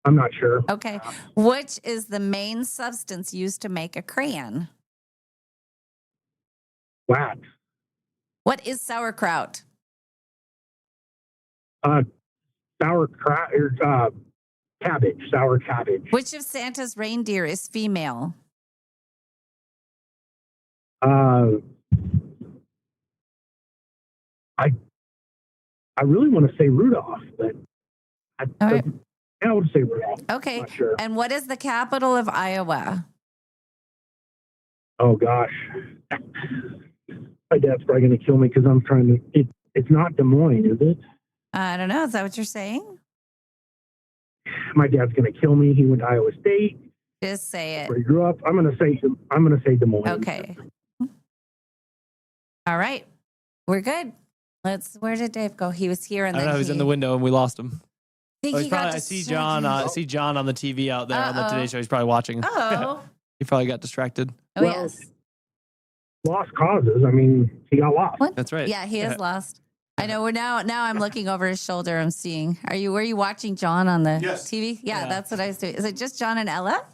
I'm not sure. Okay. Which is the main substance used to make a crayon? Wax. What is sauerkraut? Sauerkraut or cabbage. Sour cabbage. Which of Santa's reindeer is female? I really want to say Rudolph, but All right. I would say Rudolph. Okay. Not sure. And what is the capital of Iowa? Oh gosh, my dad's probably going to kill me because I'm trying to. It's not Des Moines, is it? I don't know. Is that what you're saying? My dad's going to kill me. He went to Iowa State, Just say it. where he grew up. I'm going to say Des Moines. Okay. All right. We're good. Where did Dave go? He was here and I then don't know. He was in the window and we lost him. think he got I see John. I see John on the TV out there on the Uh-oh. Today Show. He's probably watching. Oh. He probably got distracted. Oh, Well, yes. Lost causes. I mean, he got lost. What? That's right. Yeah, he is lost. I know. We're now I'm looking over his shoulder. I'm seeing. Were you watching John on the TV? Yeah, that's what I was doing. Is it just John and Ella?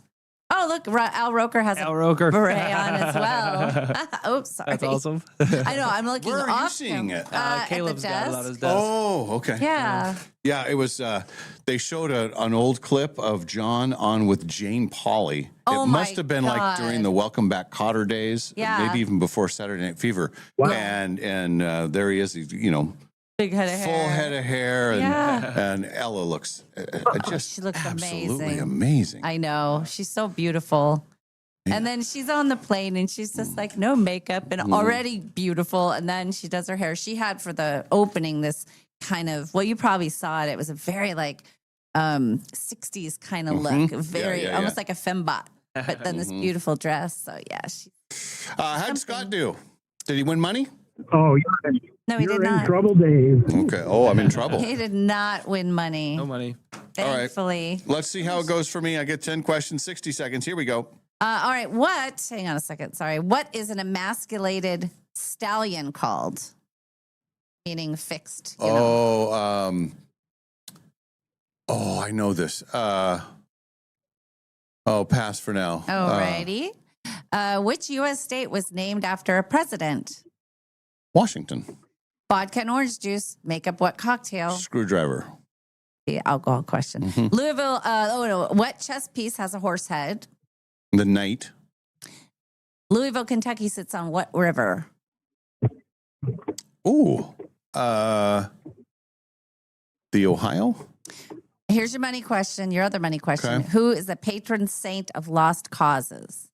Oh, look, Al Roker has Al Roker. a beret on as well. Oops, sorry. That's awesome. I know. I'm looking Where are you off seeing him. it? At the Caleb's got it on desk. his desk. Oh, okay. Yeah. Yeah, it was. They showed an old clip of John on with Jane Pauley. Oh It my must have been like during God. the Welcome Back Cotter days, Yeah. maybe even before Saturday Night Fever. Wow. And there he is. He's, Big head of hair. full head of hair, and Yeah. and Ella looks just She looks absolutely amazing. amazing. I know. She's so beautiful. And then she's on the plane and she's just like no makeup and already beautiful. And then she does her hair. She had for the opening this kind of, well, you probably saw it. It was a very like 60s kind of look, very yeah. almost like a fembot, but then this beautiful dress. So yeah, How did Scott do? Did he win money? Oh, no, he you're did in not. trouble, Dave. Okay. Oh, I'm in trouble. He did not win money. No money. Thankfully. Let's see how it goes for me. I get 10 questions, 60 seconds. Here we go. All right. Hang on a second. Sorry. What is an emasculated stallion called? Meaning fixed. You know? I know this. Pass for now. Alrighty. Which U.S. state was named after a president? Washington. Vodka and orange juice make up what cocktail? Screwdriver. The alcohol question. Louisville. What chess piece has a horse head? The Knight. Louisville, Kentucky sits on what river? Ooh. The Ohio? Here's your money question. Your other money question. Okay. Who is the patron saint of lost causes?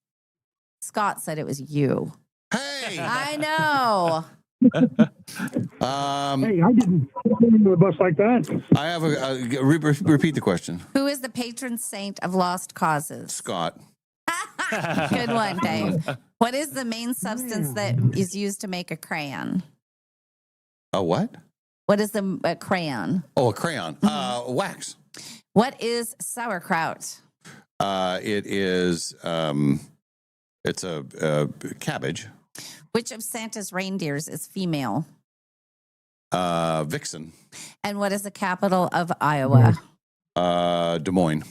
Scott said it was you. Hey. I know. Hey, I didn't into a bus like that. I have repeat the question. Who is the patron saint of lost causes? Scott. Good one, Dave. What is the main substance that is used to make a crayon? A what? What is a crayon? Oh, a crayon. Wax. What is sauerkraut? It is. It's a cabbage. Which of Santa's reindeers is female? Vixen. And what is the capital of Iowa? Des Moines.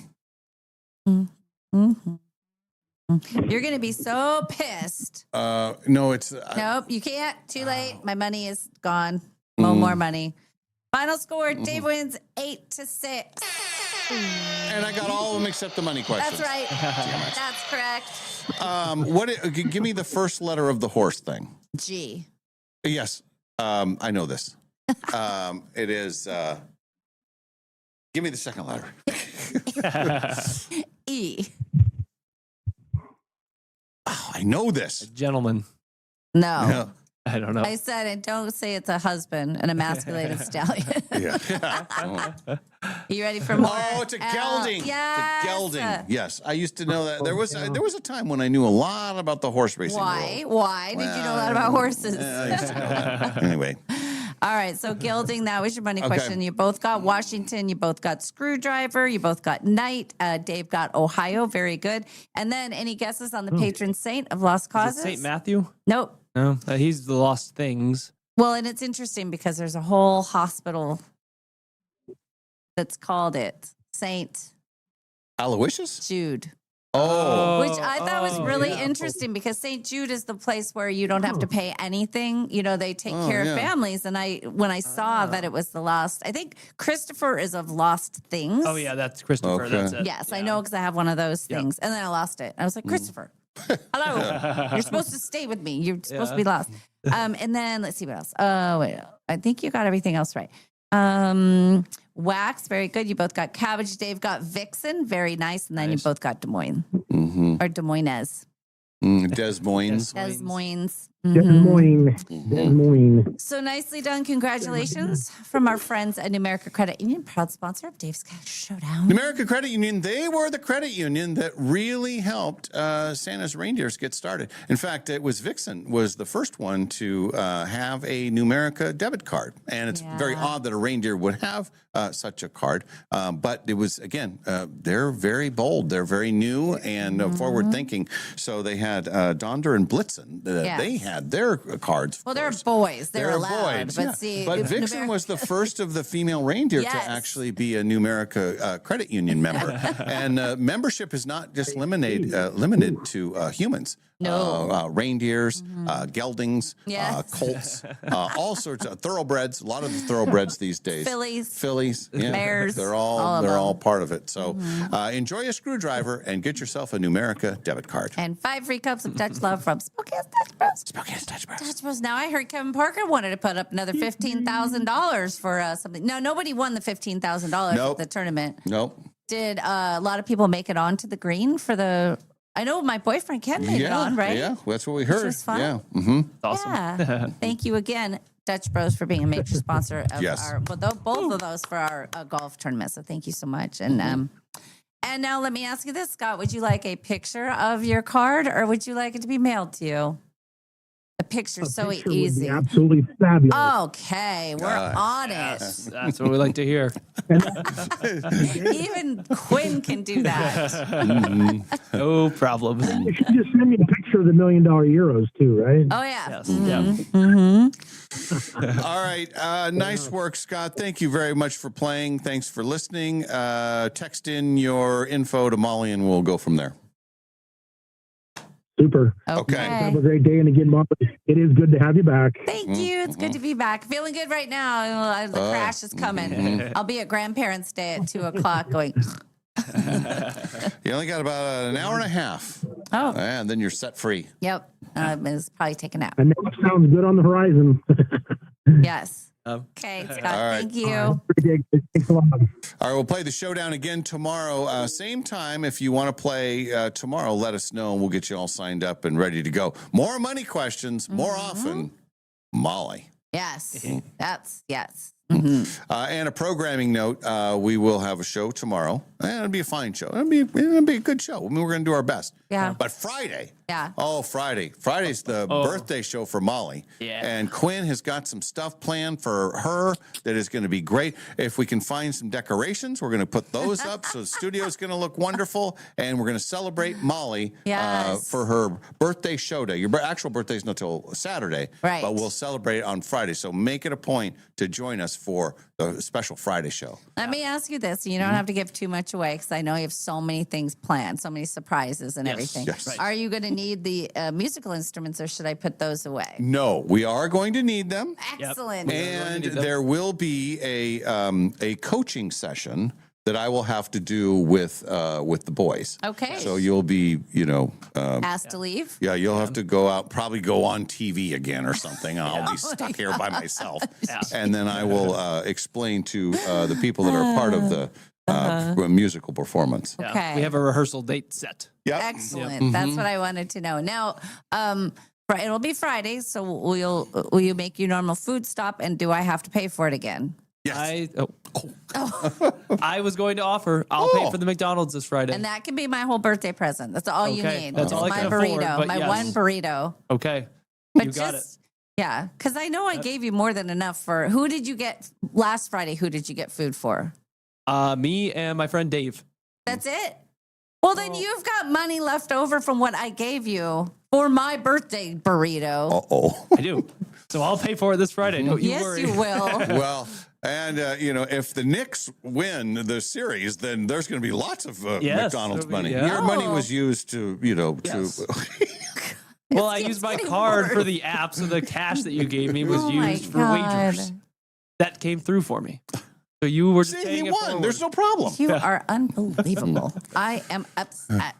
Mm-hmm. You're going to be so pissed. No, it's. Nope, you can't. Too late. My money is gone. No more money. Final score, Dave wins 8-6. And I got all of them except the money question. That's right. That's correct. Give me the first letter of the horse thing. G. Yes, I know this. It is. Give me the second letter. E. Oh, I know this. Gentleman. No. Yeah. I don't know. I said it. Don't say it's a husband, an emasculated stallion. Yeah. You ready for more? Oh, it's a gelding. Yes. It's a gelding. Yes, I used to know that. There was a time when I knew a lot about the horse racing Why? world. Why did you know that about horses? I used to know that. Anyway, All right. So gelding, that was your money Okay. question. You both got Washington. You both got screwdriver. You both got Knight. Dave got Ohio. Very good. And then any guesses on the patron saint of lost Is it causes? St. Matthew? Nope. No, he's the lost things. Well, and it's interesting because there's a whole hospital that's called it. Saint Aloysius? Jude. Oh. Which I thought was really yeah. interesting because St. Jude is the place where you don't have to pay anything. You know, they take care yeah. of families. And when I saw that it was the lost, I think Christopher is of Lost Things. Oh yeah, that's Christopher. Okay. That's it. Yes, I Yeah. know because I have one of those Yep. things. And then I lost it. I was like, Christopher, hello. You're supposed to stay with me. You're supposed to be lost. And then let's see what else. Oh, wait. I think you got everything else right. Wax, very good. You both got Cabbage. Dave got Vixen, very nice. And then Nice. you both got Des Moines or Des Moines. Des Moines. Des Moines. Des Mhm. Moines. Des Moines. So nicely done. Congratulations from our friends at Numerica Credit Union, proud sponsor of Dave's Cash Showdown. Numerica Credit Union, they were the credit union that really helped Santa's reindeers get started. In fact, it was Vixen was the first one to have a Numerica debit card. And it's very Yeah. odd that a reindeer would have such a card. But it was, again, they're very bold. They're very new and forward thinking. So they had Donder and Blitzen. They had their cards. Well, they're first. boys. They're allowed. boys, But yeah. see, But Vixen was the first of the female reindeer Yes. to actually be a Numerica credit union member. And membership is not just limited to humans. No. Reindeers, geldings, Yes. colts, all sorts of thoroughbreds. A lot of the thoroughbreds these days. Fillies. yeah. Bears, They're all of they're them. all part of it. So enjoy a screwdriver and get yourself a Numerica debit card. And 5 free cups of Dutch Love from Spokane's Dutch Bros. Spokane's Dutch Bros. Dutch Bros. Now I heard Kevin Parker wanted to put up another $15,000 for something. No, nobody won the $15,000 Nope. at the tournament. Nope. Did a lot of people make it onto the green for the? I know my boyfriend Ken made it on, right? Yeah, that's what we heard. was fun. Yeah. Mm-hmm. Awesome. Yeah. Thank you again, Dutch Bros, for being a major sponsor of Yes. our, both of those for our golf tournament. So thank you so much. And and now let me ask you this, Scott: would you like a picture of your card, or would you like it to be mailed to you? A picture, so Picture would easy. be absolutely fabulous. Okay, we're on it. That's what we like to hear. Even Quinn can do that. No problem. You should just send me a picture of the $1 million euros too, right? Oh yeah. Yes. Mhm. All right. Nice work, Scott. Thank you very much for playing. Thanks for listening. Text in your info to Molly and we'll go from there. Super. Okay. Have a great day. And again, Mom, it is good to have you back. Thank you. It's good to be back. Feeling good right now. The crash is coming. I'll be at Grandparents' Day at 2:00 going, You only got about an hour and a half, oh, and then you're set free. yep. It's probably take a nap. And that sounds good on the horizon. Yes. Okay, Scott, right. thank you. Thanks a lot. All right, we'll play the showdown again tomorrow. Same time. If you want to play tomorrow, let us know, and we'll get you all signed up and ready to go. More money questions, more often, Molly. Yes. That's, yes. And a programming note, we will have a show tomorrow. And it'll be a fine show. It'll be a good show. I mean, we're going to do our best. Yeah. But Friday. Yeah. Oh, Friday. Friday's the birthday show for Molly. Yeah. And Quinn has got some stuff planned for her that is going to be great. If we can find some decorations, we're going to put those up. So the studio is going to look wonderful. And we're going to celebrate Molly Yes. for her birthday show day. Your actual birthday is not till Saturday. Right. But we'll celebrate it on Friday. So make it a point to join us for the special Friday show. Let me ask you this. You don't have to give too much away because I know you have so many things planned, so many surprises and everything. yes. Right. Are you going to need the musical instruments or should I put those away? No, we are going to need them. Excellent. And need them. there will be a coaching session that I will have to do with the boys. Okay. So you'll be, Asked to leave? yeah, you'll have to go out, probably go on TV again or something. I'll be stuck here by myself. And then I will explain to the people that are part of the musical performance. Yeah. Okay. We have a rehearsal date set. Yep. Excellent. That's what I wanted to know. Now, it'll be Friday, so will you make your normal food stop, and do I have to pay for it again? Yes. I was going to offer. I'll pay for the McDonald's this Friday. And that can be my whole birthday present. That's all you Okay. need. That's all I my can burrito, afford, but my yes. one burrito. Okay. But You got it. Yeah, because I know I gave you more than enough for. Who did you get last Friday? Who did you get food for? Me and my friend Dave. That's it. Well, then you've got money left over from what I gave you for my birthday burrito. Uh-oh. I do. So I'll pay for it this Friday. Don't you Yes, worry. you will. Well, And if the Knicks win the series, then there's going to be lots of Yes, McDonald's there'll money. be- yeah. Your money Oh. was used to, Yes. Well, I used my card for the app, so the cash that you gave me was Oh my used for God. wagers. That came through for me. So you were just See, he paying it won. forward. There's no problem. You are unbelievable. I am upset.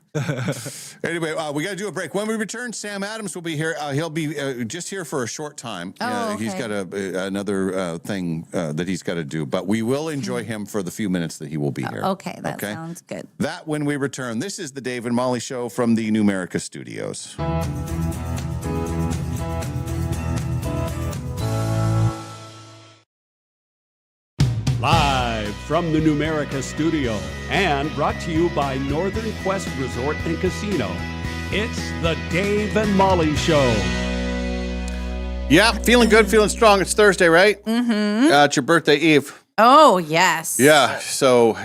Anyway, we got to do a break. When we return, Sam Adams will be here. He'll be just here for a short time. Oh, He's okay. got another thing that he's got to do, but we will enjoy him for the few minutes that he will be here. Okay, that sounds good. That when we return. This is the Dave and Molly Show from the Numerica Studios. Live from the Numerica studio and brought to you by Northern Quest Resort and Casino. It's the Dave and Molly Show. Yeah, feeling good, feeling strong. It's Thursday, right? Mm-hmm. It's your birthday eve. Oh, yes. Yeah, so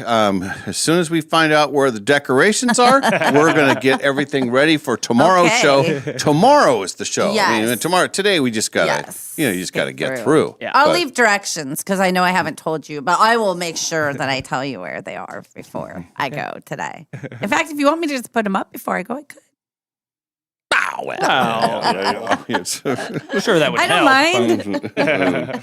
as soon as we find out where the decorations are, we're going to get everything ready for tomorrow's Okay. show. Tomorrow is the show. I mean, Yes. today we just got to, Yes. you just got to Get get through. through. Yeah. I'll But- leave directions because I know I haven't told you, but I will make sure that I tell you where they are before I go today. In fact, if you want me to just put them up before I go, I could. Yes. Sure, that would I don't help. mind.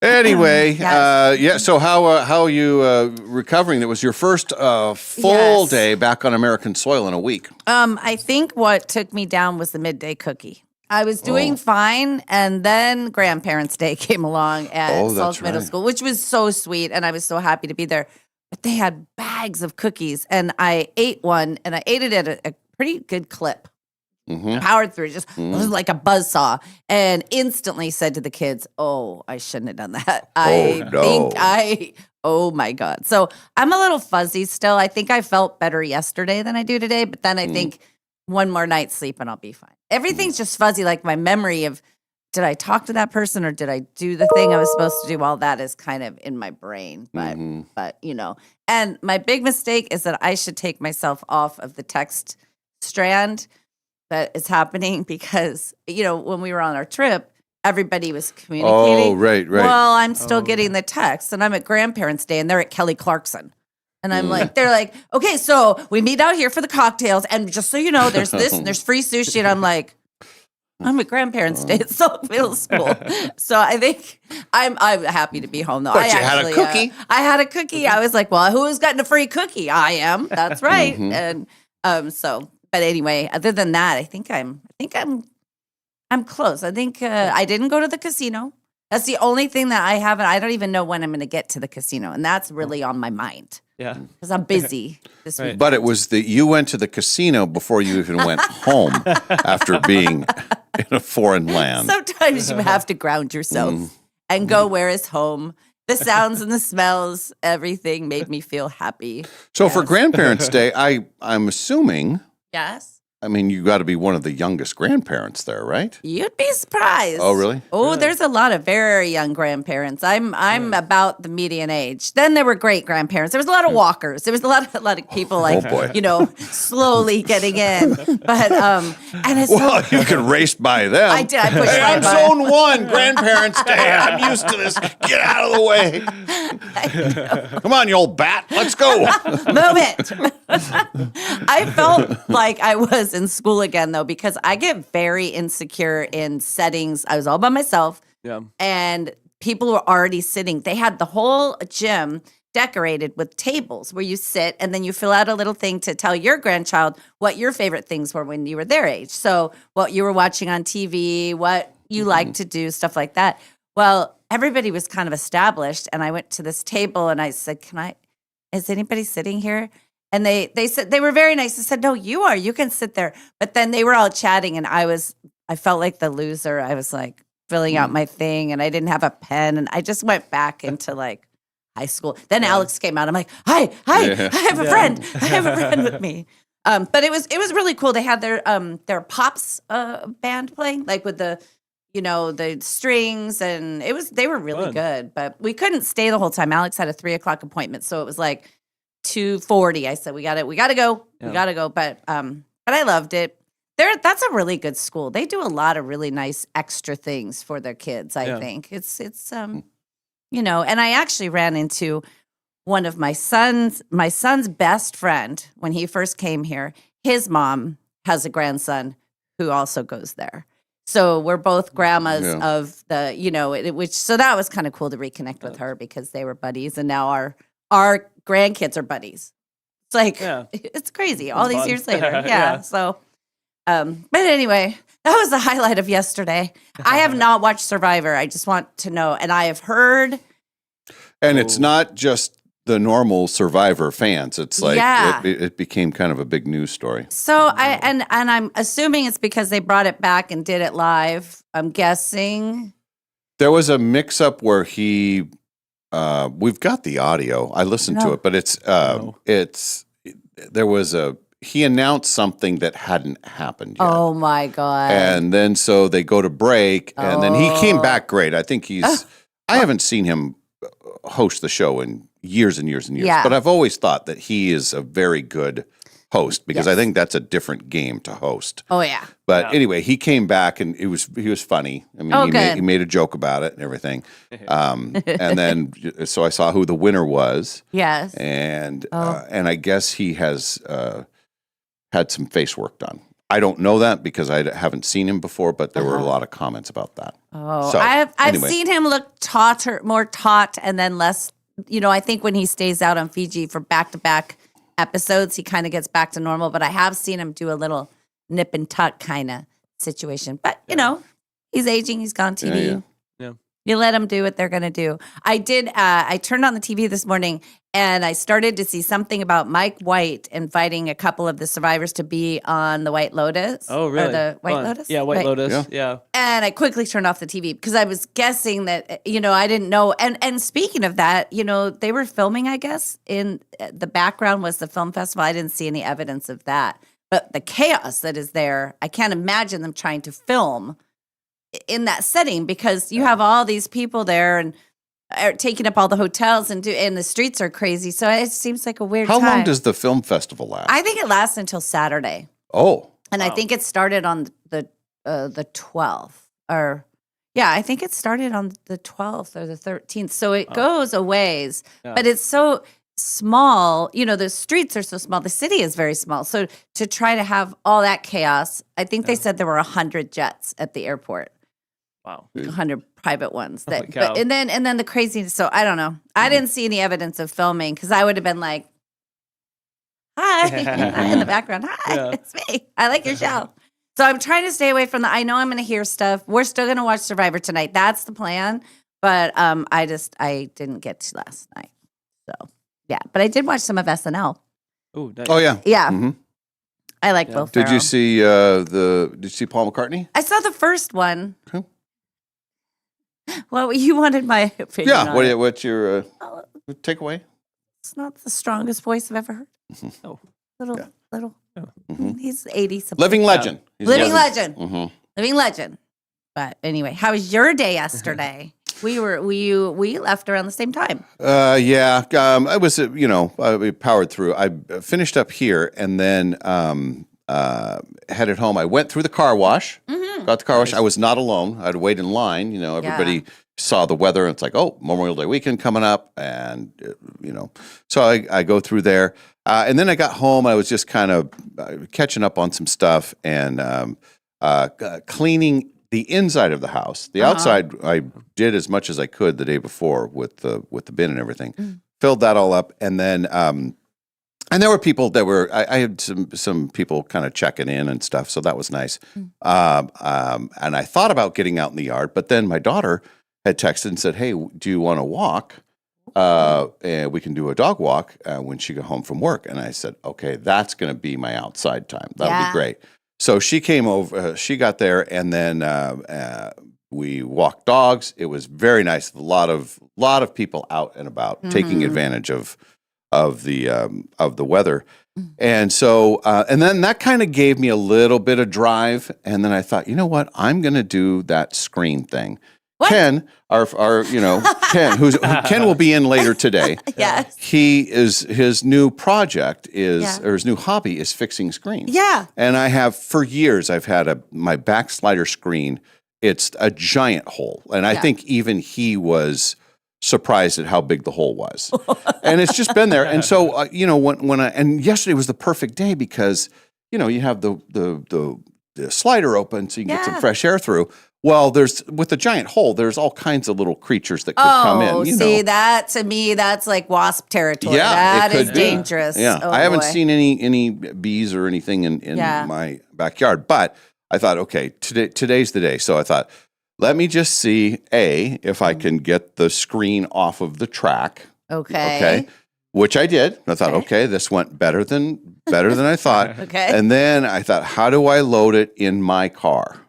Anyway, Yes. so how are you recovering? It was your first full Yes. day back on American soil in a week. I think what took me down was the midday cookie. I was doing fine, and then Grandparents' Day came along at Oh, that's Salt Middle right. School, which was so sweet, and I was so happy to be there. But they had bags of cookies, and I ate one, and I ate it at a pretty good clip. Mm-hmm. Powered through, just it was like a buzzsaw, and instantly said to the kids, "Oh, I shouldn't have done that. Oh my God." So I'm a little fuzzy still. I think I felt better yesterday than I do today, but then I think one more night's sleep and I'll be fine. Everything's just fuzzy, like my memory of did I talk to that person or did I do the thing I was supposed to do? All that is kind of in my brain, but and my big mistake is that I should take myself off of the text strand that is happening because when we were on our trip, everybody was communicating. Oh, right. Well, I'm still getting the text, and I'm at Grandparents' Day, and they're at Kelly Clarkson. And I'm like, they're like, okay, so we meet out here for the cocktails, and just so you know, there's this, and there's free sushi. And I'm like, I'm at Grandparents' Day at Salt Middle School. So I think I'm happy to be home, though. But you had a cookie? I had a cookie. I was like, well, who's gotten a free cookie? I am. That's right. And but anyway, other than that, I think I'm close. I think I didn't go to the casino. That's the only thing that I haven't. I don't even know when I'm going to get to the casino, and that's really on my mind Yeah. because I'm busy this week. But it was you went to the casino before you even went home after being in a foreign land. Sometimes you have to ground yourself and go where is home. The sounds and the smells, everything made me feel happy. So for Grandparents' Day, I'm assuming, Yes. I mean, you got to be one of the youngest grandparents there, right? You'd be surprised. Oh, really? Oh, there's a lot of very young grandparents. I'm about the median age. Then there were great grandparents. There was a lot of walkers. There was a lot of people like boy. slowly getting in. But and it's Well, so, you could race by them. I did. I pushed Hey, right I'm by. zone 1, Grandparents' Day. I'm used to this. Get out of the way. Come on, you old bat. Let's go. Move it. I felt like I was in school again, though, because I get very insecure in settings. I was all by myself, Yeah. and people were already sitting. They had the whole gym decorated with tables where you sit and then you fill out a little thing to tell your grandchild what your favorite things were when you were their age. So what you were watching on TV, what you like to do, stuff like that. Well, everybody was kind of established, and I went to this table and I said, is anybody sitting here? And they said, they were very nice. They said, no, you can sit there. But then they were all chatting, and I felt like the loser. I was like filling out my thing, and I didn't have a pen, and I just went back into like high school. Then Alex came out. I'm like, hi, I have a friend. I have a friend with me. But it was really cool. They had their Pops band playing, like with the the strings, and they were really Fun. good. But we couldn't stay the whole time. Alex had a 3:00 appointment, so it was like 2:40. I said, we got to go. Yeah. We got to go. But I loved it. That's a really good school. They do a lot of really nice extra things for their kids. I Yeah. think it's and I actually ran into one of my son's best friend when he first came here. His mom has a grandson who also goes there. So we're both grandmas of the, so that was kind of cool to reconnect with her because they were buddies, and now our grandkids are buddies. It's like, it's crazy all these years later. Yeah. So, but anyway, that was the highlight of yesterday. I have not watched Survivor. I just want to know, and I have heard. And it's not just the normal Survivor fans. It's like it became kind of a big news story. So and I'm assuming it's because they brought it back and did it live. I'm guessing there was a mix-up where he. We've got the audio. I listened to it, but he announced something that hadn't happened yet. Oh my God. And then so they go to break, and then he came back great. I think I haven't seen him host the show in years and years and years, but I've always thought that he is a very good host because I think that's a different game to host. Oh yeah. But anyway, he came back and he was funny. I mean, he made a joke about it and everything. And then so I saw who the winner was. Yes. And I guess he has had some face work done. I don't know that because I haven't seen him before, but there were a lot of comments about that. Oh, so, I've seen him look more taut, and then less. I think when he stays out on Fiji for back-to-back episodes, he kind of gets back to normal. But I have seen him do a little nip and tuck kind of situation. But he's aging. He's gone TV. Yeah. You let them do what they're going to do. I did. I turned on the TV this morning, and I started to see something about Mike White inviting a couple of the survivors to be on the White Lotus. Oh, really? Or the White Lotus? Yeah, White Lotus. Yeah. And I quickly turned off the TV because I was guessing that, I didn't know. And speaking of that, they were filming, I guess, in the background was the film festival. I didn't see any evidence of that. But the chaos that is there, I can't imagine them trying to film in that setting because you have all these people there and are taking up all the hotels and the streets are crazy. So it seems like a weird time. How long does the film festival last? I think it lasts until Saturday. Oh. And I think it started on the 12th I think it started on the 12th or the 13th. So it goes a ways, but it's so small, the streets are so small. The city is very small. So to try to have all that chaos, I think they said there were 100 jets at the airport. Wow. 100 private ones. And then the craziness. So I don't know. I didn't see any evidence of filming because I would have been like, hi, in the background. Hi, it's me. I like your show. So I'm trying to stay away from I know I'm going to hear stuff. We're still going to watch Survivor tonight. That's the plan. But I didn't get to last night. So yeah, but I did watch some of SNL. Ooh, nice. Oh yeah. Yeah. Mm-hmm. I like Will Did Ferrell. you see did you see Paul McCartney? I saw the first one. Huh? Well, you wanted my opinion. Yeah. on it. What's your takeaway? It's not the strongest voice I've ever heard. Oh. Little. Mm-hmm. He's 80 something. Living legend. He's Living legend. Mm-hmm. Living legend. But anyway, how was your day yesterday? We left around the same time. Yeah. I was, we powered through. I finished up here and then headed home. I went through the car wash. Mm-hmm. Got the car wash. I was not alone. I had to wait in line. Everybody saw the weather. And it's like, oh, Memorial Day weekend coming up, and so I go through there. And then I got home. I was just kind of catching up on some stuff and cleaning the inside of the house. The outside, I did as much as I could the day before with the bin and everything. Filled that all up, and then and there were people that were. I had some people kind of checking in and stuff, so that was nice. And I thought about getting out in the yard, but then my daughter had texted and said, "Hey, do you want to walk? And we can do a dog walk when she got home from work." And I said, "Okay, that's going to be my outside time. That'll be great." So she came over, she got there, and then we walked dogs. It was very nice. A lot of people out and about taking advantage of the weather. And so, and then that kind of gave me a little bit of drive. And then I thought, you know what? I'm going to do that screen thing. What? Ken, Ken will be in later today. Yes. His new project or his new hobby is fixing screens. Yeah. And I have for years, I've had my backslider screen. It's a giant hole. And I think even he was surprised at how big the hole was. And it's just been there. And so, and yesterday was the perfect day because, you have the slider open so you can get some fresh air through. Well, with the giant hole, there's all kinds of little creatures that could come in. See, that to me, that's like wasp territory. Yeah, that it is could be. dangerous. Yeah, Oh, I haven't boy. seen any bees or anything in my backyard, but I thought, okay, today's the day. So I thought, let me just see if I can get the screen off of the track. Okay. Which I did. I thought, okay, this went better than I thought. Okay. And then I thought, how do I load it in my car?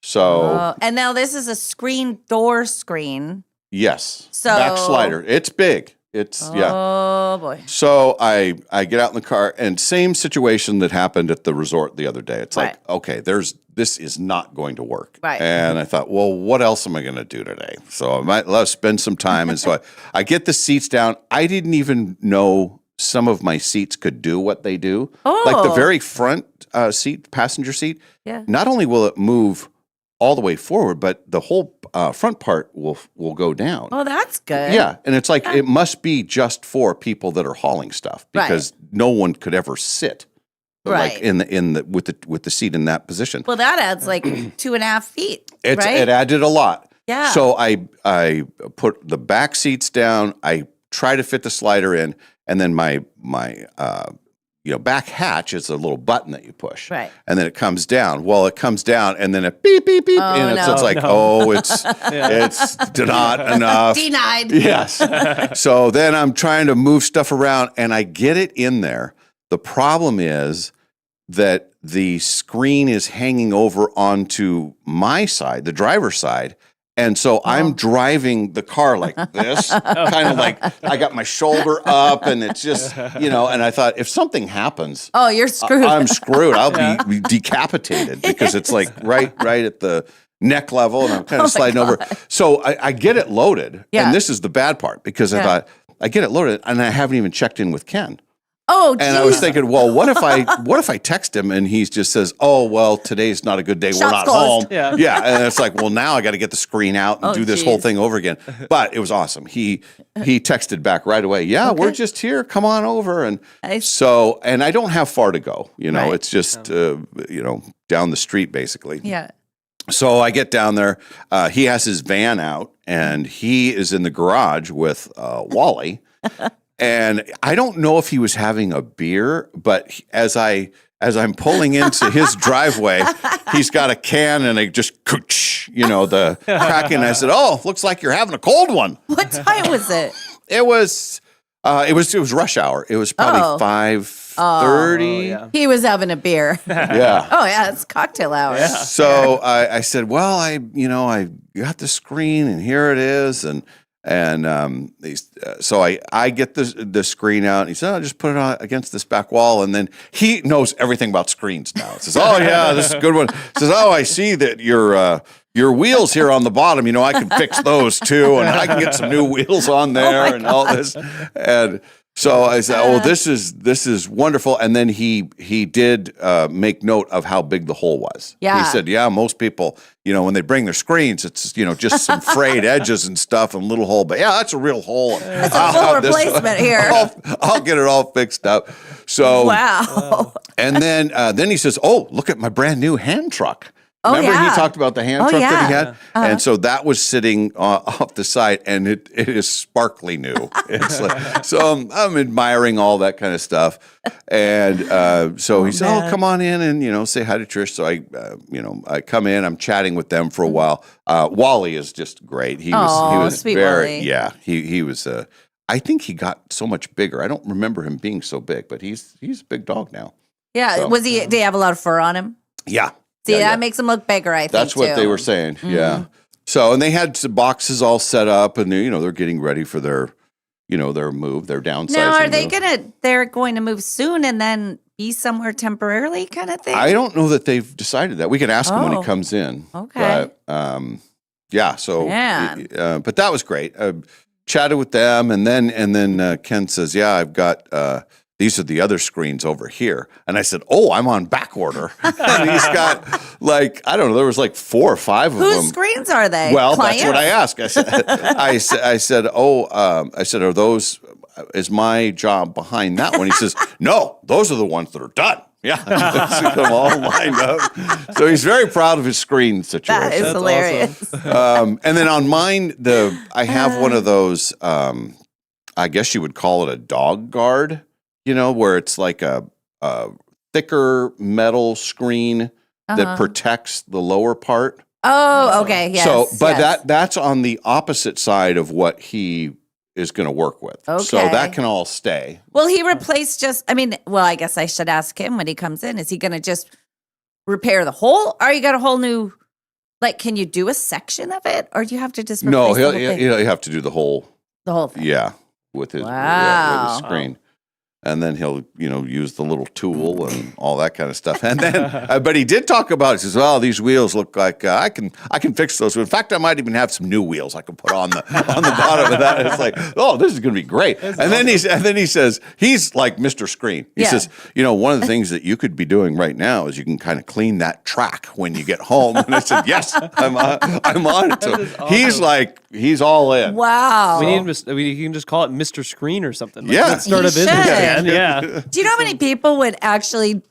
So And now this is a door screen. yes, So- back slider. It's big. It's yeah. Oh boy. So I get out in the car, and same situation that happened at the resort the other day. It's like, okay, this is not going to work. Right. And I thought, well, what else am I going to do today? So I might spend some time. And so I get the seats down. I didn't even know some of my seats could do what they do. Like the very front seat, passenger seat. Yeah. Not only will it move all the way forward, but the whole front part will go down. Oh, that's good. Yeah, and it's like it must be just for people that are hauling stuff because no one could ever sit like in the with the seat in that position. Well, that adds like 2.5 feet. It right? added a lot. Yeah. So I put the back seats down. I try to fit the slider in, and then my back hatch is a little button that you push. Right. And then it comes down. Well, it comes down and then it beep, beep, beep. And it's like, it's not enough. Denied. Yes. So then I'm trying to move stuff around and I get it in there. The problem is that the screen is hanging over onto my side, the driver's side. And so I'm driving the car like this, kind of like I got my shoulder up and it's just, and I thought if something happens, Oh, you're screwed. I'm screwed. I'll be decapitated because it's like right at the neck level and I'm kind of sliding over. So I get it loaded. Yeah. And this is the bad part because I thought I get it loaded and I haven't even checked in with Ken. Oh, And I was thinking, well, what if I text him and he just says, "Oh, well, today's not a good day. We're Shop's not closed." home." Yeah, and it's like, well, now I got to get the screen out and do this whole thing over again. But it was awesome. He texted back right away. Yeah, we're just here. Come on over. And so, and I don't have far to go. It's just down the street basically. Yeah. So I get down there. He has his van out, and he is in the garage with Wally. And I don't know if he was having a beer, but as I'm pulling into his driveway, he's got a can and I just, the cracking. I said, "Oh, looks like you're having a cold one." What time was it? It was rush hour. It was probably 5:30. He was having a beer. Yeah. Oh yeah, it's cocktail hour. Yeah. So I said, "Well, I got the screen and here it is." So I get the screen out and he said, "I'll just put it on against this back wall." And then he knows everything about screens now. He says, "Oh yeah, this is a good one." He says, "Oh, I see that your wheels here on the bottom, I can fix those too. And I can get some new wheels on there and all this." And so I said, "Oh, this is wonderful." And then he did make note of how big the hole was. Yeah. He said, "Yeah, most people, when they bring their screens, it's just some frayed edges and stuff and a little hole. But yeah, that's a real hole. It's a full replacement here. I'll get it all fixed up." So Wow. and then he says, "Oh, look at my brand new hand truck." Remember he talked about the hand truck that he had? And so that was sitting off the side, and it is sparkly new. It's like, so I'm admiring all that kind of stuff. And so he said, "Oh, come on in and, say hi to Trish." So I come in, I'm chatting with them for a while. Wally is just great. He was sweet very, Wally. yeah, he was, I think he got so much bigger. I don't remember him being so big, but he's a big dog now. Yeah. So, Did he have a lot of fur on him? Yeah. See, Yeah, that makes him look bigger, I think. That's what too. they were saying. Yeah. So, and they had some boxes all set up, and they're getting ready for their move, their downsizing. Now, are they move. they're going to move soon and then be somewhere temporarily kind of thing? I don't know that they've decided that. We can ask him when he comes in. Okay. But, yeah. So, Man. but that was great. Chatted with them, and then Ken says, "Yeah, I've got these are the other screens over here. And I said, oh, I'm on back order. And he's got like, I don't know, there was like 4 or 5 of them. Whose screens are they? Well, Clients? that's what I asked. I said, are those, is my job behind that one? He says, no, those are the ones that are done. Yeah, them all lined up. So he's very proud of his screen situation. That is That's hilarious. And then on mine, I have one of those. I guess you would call it a dog guard. Where it's like a thicker metal screen that protects the lower part. Oh, okay. Yes. So, but yes. that's on the opposite side of what he is going to work with. So Okay. that can all stay. Will he replace I guess I should ask him when he comes in. Is he going to just repair the whole? Or you got a whole new, can you do a section of it? Or do you have to just replace No, the whole thing? he'll have to do the whole. The whole thing. Yeah, with his Wow. screen. And then he'll, use the little tool and all that kind of stuff. And then, but he did talk about it. He says, "Well, these wheels look like I can fix those. In fact, I might even have some new wheels I can put on the bottom of that." And it's like, "Oh, this is going to be great." And then he says, he's like Mr. Screen. He says, "One of the things that you could be doing right now is you can kind of clean that track when you get home." And I said, "Yes, I'm on it." So he's all in. Wow. We can just call it Mr. Screen or something. Yeah. Let's start a He business should. again. Yeah. Do you know how many people would actually?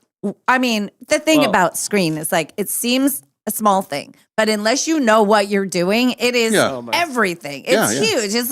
I mean, the thing about screen is it seems a small thing, but unless you know what you're doing, it is Yeah. Oh my. everything. It's Yeah, yeah. huge. It's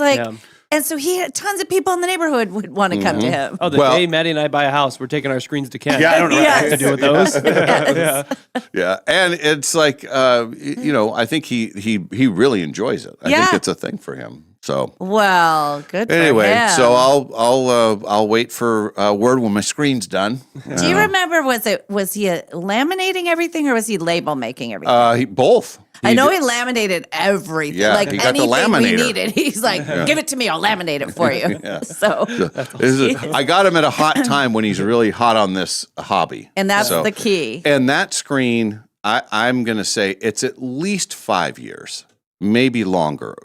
and so he had tons of people in the neighborhood would want to come to him. Oh, the Well- day Maddie and I buy a house, we're taking our screens to Ken. Yeah. I don't know what I have to do with those. Yes. Yeah, and it's like I think he really enjoys it. I think Yeah. it's a thing for him. So Well, good. For anyway, him. so I'll wait for word when my screen's done. Do you remember? Was he laminating everything or was he label making everything? Both. I know he laminated everything. Yeah, he got the anything we laminator. needed. He's like, give it to me, I'll laminate it for you. So I got him at a hot time when he's really hot on this hobby, and that's So- the key. And that screen, I'm going to say it's at least 5 years, maybe longer,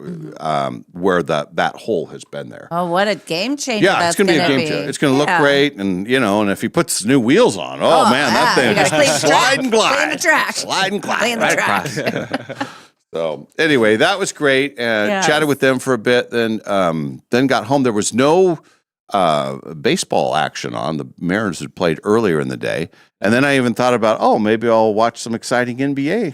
where that hole has been there. Oh, what a game changer. Yeah, that's it's going to be a gonna game changer. It's going to look great, and and if he puts new wheels on, man, that thing you gotta clean the just slide track. and glide, Clean the track. slide and glide, Clean the right track. across. So anyway, that was great. Chatted with them for a bit, then got home. There was no baseball action on. The Mariners had played earlier in the day. And then I even thought about, maybe I'll watch some exciting NBA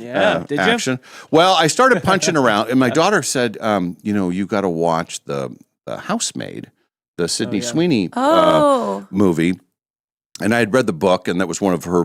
Did you? action. Well, I started punching around, and my daughter said, you got to watch the Housemaid, the Sydney Sweeney movie. And I had read the book, and that was one of her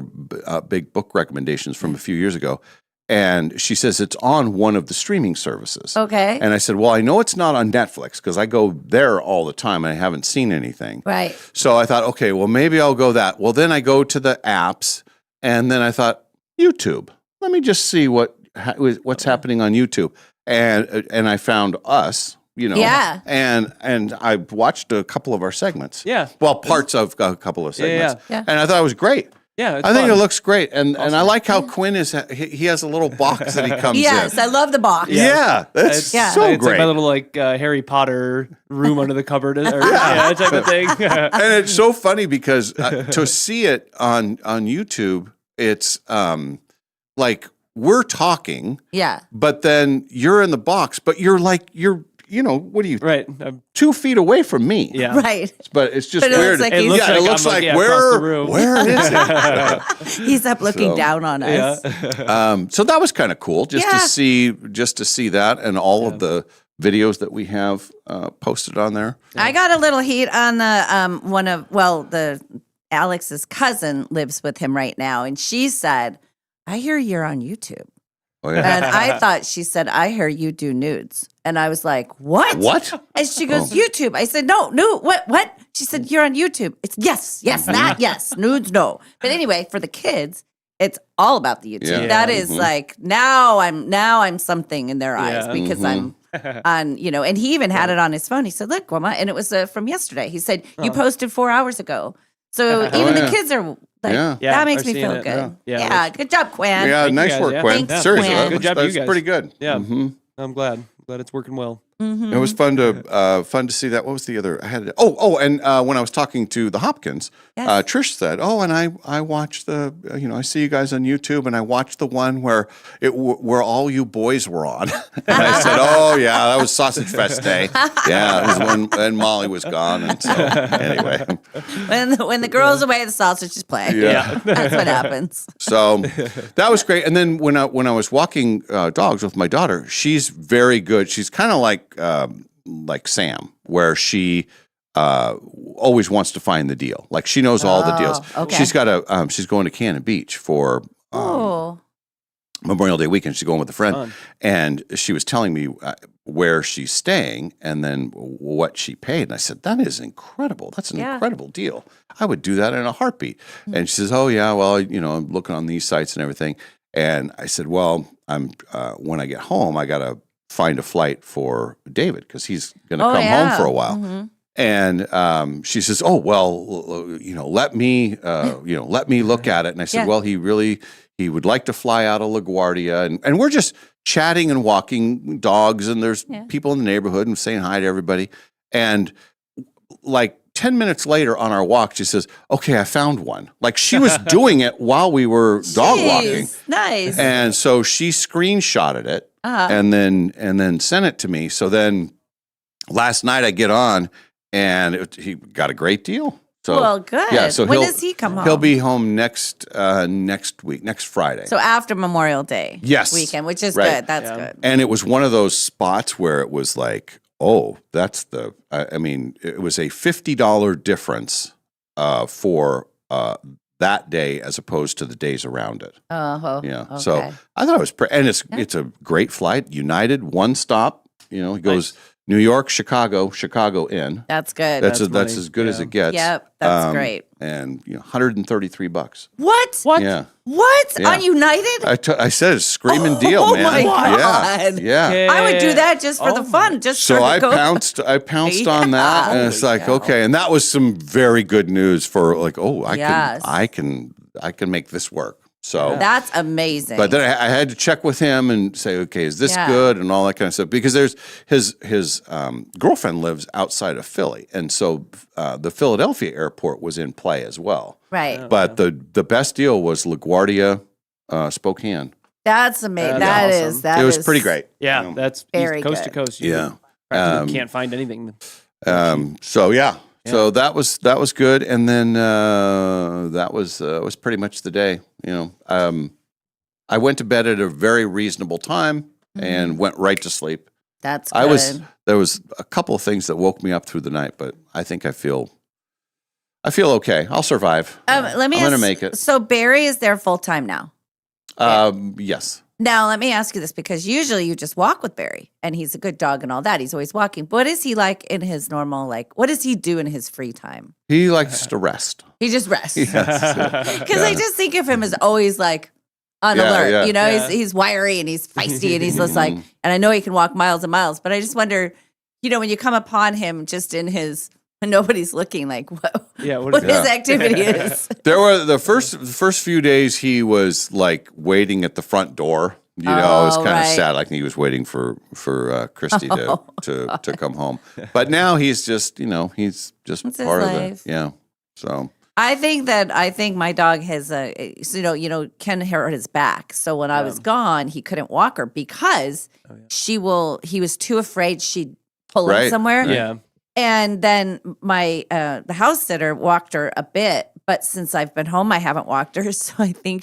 big book recommendations from a few years ago. And she says it's on one of the streaming services. Okay. And I said, well, I know it's not on Netflix because I go there all the time and I haven't seen anything. Right. So I thought, okay, well, maybe I'll go that. Well, then I go to the apps, and then I thought, YouTube. Let me just see what's happening on YouTube. And I found us, Yeah. and I watched a couple of our segments. Yeah. Well, parts of a couple of segments. Yeah. And I thought it was great. Yeah, it's I think fun. it looks great, and I like how Quinn he has a little box that he comes Yes, in. I love the box. Yeah, that's It's, so it's great. like my little Harry Potter room under the cupboard, or type of thing. And it's so funny because to see it on YouTube, it's like we're talking, Yeah. but then you're in the box, but you're what are you? Right. 2 feet away from me. Yeah. Right. But it's just But it weird. looks like he's- It it looks looks like like, I'm, across the room. where is it? He's up looking So- down on us. So that was kind of cool just Yeah. to see that and all of the videos that we have posted on there. I got a little heat on the Alex's cousin lives with him right now, and she said, "I hear you're on YouTube." Oh, yeah. And I thought she said, "I hear you do nudes." And I was like, "What?" What? And she goes, "YouTube." I said, "No, what? She said, "You're on YouTube." It's yes, that, yes. Nudes, no. But anyway, for the kids, it's all about the YouTube. Yeah. That is like now I'm something in their eyes Yeah. because I'm on, and he even had it on his phone. He said, "Look, Grandma," and it was from yesterday. He said, "You posted 4 hours ago." So even yeah. the kids are like, Yeah. Yeah, that makes I've me seen feel it. good. Yeah. Yeah, good job, Quinn. Yeah, Thank you nice guys, work, yeah. Quinn. Thanks, Seriously, Quinn. Good job, you that's guys. pretty good. Yeah. Mhm. I'm glad. Glad it's working well. Mhm. It was fun to see that. What was the other? I had and when I was talking to the Hopkins, Yes. Trish said, "Oh, and I watched the I see you guys on YouTube, and I watched the one where where all you boys were on." And I said, "Oh yeah, that was Sausage Fest Day. Yeah, it was when Molly was gone." And so anyway, When the girl's away, the sausage is playing. Yeah. That's what happens. so that was great. And then when I was walking dogs with my daughter, she's very good. She's kind of like Sam, where she always wants to find the deal. Like she knows all the deals. Okay. She's got she's going to Cannon Beach for Oh, Memorial Day weekend. She's going with a friend, Fun. and she was telling me where she's staying and then what she paid. And I said, "That is incredible. That's an Yeah. incredible deal. I would do that in a heartbeat." And she says, "Oh yeah, well, I'm looking on these sites and everything." And I said, "Well, I'm when I get home, I gotta find a flight for David because he's gonna come home for a while." Mhm. And she says, "Oh well, let me let me look at it." And I said, Yeah. "Well, he would like to fly out of LaGuardia, and we're just chatting and walking dogs, and there's Yeah. people in the neighborhood and saying hi to everybody." And like 10 minutes later on our walk, she says, "Okay, I found one." Like she was doing it while we were dog walking. Jeez, nice. And so she screenshotted it Uh-huh. and then sent it to me. So then last night I get on and he got a great deal. So Well, good. Yeah, so when he'll- does he come home? He'll be home next week, next Friday. so after Memorial Day Yes. weekend, which is Right. good. That's Yeah. good. And it was one of those spots where it was like, oh, that's I mean, it was a $50 difference for that day as opposed to the days around it. Oh, Yeah. okay. So I thought it was, and it's a great flight. United, one stop. It goes New York, Chicago in. That's good. That's money. as good as Yeah. it gets. Yep, that's great. And $133. What? Yeah. What? Yeah. On United? I said it's a screaming deal, Oh man. my God. Yeah. I would do that just for the Oh fun. Just So for I the go. pounced on that, and it's like, okay, and that was some very good news for like, oh, Yes. I can make this work. So That's amazing. but then I had to check with him and say, okay, is this Yeah. good and all that kind of stuff? Because there's his girlfriend lives outside of Philly, and so the Philadelphia airport was in play as well. right. But the best deal was LaGuardia, Spokane. That's amazing. That's That awesome. is. That It was is- pretty great. Yeah, that's Very coast to good. coast. You Yeah. practically can't find anything. So yeah. So that was good, and then that was pretty much the day. I went to bed at a very reasonable time and went right to sleep. That's good. There was a couple of things that woke me up through the night, but I think I feel okay. I'll survive. Let me I'm ask. gonna make it. So Barry is there full time now. Yes. Now let me ask you this because usually you just walk with Barry and he's a good dog and all that. He's always walking. What is he like in his normal what does he do in his free time? He likes to rest. He just rests. Yes. Because I just think of him as always like on Yeah, alert. yeah. Yeah. He's wiry and he's feisty and he's just like, and I know he can walk miles and miles, but I just wonder, when you come upon him just in his, when nobody's looking, like what What his activity is. There were the first few days he was like waiting at the front door. It was Oh, kind of right. sad. Like he was waiting for Christy to come home. But now he's just he's just It's his part of life. it. Yeah. So I think my dog has Ken hurt his back. So when I was gone, he couldn't walk her because he was too afraid she'd pull him Right. somewhere. Yeah. And then my the house sitter walked her a bit, but since I've been home, I haven't walked her. So I think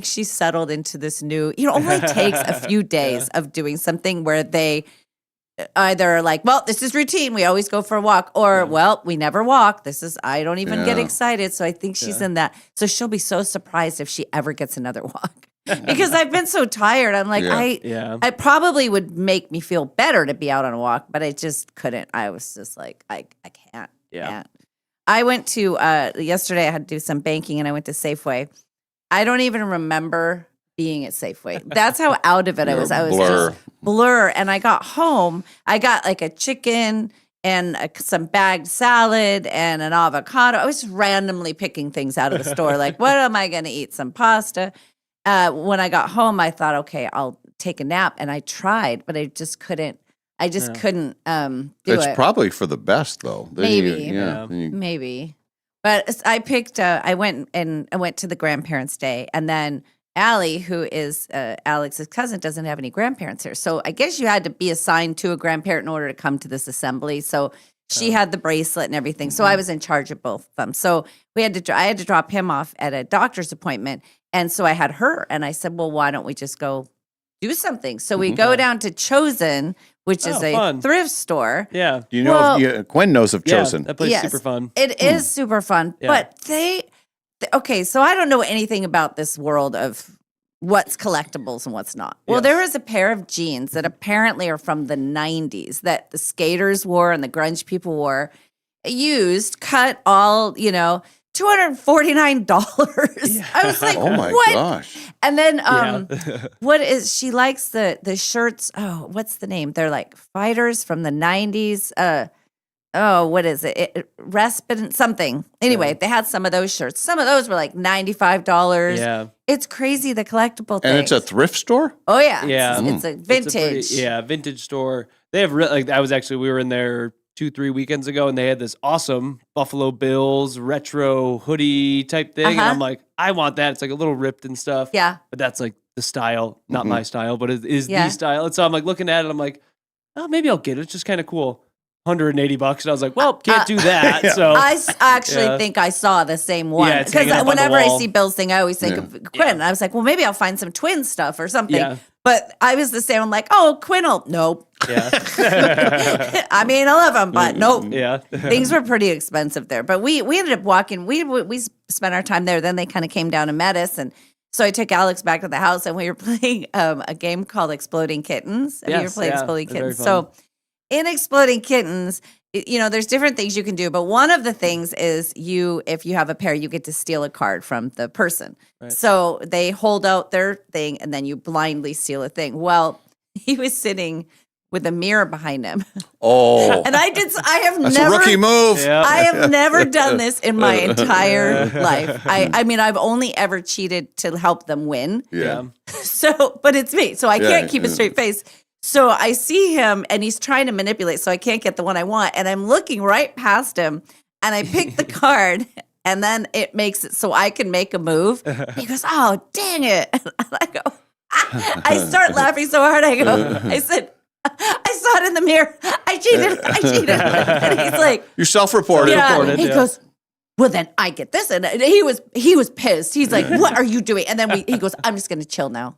she's settled into this new. It only takes a few days of doing something where they either are like, well, this is routine. We always go for a walk, or well, we never walk. I don't even get Yeah. excited. So I think she's in that. So she'll be so surprised if she ever gets another walk. Because I've been so tired. I'm like, Yeah. I probably would make me feel better to be out on a walk, but I just couldn't. I was just like, I can't. Yeah. Can't. I went to yesterday. I had to do some banking, and I went to Safeway. I don't even remember being at Safeway. That's how out of it I You're was. a I was blur. just blur. And I got home. I got like a chicken and some bagged salad and an avocado. I was just randomly picking things out of the store. Like, what am I going to eat? Some pasta. When I got home, I thought, okay, I'll take a nap. And I tried, but I just couldn't. I just couldn't do It's it. probably for the best, though. Then Maybe. Yeah. then you- Maybe. But I picked, I went to the grandparents' day. And then Allie, who is Alex's cousin, doesn't have any grandparents here. So I guess you had to be assigned to a grandparent in order to come to this assembly. So she had the bracelet and everything. So I was in charge of both of them. So I had to drop him off at a doctor's appointment. And so I had her. And I said, well, why don't we just go do something? So we go down to Chosen, which is Oh, a fun. thrift store. Yeah. Do you know Well- Gwen knows of Chosen? Yeah, that place is Yes. super fun. It is super fun, Yeah. but okay, so I don't know anything about this world of what's collectibles and what's not. Well, Yes. there was a pair of jeans that apparently are from the 90s that the skaters wore and the grunge people wore, used, cut, all, $249. I was like, Oh my what? gosh. And then Yeah. what is she likes the shirts? Oh, what's the name? They're like fighters from the 90s. What is it? Respite something. Anyway, they had some of those shirts. Some of those were like $95. Yeah. It's crazy the collectible thing. And it's a thrift store? Oh yeah. Yeah. It's a It's a vintage. pretty- vintage store. They have we were in there 2-3 weekends ago, and they had this awesome Buffalo Bills retro hoodie type thing. And Uh-huh. I'm like, I want that. It's like a little ripped and stuff. Yeah. But that's like the style, not Mhm. my style, but it is Yeah. the style. And so I'm like looking at it, I'm like, oh, maybe I'll get it. It's just kind of cool. $180. And I was like, well, can't do that. Yeah. So I actually Yeah. think I saw the same one Yeah, it's because hanging up on the whenever I wall. see Bill's thing, I always think Yeah. of Quinn. And I was like, well, maybe I'll find some twin stuff or something. Yeah. But I was the same. I'm like, oh, Quinn'll. Nope. yeah. I mean, I love them, but nope. yeah. Things were pretty expensive there. But we ended up walking. We spent our time there. Then they kind of came down and met us. And so I took Alex back to the house and we were playing a game called Exploding Kittens. Have you ever Yes, played yeah, Exploding they're very Kittens? So in Exploding Kittens, there's different things you can do, but one of the things is if you have a pair, you get to steal a card from the person. Right. So they hold out their thing and then you blindly steal a thing. Well, he was sitting with a mirror behind him. Oh, And I have that's never a rookie move. Yeah. I have never done this in my entire life. I mean, I've only ever cheated to help them win. Yeah. So, but it's me. So I Yeah, can't keep a yeah. straight face. So I see him and he's trying to manipulate. So I can't get the one I want. And I'm looking right past him and I pick the card and then it makes it so I can make a move. He goes, oh, dang it. And I go, I start laughing so hard. I said, I saw it in the mirror. I cheated. And he's like, You self-reported. yeah. reported, He yeah. goes, well, then I get this. And he was pissed. He's like, what are you doing? And then he goes, I'm just going to chill now.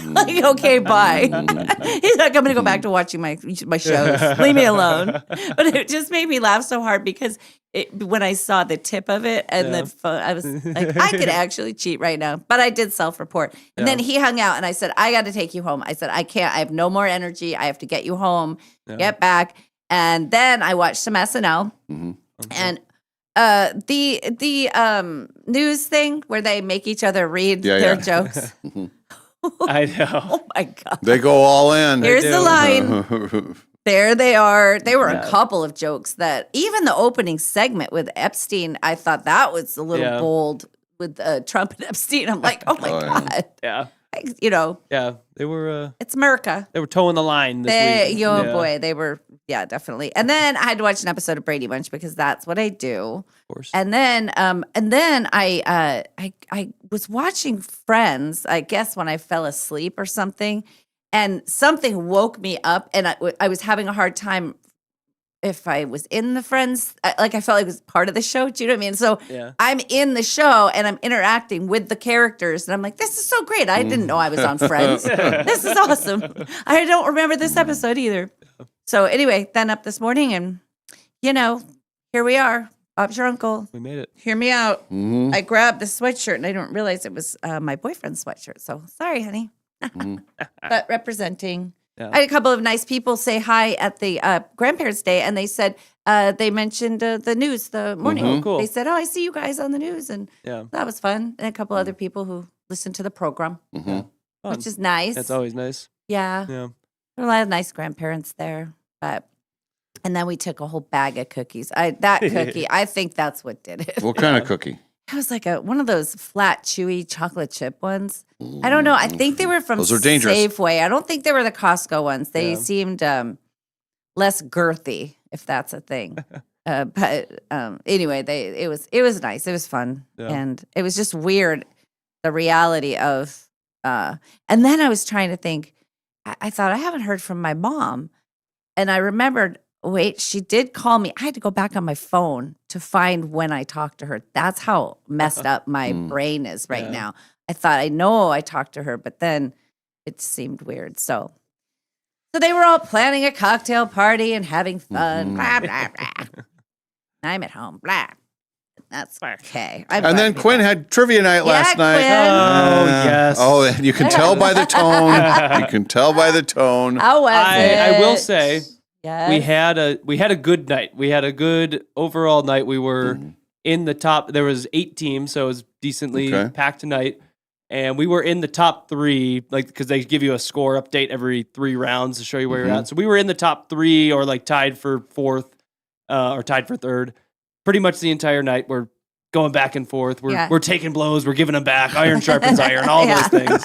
Like, okay, bye. He's like, I'm going to go back to watching my shows. Leave me alone. But it just made me laugh so hard because when I saw the tip of it and Yeah. the phone, I was like, I could actually cheat right now. But I did self-report. And then he hung out and I said, I got to take you home. I said, I can't. I have no more energy. I have to get you home, get back. And then I watched some SNL. Mhm. And the news thing where they make each other read Yeah, their yeah. jokes. I know. Oh my god! They go all in. Here's the do. line. There they are. They were Yeah. a couple of jokes that even the opening segment with Epstein, I thought that was a little Yeah. bold with Trump and Epstein. I'm like, oh my Oh, yeah. god! Yeah. Yeah, They were it's America. towing the line this week. Oh Yeah, boy, they were. Yeah, definitely. And then I had to watch an episode of Brady Bunch because that's what I do. Of course. And then I was watching Friends, I guess when I fell asleep or something, and something woke me up, and I was having a hard time if I was in the Friends, like I felt like it was part of the show. Do you know what I mean? So Yeah. I'm in the show and I'm interacting with the characters, and I'm like, this is so great. I didn't know I was on Friends. This is awesome. I don't remember this episode either. So anyway, then up this morning, and here we are. Bob's your uncle. We made it. Hear me out. Mhm. I grabbed the sweatshirt and I didn't realize it was my boyfriend's sweatshirt. So sorry, honey. But representing. Yeah. I had a couple of nice people say hi at the grandparents' day, and they said they mentioned the news the morning. Oh, cool. They said, "Oh, I see you guys on the news," and Yeah. that was fun. And a couple other people who listened to the program, Mhm. Fun. which is nice. That's always nice. Yeah, Yeah. there were a lot of nice grandparents there. And then we took a whole bag of cookies. That cookie, I think that's what did it. What kind of cookie? It was like one of those flat, chewy chocolate chip ones. I don't know. I think they were from Those are dangerous. Safeway. I don't think they were the Costco ones. They Yeah. seemed less girthy, if that's a thing. But anyway, it was nice. It was fun, and it was just weird, the reality of. And then I was trying to think. I thought I haven't heard from my mom, and I remembered. Wait, she did call me. I had to go back on my phone to find when I talked to her. That's how messed up my brain is right now. I thought I know I talked to her, but then it seemed weird. So they were all planning a cocktail party and having fun. Blah, blah, blah. I'm at home. Blah. That's okay. And then Quinn had trivia night last night. Quinn. Oh, yes. Oh, you can tell by the tone. You can tell by the tone. How was it? I will say, yes. we had a good night. We had a good overall night. We were in the top. There was 8 teams, so it was decently packed tonight. And we were in the top 3, like because they give you a score update every 3 rounds to show you where you're at. So we were in the top 3 or like tied for 4th or tied for 3rd. Pretty much the entire night. We're going back and forth. We're taking blows. We're giving them back. Iron sharpens iron. All those things.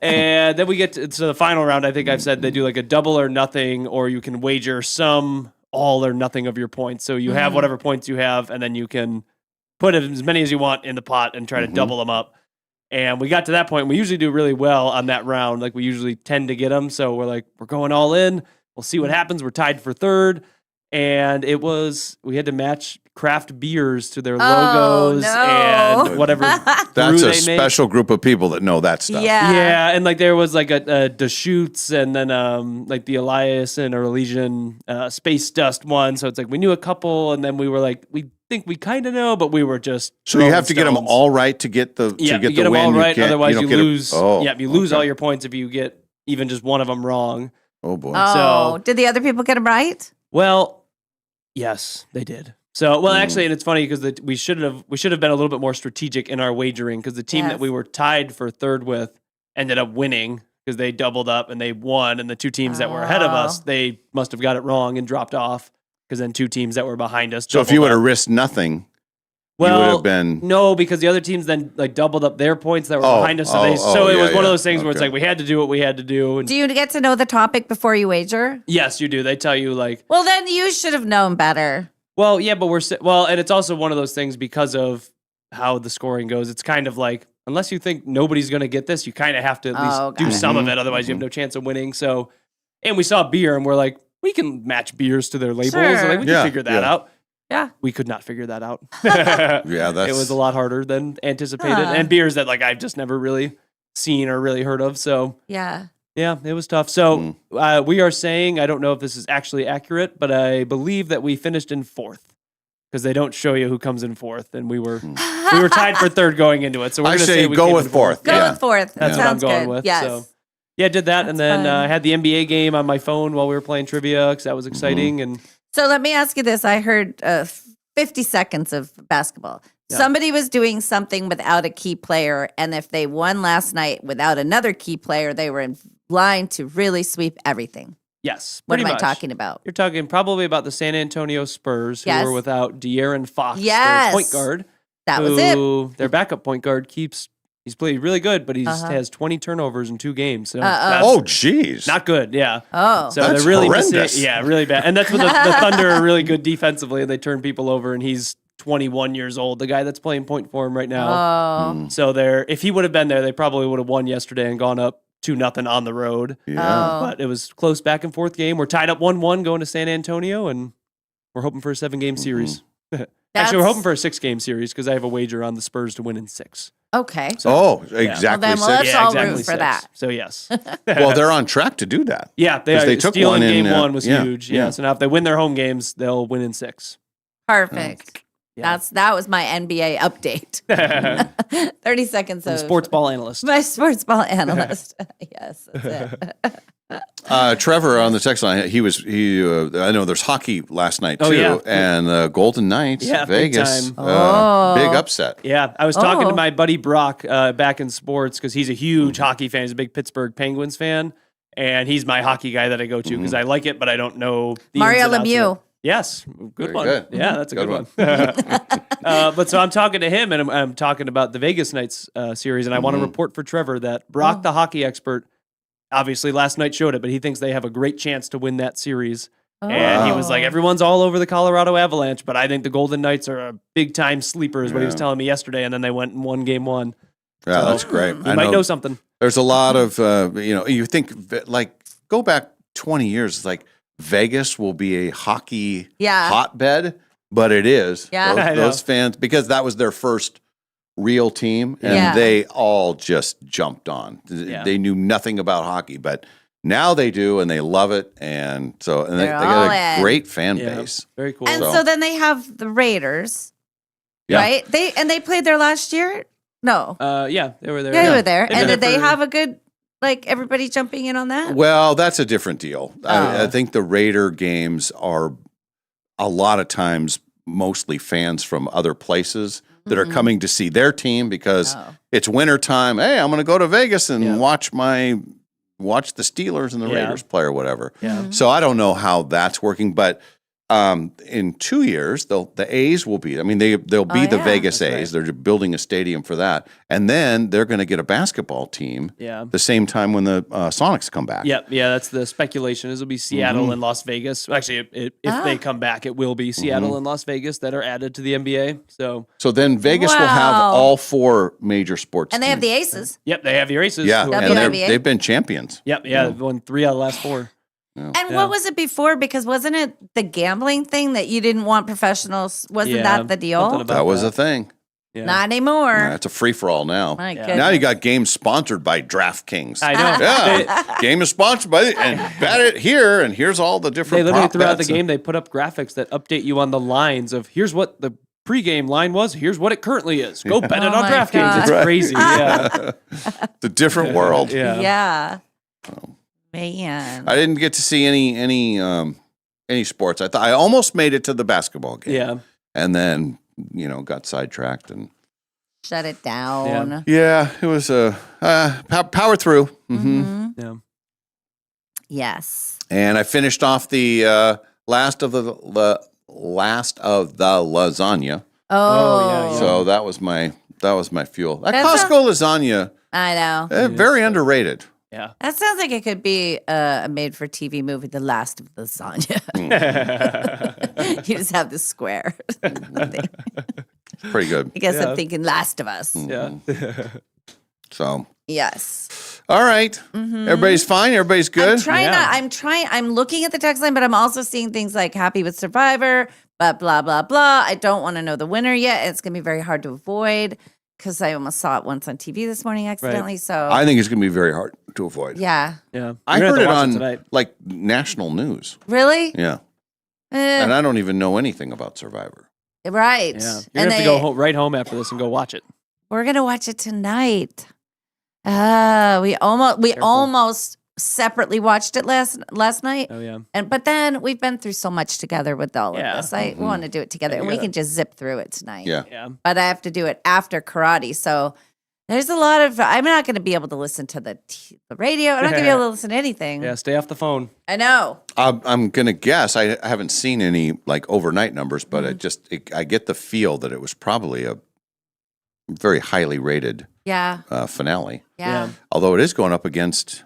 And then we get to the final round. I think I've said they do like a double or nothing, or you can wager some all or nothing of your points. So you have whatever points you have, and then you can put as many as you want in the pot and try to double them up. And we got to that point. And we usually do really well on that round. Like we usually tend to get them. So we're like, we're going all in. We'll see what happens. We're tied for 3rd. And we had to match craft beers to their logos and whatever. That's a special group of people that know that stuff. Yeah. And like there was like a Deschutes and then like the Elias and Elysian Space Dust one. So it's like we knew a couple, and then we were like, we think we kind of know, but we were just. So you have to get them all right to get the you get the them win. all right, otherwise you lose. You lose okay. all your points if you get even just one of them wrong. Oh boy! Oh, did the other people get them right? Well. Yes, they did. So, actually, and it's funny because we should have been a little bit more strategic in our wagering, because the team that we were tied for 3rd with ended up winning because they doubled up and they won, and the 2 teams that were ahead of us, they must have got it wrong and dropped off, because then 2 teams that were behind us. So if you would have risked nothing, you would have been no, because the other teams then like doubled up their points that were behind us. So it was one of those things where it's like we had to do what we had to do. And do you get to know the topic before you wager? Yes, you do. They tell you like. Well, then you should have known better. Well, yeah, but and it's also one of those things because of how the scoring goes. It's kind of like, unless you think nobody's going to get this, you kind of have to at least do some of it. Otherwise, you have no chance of winning. So, and we saw beer, and we're like, we can match beers to their labels. Sure. Like, we can figure that out. Yeah. We could not figure that out. it was a lot harder than anticipated. And beers that like I've just never really seen or really heard of. So yeah, it was tough. So we are saying, I don't know if this is actually accurate, but I believe that we finished in 4th, because they don't show you who comes in 4th, and we were tied for 3rd going into it. So we're I going to say we go came with in 4th. Go with 4th. That's what I'm going with. Yes. So yeah, did that, and then I had the NBA game on my phone while we were playing trivia, because that was exciting. And so let me ask you this: I heard 50 seconds of basketball. Yeah. Somebody was doing something without a key player, and if they won last night without another key player, they were in line to really sweep everything. Yes. What am I talking about? You're talking probably about the San Antonio Spurs, who were without De'Aaron Fox, their point guard. That was it. Their backup point guard he's played really good, but he has 20 turnovers in 2 games. So geez. Not good, yeah. Oh. So that's they're really horrendous. really bad. And that's what the Thunder are really good defensively, and they turn people over, and he's 21 years old, the guy that's playing point for him right now. Oh. So if he would have been there, they probably would have won yesterday and gone up 2-0 on the road. Yeah. But it was close back and forth game. We're tied up 1-1 going to San Antonio, and we're hoping for a 7-game series. Actually, we're hoping for a 6-game series, because I have a wager on the Spurs to win in 6. Okay. So, exactly. Well, then let's all root for 6. that. So yes. Well, they're on track to do that. Yeah, they took stealing one in game 1 was huge. Yeah. So now if they win their home games, they'll win in 6. Perfect. Yeah. That was my NBA update. 30 seconds of sports ball analyst. My sports ball analyst. Yes, that's it. Trevor on the text line. I know there's hockey last night too, Oh, yeah. and Golden Knights, Yeah, big Vegas, time. big upset. Yeah, I was talking to my buddy Brock back in sports, because he's a huge hockey fan. He's a big Pittsburgh Penguins fan, and he's my hockey guy that I go to because I like it, but I don't know the Mario ins and outs of Lemieux. it. Yes, good Very one. good. Yeah, that's a good one. But so I'm talking to him, and I'm talking about the Vegas Knights series, and I want to report for Trevor that Brock, the hockey expert, obviously last night showed it, but he thinks they have a great chance to win that series. And he was like, everyone's all over the Colorado Avalanche, but I think the Golden Knights are a big time sleeper, is what he was telling me yesterday. And then they went and won game 1. Yeah, So, that's great. You might know something. There's a lot of, you think, like, go back 20 years, it's like Vegas will be a hockey hotbed, but it is. Yeah. Those fans, because that was their first real team, and they all just jumped on. Yeah. They knew nothing about hockey, but now they do, and they love it, and so they all got a in. great fan base. Very cool. And so then they have the Raiders, right? They played there last year? No. Yeah, they were there. They were there. They've And been did they for- have a good, like, everybody jumping in on that? Well, that's a different deal. I think the Raider games are a lot of times mostly fans from other places that are coming to see their team because it's winter time. Hey, I'm going to go to Vegas and watch the Steelers and the Raiders play or whatever. Yeah. So I don't know how that's working, but in 2 years, the A's will be. I mean, they'll be the Vegas A's. They're building a stadium for that, and then they're going to get a basketball team. The same time when the Sonics come back. Yeah, that's the speculation. Is it'll be Seattle and Las Vegas. Actually, if they come back, it will be Seattle and Las Vegas that are added to the NBA. So then Vegas will have all 4 major sports. And they have the teams. Aces. Yep, they have your Aces. Yeah, who- and WNBA. they've been champions. Yep, they've won 3 out of the last 4. And what was it before? Because wasn't it the gambling thing that you didn't want professionals? Wasn't that the something deal? about That was a thing. Yeah. Not anymore. Yeah, it's a free for all now. My Yeah. goodness. Now you got games sponsored by DraftKings. I know. Yeah, game is sponsored by and bet it here, and here's all the different. They literally prop throughout the bets. game they put up graphics that update you on the lines of here's what the pregame line was, here's what it currently is. Go bet it Oh on my DraftKings. God. It's crazy. Yeah. It's a different world. Yeah. Man. I didn't get to see any sports. I almost made it to the basketball game. Yeah. And then got sidetracked and Shut it down. yeah, it was a power through. Yeah. Yes. And I finished off the last of the lasagna. Oh. yeah. So that was my fuel. That That's Costco lasagna, I know. very underrated. Yeah. That sounds like it could be a made-for-TV movie, The Last of Lasagna. You just have the square. thing. Pretty good. I guess Yeah. I'm thinking Last of Us. Yeah. So, Yes. all right. Everybody's fine. Everybody's good. I'm looking at the text line, but I'm also seeing things like Happy with Survivor, but blah, blah, blah. I don't want to know the winner yet. It's going to be very hard to avoid because I almost saw it once on TV this morning accidentally. So, I think it's going to be very hard to avoid. yeah. Yeah. I You're gonna heard it have to watch on tonight. like national news. Really? Yeah. Eh, And I don't even know anything about Survivor. right. Yeah. You're And gonna have to go right home after this and go watch it. we're going to watch it tonight. We almost separately watched it last night. Oh yeah. But then we've been through so much together with all of Yeah. this. I want to do it together, and we can just zip through it tonight. Yeah. Yeah. But I have to do it after karate, so there's a lot of. I'm not going to be able to listen to the radio. I'm not going to be able to listen to anything. Yeah. Stay off the phone. I know. I'm going to guess. I haven't seen any like overnight numbers, but I get the feel that it was probably a very highly rated Yeah. finale. Yeah. Although it is going up against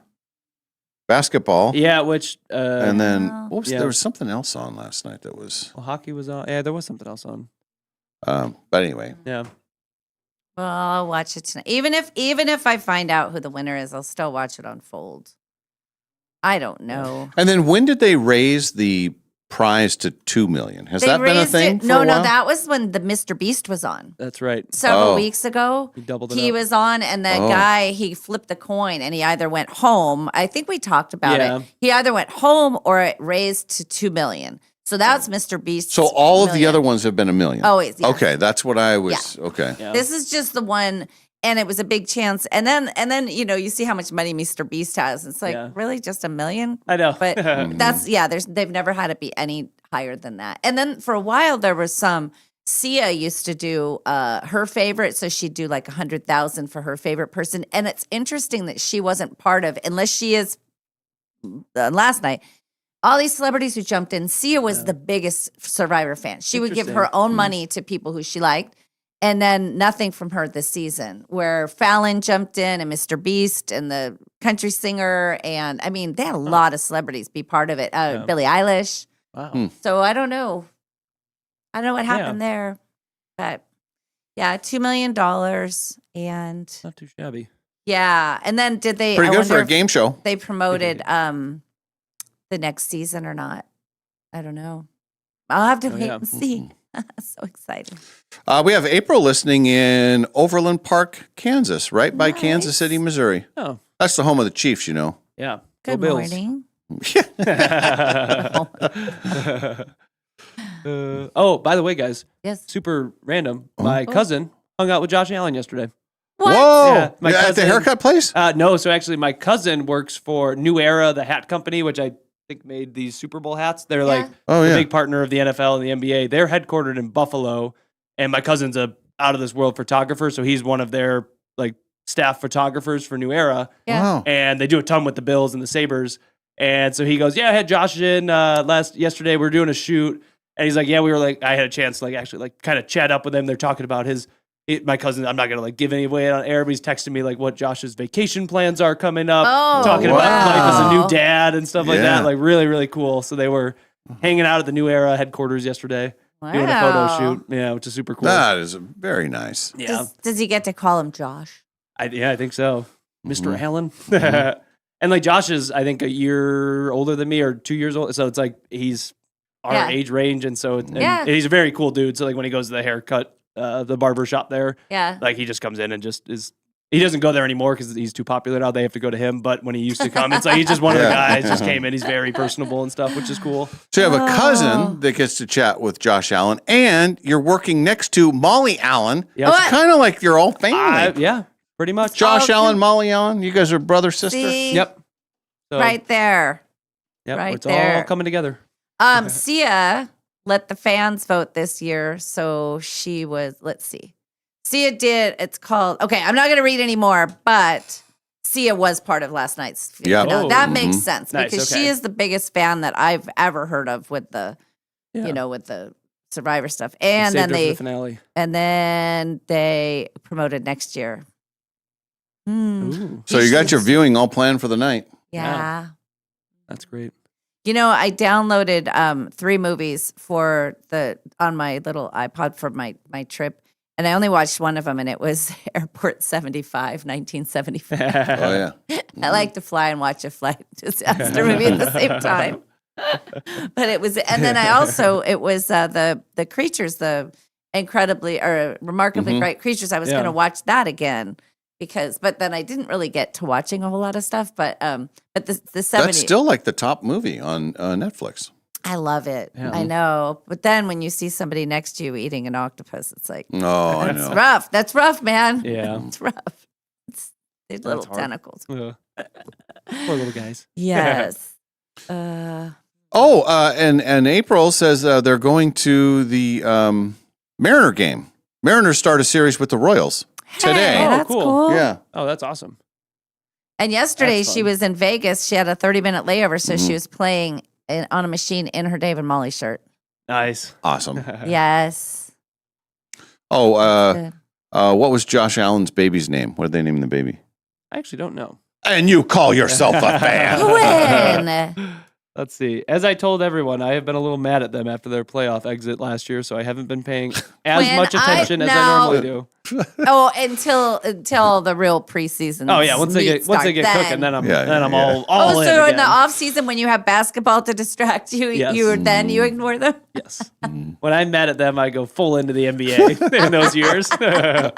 basketball. Yeah. Which And then Yeah. there was something else on last night that was. well, hockey was on. Yeah, there was something else on. But anyway, Yeah. Well, I'll watch it tonight. Even if I find out who the winner is, I'll still watch it unfold. I don't know. and then when did they raise the prize to $2 million? Has that been a raised thing? it- For no, a no, while? that was when the Mr. Beast was on. That's right. Several Oh. weeks ago. He doubled it He up. was on, and that Oh. guy, he flipped the coin, and he either went home. I think we talked about Yeah. it. He either went home or it raised to $2 million. So that's Mr. Beast. So all of the other ones have been $1 million. Always, yes. Okay, that's what I was. Okay. Yeah. This is just the one, and it was a big chance. And then you see how much money Mr. Beast has. It's like, Yeah. really, just $1 million? I know. But they've never had it be any higher than that. And then for a while there was some. Sia used to do her favorite, so she'd do like 100,000 for her favorite person. And it's interesting that she wasn't part of, unless she is. Last night, all these celebrities who jumped in, Sia was the biggest Survivor fan. She would give her Interesting. own money to people who she liked. And then nothing from her this season, where Fallon jumped in and Mr. Beast and the country singer. And I mean, they had a lot of celebrities be part of it. Billie Eilish. Wow. So I don't know. I don't know what happened there. But yeah, $2 million. And Not too shabby. yeah. And then did they? Pretty I good for wonder a if game show. They promoted the next season or not. I don't know. I'll have to wait and see. So exciting. We have April listening in Overland Park, Kansas, right by Nice. Kansas City, Missouri. Oh, That's the home of the Chiefs, you know. yeah. Go Good Bills. morning. Oh, by the way, guys, Yes. super random. My cousin hung out with Josh Allen yesterday. What? Whoa! Yeah, my At the cousin- haircut place? No, so actually, my cousin works for New Era, the hat company, which I think made these Super Bowl hats. They're like Oh, a yeah. big partner of the NFL and the NBA. They're headquartered in Buffalo, and my cousin's a out of this world photographer, so he's one of their like staff photographers for New Era, Yeah. Wow. and they do a ton with the Bills and the Sabres. And so he goes, "Yeah, I had Josh in yesterday. We were doing a shoot." And he's like, "Yeah, we were like, I had a chance to like actually like kind of chat up with him. They're talking about my cousin. I'm not gonna like give any away on air, but he's texting me like what Josh's vacation plans are coming up, Oh, talking about life as a new wow. dad and stuff like Yeah. that. Like really, really cool. So they were hanging out at the New Era headquarters yesterday, doing a photo Wow. shoot. Yeah, which is super cool. That is very nice. Yeah, Does he get to call him Josh? I think so, Mr. Mhm. Allen. And like Josh is, I think, a year older than me or 2 years old. So it's like he's our Yeah. age range, and so and Yeah. he's a very cool dude. So like when he goes to the haircut, the barber shop there, Yeah. like he just comes in and just is. He doesn't go there anymore because he's too popular now. They have to go to him. But when he used to come, it's like he's just one of the Yeah. guys. Just came in. He's very personable and stuff, which is cool. So you have a Oh. cousin that gets to chat with Josh Allen, and you're working next to Molly Allen. Yep. What? Kind of like your old family. Yeah, pretty much. Josh Oh, Allen, Molly Allen. You guys are brother, sister? See? Yep. So, Right there. Yep. right It's there. all coming together. Sia let the fans vote this year. So she was, let's see. Sia did, it's called, okay, I'm not going to read anymore, but Sia was part of last night's Yeah. finale. Oh. That makes sense Nice, because okay. she is the biggest fan that I've ever heard of with the, Yeah. with the Survivor stuff. And Saved then her for the finale. they promoted next year. Ooh, So you got your viewing all planned for the night. Yeah. that's great. I downloaded 3 movies on my little iPod for my trip, and I only watched one of them, and it was Airport 75, 1975. Oh, yeah. I like to fly and watch a flight disaster movie at the same time. But it was, and then it was the creatures, the incredibly or remarkably bright creatures. I was Yeah. going to watch that again but then I didn't really get to watching a whole lot of stuff. But the 70s, That's still like the top movie on Netflix. I love it. Yeah. I know. But then when you see somebody next to you eating an octopus, it's like, Oh, I that's know. rough. That's rough, man. Yeah. It's rough. It's these little hard. tentacles. Poor little guys. Yes. And April says they're going to the Mariner game. Mariners start a series with the Royals today. Hey, Oh, that's cool. cool. Yeah. Oh, that's awesome. And yesterday That's she fun. was in Vegas. She had a 30-minute layover, so Mm-hmm. she was playing on a machine in her Dave and Molly shirt. Nice. Awesome. Yes. Oh, Good. what was Josh Allen's baby's name? What did they name the baby? I actually don't know. And you call yourself a fan. Win. Let's see. As I told everyone, I have been a little mad at them after their playoff exit last year, so I haven't been paying as When much attention as I no. normally do. Oh, until the real preseason. Oh yeah, once they get cooking, then I'm Yeah, then I'm yeah. all in. so in again. the off season when you have basketball to distract you, Yes. you ignore them. Yes. When I'm mad at them, I go full into the NBA in those years. I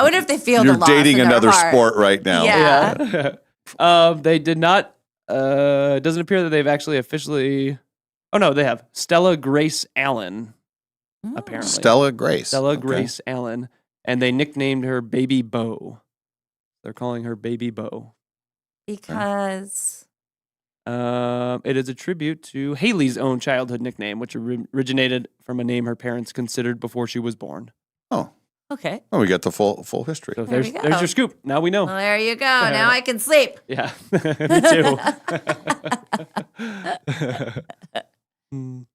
wonder if they feel You're the loss dating in their another heart. sport right now. Yeah. They did not. It doesn't appear that they've actually officially. Oh no, they have Stella Grace Allen. Apparently, Stella Grace. Stella Okay. Grace Allen, and they nicknamed her Baby Bo. They're calling her Baby Bo. Because It is a tribute to Haley's own childhood nickname, which originated from a name her parents considered before she was born. Oh, okay. oh, we got the full history. So There there's we go. your scoop. Now we know. Well, there you go. Now I can sleep. Yeah, me too. Mm.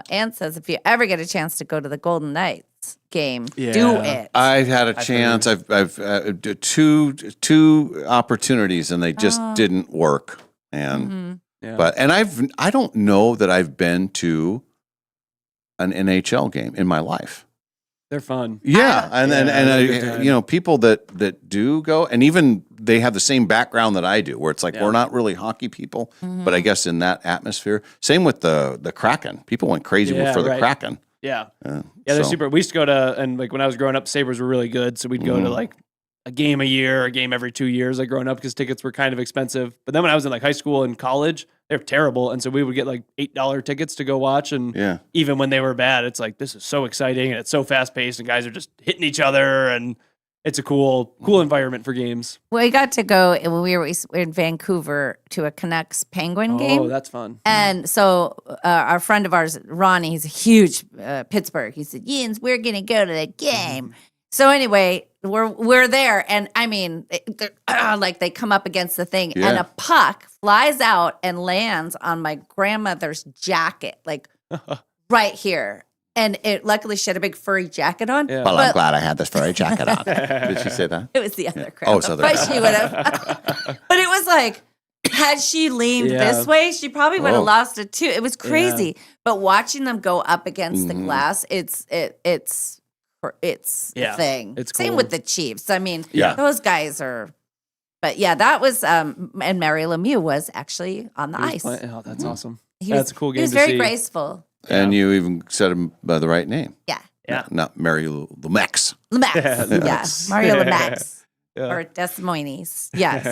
Ann says if you ever get a chance to go to the Golden Knights, game. Yeah. Do it. I've had a chance. I've two opportunities, and they just didn't work. And Yeah. I don't know that I've been to an NHL game in my life. They're fun. Yeah, and Yeah, they're a good time. you know, people that do go, and even they have the same background that I do, where it's like we're not really hockey people, but I guess in that atmosphere. Same with the Kraken. People went crazy Yeah, for the right. Kraken. Yeah. Yeah, they're so- super. We used to go to, and like when I was growing up, Sabres were really good. So we'd go to like a game a year, a game every 2 years, like growing up, because tickets were kind of expensive. But then when I was in like high school and college, they're terrible. And so we would get like $8 tickets to go watch. And Yeah. even when they were bad, it's like, this is so exciting and it's so fast paced and guys are just hitting each other. And it's a cool environment for games. We got to go when we were in Vancouver to a Canucks Penguin game. Oh, that's fun. And so our friend of ours, Ronnie, he's a huge Pittsburgh. He said, "Yins, we're gonna go to the game." So anyway, we're there, and I mean, like they come up against the thing, and a puck flies out and lands on my grandmother's jacket, like right here. And luckily she had a big furry jacket on. Yeah. Well, I'm But glad I had this furry jacket on. Did she say that? it was the other crowd. Oh, it's other but crowd. she would have. But it was like, had she leaned Yeah. this way, she probably would have Oh. lost it too. It was crazy. But watching them go up against the glass, it's Yeah, a thing. it's Same cool. with the Chiefs. I mean, Yeah. those guys are. But yeah, that was and Mary Lemieux was actually on the ice. Oh, that's awesome. He That's was, a cool He game was to very see. graceful. And you even said him by the right name. Yeah, Yeah. Not Mary Lemax. Lemax. Yeah, Yeah, Lemax. Mario Lemax Yeah. or Des Moines. Yes.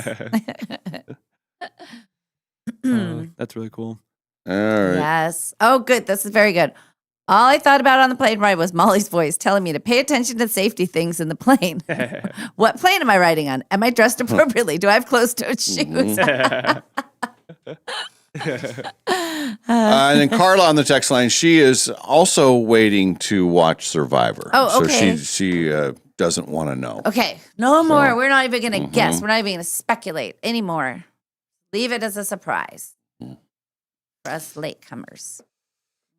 That's really cool. All right. Yes. Oh, good. This is very good. All I thought about on the plane ride was Molly's voice telling me to pay attention to safety things in the plane. What plane am I riding on? Am I dressed appropriately? Do I have closed-toed shoes? And then Carla on the text line, she is also waiting to watch Survivor. Oh, okay. So she doesn't want to know. Okay. No more. We're not even going to guess. We're not even going to speculate anymore. Leave it as a surprise for us latecomers.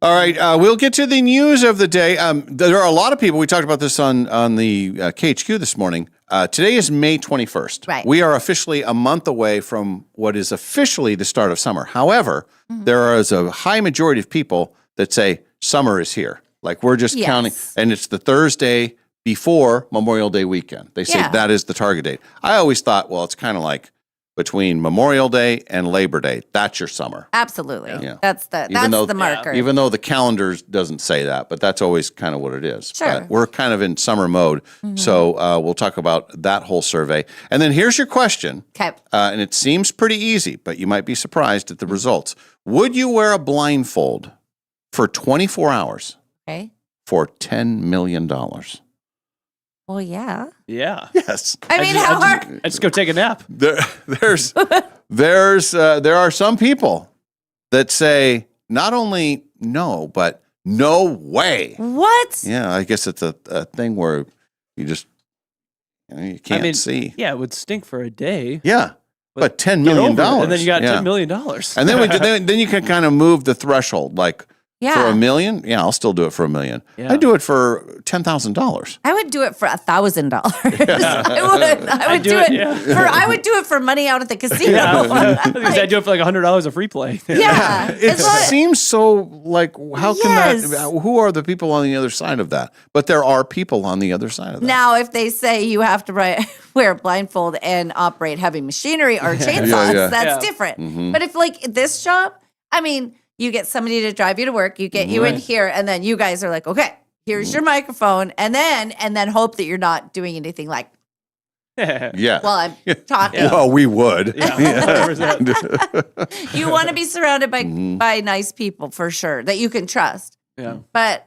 All right, we'll get to the news of the day. There are a lot of people. We talked about this on the KHQ this morning. Today is May 21st. Right. We are officially a month away from what is officially the start of summer. However, there is a high majority of people that say summer is here. Like we're just counting, and it's the Thursday before Memorial Day weekend. They say that is the target date. I always thought, well, it's kind of like between Memorial Day and Labor Day. That's your summer. Absolutely. Yeah. That's the marker. Even though the calendar doesn't say that, but that's always kind of what it is. Sure. But we're kind of in summer mode. So we'll talk about that whole survey. And then here's your question. Okay. And it seems pretty easy, but you might be surprised at the results. Would you wear a blindfold for 24 hours Okay. for $10 million? Well, yeah. Yeah. Yes. I mean, how hard? I just go take a nap. There are some people that say not only no, but no way. What? Yeah, I guess it's a thing where you just you can't see. Yeah, it would stink for a day. Yeah, but $10 Get million, over it, and then you got yeah. $10 million. And then you can kind of move the threshold. Like Yeah. for $1 million, yeah, I'll still do it for $1 million. Yeah. I do it for $10,000. I would do it for $1,000. I would do it. yeah. I would do it for money out at the casino. Because I do it for like $100 of free play. Yeah. It It's what- seems so like how can Yes. that? Who are the people on the other side of that? But there are people on the other side of that. Now, if they say you have to wear a blindfold and operate heavy machinery or chainsaws, yeah. that's different. But if like this job, I mean, you get somebody to drive you to work, you get you in here, and then you guys are like, okay, here's your microphone, and then hope that you're not doing anything like, Yeah. well, I'm talking. Well, we would. Yeah, 100%. You want to be surrounded by nice people for sure that you can trust. Yeah. But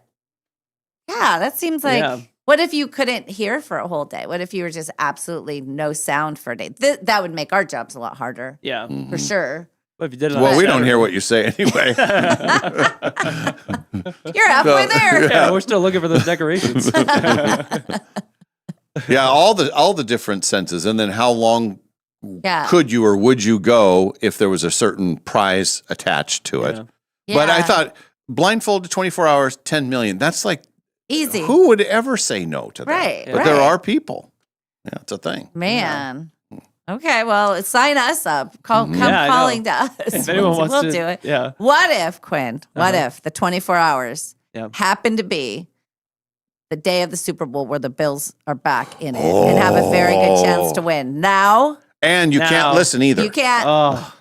yeah, that seems like. Yeah. What if you couldn't hear for a whole day? What if you were just absolutely no sound for a day? That would make our jobs a lot harder, Yeah. for sure. But if you did it on Well, we don't Saturday- hear what you say anyway. You're halfway there. Yeah, we're still looking for those decorations. Yeah, all the different senses, and then how long Yeah. could you or would you go if there was a certain prize attached to it? Yeah. But I Yeah. thought blindfolded 24 hours, 10 million. That's like Easy. Who would ever say no to that? Right, But there right. are people. Yeah, it's a thing. Man. Okay, well, sign us up. Come Yeah, I know. calling to us. If anyone wants we'll to, do it. yeah. What if, Quinn? What if the 24 hours Yeah. happened to be the day of the Super Bowl where the Bills are back in it and have a very good chance to win? Now, And you Now- can't listen either. you can't. Oh,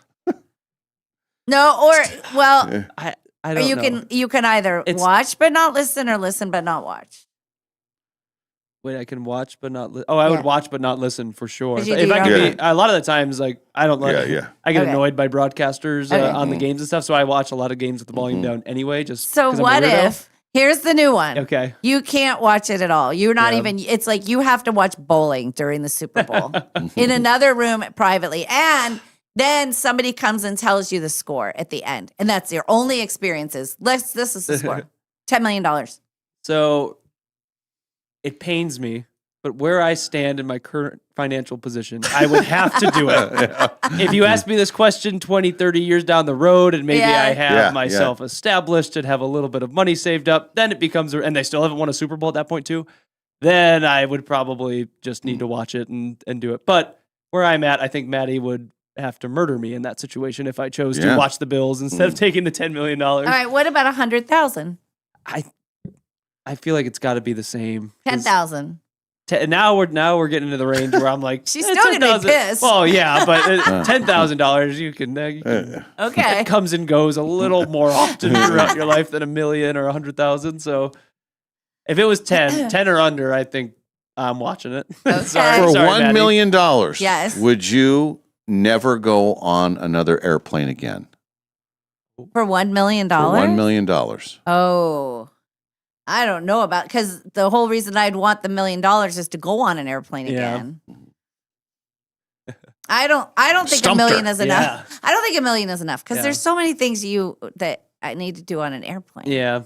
No, or well, I or don't you know. can either It's- watch but not listen, or listen but not watch. Wait, I can watch but not. I Yeah. would watch but not listen for sure. 'Cause you If do I your could own be, a lot of the times, like I don't like. Yeah, yeah. I get Okay. annoyed by broadcasters Okay. on the games and stuff, so I watch a lot of games with the volume down anyway. Just So 'cause I'm a what weirdo. if? Here's the new one. Okay. You can't watch it at all. You're not Yeah. even, it's like you have to watch bowling during the Super Bowl in another room privately. And then somebody comes and tells you the score at the end. And that's your only experiences. This is the score $10 million. So it pains me, but where I stand in my current financial position, I would have to do it. If you ask me this question 20, 30 years down the road and maybe Yeah. I have Yeah, myself established and have a little bit of money saved up, then it becomes, and they still haven't won a Super Bowl at that point too, then I would probably just need to watch it and do it. But where I'm at, I think Maddie would have to murder me in that situation if I chose Yeah. to watch the Bills instead of taking the $10 million. All right. What about 100,000? I feel like it's got to be the same. 'Cause 10,000. Now we're getting into the range where I'm like, She's still gonna be 10,000 pissed. Well, yeah, but $10,000 you can Okay. it comes and goes a little more often throughout your life than $1 million or 100,000. So if it was 10 or under, I think I'm watching it. Okay. For sorry, $1 Maddie. million, Yes. would you never go on another airplane again? For $1 million? For $1 million. Oh, I don't know about, because the whole reason I'd want the $1 million is to go on an airplane Yeah. again. I don't think Stumped $1 her. million is enough. Yeah. I don't think $1 million is enough because Yeah. there's so many things that I need to do on an airplane. Yeah.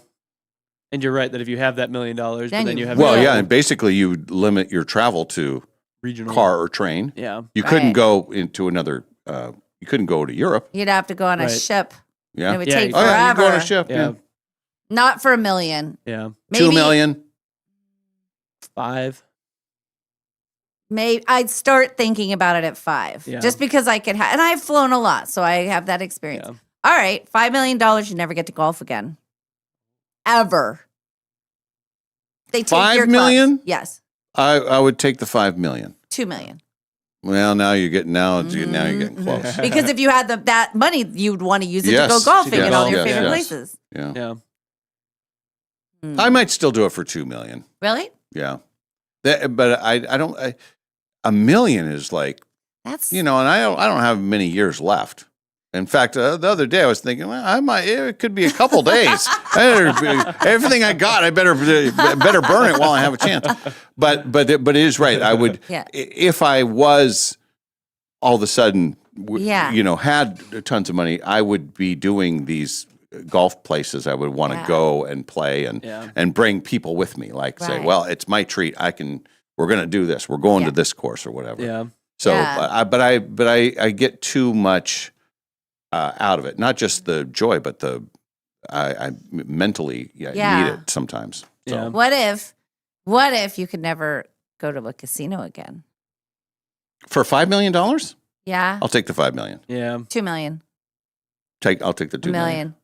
And you're right that if you have that $1 million, but Then then you you have Well, Yeah. yeah, and basically you limit your travel to regional car or train. Yeah. You couldn't Right. go into another. You couldn't go to Europe. You'd have to go on a Right. ship. Yeah. It would Yeah, take you- Oh yeah, you forever. go on a ship. Yeah. Yeah. Not for $1 million. Yeah. Maybe, 2 million. 5. Maybe I'd start thinking about it at 5, Yeah. just because I could. And I've flown a lot, so I have that experience. Yeah. All right, $5 million, you never get to golf again, ever. They take $5 your clubs. million? Yes, I would take the 5 million. $2 million. Well, now you're getting now you're getting close. Because if you had that money, you'd want to use it Yes, to go golfing to in all go, your yes, favorite yes. places. Yeah. Yeah. Hmm. I might still do it for 2 million. Really? Yeah. But I don't. $1 million is like, That's and I don't have many years left. In fact, the other day I was thinking, well, it could be a couple days. Everything I got, I better burn it while I have a chance. But it is right. I would, Yeah. if I was all of a sudden, Yeah. had tons of money, I would be doing these golf places. I would want to Yeah. go and play Yeah. and bring people with me. Like say, Right. well, it's my treat. We're going to do this. We're going Yeah. to this course or whatever. Yeah. So, Yeah. I get too much out of it. Not just the joy, but I mentally Yeah. need it sometimes. So, Yeah. what if you could never go to a casino again? for $5 million, Yeah, I'll take the 5 million. Yeah. 2 million, I'll take the 2 $1 million. million.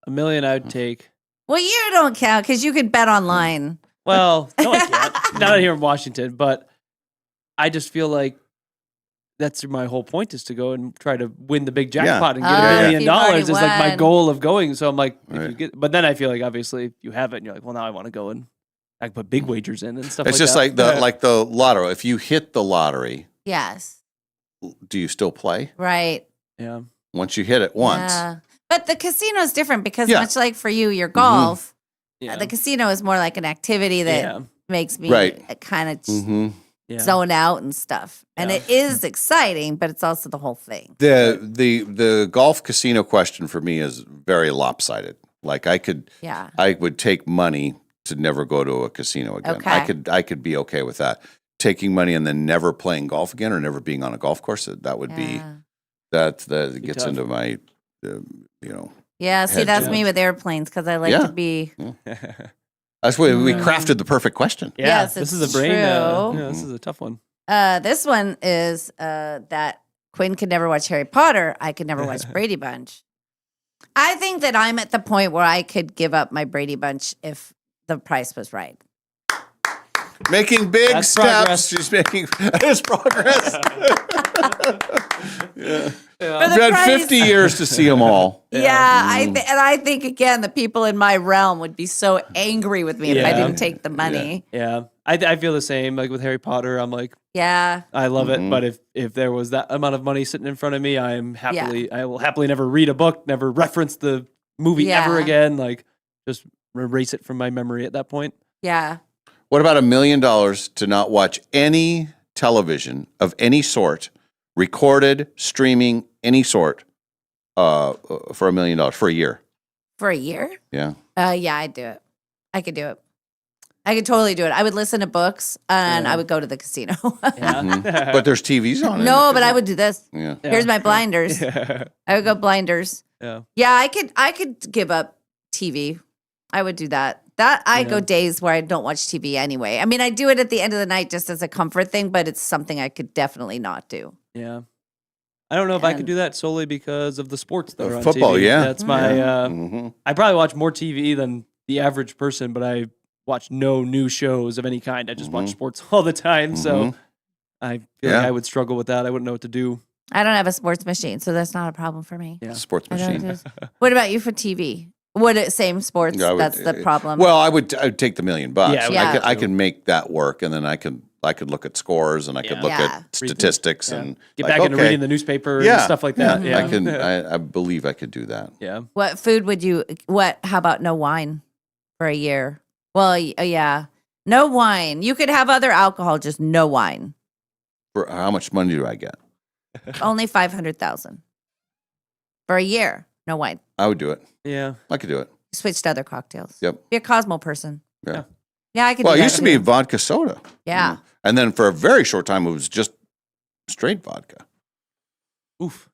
$1 million I'd take. Well, you don't count because you could bet online. Well, no, I can't. Not here in Washington, but I just feel like that's my whole point is to go and try to win the big jackpot and get Oh, $1 million you've already is like my won. goal of going. So I'm like, if you Right. but then I feel like obviously you have it and you're like, well, now I want to go and I can put big wagers in and stuff It's like just that. like the lotto. If you hit the lottery, Yes, do you still play? right. Yeah. Once you hit it once. Yeah. But the casino is different because Yeah. much like for you, your golf, Yeah. the casino is more like an activity that Yeah. makes me Right. kind of hmm Yeah. zone out and stuff. And Yeah. it is exciting, but it's also the whole thing. The golf casino question for me is very lopsided. Like Yeah. I would take money to never go to a casino again. Okay. I could be okay with that. Taking money and then never playing golf again or never being on a golf course, that would be Yeah. that Be gets tough. into my Yeah, see, Head that's down. me with airplanes because I like Yeah. to be That's why we crafted the perfect question. Yeah, Yes, this it's is a brain. true. Yeah, this is a tough one. This one is that Quinn could never watch Harry Potter. I could never watch Brady Bunch. I think that I'm at the point where I could give up my Brady Bunch if the price was right. Making big That's steps. progress. She's making his progress. For I've the had price- 50 years to see them all. Yeah, and I think again, the people in my realm would be so angry with me if I Yeah. didn't take the money. Yeah, I feel the same. Like with Harry Potter, I'm like, Yeah, I love it, but if there was that amount of money sitting in front of me, I will happily never read a book, never reference the movie ever Yeah. again. Like, just erase it from my memory at that point. yeah. What about $1 million to not watch any television of any sort, recorded, streaming, any sort, for $1 million for a year? For a year? Yeah. Yeah, I'd do it. I could do it. I could totally do it. I would listen to books and I would go to the casino. Yeah, But there's TVs on it. No, but I would do this. Yeah. Here's my blinders. yeah. I would go blinders. Yeah, I could give up TV. I would do that. I go days where I don't watch TV anyway. I mean, I do it at the end of the night just as a comfort thing, but it's something I could definitely not do. Yeah. I don't know if I could And- do that solely because of the sports that are on Football, TV. yeah. That's my. Mhm. I probably watch more TV than the average person, but I watch no new shows of any kind. I just watch sports all the time, so I feel like Yeah. I would struggle with that. I wouldn't know what to do. I don't have a sports machine, so that's not a problem for me. Yeah. Sports I don't machine. just- what about you for TV? Same sports? Yeah, I would- That's the problem. Well, I'd take the $1 million. Yeah, Yeah. I can make that work, and then I could look at scores, and I could Yeah. look Yeah. at statistics, Yeah. and Get like, back into okay, reading the newspaper yeah, and stuff like that. Yeah, I can. I believe I could do that. yeah. What food would you? How about no wine for a year? Well, yeah, no wine. You could have other alcohol, just no wine. For how much money do I get? Only 500,000 for a year. No wine. I would do it. Yeah. I could do it. Switch to other cocktails. Yep. Be a Cosmo person. Yeah. Yeah, I could. Well, do it that used to be too. vodka soda. Yeah. And then for a very short time, it was just straight vodka. Oof.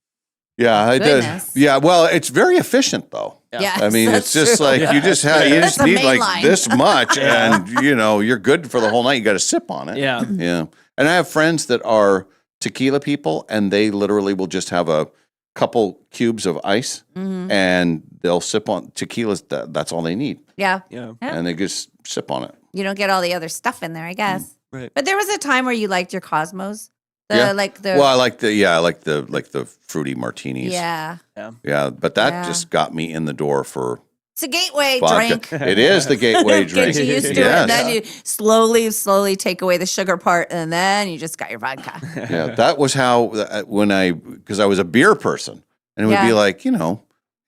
Yeah, I did. Goodness. Yeah, well, it's very efficient though. Yes, I mean, that's it's just true. like you just That's the need main like line. this much, and you're good for the whole night. You got to sip on it. Yeah. Yeah. And I have friends that are tequila people, and they literally will just have a couple cubes of ice, Mhm. and they'll sip on tequilas. That's all they need, Yeah. Yeah. Yeah. and they just sip on it. You don't get all the other stuff in there, I guess. Right. But there was a time where you liked your Cosmos. Yeah. The Well, I like the fruity martinis. yeah. Yeah, but that Yeah. just got me in the door for It's a gateway vodka. drink. It is the gateway drink. Get you used to it, and then you slowly take away the sugar part, and then you just got your vodka. Yeah, that was how because I was a beer person, and it would be Yeah. like,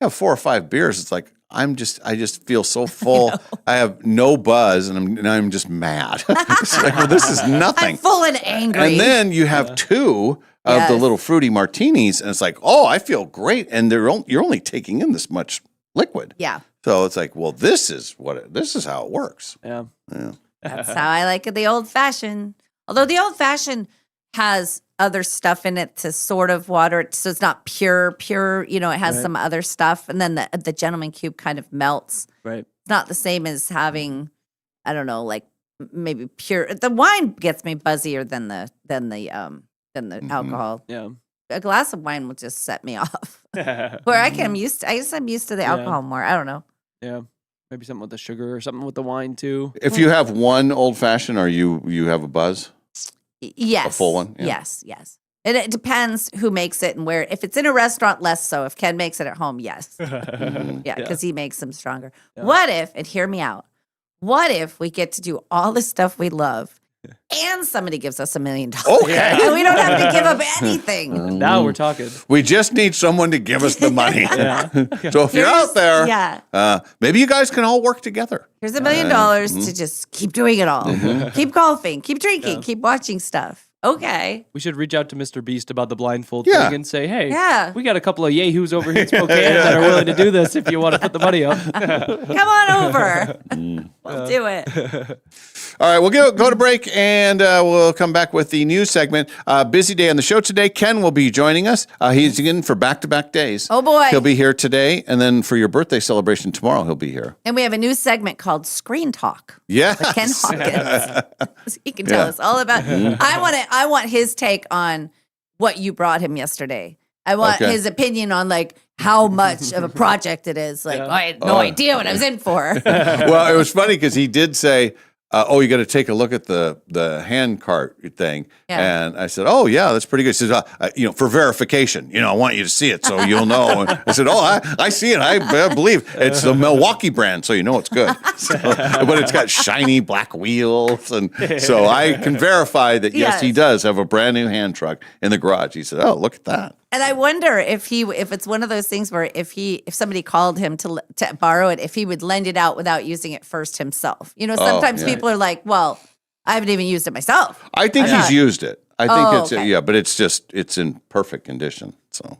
have 4 or 5 beers. It's like I just feel so full. I have no buzz, and I'm just mad. It's like, well, this is nothing. I'm full and angry. And then you have 2 of the Yes. little fruity martinis, and it's like, oh, I feel great, and you're only taking in this much liquid. yeah, So it's like, well, this is how it works. Yeah. Yeah. that's how I like it. The old fashioned, although the old fashioned has other stuff in it to sort of water it, so it's not pure. It has Right. some other stuff, and then the gentleman cube kind of melts. Right. It's not the same as having, I don't know, like maybe pure. The wine gets me buzzier than the alcohol. Yeah. A glass of wine will just set me off. Where I guess I'm used to the Yeah. alcohol more. I don't know. Yeah. Maybe something with the sugar or something with the wine too. If you have one old fashioned, or you have a buzz. Yes. full one? Yeah. Yes. And it depends who makes it and where. If it's in a restaurant, less so. If Ken makes it at home, yes. Yeah, because he makes them stronger. Yeah. What if, and hear me out, what if we get to do all the stuff we love and somebody gives us $1 million? Okay. And we don't have to give up anything. Now we're talking. We just need someone to give us the money. Yeah. So if you're out there, Yeah. maybe you guys can all work together. Here's $1 million to just keep doing it all. Keep golfing, keep drinking, keep watching stuff. Okay. We should reach out to Mr. Beast about the blblindfold Yeah. thing and say, hey, Yeah. we got a couple of yahoos over here in Spokane that are willing to do this if you want to put the money up. Come on over. We'll do it. All right, we'll go to break, and we'll come back with the news segment. Busy day on the show today. Ken will be joining us. He's in for back-to-back days. Oh, boy. He'll be here today, and then for your birthday celebration tomorrow, he'll be here. And we have a new segment called Screen Talk. Yeah. Ken Hawkins. He can tell us all about it. I want his take on what you brought him yesterday. I want his opinion on like how much of a project it is. Like, I had no idea what I was in for. Well, it was funny because he did say, you got to take a look at the hand cart thing. Yeah. And I said, oh, yeah, that's pretty good. He says, for verification, I want you to see it so you'll know. I said, I see it. I believe it's the Milwaukee brand, so you know it's good. But it's got shiny black wheels. And so I can verify that, yes, he does have a brand new hand truck in the garage. He said, oh, look at that. And I wonder if it's one of those things where if somebody called him to borrow it, if he would lend it out without using it first himself. Sometimes people are like, well, I haven't even used it myself. I think he's used it. I think it's but it's in perfect condition. So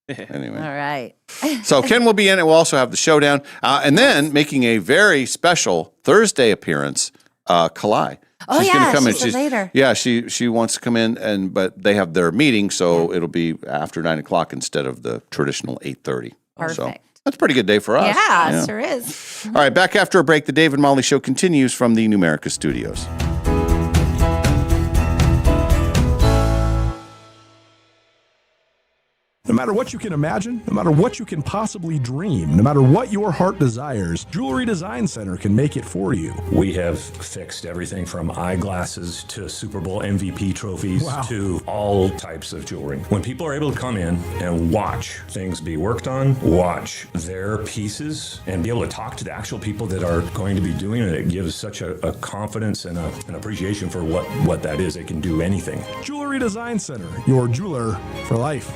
anyway. All right. So Ken will be in it. We'll also have the showdown. And then making a very special Thursday appearance, Kalai. Oh, she's gonna come in. She's later. Yeah, she wants to come in, but they have their meeting, so it'll be after 9:00 instead of the traditional 8:30. Perfect. So that's a pretty good day for us. Yeah, sure is. All right, back after a break. The Dave and Molly Show continues from the Numerica studios. No matter what you can imagine, no matter what you can possibly dream, no matter what your heart desires, Jewelry Design Center can make it for you. We have fixed everything from eyeglasses to Super Bowl MVP trophies to all types of jewelry. When people are able to come in and watch things be worked on, watch their pieces, and be able to talk to the actual people that are going to be doing it, it gives such a confidence and an appreciation for what that is. They can do anything. Jewelry Design Center, your jeweler for life.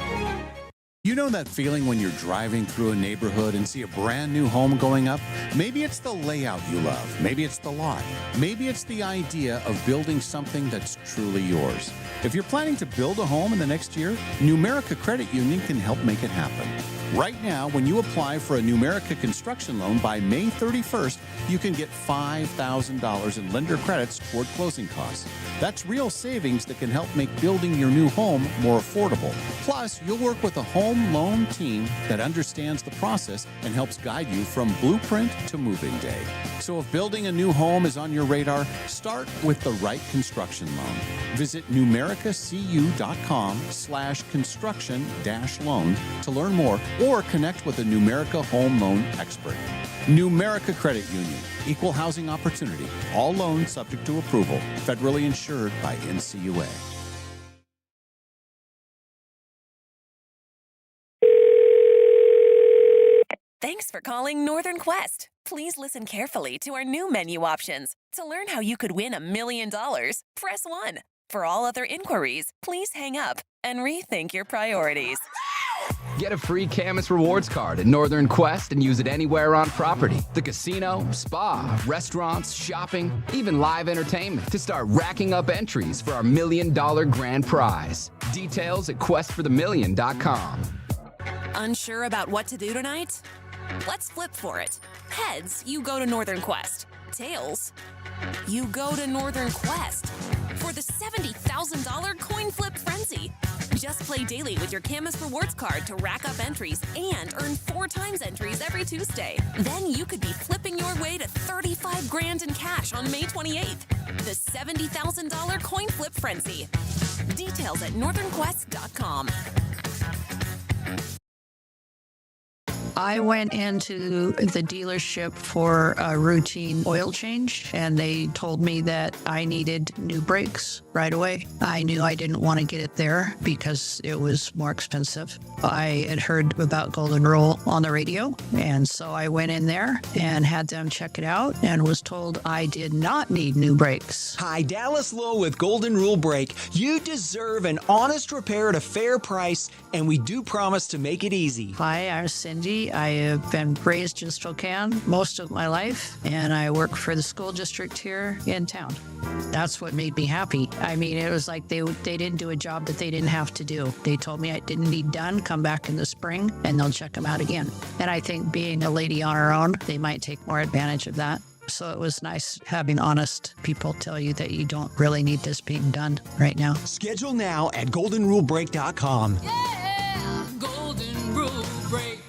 You know that feeling when you're driving through a neighborhood and see a brand new home going up? Maybe it's the layout you love. Maybe it's the lot. Maybe it's the idea of building something that's truly yours. If you're planning to build a home in the next year, Numerica Credit Union can help make it happen. Right now, when you apply for a Numerica construction loan by May 31st, you can get $5,000 in lender credits toward closing costs. That's real savings that can help make building your new home more affordable. Plus, you'll work with a home loan team that understands the process and helps guide you from blueprint to moving day. So if building a new home is on your radar, start with the right construction loan. Visit numericacu.com/construction-loan to learn more or connect with a Numerica home loan expert. Numerica Credit Union, equal housing opportunity, all loans subject to approval, federally insured by NCUA. Thanks for calling Northern Quest. Please listen carefully to our new menu options. To learn how you could win $1 million, press 1. For all other inquiries, please hang up and rethink your priorities. Get a free Camus Rewards card at Northern Quest and use it anywhere on property. The casino, spa, restaurants, shopping, even live entertainment to start racking up entries for our $1 million grand prize. Details at questforthemillion.com. Unsure about what to do tonight? Let's flip for it. Heads, you go to Northern Quest. Tails, you go to Northern Quest for the $70,000 coin flip frenzy. Just play daily with your Camus Rewards card to rack up entries and earn 4 times entries every Tuesday. Then you could be flipping your way to $35 grand in cash on May 28th. The $70,000 coin flip frenzy. Details at northernquest.com. I went into the dealership for a routine oil change, and they told me that I needed new brakes right away. I knew I didn't want to get it there because it was more expensive. I had heard about Golden Rule on the radio, and so I went in there and had them check it out and was told I did not need new brakes. Hi, Dallas Lowe with Golden Rule Brake. You deserve an honest repair at a fair price, and we do promise to make it easy. Hi, I'm Cindy. I have been raised in Spokane most of my life, and I work for the school district here in town. That's what made me happy. I mean, it was like they didn't do a job that they didn't have to do. They told me I didn't need done, come back in the spring, and they'll check them out again. And I think being a lady on her own, they might take more advantage of that. So it was nice having honest people tell you that you don't really need this being done right now. Schedule now at goldenrulebreak.com. Yeah, Golden Rule Break.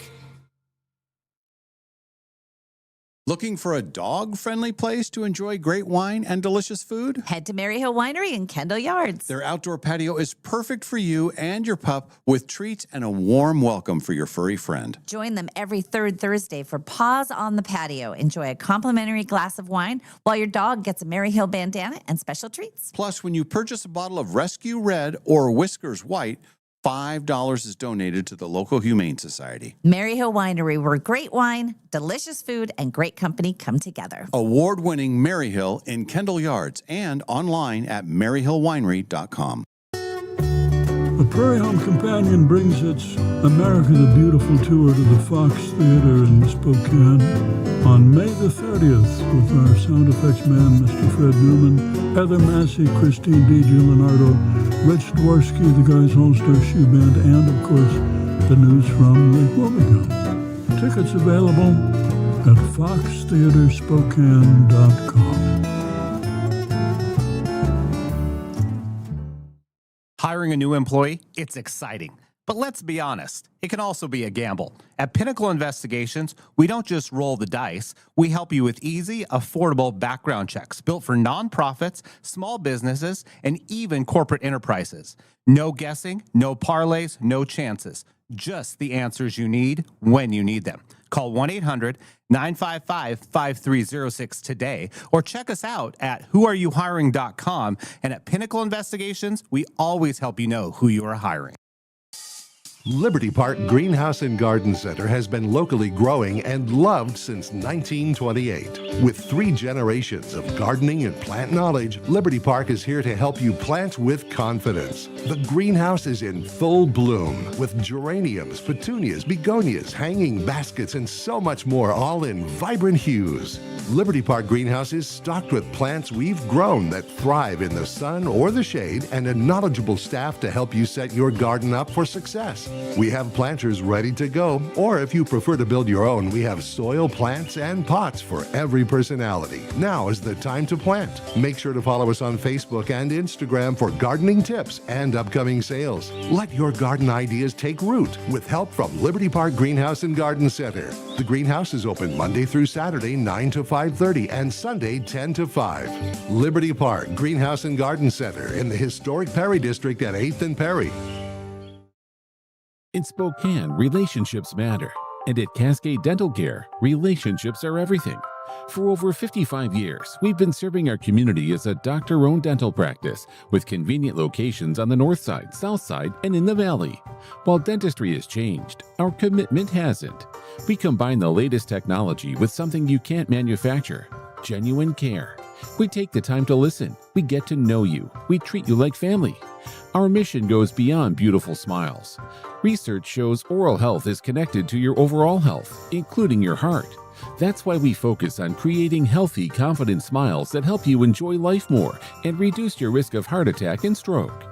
Looking for a dog-friendly place to enjoy great wine and delicious food? Head to Maryhill Winery in Kendall Yards. Their outdoor patio is perfect for you and your pup with treats and a warm welcome for your furry friend. Join them every third Thursday for Paws on the Patio. Enjoy a complimentary glass of wine while your dog gets a Maryhill bandana and special treats. Plus, when you purchase a bottle of Rescue Red or Whiskers White, $5 is donated to the local Humane Society. Maryhill Winery, where great wine, delicious food, and great company come together. Award-winning Maryhill in Kendall Yards and online at maryhillwinery.com. The Prairie Home Companion brings its America the Beautiful tour to the Fox Theater in Spokane on May the 30th with our sound effects man, Mr. Fred Newman, Heather Massey, Christine DiGiuliardo, Rich Dworsky, the Guys All-Star Shoe Band, and, of course, the news from Lake Wobegon. Tickets available at foxtheaterspokane.com. Hiring a new employee, it's exciting. But let's be honest, it can also be a gamble. At Pinnacle Investigations, we don't just roll the dice. We help you with easy, affordable background checks built for nonprofits, small businesses, and even corporate enterprises. No guessing, no parlays, no chances. Just the answers you need when you need them. Call 1-800-955-5306 today or check us out at whoareyouhiring.com. And at Pinnacle Investigations, we always help you know who you are hiring. Liberty Park Greenhouse and Garden Center has been locally growing and loved since 1928. With 3 generations of gardening and plant knowledge, Liberty Park is here to help you plant with confidence. The greenhouse is in full bloom with geraniums, petunias, begonias, hanging baskets, and so much more, all in vibrant hues. Liberty Park Greenhouse is stocked with plants we've grown that thrive in the sun or the shade, and a knowledgeable staff to help you set your garden up for success. We have planters ready to go, or if you prefer to build your own, we have soil, plants, and pots for every personality. Now is the time to plant. Make sure to follow us on Facebook and Instagram for gardening tips and upcoming sales. Let your garden ideas take root with help from Liberty Park Greenhouse and Garden Center. The greenhouse is open Monday through Saturday, 9 to 5:30, and Sunday, 10 to 5. Liberty Park Greenhouse and Garden Center in the historic Perry District at 8th and Perry. In Spokane, relationships matter. And at Cascade Dental Care, relationships are everything. For over 55 years, we've been serving our community as a doctor-owned dental practice with convenient locations on the north side, south side, and in the valley. While dentistry has changed, our commitment hasn't. We combine the latest technology with something you can't manufacture: genuine care. We take the time to listen. We get to know you. We treat you like family. Our mission goes beyond beautiful smiles. Research shows oral health is connected to your overall health, including your heart. That's why we focus on creating healthy, confident smiles that help you enjoy life more and reduce your risk of heart attack and stroke.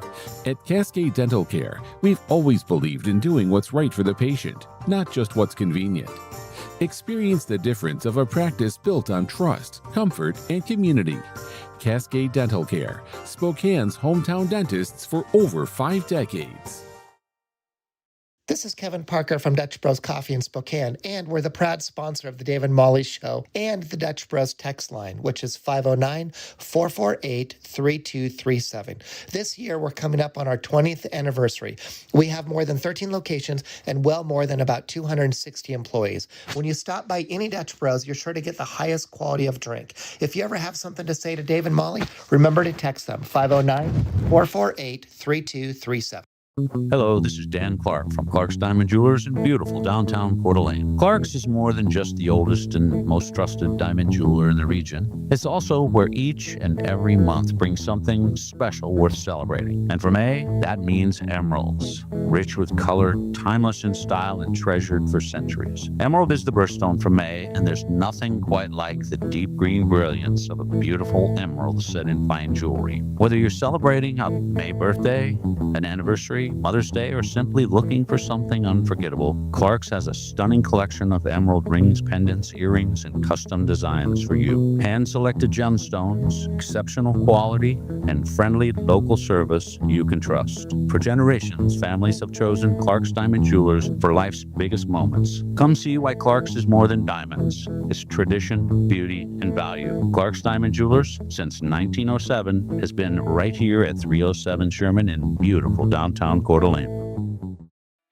At Cascade Dental Care, we've always believed in doing what's right for the patient, not just what's convenient. Experience the difference of a practice built on trust, comfort, and community. Cascade Dental Care, Spokane's hometown dentists for over 5 decades. This is Kevin Parker from Dutch Bros Coffee in Spokane, and we're the proud sponsor of the Dave and Molly Show and the Dutch Bros text line, which is 509-448-3237. This year, we're coming up on our 20th anniversary. We have more than 13 locations and well more than about 260 employees. When you stop by any Dutch Bros, you're sure to get the highest quality of drink. If you ever have something to say to Dave and Molly, remember to text them, 509-448-3237. Hello, this is Dan Clark from Clark's Diamond Jewelers in beautiful downtown Coeur d'Alene. Clark's is more than just the oldest and most trusted diamond jeweler in the region. It's also where each and every month brings something special worth celebrating. And for May, that means emeralds. Rich with color, timeless in style, and treasured for centuries. Emerald is the birthstone for May, and there's nothing quite like the deep green brilliance of a beautiful emerald set in fine jewelry. Whether you're celebrating a May birthday, an anniversary, anniversary, Mother's Day, or simply looking for something unforgettable, Clark's has a stunning collection of emerald rings, pendants, earrings, and custom designs for you. Hand-selected gemstones, exceptional quality, and friendly local service you can trust. For generations, families have chosen Clark's Diamond Jewelers for life's biggest moments. Come see why Clark's is more than diamonds. It's tradition, beauty, and value. Clark's Diamond Jewelers, since 1907, has been right here at 307 Sherman in beautiful downtown Coeur d'Alene.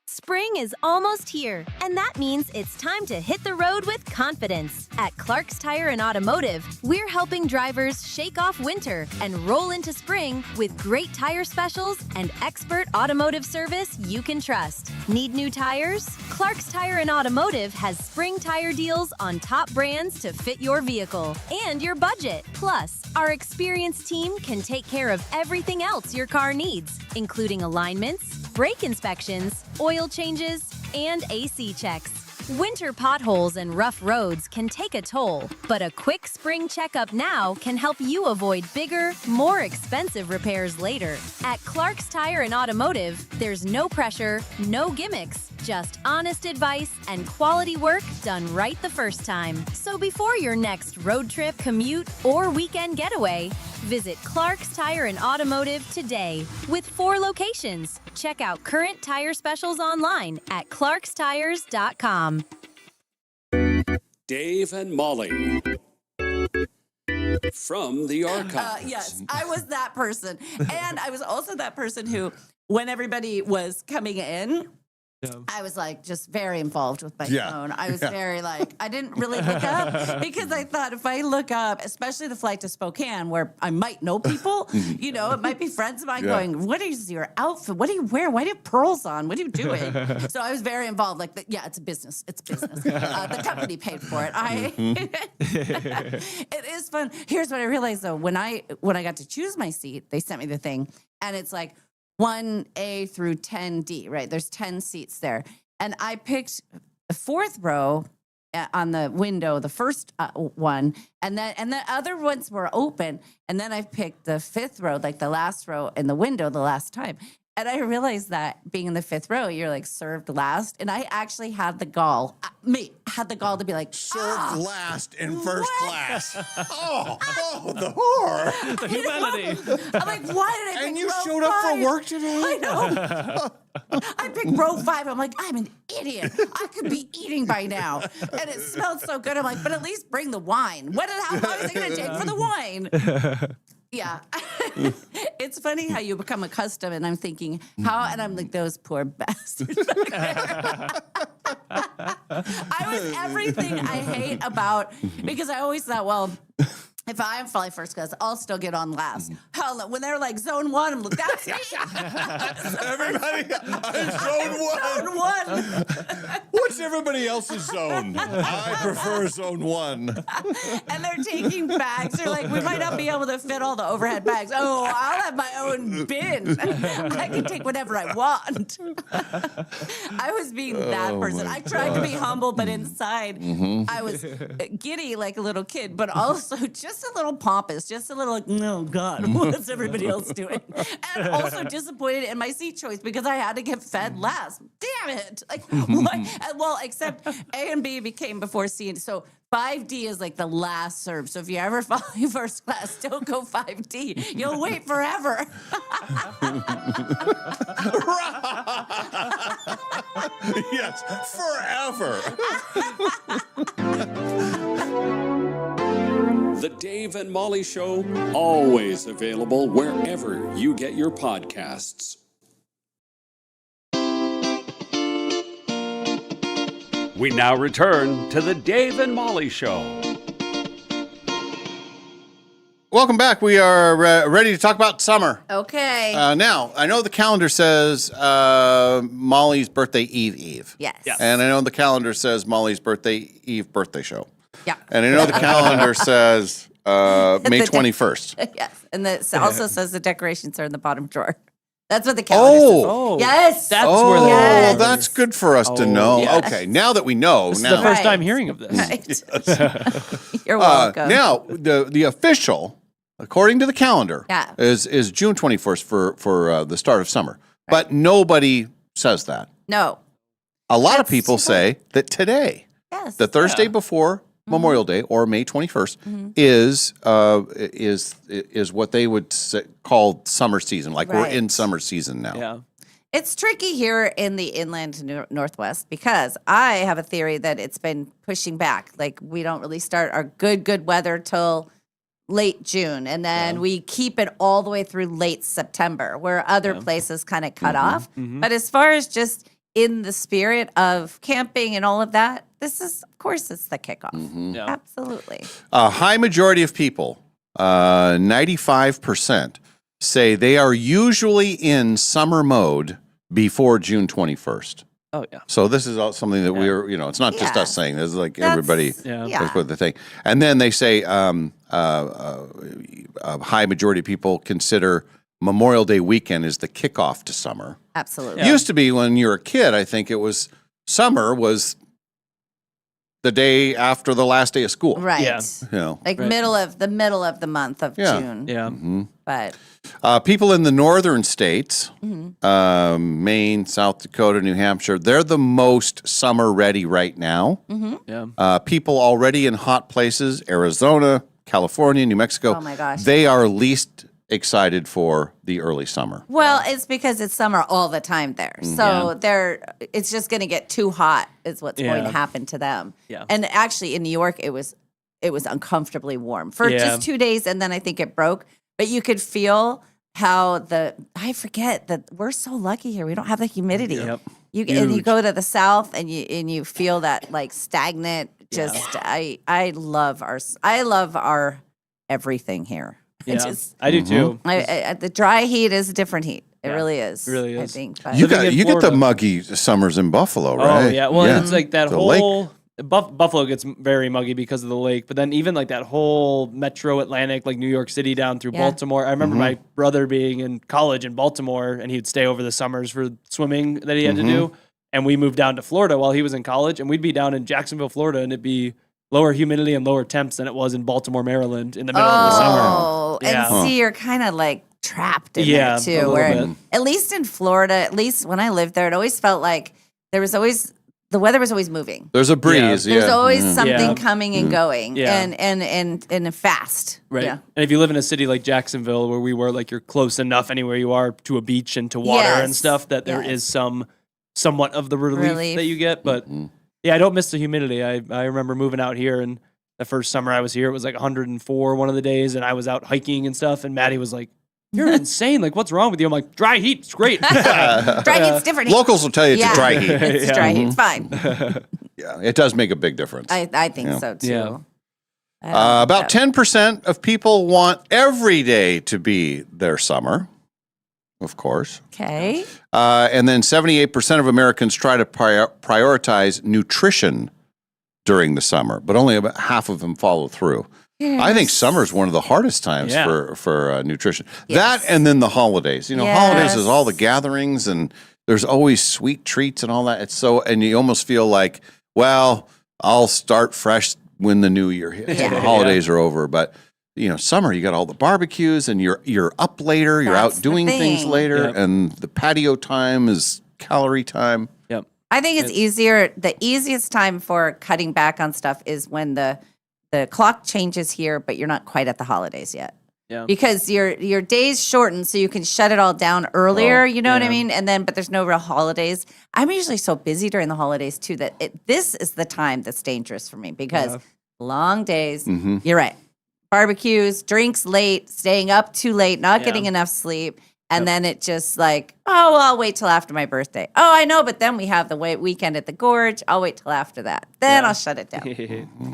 Spring is almost here, and that means it's time to hit the road with confidence. At Clark's Tire and Automotive, we're helping drivers shake off winter and roll into spring with great tire specials and expert automotive service you can trust. Need new tires? Clark's Tire and Automotive has spring tire deals on top brands to fit your vehicle and your budget. Plus, our experienced team can take care of everything else your car needs, including alignments, brake inspections, oil changes, and AC checks. Winter potholes and rough roads can take a toll, but a quick spring checkup now can help you avoid bigger, more expensive repairs later. At Clark's Tire and Automotive, there's no pressure, no gimmicks, just honest advice and quality work done right the first time. So before your next road trip, commute, or weekend getaway, visit Clark's Tire and Automotive today. With 4 locations, check out current tire specials online at clarkstires.com. Dave and Molly from the archives. Yes, I was that person. And I was also that person who, when everybody was coming in, I was like just very involved with my phone. I was very like, I didn't really look up because I thought if I look up, especially the flight to Spokane where I might know people, you know, it might be friends of mine going, what is your outfit? What do you wear? Why do you have pearls on? What are you doing? So I was very involved. Like, it's a business. It's business. The company paid for it. It is fun. Here's what I realized though. When I got to choose my seat, they sent me the thing and it's like, 1A through 10D, right? There's 10 seats there. And I picked the 4th row on the window, the first one, and the other ones were open. And then I picked the 5th row, like the last row in the window the last time. And I realized that being in the 5th row, you're like served last. And I actually had the gall, to be like, served last in first class. Oh, the whore. The humanity. I'm like, why did I pick And you row showed up 5? for work today? I know. I picked row 5. I'm like, I'm an idiot. I could be eating by now. And it smelled so good. I'm like, but at least bring the wine. How long is it going to take for the wine? Yeah. It's funny how you become accustomed, and I'm thinking, and I'm like, those poor bastards. I was everything I hate about, because I always thought, well, if I fly first class, I'll still get on last. Hell, when they're like zone 1, I'm like, that's me. Everybody, zone 1. What's everybody else's zone? I prefer zone 1. And they're taking bags. They're like, we might not be able to fit all the overhead bags. Oh, I'll have my own bin. I can take whatever I want. I was being that person. I tried to be humble, but inside I was giddy like a little kid, but also just a little pompous, just a little like, no, God, what's everybody else doing? And also disappointed in my seat choice because I had to get fed last. Damn it. Like, what? Well, except A and B became before C. And so 5D is like the last serve. So if you ever fly first class, don't go 5D. You'll wait forever. Yes, forever. The Dave and Molly Show, always available wherever you get your podcasts. We now return to the Dave and Molly Show. Welcome back. We are ready to talk about summer. Okay. Now, I know the calendar says Molly's birthday eve. Yes. And I know the calendar says Molly's birthday eve birthday show. Yeah. And I know the calendar says May 21st. Yes. And it also says the decorations are in the bottom drawer. That's what the calendar says. Oh. Yes. That's where they Yes. That's good for us to know. yes. Okay, now that we know. This is now, the first time hearing of this. Right. You're welcome. Now, the official, according to the calendar, Yeah. is June 21st for the start of summer. But nobody says that. No. A lot of people say that today, Yes. the Thursday before Memorial Day or May 21st, is what they would call summer season. Like we're in summer season now. Yeah. It's tricky here in the inland Northwest because I have a theory that it's been pushing back. Like we don't really start our good weather till late June, and then we keep it all the way through late September, where other places kind of cut off. But as far as just in the spirit of camping and all of that, this is, of course, it's the kickoff. Yeah. Absolutely. A high majority of people, 95%, say they are usually in summer mode before June 21st. Oh, yeah. So this is something that we're, it's not just us saying this. Is like everybody. That's what they think. And then they say a high majority of people consider Memorial Day weekend is the kickoff to summer. Absolutely. It used to be when you were a kid, I think it was summer was the day after the last day of school. Right. Like middle of the month of June. Yeah. But people in the northern states, Maine, South Dakota, New Hampshire, they're the most summer ready right now. Yeah. People already in hot places, Arizona, California, New Mexico. Oh my gosh. They are least excited for the early summer. Well, it's because it's summer all the time there. So it's just going to get too hot is what's going to happen to them. Yeah. And actually in New York, it was uncomfortably warm for just 2 days. And then I think it broke, but you could feel how I forget that we're so lucky here. We don't have the humidity. Yep. And you go to the South and you feel that like stagnant, I love our everything here. Yeah, I do too. The dry heat is a different heat. It really is. It really is. I think. But You get the muggy summers in Buffalo, right? Oh yeah. Well, it's like that The whole Buffalo gets very muggy because of the lake, but then even like that whole Metro Atlantic, like New York City down through Baltimore. I remember my brother being in college in Baltimore, and he'd stay over the summers for swimming that he had to do. And we moved down to Florida while he was in college, and we'd be down in Jacksonville, Florida, and it'd be lower humidity and lower temps than it was in Baltimore, Maryland in the middle of the summer. Oh, and see, you're kind of like trapped in there too. Where at least in Florida, at least when I lived there, it always felt like the weather was always moving. There's a breeze. There's always something coming and going, and fast. Right. Yeah. And if you live in a city like Jacksonville, where we were, like you're close enough anywhere you are to a beach and to water and stuff, that there is somewhat of the relief that you get. But yeah, I don't miss the humidity. I remember moving out here, and the first summer I was here, it was like 104 one of the days, and I was out hiking and stuff, and Maddie was like, "You're insane. Like, what's wrong with you?" I'm like, "Dry heat. It's great." Dry heat's different. Locals will tell you it's dry heat. It's dry heat. It's fine. Yeah, it does make a big difference. I think so too. Yeah. About 10% of people want every day to be their summer, of course. Okay. And then 78% of Americans try to prioritize nutrition during the summer, but only about half of them follow through. I think summer is one of the hardest times for nutrition. That and then the holidays. Holidays is all the gatherings, and there's always sweet treats and all that. It's and you almost feel like, well, I'll start fresh when the new year hits. The holidays are over, but summer, you got all the barbecues, and you're up later, you're out doing things later, and the patio time is calorie time. Yep. I think it's easier. The easiest time for cutting back on stuff is when the clock changes here, but you're not quite at the holidays yet. Yeah. Because your days shorten, so you can shut it all down earlier. You know what I mean? And then, but there's no real holidays. I'm usually so busy during the holidays too that this is the time that's dangerous for me because long days. You're right. Barbecues, drinks late, staying up too late, not getting enough sleep. And then it just like, oh, well, I'll wait till after my birthday. Oh, I know, but then we have the weekend at the Gorge. I'll wait till after that. Then I'll shut it down.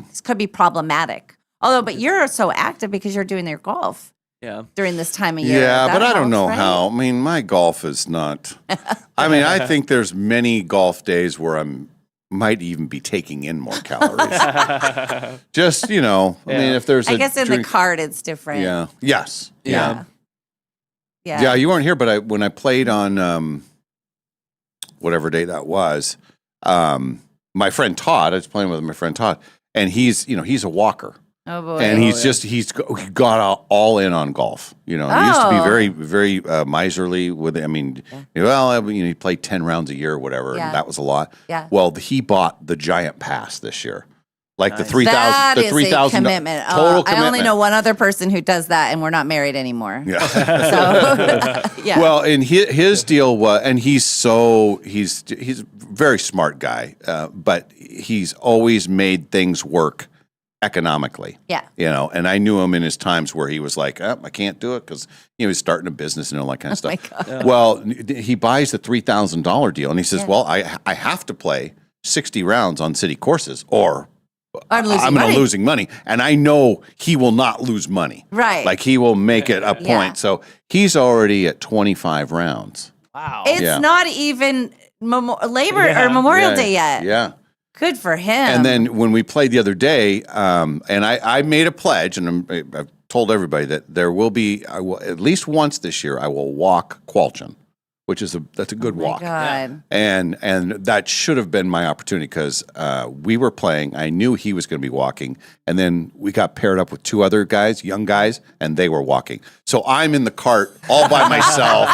This could be problematic. But you're so active because you're doing your golf during this time of year. Yeah, That but I helps, don't know right? how. I mean, my golf is not. I think there's many golf days where might even be taking in more calories. Just, I mean, if there's I guess in the cart it's different. Yeah. Yes. Yeah. Yeah, you weren't here, but when I played on whatever day that was, my friend Todd, I was playing with my friend Todd, and he's a walker. Oh boy. And he's got all in on golf. You know, he used to be very, very miserly with it. I mean, he played 10 rounds a year or whatever, and that was a lot. Yeah. Well, he bought the giant pass this year. Like the Nice. 3,000, That the is 3,000 a commitment. total commitment. I only know one other person who does that, and we're not married anymore. Yeah. So, yeah. Well, and his deal was, and he's a very smart guy, but he's always made things work economically. Yeah. You know, and I knew him in his times where he was like, I can't do it because he's starting a business and all that kind of stuff. God. Well, he buys the $3,000 deal, and he says, well, I have to play 60 rounds on city courses, or I'm losing money. And I know he will not lose money. Right. Like he will make it a point. Yeah. So he's already at 25 rounds. Wow. It's not even Memorial Day yet. Yeah. Good for him. And then when we played the other day, and I made a pledge, and I've told everybody that there will be, at least once this year, I will walk Qualchin, which is that's a good walk. God. And that should have been my opportunity because we were playing. I knew he was going to be walking, and then we got paired up with two other guys, young guys, and they were walking. So I'm in the cart all by myself,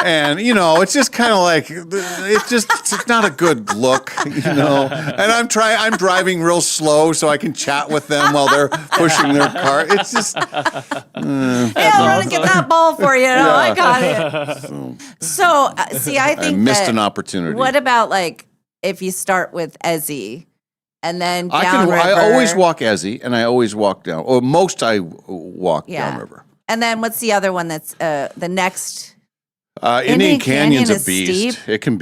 and it's just kind of like it's not a good look, And I'm driving real slow so I can chat with them while they're pushing their cart. It's just I'm gonna get that ball for you. No, I got it. So, see, I think I missed that- an opportunity. What about like if you start with Ezzy and then downriver? I always walk Ezzy, and I always walk down. Or most I walk downriver. And then what's the other one that's the next? Indian Canyon's is a beast. steep. It can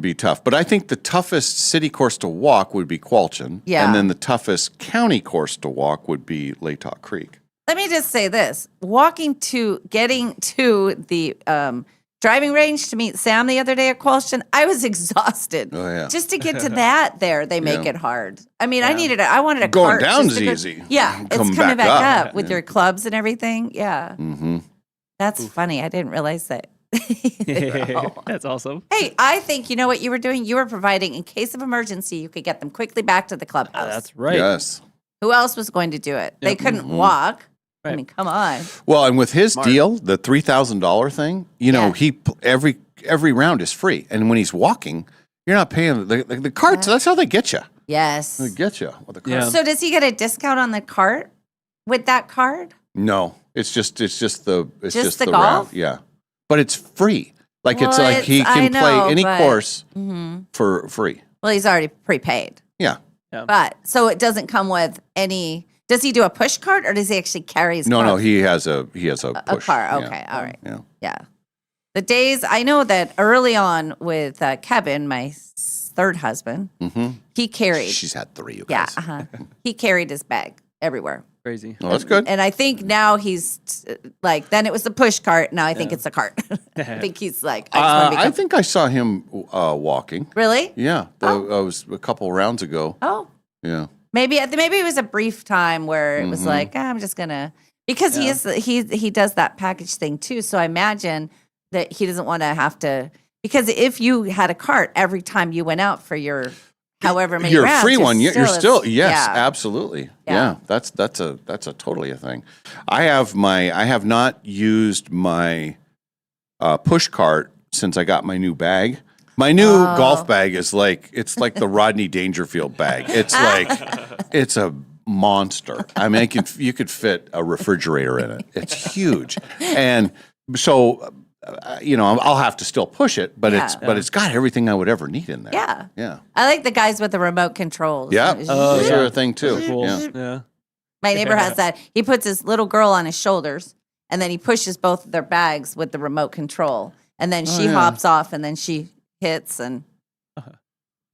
be tough, but I think the toughest city course to walk would be Qualchin, Yeah. and then the toughest county course to walk would be Latah Creek. Let me just say this: getting to the driving range to meet Sam the other day at Qualchin, I was exhausted. Oh yeah, Just to get to that, they make Yeah. it hard. I mean, I wanted a Going cart down's just to go- easy. Yeah, it's Coming coming back back up. up with Yeah. your clubs and everything. Yeah, Mm-hmm. that's funny. I didn't realize that. That's awesome. Hey, I think you know what you were doing? You were providing, in case of emergency, you could get them quickly back to the clubhouse. That's right. Yes. Who else was going to do it? They couldn't walk. I Right. mean, come on. Well, and with his Smart. deal, the $3,000 thing, every round is free, and when he's walking, you're not paying the carts. That's how they get you. Yes. They get you with the cart. Yeah. So does he get a discount on the cart with that card? No, it's just the Just the round. golf? Yeah, but it's free. Like it's Well, like he I can know, play any but- course Mhm. for free. Well, he's already prepaid. Yeah. But so it doesn't come with any. Does he do a push cart or does he actually carry his No, cart? no, he has a a push. car. yeah. Okay, all right. Yeah. Yeah. The days I know that early on with Kevin, my third husband, Mm-hmm. he carried. She's had 3. You Yeah, guys. he carried his bag everywhere. Crazy. Oh, that's good. And I think now he's like, then it was the push cart. Now I think it's a cart. I think he's like, I just wanna I become- think I saw him walking. Really? Yeah, I was a couple rounds ago. Oh, Yeah. maybe it was a brief time where it was Mhm. like, I'm just gonna, because he does that package thing too. So I imagine that he doesn't want to have to, because if you had a cart every time you went out for your however many You're a rounds, free one. You're still it's- yes, yeah. absolutely. Yeah. Yeah, that's a totally a thing. I have not used my push cart since I got my new bag. My new golf bag is like the Rodney Dangerfield bag. It's like it's a monster. I mean, you could fit a refrigerator in it. It's huge, and so I'll have to still push it, but it's got everything I would ever need in there. Yeah. Yeah. I like the guys with the remote controls. Yeah. Oh, Those yeah. are a thing too. Cool. Yeah. Yeah. My neighbor has that. He puts his little girl on his shoulders and then he pushes both of their bags with the remote control. And then she yeah. hops off and then she hits and Yeah,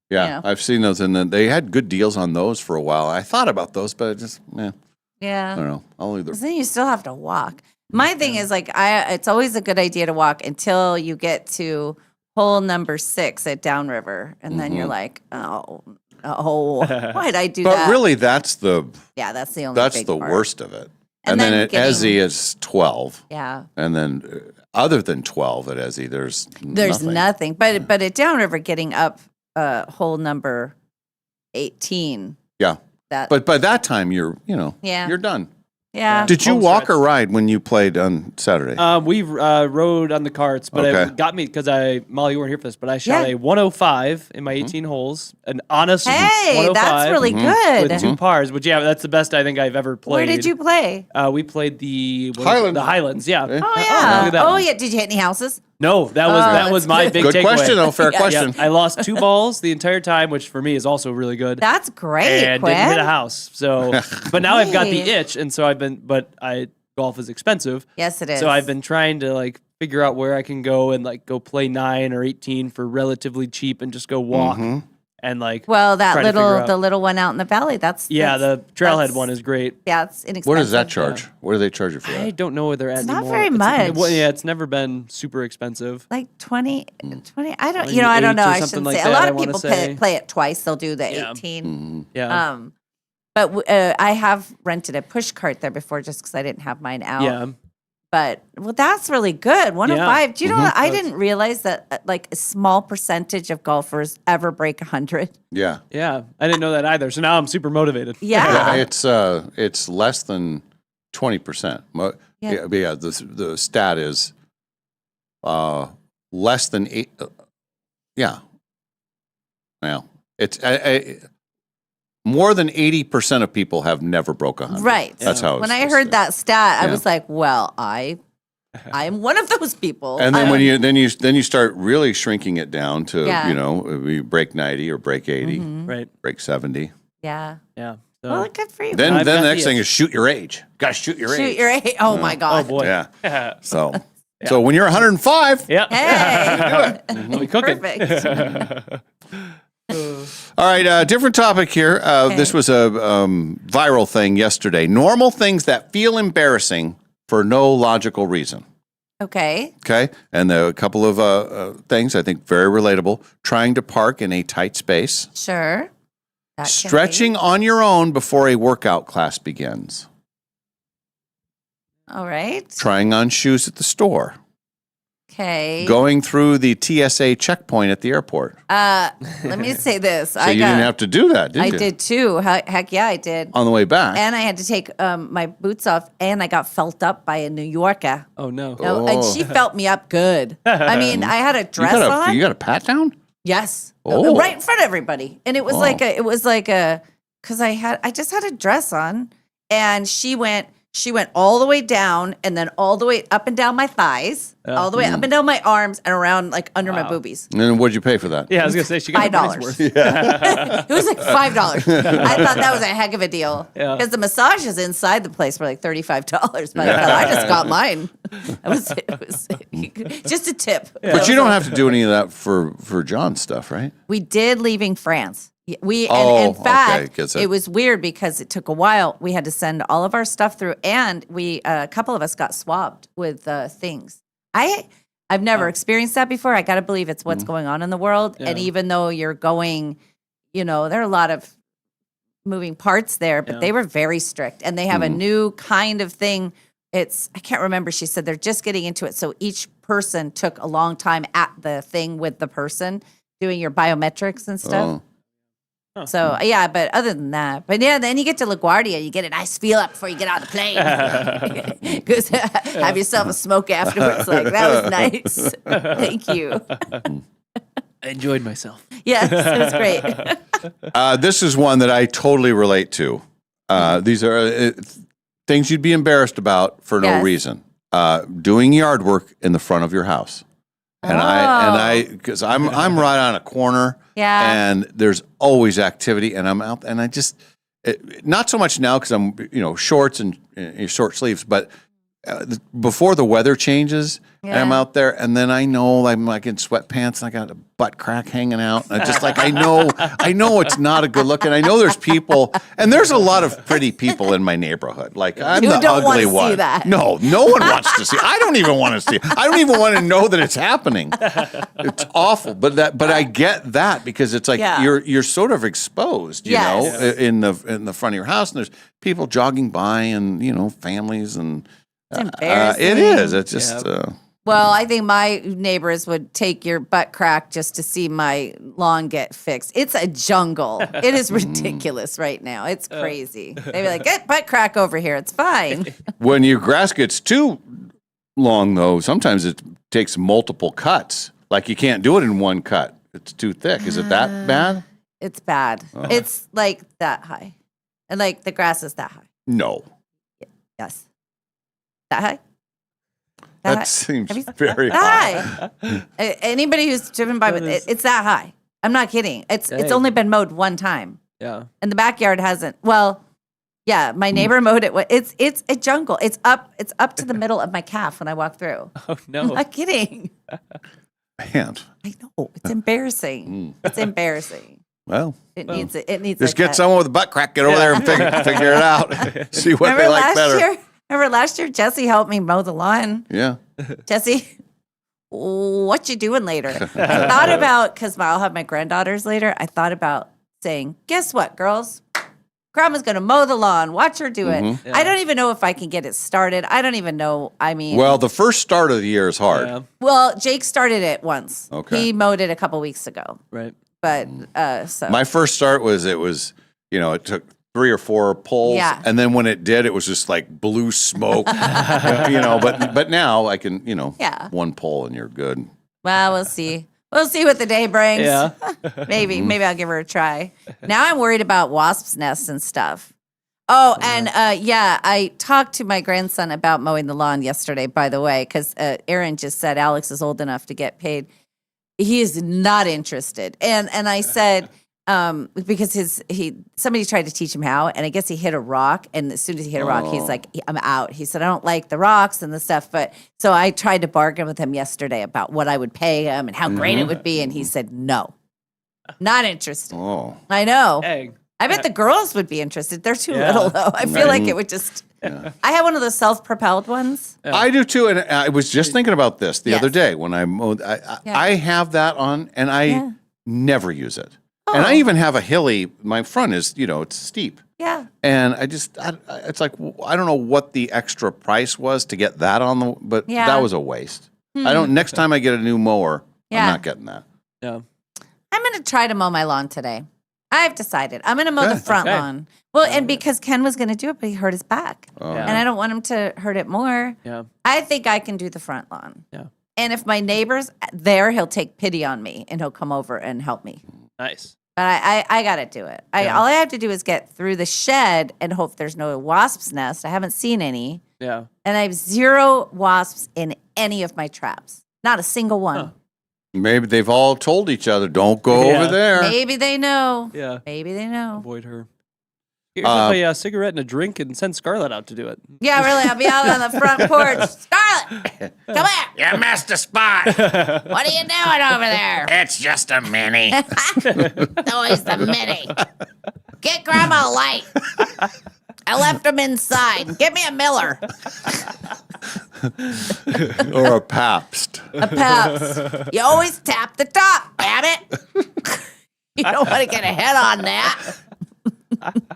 Yeah. I've seen those, and then they had good deals on those for a while. I thought about those, but I just, I yeah. don't know. I'll either. 'Cause then you still have to walk. My thing is like it's always a good idea to walk until you get to hole number 6 at Downriver. And then you're Mhm. like, oh, why'd I do But that? really, that's the Yeah, that's the only big part. worst of it. And And, then, then at getting- Ezzy is 12, Yeah. and then other than 12 at Ezzy, there's Nothing. But at Downriver getting up hole number 18. Yeah. that. But by that time, you're Yeah. you're done. Yeah. Did you Home walk stretch. or ride when you played on Saturday? We rode on the carts, but Okay. it got me because Molly, you weren't here for this, but I shot Yeah. a 105 in my 18 holes, an honest Hey, 105 that's really good. with 2 pars. Which that's the best I think I've ever played. Where did you play? We played the Highlands. The Highlands, yeah. Oh look yeah. at that Oh one. yeah. Did you hit any houses? No, that was my big Good takeaway. question, though. Fair Yeah. question. I lost 2 balls the entire time, which for me is also really good. That's great, and Quinn. didn't hit a house. So, but now I've got the Hey. itch, and so golf is expensive. Yes, it is. So I've been trying to like figure out where I can go and like go play 9 or 18 for relatively cheap and just go walk and like. Well, that try to figure out- the little one out in the valley. That's the trailhead that's- one is great. Yeah, it's inexpensive. What does that charge? What do they charge you for I that? don't know where they're at It's anymore. not very much. It's never been super expensive. Like 20, Mm. 20 I don't, Maybe I don't know. 8 or I something shouldn't like say. that, A lot I of wanna people say. play it twice. They'll do the Yeah. 18. Yeah. But I have rented a push cart there before just because I didn't have mine out. Yeah. But that's really good. 105. Do you know Mm-hmm. what? I didn't realize that like a small percentage of golfers ever break 100. Yeah. Yeah. I didn't know that either. So now I'm super motivated. Yeah. It's less than 20%. Yeah. Yeah. The stat is less than 8. Yeah. Well, it's more than 80% of people have never broke 100. Right. That's how. When it's I supposed heard to- that stat, I Yeah. was like, well, I am one of those people. And then when you start really shrinking it down to Yeah. you break 90 or break 80, Right. break 70. Yeah. Yeah. So, Well, good for you. Then I've the got next the thing itch. is shoot your age. Got to shoot your Shoot age. your age. Oh my oh God. boy. Yeah. So when you're 105, Yeah. Hey. We'll be cooking. Perfect. all right, different topic here. This was a viral thing yesterday. Normal things that feel embarrassing for no logical reason. Okay. Okay. And a couple of things I think very relatable. Trying to park in a tight space. Sure. That can Stretching on your own before a workout class begins. be. All right. Trying on shoes at the store. Okay. Going through the TSA checkpoint at the airport. Let me say this. So you didn't have to do that, did I you? did too. Heck yeah, I did. On the way back. And I had to take my boots off, and I got felt up by a New Yorker. Oh no. No, and she felt me up good. I mean, I had a dress on. You got a pat down? Yes. Oh. Right in front of everybody. And it was because I just had a dress on, and she went all the way down and then all the way up and down my thighs, all the way up and down my arms and around like under my boobies. And then what'd you pay for that? Yeah, I was gonna say she got her money's $5. worth. It was like $5. I thought that was a heck of a deal Yeah. because the massages inside the place were like $35. But I thought I just got mine. It was just a tip. But you don't have to do any of that for John's stuff, right? We did leaving France. We Oh, and in okay, fact, gets it. it was weird because it took a while. We had to send all of our stuff through, and we a couple of us got swabbed with things. I've never experienced that before. I got to believe it's what's going on in the world. And Yeah. even though you're going, there are a lot of moving parts there, but Yeah. they were very strict, and they have a new kind of thing. I can't remember. She said they're just getting into it, so each person took a long time at the thing with the person doing your biometrics and stuff. Oh. So yeah, but other than that, then you get to LaGuardia, you get a nice feel up before you get on the plane. Have yourself a smoke afterwards. Like that was nice. Thank you. I enjoyed myself. Yes, it was great. This is one that I totally relate to. These are things you'd be embarrassed about for no Yes. reason. Doing yard work in the front of your house. And because I'm right on a corner, Yeah. and there's always activity, and I'm out, and I just not so much now because I'm shorts and short sleeves, but before the weather changes, and I'm out there, and then I know I'm like in sweatpants, and I got a butt crack hanging out, and I just like I know it's not a good look, and I know there's people, and there's a lot of pretty people in my neighborhood. Like I'm You the don't wanna ugly see one. that. No one wants to see. I don't even want to see. I don't even want to know that it's happening. It's awful, but I get that because it's like Yeah. you're sort of exposed, you Yes. know, in the front of your house, and there's people jogging by, and families, and It's embarrassing. it is. It's just Well, I think my neighbors would take your butt crack just to see my lawn get fixed. It's a jungle. It is ridiculous right now. It's crazy. They'd be like, get butt crack over here. It's fine. When your grass gets too long, though, sometimes it takes multiple cuts. Like you can't do it in one cut. It's too thick. Is it that bad? It's bad. Oh. It's like that high. And like the grass is that high. No. Yes. That high? That seems very high. Anybody who's driven by with it, it's that high. I'm not kidding. It's Dang. only been mowed one time. Yeah. And the backyard hasn't. Well, yeah, my neighbor mowed it. It's a jungle. It's up to the middle of my calf when I walk through. Oh no. I'm not kidding. Man. I know. It's embarrassing. It's embarrassing. Well, It needs just a get cut. someone with a butt crack, get over there and figure it out. See what they like better. Remember last year, Jesse helped me mow the lawn. Yeah. Jesse, what you doing later? I thought about, because I'll have my granddaughters later, I thought about saying, guess what, girls? Grandma's going to mow the lawn. Watch her do it. Mhm. I don't even know if I can get it started. I don't even know. I mean, Well, the first start of the year is hard. well, Jake started it once. Okay. He mowed it a couple weeks ago. Right. But, so. My first start was it took 3 or 4 pulls, Yeah. and then when it did, it was just like blue smoke, But now I can, Yeah. 1 pull and you're good. Well, we'll see. We'll see what the day brings. Yeah. maybe I'll give her a try. Now I'm worried about wasps' nests and stuff. Oh, and I talked to my grandson about mowing the lawn yesterday, by the way, because Aaron just said Alex is old enough to get paid. He is not interested. And I said, because somebody tried to teach him how, and I guess he hit a rock, and as soon as he hit a rock, he's like, I'm out. He said, I don't like the rocks and the stuff, but so I tried to bargain with him yesterday about what I would pay him and how great it would be, and he said no, not interested. Oh, I know. Dang. I bet the girls would be interested. They're too Yeah. little though. I feel like it would just. I have one of those self-propelled ones. I do too, and I was just thinking about this the Yes. other day when I mowed. I have that on, and I never use it. And Oh. I even have a hilly. My front is, it's steep. Yeah. And it's like, I don't know what the extra price was to get that on but Yeah. that was a waste. Hmm. Next time I get a new mower, Yeah. I'm not getting that. Yeah. I'm going to try to mow my lawn today. I've decided. I'm going to mow the Good. front Okay. lawn. Well, and because Ken was going to do it, but he hurt his back. Oh. And I don't want him to hurt it more. Yeah. I think I can do the front lawn. Yeah. And if my neighbor's there, he'll take pity on me and he'll come over and help me. Nice. But I got to do it. All I have to do is get through the shed and hope there's no wasp's nest. I haven't seen any. Yeah. And I have 0 wasps in any of my traps. Not a single one. Maybe they've all told each other, don't go Yeah. over there. Maybe they know. Yeah. Maybe they know. Avoid her. Here's a cigarette and a drink and send Scarlett out to do it. Yeah, really. I'll be out on the front porch. Scarlett, come here. You missed a spot. What are you doing over there? It's just a mini. It's always the mini. Get Grandma a light. I left him inside. Get me a Miller. Or a Pabst. A Pabst. You always tap the top, damn it. You don't want to get ahead on that.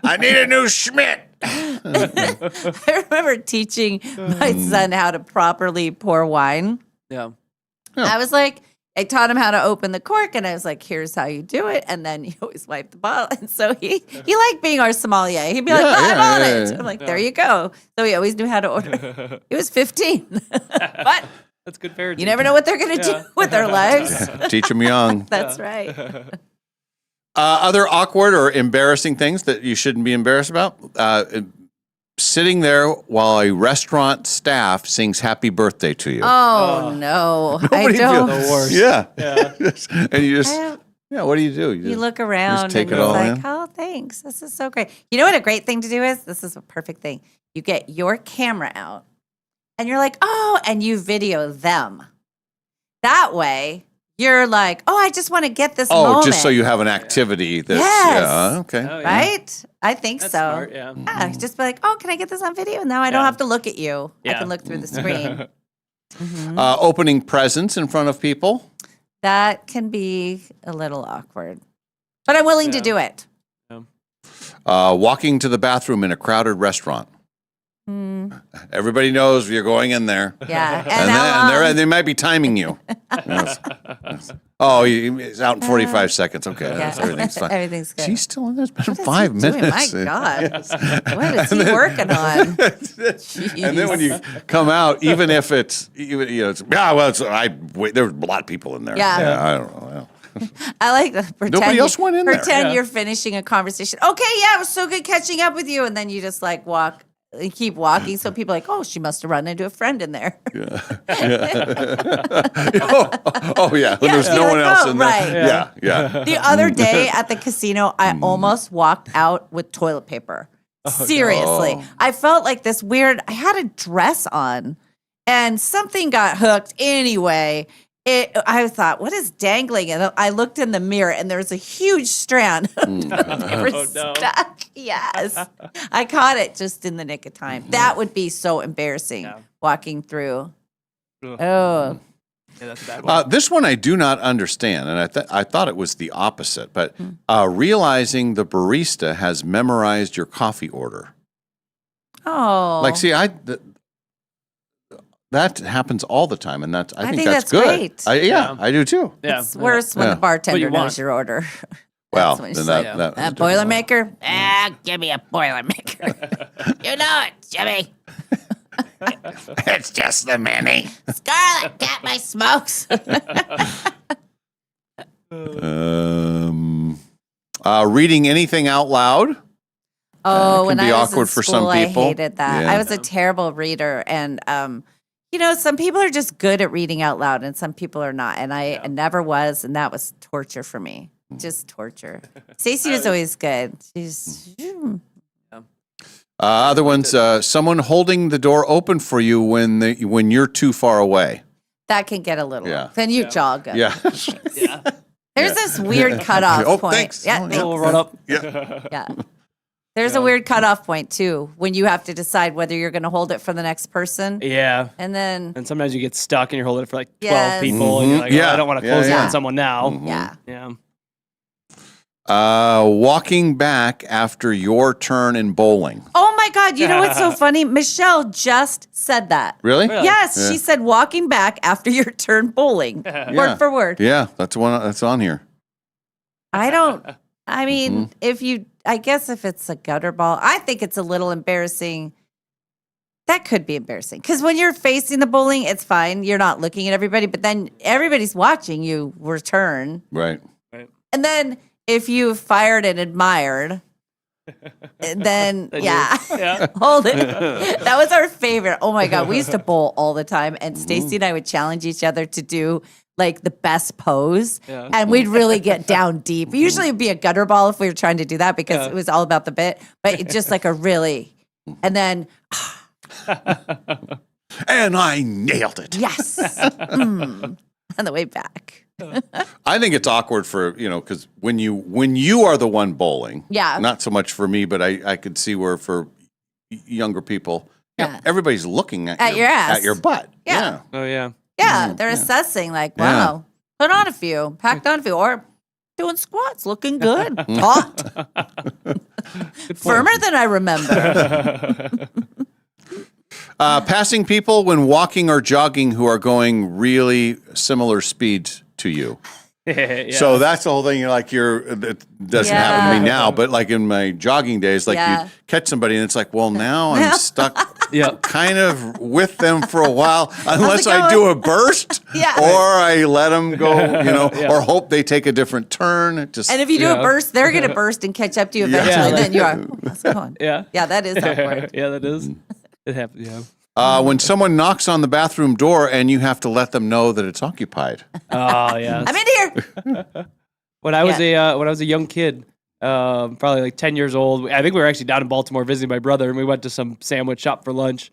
I need a new Schmidt. I remember teaching my son how to properly pour wine. Yeah. I was like, I taught him how to open the cork, and I was like, here's how you do it. And then you always wipe the bottle. And so he liked being our sommelier. He'd be like, I'm on it. I'm like, there you go. So he always knew how to order. He was 15. But That's good parenting. you never know what they're going to do with their lives. Teach them young. That's right. Other awkward or embarrassing things that you shouldn't be embarrassed about? Sitting there while a restaurant staff sings happy birthday to you. Oh, no. I Nobody don't. feels- The worst. Yeah. And you just, I don't- what do you do? You look around take and it you're all like, in? oh, thanks. This is so great. You know what a great thing to do is? This is a perfect thing. You get your camera out and you're like, oh, and you video them. That way, you're like, oh, I just want to get this moment. just so you have an activity that's, Yes. yeah, okay. Oh, yeah. Right? I think That's so. smart, yeah. Yeah, just be like, oh, can I get this on video? And now I don't Yeah. have to look at you. I Yeah. can look through the screen. Mhm. Opening presents in front of people. That can be a little awkward. But I'm willing to Yeah. do it. Walking to the bathroom in a crowded restaurant. Everybody knows you're going in there. Yeah. And they might be timing you. Yes. Oh, he's out in 45 seconds. Okay, everything's fine. Everything's good. She's still in there. It's been 5 minutes. My God. What is he working on? And then when you come out, even if it's, there's a lot of people in there. Yeah. I don't know. I like the pretend. Nobody else went in there. Pretend you're finishing a conversation. Okay, yeah, it was so good catching up with you. And then you just like keep walking. So people are like, oh, she must have run into a friend in there. Yeah. Yeah. When there's no one else in there. Right. Yeah. The other day at the casino, I almost walked out with toilet paper. Seriously. no. I felt like this weird, I had a dress on and something got hooked anyway. I thought, what is dangling? And I looked in the mirror and there was a huge strand. They were stuck. Yes. I caught it just in the nick of time. That would be so embarrassing walking through. Oh. Yeah, that's a bad one. This one I do not understand, and I thought it was the opposite, but realizing the barista has memorized your coffee order. Oh. Like, see, that happens all the time, and I think that's good. Great. I do too. Yeah. It's worse when the bartender knows your order. Well, when then she's that that Boilermaker? Give me a Boilermaker. You know it, Jimmy. It's just the mini. Scarlet, get my smokes. Reading anything out loud. Oh, can when be I was awkward in for school, some people. I hated that. Yeah. I was a terrible reader, and some people are just good at reading out loud, and some people are not. And I never was, and that was torture for me. Just torture. Stacey was always good. She's. Other ones, someone holding the door open for you when you're too far away. That can get a little. Yeah. Then you jog. Yeah. There's this weird cutoff Oh, point. thanks. Yeah, We'll run up. Yeah. There's a weird cutoff point too when you have to decide whether you're going to hold it for the next person. Yeah. And sometimes you get stuck and you're holding it for like 12 Yes. people. And you're like, I don't want to close it on someone now. Yeah. Yeah. Walking back after your turn in bowling. Oh my God. You know what's so funny? Michelle just said that. Really? Yes. Yeah. She said walking back after your turn bowling. Word for word. Yeah, that's one that's on here. I mean, I guess if it's a gutter ball, I think it's a little embarrassing. That could be embarrassing because when you're facing the bowling, it's fine. You're not looking at everybody, but then everybody's watching you return. Right. And then if you fired and admired, then hold it. That was our favorite. Oh my God. We used to bowl all the time. And Stacey and I would challenge each other to do like the best pose. Yeah. And we'd really get down deep. Usually it'd be a gutter ball if we were trying to do that because it was all about the bit. But it's just like and then and I nailed it. Yes. On the way back. I think it's awkward for, because when you are the one bowling, Yeah. not so much for me, but I could see where for younger people, everybody's looking at your ass. at your butt. Yeah. Oh, yeah. Yeah. They're assessing like, wow, put on a few, packed on a few, or doing squats, looking good. Taut. Firmer than I remember. Passing people when walking or jogging who are going really similar speeds to you. Yeah. So that's the whole thing. It doesn't happen to me now, but like in my jogging days, like you catch somebody and it's like, well, now I'm stuck kind of with them for a while, unless I do a burst or I let them go, or hope they take a different turn. And if you do a burst, they're going to burst and catch up to you eventually. Then you are, how's it going? Yeah. Yeah, that is awkward. Yeah, that is. It happens, yeah. When someone knocks on the bathroom door and you have to let them know that it's occupied. Oh, yeah. I'm in here. When I was a young kid, probably like 10 years old, I think we were actually down in Baltimore visiting my brother, and we went to some sandwich shop for lunch.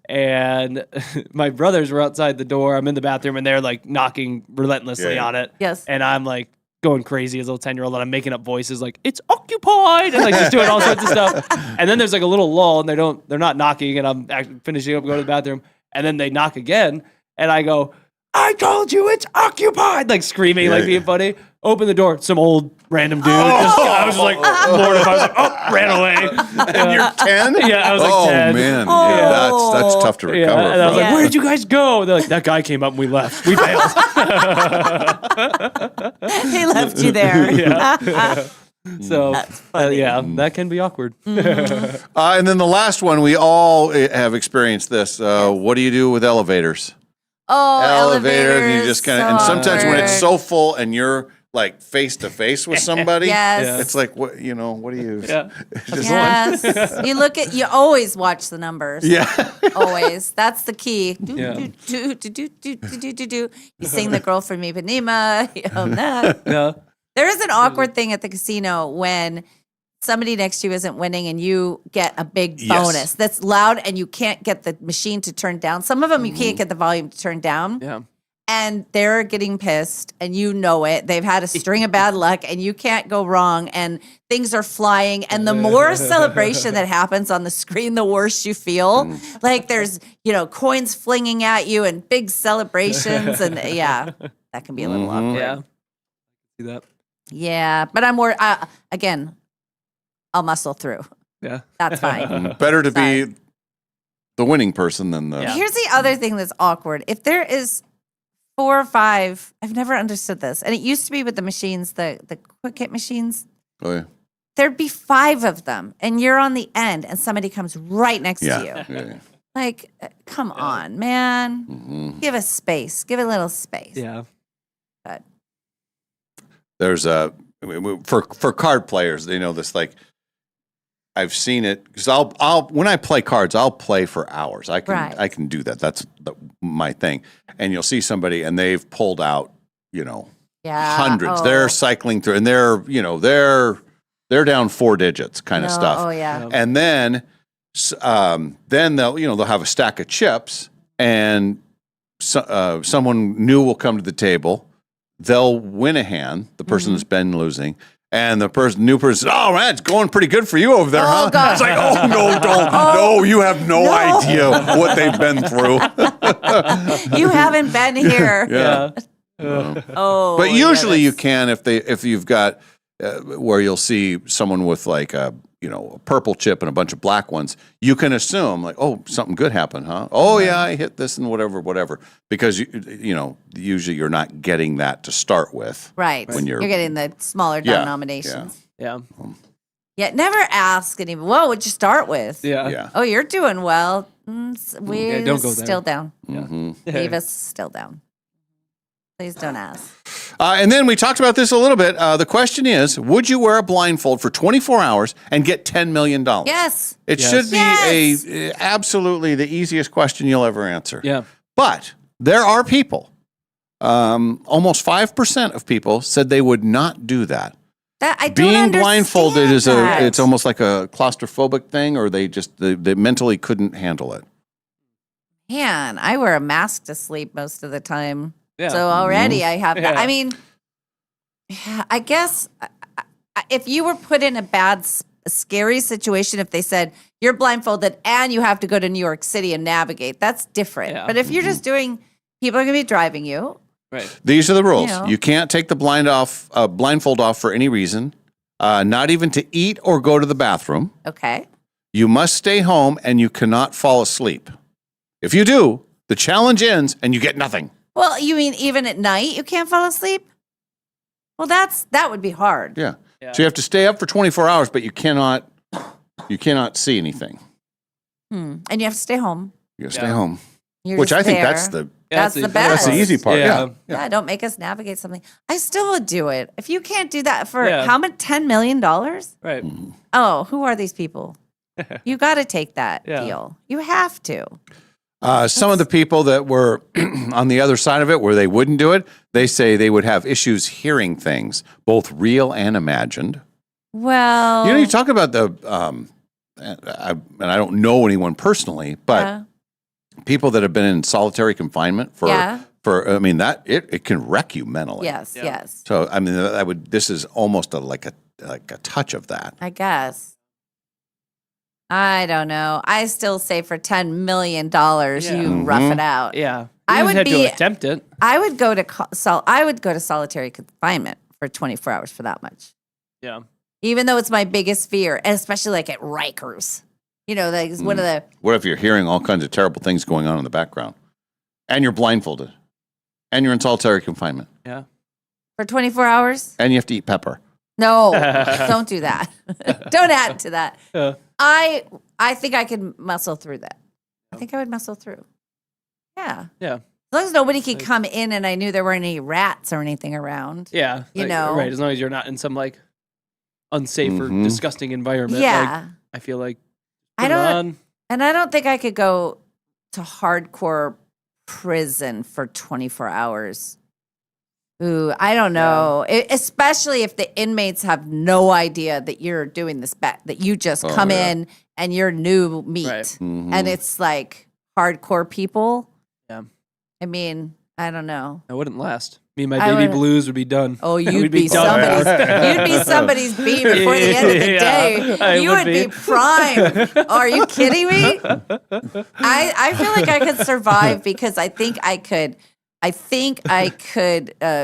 And my brothers were outside the door. I'm in the bathroom, and they're like knocking relentlessly on it. Yes. And I'm like going crazy as a little 10-year-old, and I'm making up voices like, it's occupied, and like just doing all sorts of stuff. And then there's like a little lull, and they're not knocking, and I'm finishing up going to the bathroom, and then they knock again, and I go, I told you it's occupied, like screaming, like being funny. Open the door. Some old random dude. I was just like, mortified. I was like, ran away. And you're 10? Yeah, I was like 10. Man. Yeah, that's tough to recover And I was from. like, where'd you guys go? They're like, that guy came up and we left. We bailed. He left you there. Yeah. So, that can be awkward. And then the last one, we all have experienced this. What do you do with elevators? Oh, Elevators. And you just kind of, and sometimes when it's awkward. so full and you're like face to face with somebody, Yes. it's like, what do you? Yes. You always watch the numbers. Yeah. Always. That's the key. Yeah. You sing the Girl from Ipanema. You own that. Yeah. There is an awkward thing at the casino when somebody next to you isn't winning and you get a big bonus that's loud and you can't get the machine to turn down. Some of them you can't get the volume to turn down. Yeah. And they're getting pissed and you know it. They've had a string of bad luck and you can't go wrong and things are flying. And the more celebration that happens on the screen, the worse you feel. Like there's, coins flinging at you and big celebrations. And that can be a little awkward. Yeah. See that? Yeah. But I'm more, again, I'll muscle through. Yeah. That's fine. Better to be the winning person than the. Here's the other thing that's awkward. If there is 4 or 5, I've never understood this. And it used to be with the machines, the quick hit machines. Oh, yeah. There'd be 5 of them and you're on the end and somebody comes right next to you. Yeah. Like, come on, man. Give us space. Give a little space. Yeah. But There's for card players, they know this. Like, I've seen it because I'll when I play cards, I'll play for hours. I can do that. That's my thing. And you'll see somebody and they've pulled out, hundreds. Oh. They're cycling through, and they're down 4 digits kind of stuff. Oh yeah. And then they'll have a stack of chips, and someone new will come to the table. They'll win a hand, the person that's been losing, and the new person says, "Oh man, it's going pretty good for you over there, huh?" God. It's like, "Oh no, don't, no, you have no idea what they've been through." You haven't been here. Yeah. Oh. But usually you can if you've got where you'll see someone with like a purple chip and a bunch of black ones, you can assume like, oh, something good happened, huh? Oh yeah, I hit this and whatever, because usually you're not getting that to start with. Right. When you're getting the smaller denominations. Yeah. Yeah. Never ask anyone, what would you start with? Yeah. Oh, you're doing well. We're don't go there. still down. Mm-hmm. Leave us still down. Please don't ask. And then we talked about this a little bit. The question is, would you wear a blindfold for 24 hours and get $10 million? Yes. It should be absolutely the easiest question you'll ever answer. Yeah. But there are people, almost 5% of people said they would not do that. Being blindfolded is it's almost like a claustrophobic thing, or they mentally couldn't handle it. Man, I wear a mask to sleep most of the time. Yeah. So already I have that. Yeah. I mean, I guess if you were put in a bad, scary situation, if they said you're blindfolded and you have to go to New York City and navigate, that's different. Yeah. But if you're just doing, people are going to be driving you. Right. These are the rules. You know. You can't take the blindfold off for any reason, not even to eat or go to the bathroom. Okay. You must stay home and you cannot fall asleep. If you do, the challenge ends and you get nothing. Well, you mean even at night you can't fall asleep? Well, that would be hard. Yeah. So you have to stay up for 24 hours, but you cannot see anything. And you have to stay home. You got to stay home. You're Which just I think there. that's the That's the That's best. the easy part. Yeah, don't make us navigate something. I still would do it. If you can't do that for how much? $10 million? Right. Oh, who are these people? You got to take that deal. You have to. Some of the people that were on the other side of it, where they wouldn't do it, they say they would have issues hearing things, both real and imagined. Well, You talk about the, and I don't know anyone personally, but people that have been in solitary confinement for that it can wreck you mentally. Yes, yes. So I mean, this is almost like a touch of that. I guess. I don't know. I still say for $10 million, you rough it out. Yeah. I would had be. to attempt it. I would go to solitary confinement for 24 hours for that much. Yeah. Even though it's my biggest fear, and especially like at Rikers. You know, like one of the. What if you're hearing all kinds of terrible things going on in the background, and you're blindfolded, and you're in solitary confinement, Yeah. For 24 hours? and you have to eat pepper? No, don't do that. Don't add to that. Yeah. I think I could muscle through that. I think I would muscle through. Yeah. Yeah. As long as nobody could come in and I knew there weren't any rats or anything around. Yeah. You like, know? Right. As long as you're not in some like unsafe or disgusting environment. Yeah. Like, I feel like I put it don't, on. and I don't think I could go to hardcore prison for 24 hours. Ooh, I don't know. Especially if the inmates have no idea that you're doing this that you just come in and you're new meat. Right. And it's like hardcore people. Yeah. I mean, I don't know. I wouldn't last. Me and my I baby would- blues would be done. Oh, We'd you'd be done. somebody's beat before the end of the day. I You would be prime. Are you kidding me? I feel like I could survive because I think I could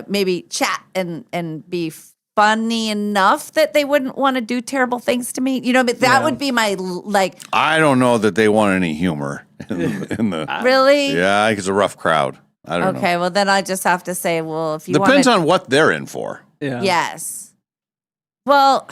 maybe chat and be funny enough that they wouldn't want to do terrible things to me. You know, but that would be my like. I don't know that they want any humor in the. Really? Yeah, I think it's a rough crowd. I don't know. Okay, well then I just have to say, well, if you Depends wanna, on what they're in for. Yeah. Yes. Well,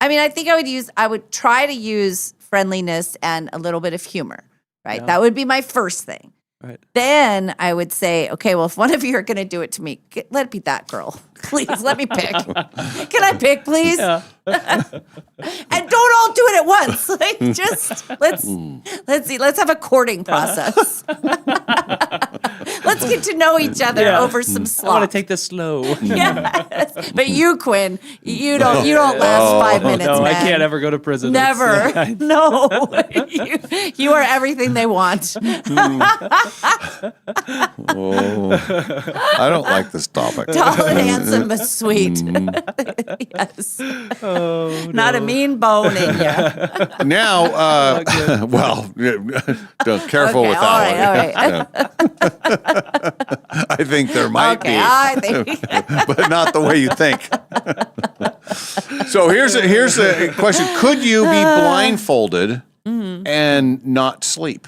I mean, I think I would try to use friendliness and a little bit of humor, right? Yeah. That would be my first thing. Right. Then I would say, okay, well, if one of you are going to do it to me, let it be that girl. Please, let me pick. Can I pick, please? Yeah. And don't all do it at once. Like, just let's see. Let's have a courting process. Let's get to know each other Yeah. over some I slop. want to take this slow. Yes. But you, Quinn, you don't last 5 minutes. No, I man. can't ever go to prison. Never. It's- No. You are everything they want. Oh, I don't like this topic. Tall and handsome but sweet. Yes. Oh, Not a mean bone in you. Now, well, careful Okay, with all that right, one. Yeah. I think there might Okay, be, I think. but not the way you think. So here's a question: could you be blindfolded and not sleep?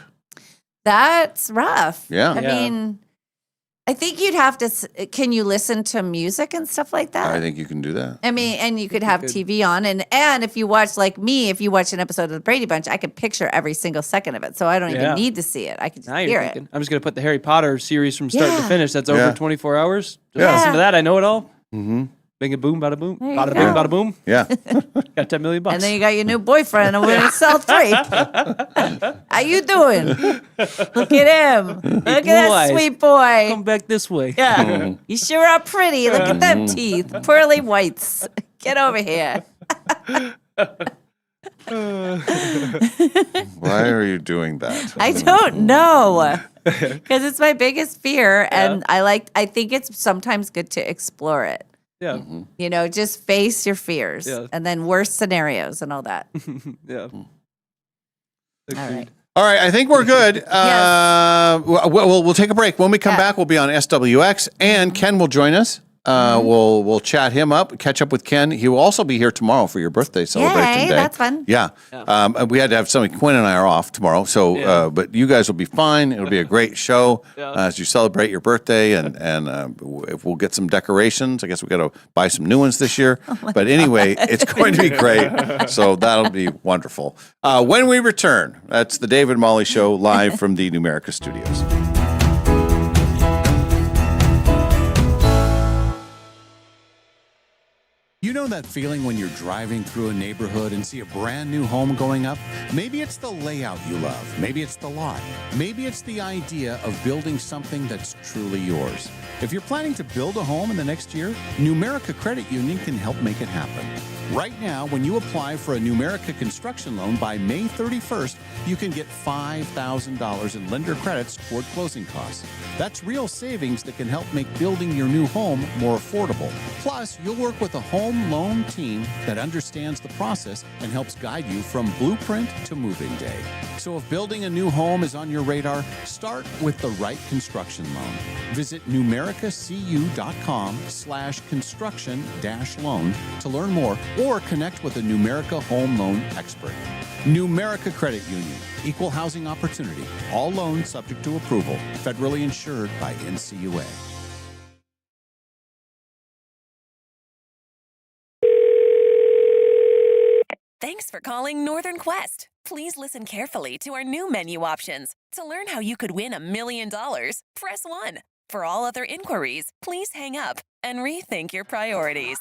That's rough. Yeah. I mean, I think you'd have to. Can you listen to music and stuff like that? I think you can do that. I mean, and you could have TV on, and if you watch like me, if you watch an episode of the Brady Bunch, I could picture every single second of it, so I don't Yeah. even need to see it. I could just Now hear you're it. thinking. I'm just going to put the Harry Potter series from start to Yeah. finish. That's Yeah. over 24 hours. Just Yeah. listen to that. I know it all. Mm-hmm. Bing a boom, bada boom. There you Bada go. bing, bada boom. Yeah. Got $10 million. And then you got your new boyfriend, and we're in cell 3. How you doing? Look at him. Look at blue that eyes. sweet boy. Come back this way. Yeah, you sure are pretty. Look at them teeth, pearly whites. Get over here. Why are you doing that? I don't know, because it's my biggest fear, and I think it's sometimes good to explore it. Yeah. You know, just face your fears, Yeah. and then worst scenarios and all that. Yeah. All right. All right, I think we're good. We'll take a break. When we come back, we'll be on SWX, and Ken will join us. We'll chat him up, catch up with Ken. He will also be here tomorrow for your birthday celebration Yay, day. that's fun. Yeah. We had to have something. Quinn and I are off tomorrow, so but you guys will be fine. It'll be a great show as you celebrate your birthday, and if we'll get some decorations. I guess we got to buy some new ones this year. But anyway, it's going to be great. So that'll be wonderful. When we return, that's the Dave and Molly Show live from the Numerica Studios. You know that feeling when you're driving through a neighborhood and see a brand new home going up? Maybe it's the layout you love. Maybe it's the lot. Maybe it's the idea of building something that's truly yours. If you're planning to build a home in the next year, Numerica Credit Union can help make it happen. Right now, when you apply for a Numerica construction loan by May 31st, you can get $5,000 in lender credits toward closing costs. That's real savings that can help make building your new home more affordable. Plus, you'll work with a home home loan team that understands the process and helps guide you from blueprint to move-in day. So if building a new home is on your radar, start with the right construction loan. Visit numericacu.com/construction-loan to learn more or connect with a Numerica home loan expert. Numerica Credit Union, equal housing opportunity, all loans subject to approval, federally insured by NCUA. Thanks for calling Northern Quest. Please listen carefully to our new menu options. To learn how you could win $1 million, press 1. For all other inquiries, please hang up and rethink your priorities.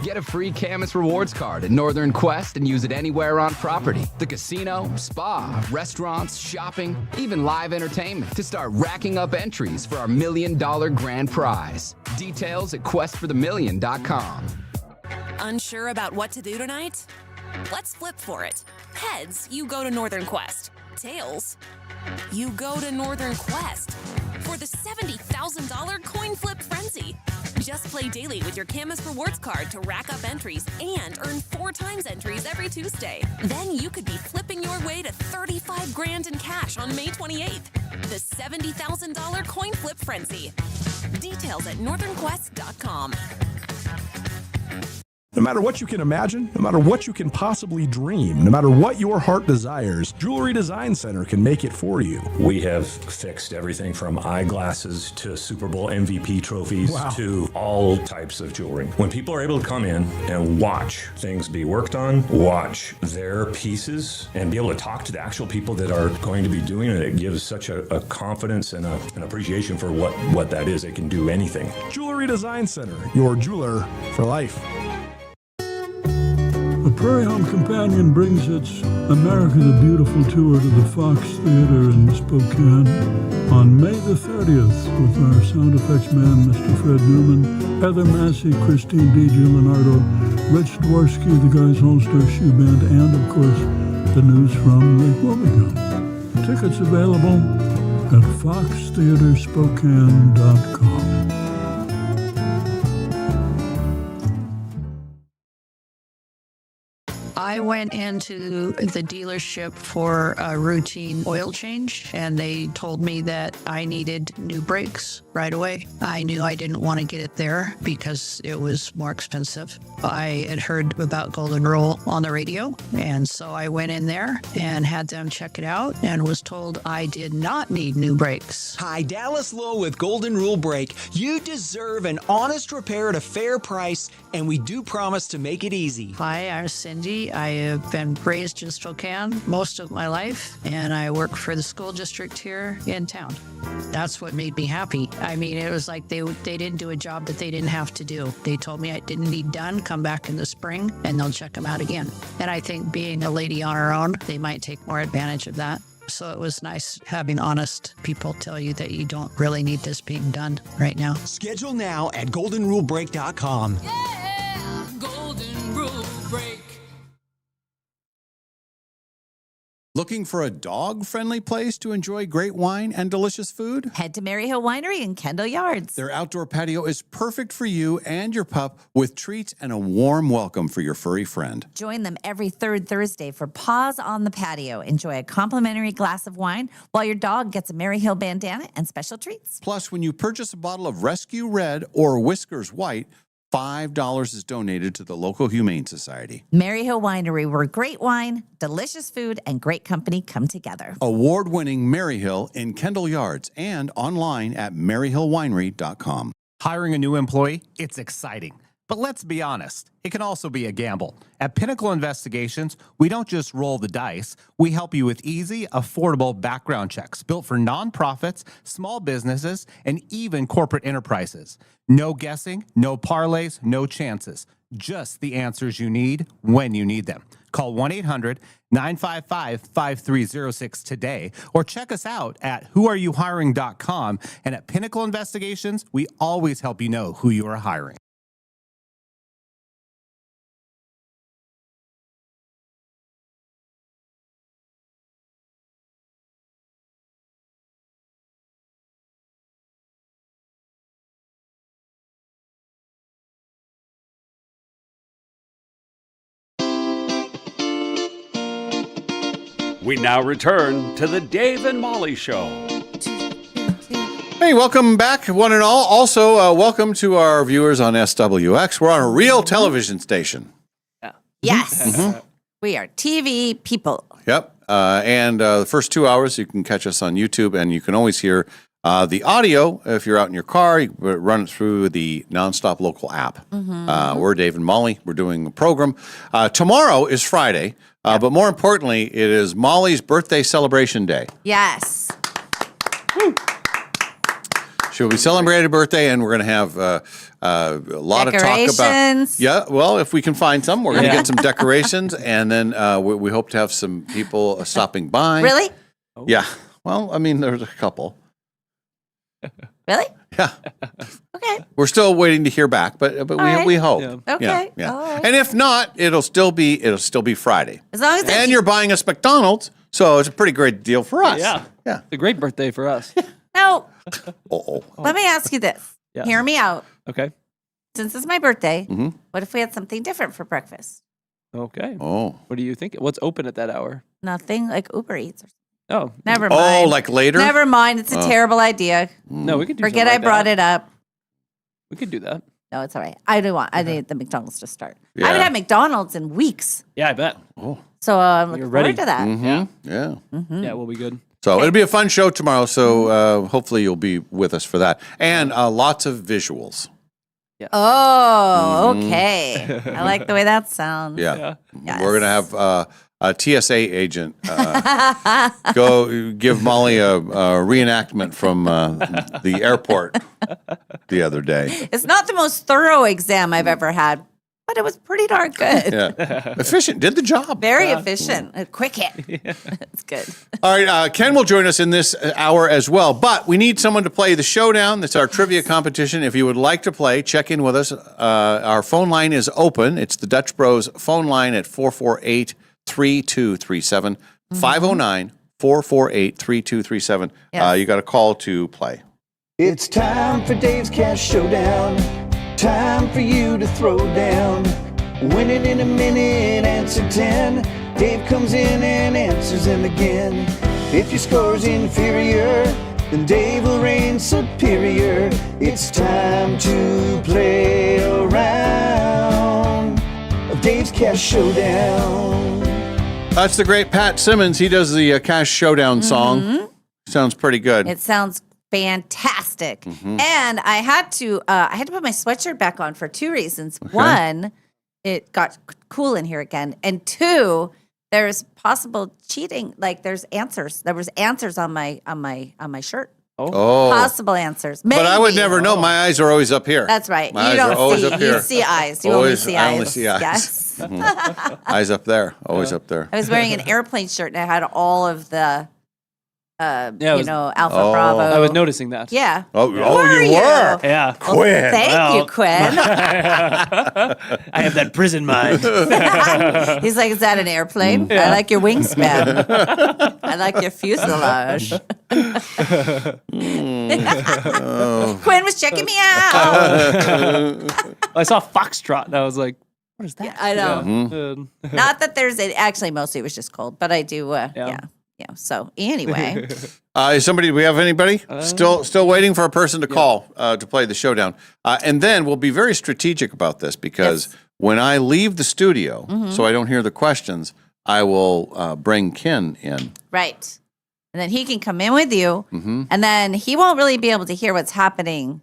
Get a free Camus Rewards card at Northern Quest and use it anywhere on property. The casino, spa, restaurants, shopping, even live entertainment to start racking up entries for our $1 million grand prize. Details at questforthemillion.com. Unsure about what to do tonight? Let's flip for it. Heads, you go to Northern Quest. Tails, you go to Northern Quest for the $70,000 coin flip frenzy. Just play daily with your Camus Rewards card to rack up entries and earn 4 times entries every Tuesday. Then you could be flipping your way to $35 grand in cash on May 28th. The $70,000 coin flip frenzy. Details at northernquest.com. No matter what you can imagine, no matter what you can possibly dream, no matter what your heart desires, Jewelry Design Center can make it for you. We have fixed everything from eyeglasses to Super Bowl MVP trophies to all types of jewelry. When people are able to come in and watch things be worked on, watch their pieces, and be able to talk to the actual people that are going to be doing it, it gives such a confidence and an appreciation for what that is. It can do anything. Jewelry Design Center, your jeweler for life. The Prairie Home Companion brings its America the Beautiful tour to the Fox Theater in Spokane on May the 30th with our sound effects man, Mr. Fred Newman, Heather Massey, Christine DiGiuliardo, Rich Dworsky, the Guys All-Star Shoe Band, and, of course, the news from Lake Wobegon. Tickets available at foxtheaterspokane.com. I went into the dealership for a routine oil change, and they told me that I needed new brakes right away. I knew I didn't want to get it there because it was more expensive. I had heard about Golden Rule on the radio, and so I went in there and had them check it out and was told I did not need new brakes. Hi, Dallas Lowe with Golden Rule Brake. You deserve an honest repair at a fair price, and we do promise to make it easy. Hi, I'm Cindy. I have been raised in Spokane most of my life, and I work for the school district here in town. That's what made me happy. I mean, it was like they didn't do a job that they didn't have to do. They told me I didn't need done, come back in the spring, and they'll check them out again. And I think being a lady on her own, they might take more advantage of that. So it was nice having honest people tell you that you don't really need this being done right now. Schedule now at goldenrulebrake.com. Yeah, Golden Rule Break. Looking for a dog-friendly place to enjoy great wine and delicious food? Head to Maryhill Winery in Kendall Yards. Their outdoor patio is perfect for you and your pup with treats and a warm welcome for your furry friend. Join them every third Thursday for Paws on the Patio. Enjoy a complimentary glass of wine while your dog gets a Maryhill bandana and special treats. Plus, when you purchase a bottle of Rescue Red or Whiskers White, $5 is donated to the local Humane Society. Maryhill Winery, where great wine, delicious food, and great company come together. Award-winning Maryhill in Kendall Yards and online at maryhillwinery.com. Hiring a new employee, it's exciting. But let's be honest, it can also be a gamble. At Pinnacle Investigations, we don't just roll the dice. We help you with easy, affordable background checks built for nonprofits, small businesses, and even corporate enterprises. No guessing, no parlays, no chances. Just the answers you need when you need them. Call 1-800-955-5306 today or check us out at whoareyouhiring.com. And at Pinnacle Investigations, we always help you know who you are hiring. We now return to the Dave and Molly Show. Hey, welcome back, one and all. Also, welcome to our viewers on SWX. We're on a real television station. Yes. We are TV people. Yep. And the first 2 hours, you can catch us on YouTube, and you can always hear the audio if you're out in your car. You run it through the Nonstop Local app. We're Dave and Molly. We're doing a program. Tomorrow is Friday, but more importantly, it is Molly's birthday celebration day. Yes. She'll be celebrating her birthday, and we're going to have a lot of talk about. Decorations. Yeah, well, if we can find some, we're going to get some decorations, and then we hope to have some people stopping by. Really? Yeah. Well, I mean, there's a couple. Really? Yeah. Okay. We're still waiting to hear back, but we hope. Yeah. Okay. Yeah. Yeah. All right. And if not, it'll still be Friday. As long as it's- and you're buying us McDonald's, so it's a pretty great deal for us. Yeah. Yeah. It's a great birthday for us. Now, Uh-oh. let me ask you this. Yeah. Hear me out. Okay. Since it's my birthday, Mhm. what if we had something different for breakfast? Okay. Oh. What do you think? What's open at that hour? Nothing like Uber Eats. Oh. Never mind. Oh, like later? Never mind. It's a Oh. terrible idea. No, we could do Forget something I like brought that. it up. We could do that. No, it's all right. I need the McDonald's to start. I Yeah. haven't had McDonald's in weeks. Yeah, I bet. Oh. So I'm looking You're ready. forward to that. Mhm. Yeah. Yeah, we'll be good. So it'll be a fun show tomorrow. So hopefully you'll be with us for that, and lots of visuals. Oh, Mhm. okay. I like the way that sounds. Yeah, Yes. we're gonna have a TSA agent go give Molly a reenactment from the airport the other day. It's not the most thorough exam I've ever had, but it was pretty darn good. Yeah, efficient. Did the job. Very efficient. A quick hit. It's good. All right, Ken will join us in this hour as well, but we need someone to play the showdown. That's our trivia competition. If you would like to play, check in with us. Our phone line is open. It's the Dutch Bros phone line at 448-3237, 509-448-3237. Yes. You got a call to play. It's time for Dave's Cash Showdown. Time for you to throw down. Win it in a minute, answer 10. Dave comes in and answers them again. If your score's inferior, then Dave will reign superior. It's time to play a round of Dave's Cash Showdown. That's the great Pat Simmons. He does the Cash Showdown song. Sounds pretty good. It sounds fantastic. Mhm. And I had to put my sweatshirt back on for two reasons. Okay. One, it got cool in here again. And two, there's possible cheating. Like there's answers. There was answers on my shirt. Oh. Possible answers. But I would Maybe. never know. My eyes are always up here. That's right. My You eyes don't are always see. up You here. see eyes. You Always- only see I eyes. only see eyes. Yes. Mhm. Eyes up there. Always up there. I was wearing an airplane shirt and I had all of the, Yeah, it was- Alpha Oh. Bravo. I was noticing that. Yeah. Oh, Were you were. Yeah. Quinn. Thank you, Quinn. I have that prison mind. He's like, is that an airplane? Yeah. I like your wingspan. I like your fuselage. Quinn was checking me out. I saw Foxtrot and I was like, what is that? I know. Yeah. Not that there's actually mostly it was just cold, but I do, yeah. So anyway, Is somebody? Do we have anybody? Still waiting for a person to call to play the showdown, and then we'll be very strategic about this because when I leave the studio, Mhm. so I don't hear the questions, I will bring Ken in. right. And then he can come in with you, Mhm. and then he won't really be able to hear what's happening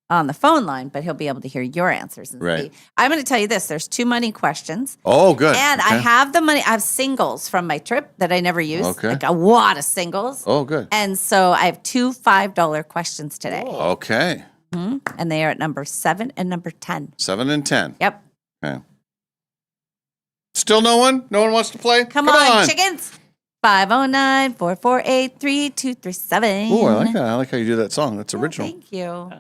on the phone line, but he'll be able to hear your answers. And Right. see. I'm going to tell you this: there's 2 money questions. Oh, good. And I Okay. have the money. I have singles from my trip that I never used. Okay. Like a lot of singles. Oh, good. And so I have 2 $5 questions today. Okay, Mhm. And they are at number 7 and number 10. 7 and 10. Yep. Okay. Still no one? No one wants to play? Come on, chickens. 509-448-3237. Oh, I like that. I like how you do that song. That's original. Thank you.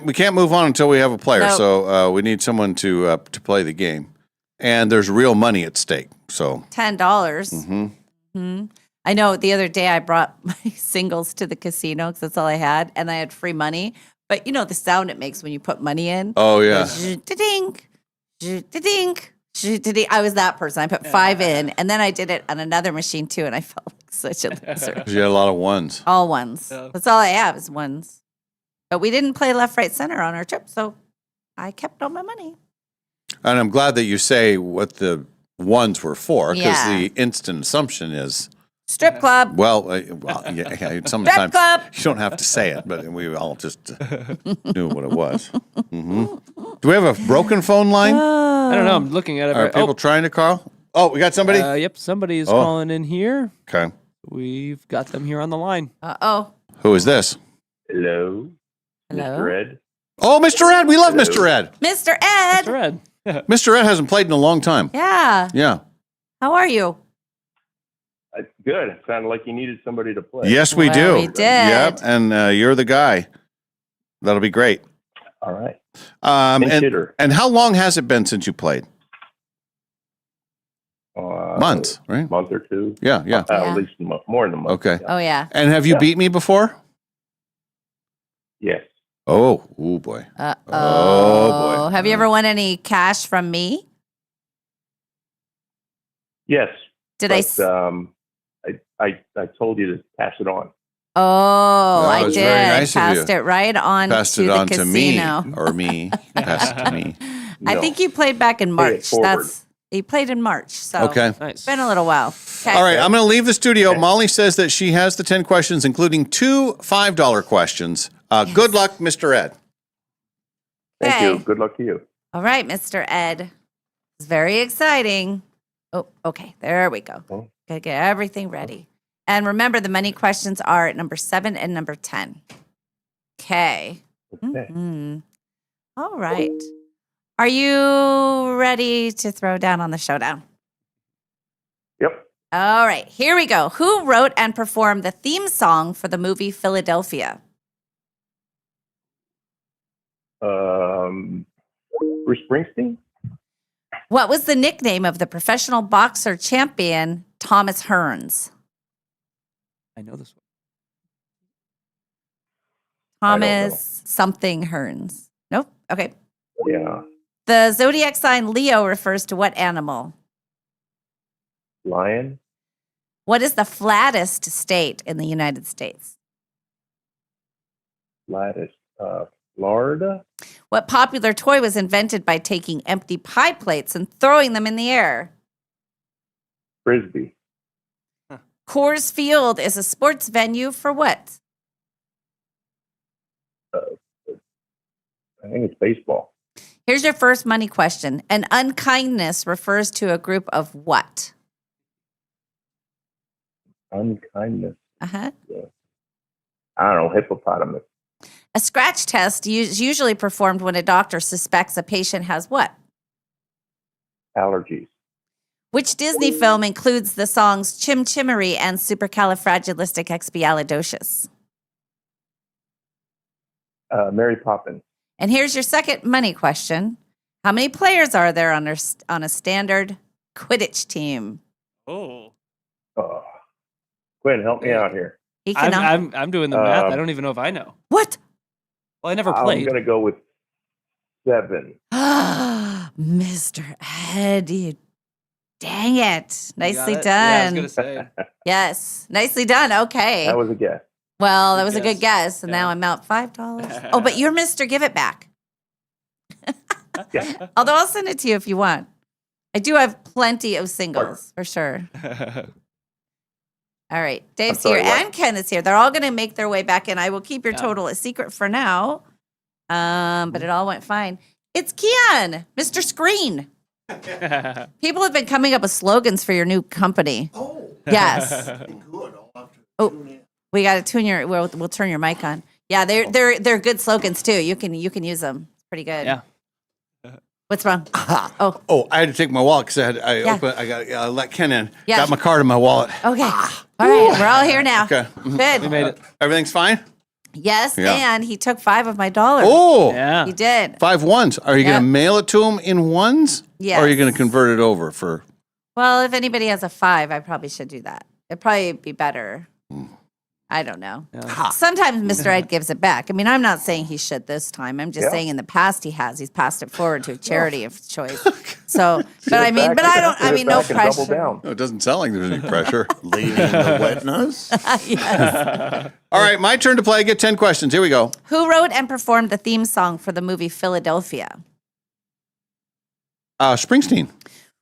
We can't move on until we have a player. Nope. So we need someone to play the game, and there's real money at stake. So. $10. Mhm. Mhm. I know the other day I brought my singles to the casino because that's all I had, and I had free money. But you know the sound it makes when you put money in? Oh, yeah. Da-ding, da-ding, I was that person. I put 5 in, and then I did it on another machine too, and I felt like such a loser. 'Cause you had a lot of ones. All ones. That's all I have is ones. But we didn't play left, right, center on our trip, so I kept all my money. And I'm glad that you say what the ones were for, because Yeah. the instant assumption is, Strip club. well, yeah, sometimes club. you don't have to say it, but we all just knew what it was. Do we have a broken phone line? I don't know. I'm looking at it. Are people trying to call? Oh, we got somebody? Yep, somebody is calling in here. Okay. We've got them here on the line. Uh-oh. Who is this? Hello. Hello? Mr. Ed. Oh, Mr. Ed. We love Mr. Ed. Mr. Ed. Mr. Ed. Mr. Ed hasn't played in a long time. Yeah. Yeah. How are you? Good. It sounded like you needed somebody to play. Yes, we Well, do. we did. Yep. And you're the guy. That'll be great. All right. And how long has it been since you played? Months, right? Month or two. Yeah, yeah. At least a month, more than a month. Okay. Oh, yeah. And have you Yeah. beat me before? Yes. Oh boy. Uh-oh. Oh, boy. Have you ever won any cash from me? Yes. Did I told you to pass it on. Oh, That I was did. very nice of Passed you. it right on Passed to it the on to me casino. or me. Passed it to me. I think you played back in Pay it March. forward. You played in March. So Okay. It's been a little while. Okay. All right, I'm going to leave the studio. Molly says that she has the 10 questions, including 2 $5 questions. Good luck, Mr. Ed. Thank Okay. you. Good luck to you. All right, Mr. Ed. It's very exciting. Oh, okay. There we go. Gotta get everything ready. And remember, the money questions are at number 7 and number 10. Okay. Mhm. All right. Are you ready to throw down on the showdown? Yep. All right. Here we go. Who wrote and performed the theme song for the movie Philadelphia? Bruce Springsteen? What was the nickname of the professional boxer champion Thomas Hearns? I know this one. Thomas something Hearns. Nope. Okay. Yeah. The zodiac sign Leo refers to what animal? Lion? What is the flattest state in the United States? Lattice? Florida? What popular toy was invented by taking empty pie plates and throwing them in the air? Frisbee? Coors Field is a sports venue for what? I think it's baseball. Here's your first money question. An unkindness refers to a group of what? Unkindness. Uh-huh. I don't know. Hippopotamus. A scratch test is usually performed when a doctor suspects a patient has what? Allergies. Which Disney film includes the songs Chim Chimery and Supercalifragilisticexpialidocious? Mary Poppins. And here's your second money question. How many players are there on a standard Quidditch team? Oh. Quinn, help me out here. He can I'm doing the math. I don't even know if I know. What? Well, I never I'm played. going to go with 7. Mr. Ed, you dang it. Nicely it? done. Yeah, I was gonna say. Yes, nicely done. Okay. That was a guess. Well, that was a good guess. And now I'm out $5. Oh, but you're Mr. Give It Back. Yeah. Although I'll send it to you if you want. I do have plenty of singles for sure. All right. Dave's sorry, here what? and Ken is here. They're all going to make their way back in. I will keep your total a secret for now. But it all went fine. It's Kian, Mr. Screen. People have been coming up with slogans for your new company. Oh. Yes. Oh, we got to tune your. We'll turn your mic on. Yeah, they're good slogans too. You can use them. It's pretty good. Yeah. What's wrong? Oh, I had to take my wallet because I let Ken in. Yeah. Got my card in my wallet. Okay. All right. We're all here now. Okay. Good. We made it. Everything's fine? Yes, Yeah. and he took 5 of my dollars. Oh. Yeah. He did. 5 ones. Are you Yep. going to mail it to him in ones? Yes. Or are you going to convert it over for? Well, if anybody has a 5, I probably should do that. It'd probably be better. I don't know. Sometimes Mr. Ed gives it back. I mean, I'm not saying he should this time. I'm just saying in the past he has. He's passed it forward to a charity of choice. So, but I mean, but I don't. I mean, no pressure. No, it doesn't sound like there's any pressure. Leading the witness. Yes. All right, my turn to play. I get 10 questions. Here we go. Who wrote and performed the theme song for the movie Philadelphia? Springsteen.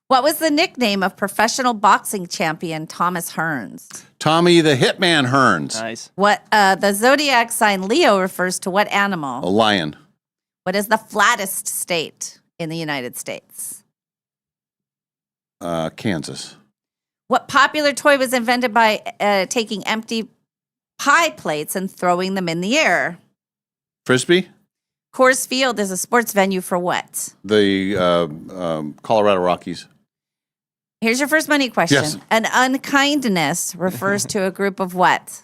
What was the nickname of professional boxing champion Thomas Hearns? Tommy the Hitman Hearns. Nice. What the zodiac sign Leo refers to what animal? A lion. What is the flattest state in the United States? Kansas. What popular toy was invented by taking empty pie plates and throwing them in the air? Frisbee. Coors Field is a sports venue for what? The Colorado Rockies. Here's your first money question. Yes. An unkindness refers to a group of what?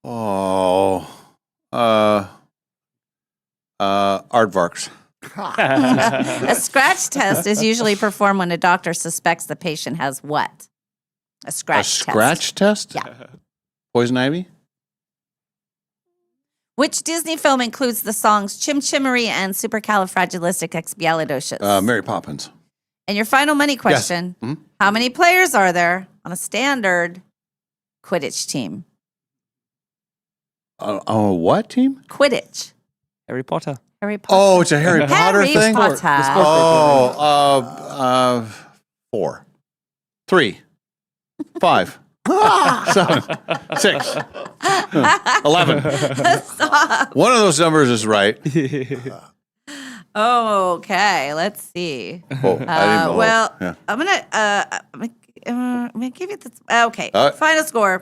Oh. Aardvarks. A scratch test is usually performed when a doctor suspects the patient has what? A scratch test. Scratch test? Yeah. Poison ivy? Which Disney film includes the songs Chim Chimmery and Supercalifragilisticexpialidocious? Mary Poppins. And your final money question, how many players are there on a standard Quidditch team? What team? Quidditch. Harry Potter. Harry Potter. Oh, it's a Harry Potter Harry thing? Potter. Oh, 4. 3. 5. 7. 6. 11. Stop. One of those numbers is right. Okay, let's see. Oh, I didn't know. Well, Yeah. I'm gonna give you this. Okay, final score.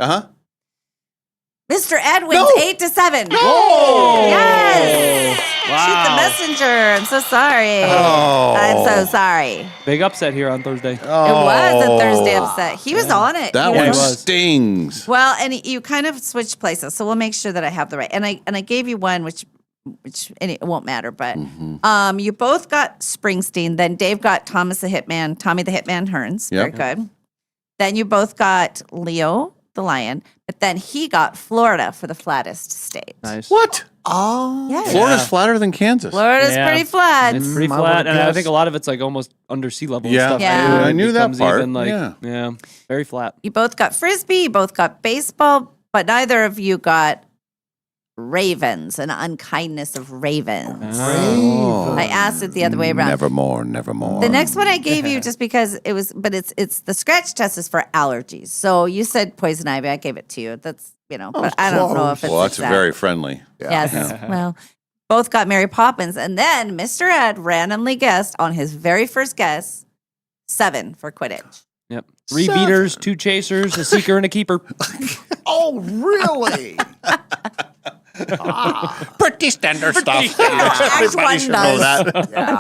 Mr. Ed wins 8-7. Oh! Yes. Wow. Shoot the messenger. I'm so sorry. Oh. I'm so sorry. Big upset here on Thursday. It was a Thursday upset. He was on it. That you one know? stings. Well, and you kind of switched places, so we'll make sure that I have the right. And I gave you one, which and it won't matter, but you both got Springsteen. Then Dave got Tommy the Hitman Hearns. Very good. Then you both got Leo the lion, but then he got Florida for the flattest state. Nice. What? Oh, yes. Florida's flatter than Kansas. Florida's pretty flat. It's pretty flat, and I think a lot of it's like almost under sea level. Yeah. And stuff. Yeah. I knew that becomes part. Even like, Yeah. very flat. You both got Frisbee, you both got baseball, but neither of you got ravens, an unkindness of ravens. I asked it the other way around. Nevermore, nevermore. The next one I gave you just because it was, but it's the scratch test is for allergies. So you said poison ivy. I gave it to you. That's, but I don't know if it's Well, that's exact. very friendly. Yes. Yeah. Well, both got Mary Poppins. And then Mr. Ed randomly guessed on his very first guess 7 for Quidditch. Yep. 3 beaters, 2 chasers, a seeker, and a keeper. Oh, really? Pretty standard stuff. Everybody should know that.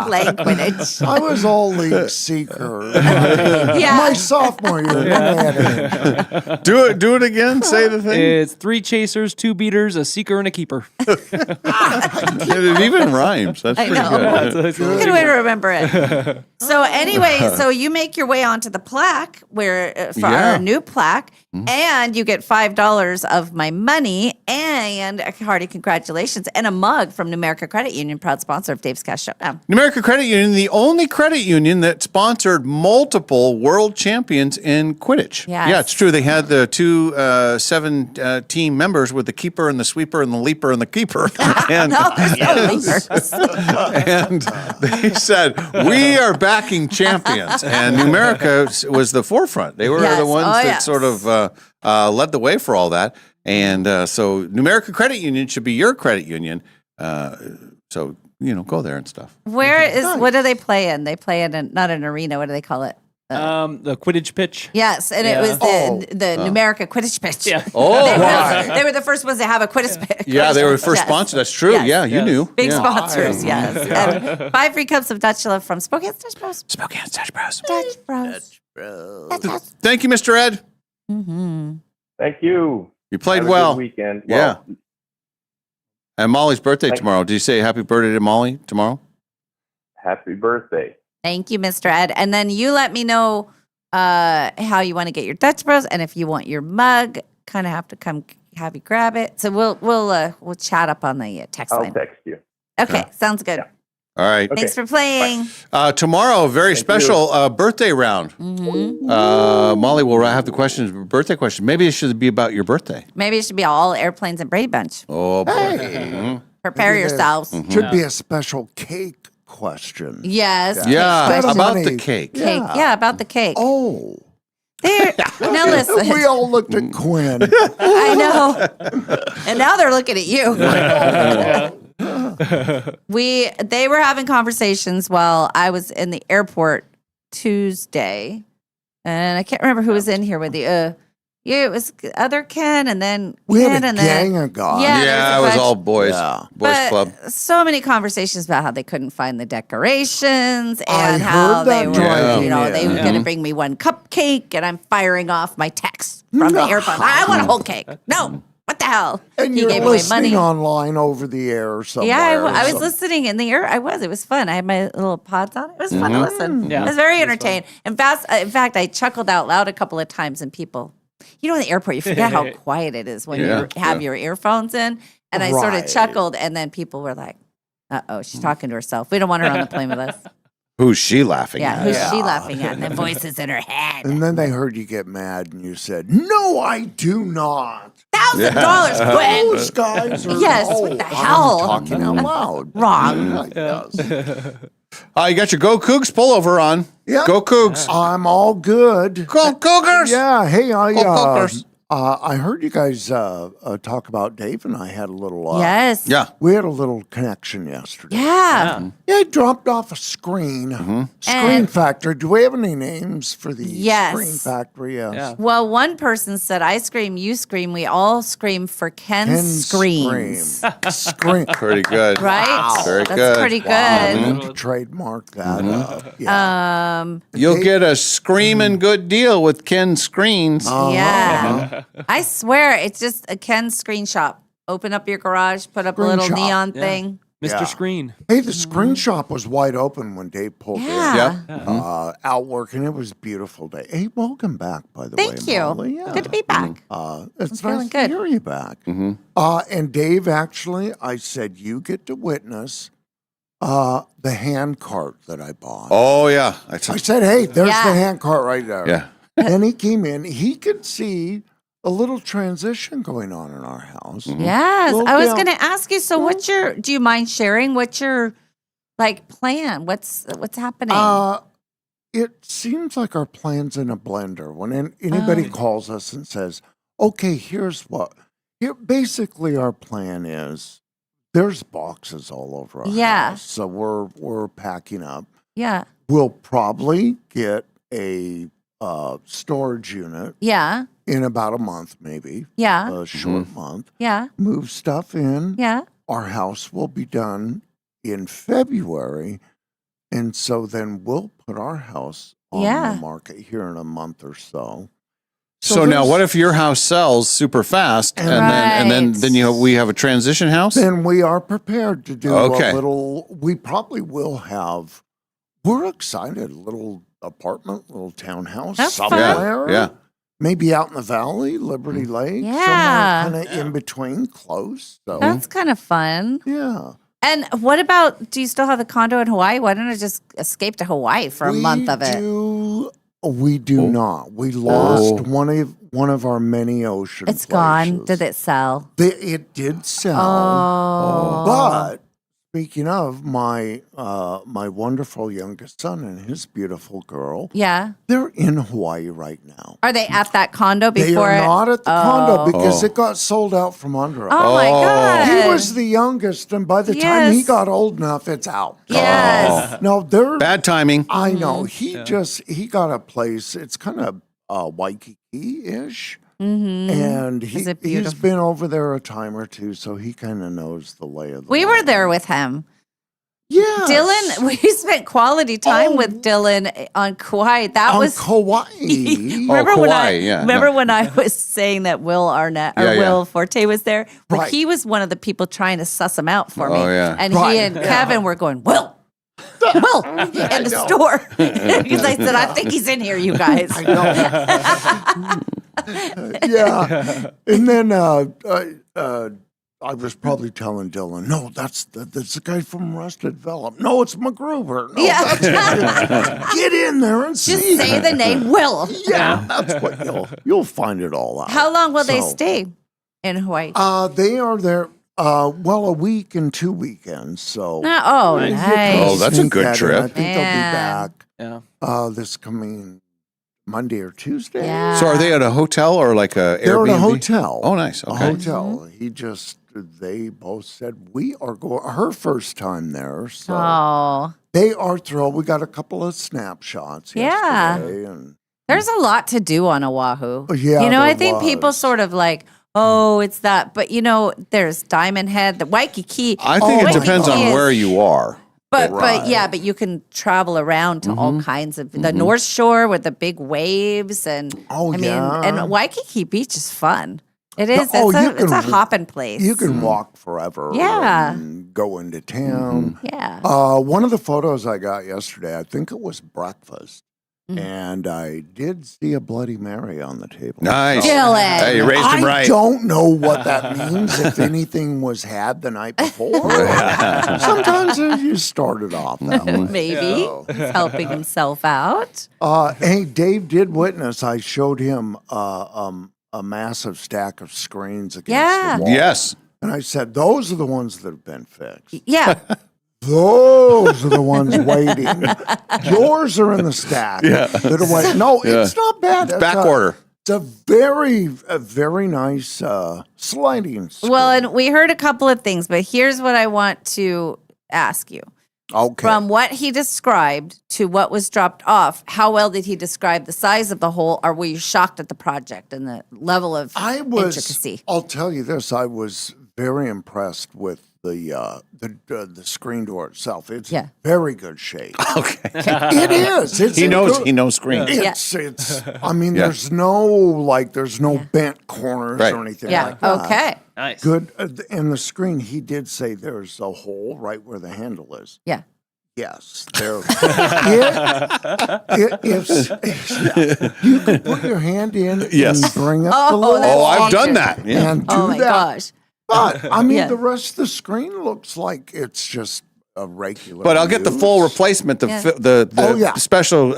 Playing Quidditch. I was all league seeker. Yeah. My sophomore year. Do it again. Say the thing. It's 3 chasers, 2 beaters, a seeker, and a keeper. It even rhymes. That's I pretty know. good. Good way to remember it. So anyway, so you make your way onto the plaque where for our new plaque, and you get $5 of my money and a hearty congratulations and a mug from Numerica Credit Union, proud sponsor of Dave's Cash Showdown. Numerica Credit Union, the only credit union that sponsored multiple world champions in Quidditch. Yes. Yeah, it's true. They had the 2 7-team members with the keeper and the sweeper and the leaper and the keeper. And, No, there's no leapers. and they said, we are backing champions. And Numerica was the forefront. They were Yes. the ones Oh, that yes. sort of led the way for all that. And so Numerica Credit Union should be your credit union. So, go there and stuff. Where is what do they play in? They play in not an arena. What do they call it? The Quidditch pitch. Yes, and it was the Numerica Quidditch pitch. Yeah. Oh, they were the first ones to have a Quidditch pitch. Yeah, they were first Yes. sponsor. That's true. Yes. Yeah, you knew. Big Yeah. sponsors, yes. And 5 free cups of Dutch love from Spokane Dutch Bros. Spokane Dutch Bros. Dutch Bros. Thank you, Mr. Ed. Mm-hmm. Thank you. You played Have a well. good weekend. Yeah. Well, And Molly's birthday tomorrow. Did you say happy birthday to Molly tomorrow? happy birthday. Thank you, Mr. Ed. And then you let me know how you want to get your Dutch Bros, and if you want your mug, kind of have to come have you grab it. So we'll chat up on the text I'll line. text you. Okay, sounds good. All right. Thanks for playing. Tomorrow, a very special birthday round. Molly will have the questions, birthday question. Maybe it should be about your birthday. Maybe it should be all airplanes and Brady Bunch. Oh, boy. Hey. Prepare Maybe there yourselves. Should be a special cake question. Yes. Yeah, Special about money. the cake. Cake. Yeah, about the cake. Oh. There. Now listen. We all looked at Quinn. I know. And now they're looking at you. They were having conversations while I was in the airport Tuesday, and I can't remember who was in here with you. Yeah, it was other Ken, and then We Ken, had a and then gang of guys. Yeah, it was all boys. Yeah. Boys club. so many conversations about how they couldn't find the decorations I and how heard they that were, driving they were in. going to bring me one cupcake, and I'm firing off my text from the airport. I want a whole cake. No, what the hell? And he you're gave away listening money. online over the air somewhere. Yeah, I was So- listening in the air. It was fun. I had my little pods on. It was fun to listen. Yeah. I was very entertained. In fact, I chuckled out loud a couple of times, and people, in the airport, you forget how quiet it is when you have your earphones in. And I sort of Right. chuckled, and then people were like, "Uh-oh, she's talking to herself. We don't want her on the plane with us." Who's she laughing Yeah, at? who's she laughing at? And the voices in her head. And then they heard you get mad and you said, "No, I do not." $1,000, Gwen. Those guys are. Yes, what the hell? I'm talking out loud. Wrong. Yes. You got your Go Cougs pullover on. Yep. Go Cougs. I'm all good. Go Cougars. Yeah. Hey, Go Cougars. I heard you guys talk about Dave and I had a little. Yes. Yeah. We had a little connection yesterday. Yeah. Yeah, I dropped off a screen. Screen And- Factory. Do we have any names for the Yes. Screen Factory? Yes. Yeah. Well, one person said, "I scream, you scream. We all scream for Ken, Ken screams." Scream. Pretty good. Right? Wow. Very That's good. pretty good. I need to trademark that up. Yeah. You'll get a screaming good deal with Ken Screens. Yeah. I swear, it's just a Ken screen shop. Open up your garage, put up a Screen little shop. neon Yeah. thing. Mr. Yeah. Screen. Hey, the screen shop was wide open when Dave pulled Yeah. in. Out working. It was a beautiful day. Hey, welcome back, by the way. Thank you. Molly. Yeah. Good to be back. It's feeling nice good. to hear you back. And Dave, actually, I said you get to witness the hand cart that I bought. Oh, yeah. I said, hey, there's Yeah. the hand cart right there. Yeah. And he came in. He could see a little transition going on in our house. Yes. Well, I was yeah. going to ask you, so do you mind sharing what's your plan? What's happening? It seems like our plan's in a blender. When anybody calls us and says, okay, here's what. Basically, our plan is there's boxes all over our house. So we're packing up. Yeah. We'll probably get a storage unit Yeah. in about a month, maybe. Yeah. A short month. Yeah. Move stuff in. Yeah. Our house will be done in February. And so then we'll put our house on the market here in a month or so. So now, what if your house sells super fast, and then we have a transition house? Then we are prepared to do Okay. a little. We probably will have. We're excited. A little apartment, little townhouse That's fun. somewhere. Yeah. Maybe out in the valley, Liberty Lake. Yeah. Somewhere kind of in between, close. So That's kind of fun. yeah. And what about, do you still have the condo in Hawaii? Why don't I just escape to Hawaii for a month of it? We do not. We lost one of our many ocean. It's gone. Did it sell? It did sell. Oh. But speaking of my wonderful youngest son and his beautiful girl, Yeah. they're in Hawaii right now. Are they at that condo They before? are not at the condo because Oh. it got sold out from under us. Oh my God. He was the youngest, and by the time he Yes. got old enough, it's out. Yes. No, they're Bad timing. I know. He got a place. It's kind of Waikiki-ish. Mm-hmm. And Is he's it beautiful? been over there a time or two, so he kind of knows the lay of the We were land. there with him. Yeah. Dylan, we spent quality time with Dylan on Kauai. That On was Kauai. remember when Kauai, I yeah, remember no. when I was saying that Will Arnett or Yeah, yeah. Will Forte was there? But Right. he was one of the people trying to suss him out for me. Oh, yeah. And Right, he and yeah. Kevin were going, Will, Will in the store because I said I think he's in here, you guys. I know. Yeah, and then I was probably telling Dylan, no, that's the guy from Arrested Development. No, it's MacGruber. No, Yeah. that's get in there and Just see. say the name Will. Yeah, that's what you'll find it all out. How long will they So, stay in Hawaii? They are there. Well, a week and 2 weekends. So. Oh, You nice. can Oh, that's a sneak good that in. trip. I think they'll Yeah. be back. Yeah. This coming Monday or Tuesday. Yeah. So are they at a hotel or like a They're Airbnb? at a hotel. Oh, nice. A Okay. hotel. They both said we are going. Her first time there, so Oh, they are thrilled. We got a couple of snapshots. Yeah. Yesterday and there's a lot to do on Oahu. Yeah, you know, I there think people was. sort of like, oh, it's that, but you know, there's Diamond Head, the Waikiki. I think it depends on Waikiki is- where you are. But yeah, but you can travel around to all kinds of the North Shore with the big waves, and Oh, I mean, yeah. and Waikiki Beach is fun. It is. Oh, It's a hopping place. You can walk forever. Yeah. And go into town. Yeah. One of the photos I got yesterday, I think it was breakfast. And I did see a Bloody Mary on the table. Nice. Dylan. Hey, you raised him I right. don't know what that means, if anything was had the night before. Sometimes you started off that way. Maybe So. he's helping himself out. Hey, Dave did witness. I showed him a massive stack of screens against Yeah. the wall. Yes. And I said, those are the ones that have been fixed. Yeah. Those are the ones waiting. Yours are in the stack. Yeah. That are waiting. No, Yeah. it's not bad. It's back order. It's a very nice sliding screen. Well, and we heard a couple of things, but here's what I want to ask you. Okay. From what he described to what was dropped off, how well did he describe the size of the hole, or were you shocked at the project and the level of intricacy? I'll tell you this. I was very impressed with the screen door itself. It's very good shape. Okay. It is. It's He a knows. good- He knows screen. It's. I mean, Yeah. there's no bent corners Right. or anything Yeah. like that. Okay. Nice. Good. And the screen, he did say there's a hole right where the handle is. Yeah. Yes, there. You can put your hand in Yes. and bring up Oh, the little that's I've done awesome. that. Yeah. and do Oh my that. gosh. But I mean, Yeah. the rest of the screen looks like it's just a regular. But I'll get the full use. replacement, Yeah. the special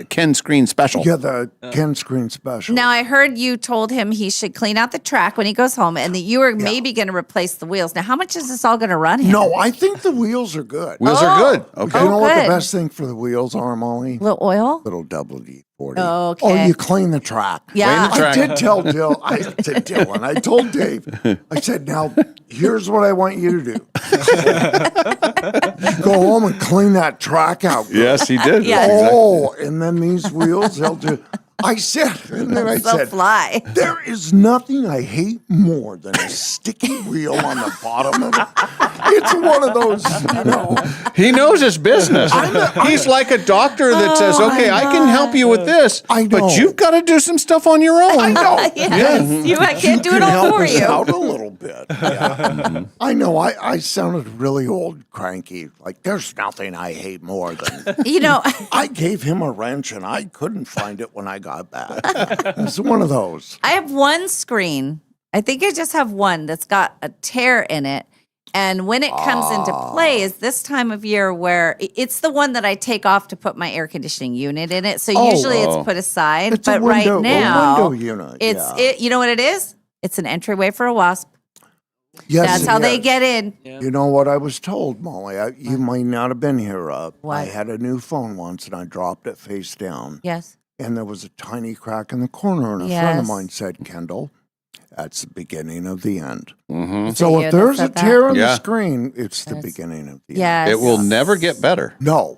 Ken Screen special. Yeah, the Ken Screen special. Now, I heard you told him he should clean out the track when he goes home and that you were maybe going to replace the wheels. Now, how much is this all going to run him? No, I think the wheels are good. Wheels are good. Okay. You know what the good. best thing for the wheels are, Molly? Little oil? Little WD-40. Okay. Oh, you clean the track. Yeah. Clean the track. I did tell Dylan. I told Dave. I said, now here's what I want you to do. Go home and clean that track out. Good. Yes, he did. Yeah. Oh, and then these wheels, they'll do. I said, and then I So said, fly. there is nothing I hate more than a sticky wheel on the bottom of it. It's one of those, He knows his business. He's like a doctor that says, "Okay, I can help you with this, I know. but you've got to do some stuff on your own." I know. Yes. I can't do it all help for us you. out a little bit. Yeah. I know. I sounded really old, cranky. Like there's nothing I hate more than. You know, I gave him a wrench and I couldn't find it when I got back. It's one of those. I have one screen. I think I just have one that's got a tear in it. And when it comes into play is this time of year where it's the one that I take off to put my air conditioning unit in it. So usually it's put aside. It's a but window- right now, a window unit, it's yeah. it. You know what it is? It's an entryway for a wasp. Yes, That's it how they is. get in. You know what I was told, Molly? You might not have been here. I What? had a new phone once and I dropped it face down. Yes. And there was a tiny crack in the corner. And a friend of Yes. mine said, Kendall, that's the beginning of the end. Mhm. So you if that there's a said that? tear in Yeah. the screen, it's the Yes. beginning of the Yes. It will never get better. end. No.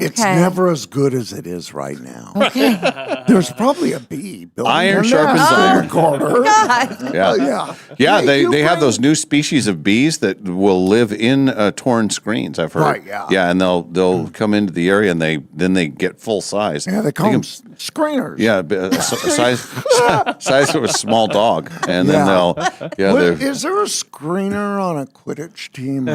It's Okay. never as good as it is right now. Okay. There's probably a bee building Iron a sharpens nest in iron. the corner. God. Yeah. Yeah. Yeah, Hey, you they have bring- those new species of bees that will live in torn screens. I've heard. Right, yeah. Yeah, and they'll come into the area and then they get full size. Yeah, they call can them Screeners. Yeah, size of a small dog, and then they'll. Yeah, What, is there a screener on a Quidditch team?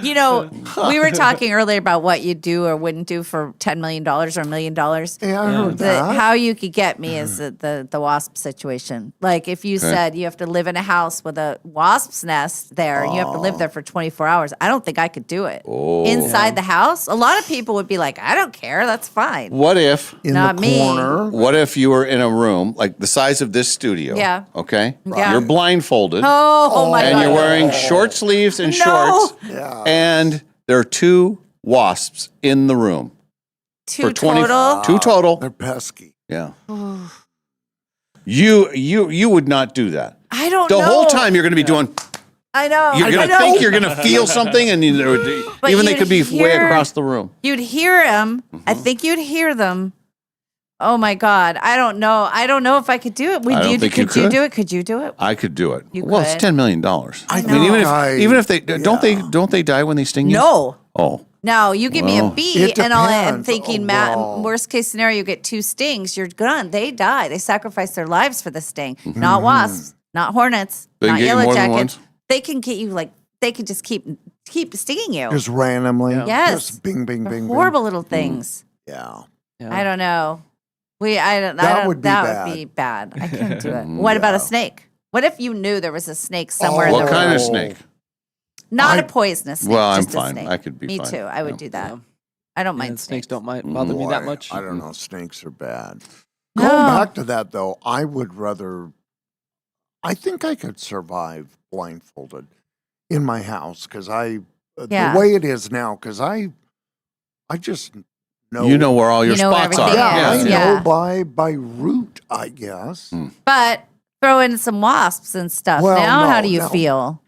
You know, we were talking earlier about what you'd do or wouldn't do for $10 million or $1 million. Yeah, I heard that. How you could get me is the wasp situation. Like if you said you have to live in a house with a wasp's nest there and you have to live there for 24 hours, I don't think I could do it. Inside the house, a lot of people would be like, I don't care, that's fine. What if Not the me. corner? What if you were in a room like the size of this studio? Yeah. Okay. Yeah. You're blindfolded. Oh my and God. you're wearing short sleeves and shorts. Yeah. And there are 2 wasps in the room. Two total? 2 total. They're pesky. Yeah. You would not do that. I don't The know. whole time you're going to be doing. I know. You're I going to know. think you're going to feel something, and But even they you'd could be way hear- across the room. You'd hear them. I Mm-hmm. think you'd hear them. Oh my God. I don't know. I don't know if I could do it. Would I don't you think you could you could. do it? Could you do it? I could do it. You Well, it's could. $10 million. I mean, know. even if they don't they die when they sting you? No. Oh. No, you give me a Well, bee, it and I'm depends. thinking, Oh, Matt, wow. worst case scenario, you get 2 stings. You're done. They die. They sacrifice their lives for the sting. Not wasps, not hornets, They can not get you yellow more than jackets. once? They can get you they can just keep stinging you. Just randomly. Yes. Just bing, bing, They're bing, horrible bing. little things. Yeah. I don't know. That would be that bad. would be bad. I couldn't do it. What about a snake? What if you knew there was a snake somewhere Oh. in the What kind room? of snake? Not a poisonous snake. Well, I'm just a fine. snake. I could be Me fine. too. I would do that. I don't mind snakes. Don't bother Mm-hmm. me that much. I don't know. Snakes are bad. No. Going back to that, though, I would rather. I think I could survive blindfolded in my house because Yeah. the way it is now, because I just know. You know where all your You know where spots are. everything Yeah, is. I Yeah. know by root, I guess. But throw in some wasps and stuff. Well, now, how no, do you no. feel?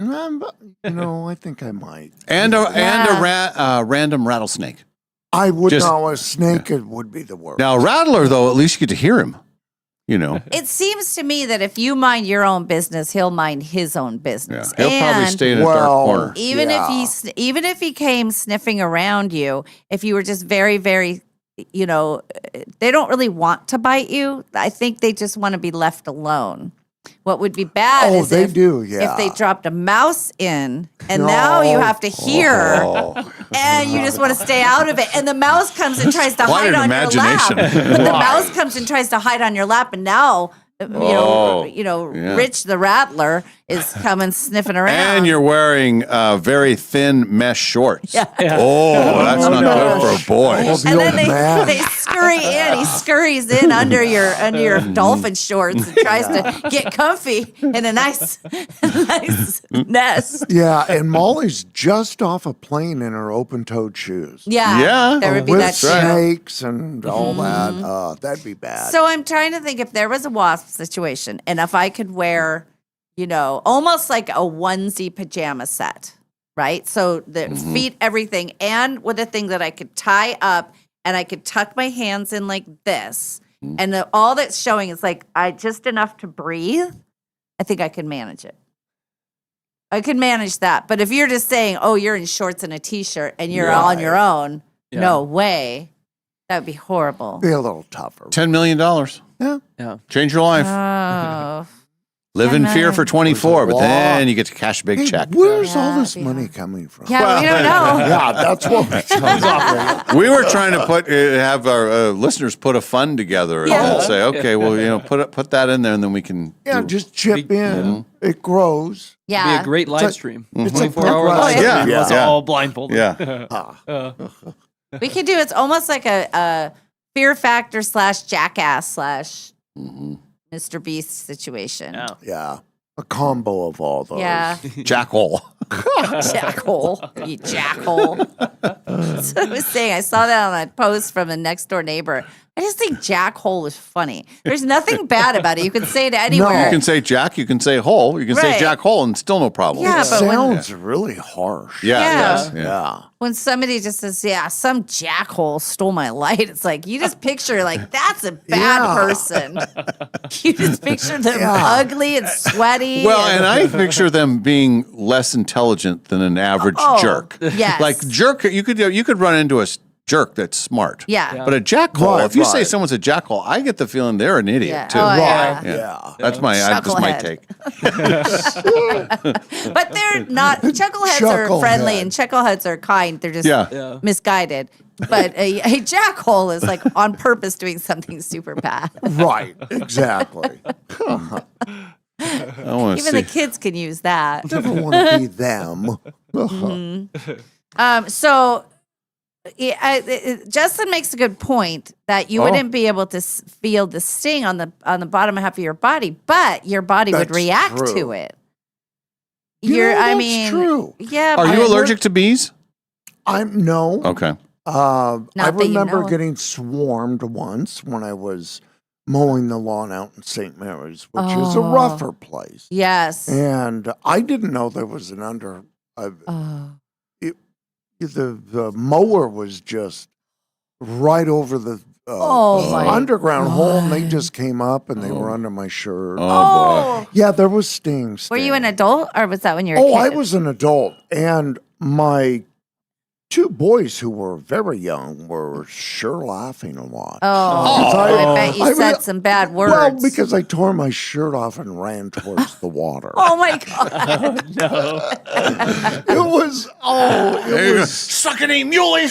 I think I might. And a Yeah. random rattlesnake. I would Just- know a snake. It would be the worst. Now, a rattler, though, at least you get to hear him. You know. It seems to me that if you mind your own business, he'll mind his own business. He'll probably And stay in a dark corner. Even if he came sniffing around you, if you were just very, very, they don't really want to bite you. I think they just want to be left alone. What would be bad is they if, do, yeah. if they dropped a mouse in and now you have to hear and you just want to stay out of it. And the mouse comes and tries to Quite hide an on imagination. your lap. But the mouse comes and tries to hide on your lap and now yeah. Rich the Rattler is coming sniffing around. And you're wearing very thin mesh shorts. Yeah. Oh, that's not good for a boy. and then they scurry in. He scurries in under your dolphin shorts and tries to get comfy in a nice nest. Yeah, and Molly's just off a plane in her open-toed shoes. Yeah, there would be with that too. snakes and all that. That'd be bad. So I'm trying to think if there was a wasp situation and if I could wear, almost like a onesie pajama set, right? So the feet, everything, and with a thing that I could tie up and I could tuck my hands in like this. And all that's showing is like just enough to breathe. I think I could manage it. I could manage that. But if you're just saying, oh, you're in shorts and a t-shirt and you're on your own, no way. That would be horrible. Be a little tougher. $10 million. Yeah. Change your life. Oh. Live in 10 fear for million. 24, but There's a then lot. you get to cash a big check. Where's all this money coming from? Yeah, we don't know. Yeah, that's what we're talking. We were trying to have our listeners put a fund together and say, okay, well, put that in there, and then we can. Yeah, just chip in. It grows. Yeah. It'd be a great live It's a- stream. it's a 24-hour pet live ride. stream. Yeah, Us yeah. all blindfolded. Yeah. We could do it's almost like a Fear Factor / Jackass / Mr. Beast situation. Yeah. A combo of all those. Yeah. Jackhole. Jackhole. You jackhole. So I was saying, I saw that on a post from a next door neighbor. I just think jackhole is funny. There's nothing bad about it. You can say it anywhere. You can say Jack, you can say hole, you can say Right. Jack hole, and still no problem. Yeah, It but when- sounds really harsh. Yeah, Yeah. it does. Yeah. When somebody just says, yeah, some jackhole stole my light, it's like, you just picture, like, that's a bad Yeah. person. You just picture them Yeah. ugly and sweaty. Well, and I picture them being less intelligent than an average Oh, jerk. yes. Like jerk, you could run into a jerk that's smart. Yeah. But a jackhole, Right, if you say right. someone's a jackhole, I get the feeling they're an idiot Yeah. too. Oh, Right. yeah. That's my Chucklehead. take. But they're not. Chuckleheads are friendly Chucklehead. and chuckleheads are kind. They're just Yeah. misguided. But a jackhole is like on purpose doing something super bad. Right. Exactly. I want to Even see. the kids can use that. Never want to be them. So Justin makes a good point that you wouldn't be able to feel the sting on the bottom half of your body, but your body would That's react true. to it. That's true. Yeah. Are but- you allergic to bees? I'm no. Okay. I Not that you remember know of. getting swarmed once when I was mowing the lawn out in St. Mary's, which is a Oh. rougher place. Yes. And I didn't know there was an the mower was just right over the my underground hole, and they God. just came up and they were under my shirt. Oh. Yeah, there was stings. Were you an adult or was that when you were a Oh, kid? I was an adult, and my two boys who were very young were sure laughing a lot. Oh, I bet you I said mean, some bad words. Well, because I tore my shirt off and ran towards the water. Oh my God. It was sucking muley.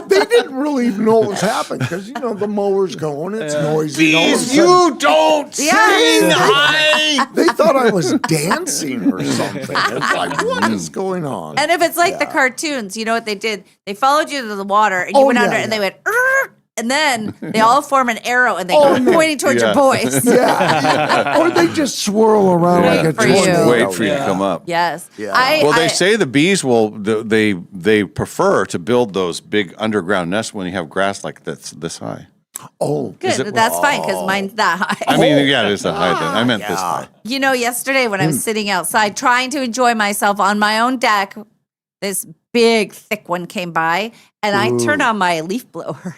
They didn't really even know what was happening because the mower's going, it's noisy. Bees, you don't sing high. They thought I was dancing or something. It's like, what is going on? And if it's like the cartoons, you know what they did? They followed you to the water and you Oh, went yeah, under and yeah. they went, "Arr!" and then they all form an arrow and they Oh, go no. pointing towards your boys. Yeah. Or they just swirl around like a for you. tornado. Wait for you to come up. Yes. Yeah. Well, they say the bees will. They prefer to build those big underground nests when you have grass like this high. Oh, Good. That's fine because mine's that high. I mean, yeah, it is a high. Then I meant this high. You know, yesterday when I was sitting outside trying to enjoy myself on my own deck, this big, thick one came by and I turned on my leaf blower.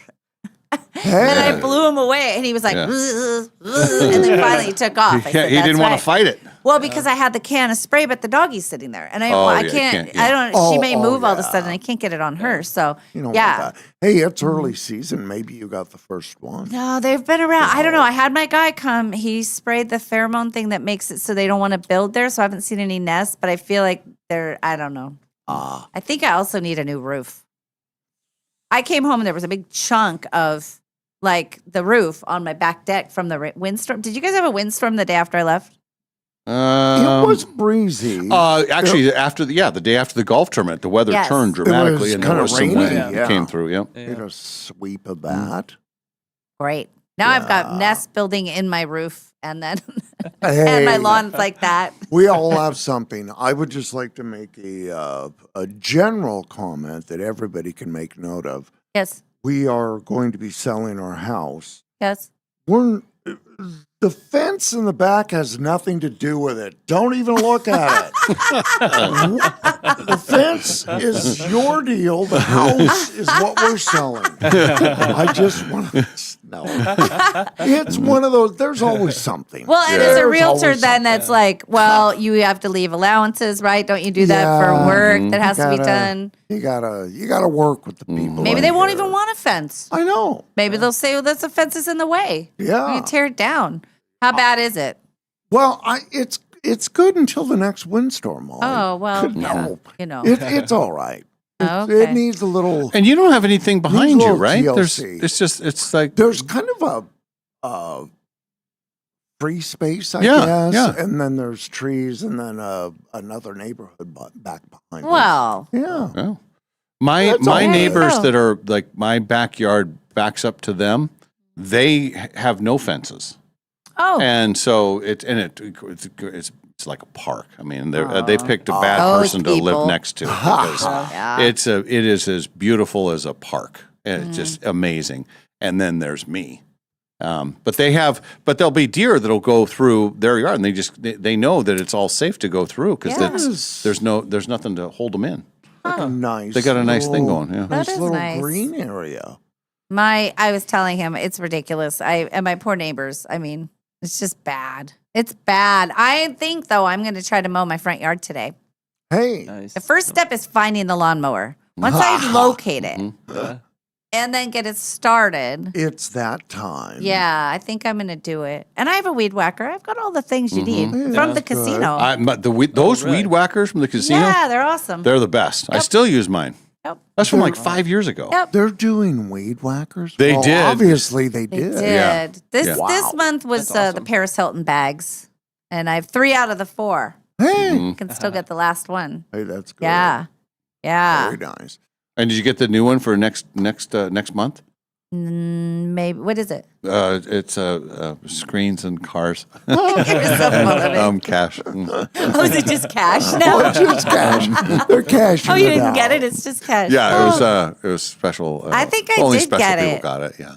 And I blew him away and he was like, Yeah. "Ugh, ugh," and then finally he took off. I said, He "That's didn't want right." to fight it. Well, because I had the can of spray, but the doggy's sitting there, and I Oh, yeah, you can't. can't, yeah. I don't. Oh, she may move all of a yeah. sudden. I can't get it on her. So You don't yeah. want that. Hey, it's early season. Maybe you got the first one. No, they've been around. I don't know. I had my guy come. He sprayed the pheromone thing that makes it so they don't want to build there. So I haven't seen any nests, but I feel like they're. I don't know. I think I also need a new roof. I came home and there was a big chunk of like the roof on my back deck from the windstorm. Did you guys have a windstorm the day after I left? It was breezy. Actually, the day after the golf tournament, the weather Yes. turned It dramatically, was and there kinda was some rainy, wind yeah. came through. Yep. Get a sweep of that. Great. Now I've got nests building in my roof and then and Hey. my lawn's like that. We all have something. I would just like to make a general comment that everybody can make note of. Yes. We are going to be selling our house. Yes. The fence in the back has nothing to do with it. Don't even look at it. The fence is your deal. The house is what we're selling. I just want to know. It's one of those. There's always something. Well, and as a There's realtor, always then that's like, well, you have to leave allowances, right? Don't you do that Yeah. for work that has to be Gotta- done? You gotta work with the people. Maybe in they won't here. even want a fence. I know. Maybe they'll say, well, that's the fence is in the way. Yeah. You tear it down. How bad is it? Well, it's good until the next windstorm. Molly. Oh, well, No. yeah, you know. It's all right. Oh, It okay. needs a little. And you don't have anything behind you, little right? TLC. It's like There's kind of a free space, I Yeah, guess, yeah. and then there's trees, and then another neighborhood back behind. us. Well, Yeah. Oh. My That's all right. neighbors Oh. that are like my backyard backs up to them. They have no fences, oh, and so it's like a park. I mean, they picked a bad Those person to live people. next to because yeah. it is as beautiful as a park. It's just amazing. And then there's me. But there'll be deer that'll go through their yard, and they know that it's all safe to go through because Yes. there's nothing to hold them in. Like a nice. They got a nice thing little- going, yeah. That Nice is little nice. green area. I was telling him it's ridiculous. And my poor neighbors. I mean, it's just bad. It's bad. I think though I'm going to try to mow my front yard today. Hey, Nice. The first step is finding the lawnmower. Once I locate it Mm-hmm. and then get it started. It's that time. Yeah, I think I'm going to do it. And I have a weed whacker. I've got all the things you need Mhm. from the casino. But those weed whackers from the casino, Yeah, they're awesome. they're the best. I still use mine. Yep. That's from like 5 years ago. Yep. They're doing weed whackers. They Well, did. Obviously, they They did. did. Yeah. This Yeah. this month was the Paris Hilton bags, and I have 3 out of the 4. Hey, I can still get the last one. hey, that's good. Yeah, yeah. Very nice. And did you get the new one for next month? Maybe what is it? It's screens and cars. You're so full of it. Cash. Oh, is it just cash now? Oh, just cash. They're cashing Oh, you it didn't out. get it? It's just cash. Yeah, Oh. it was special. I think I only did special get people it. got it. Yeah.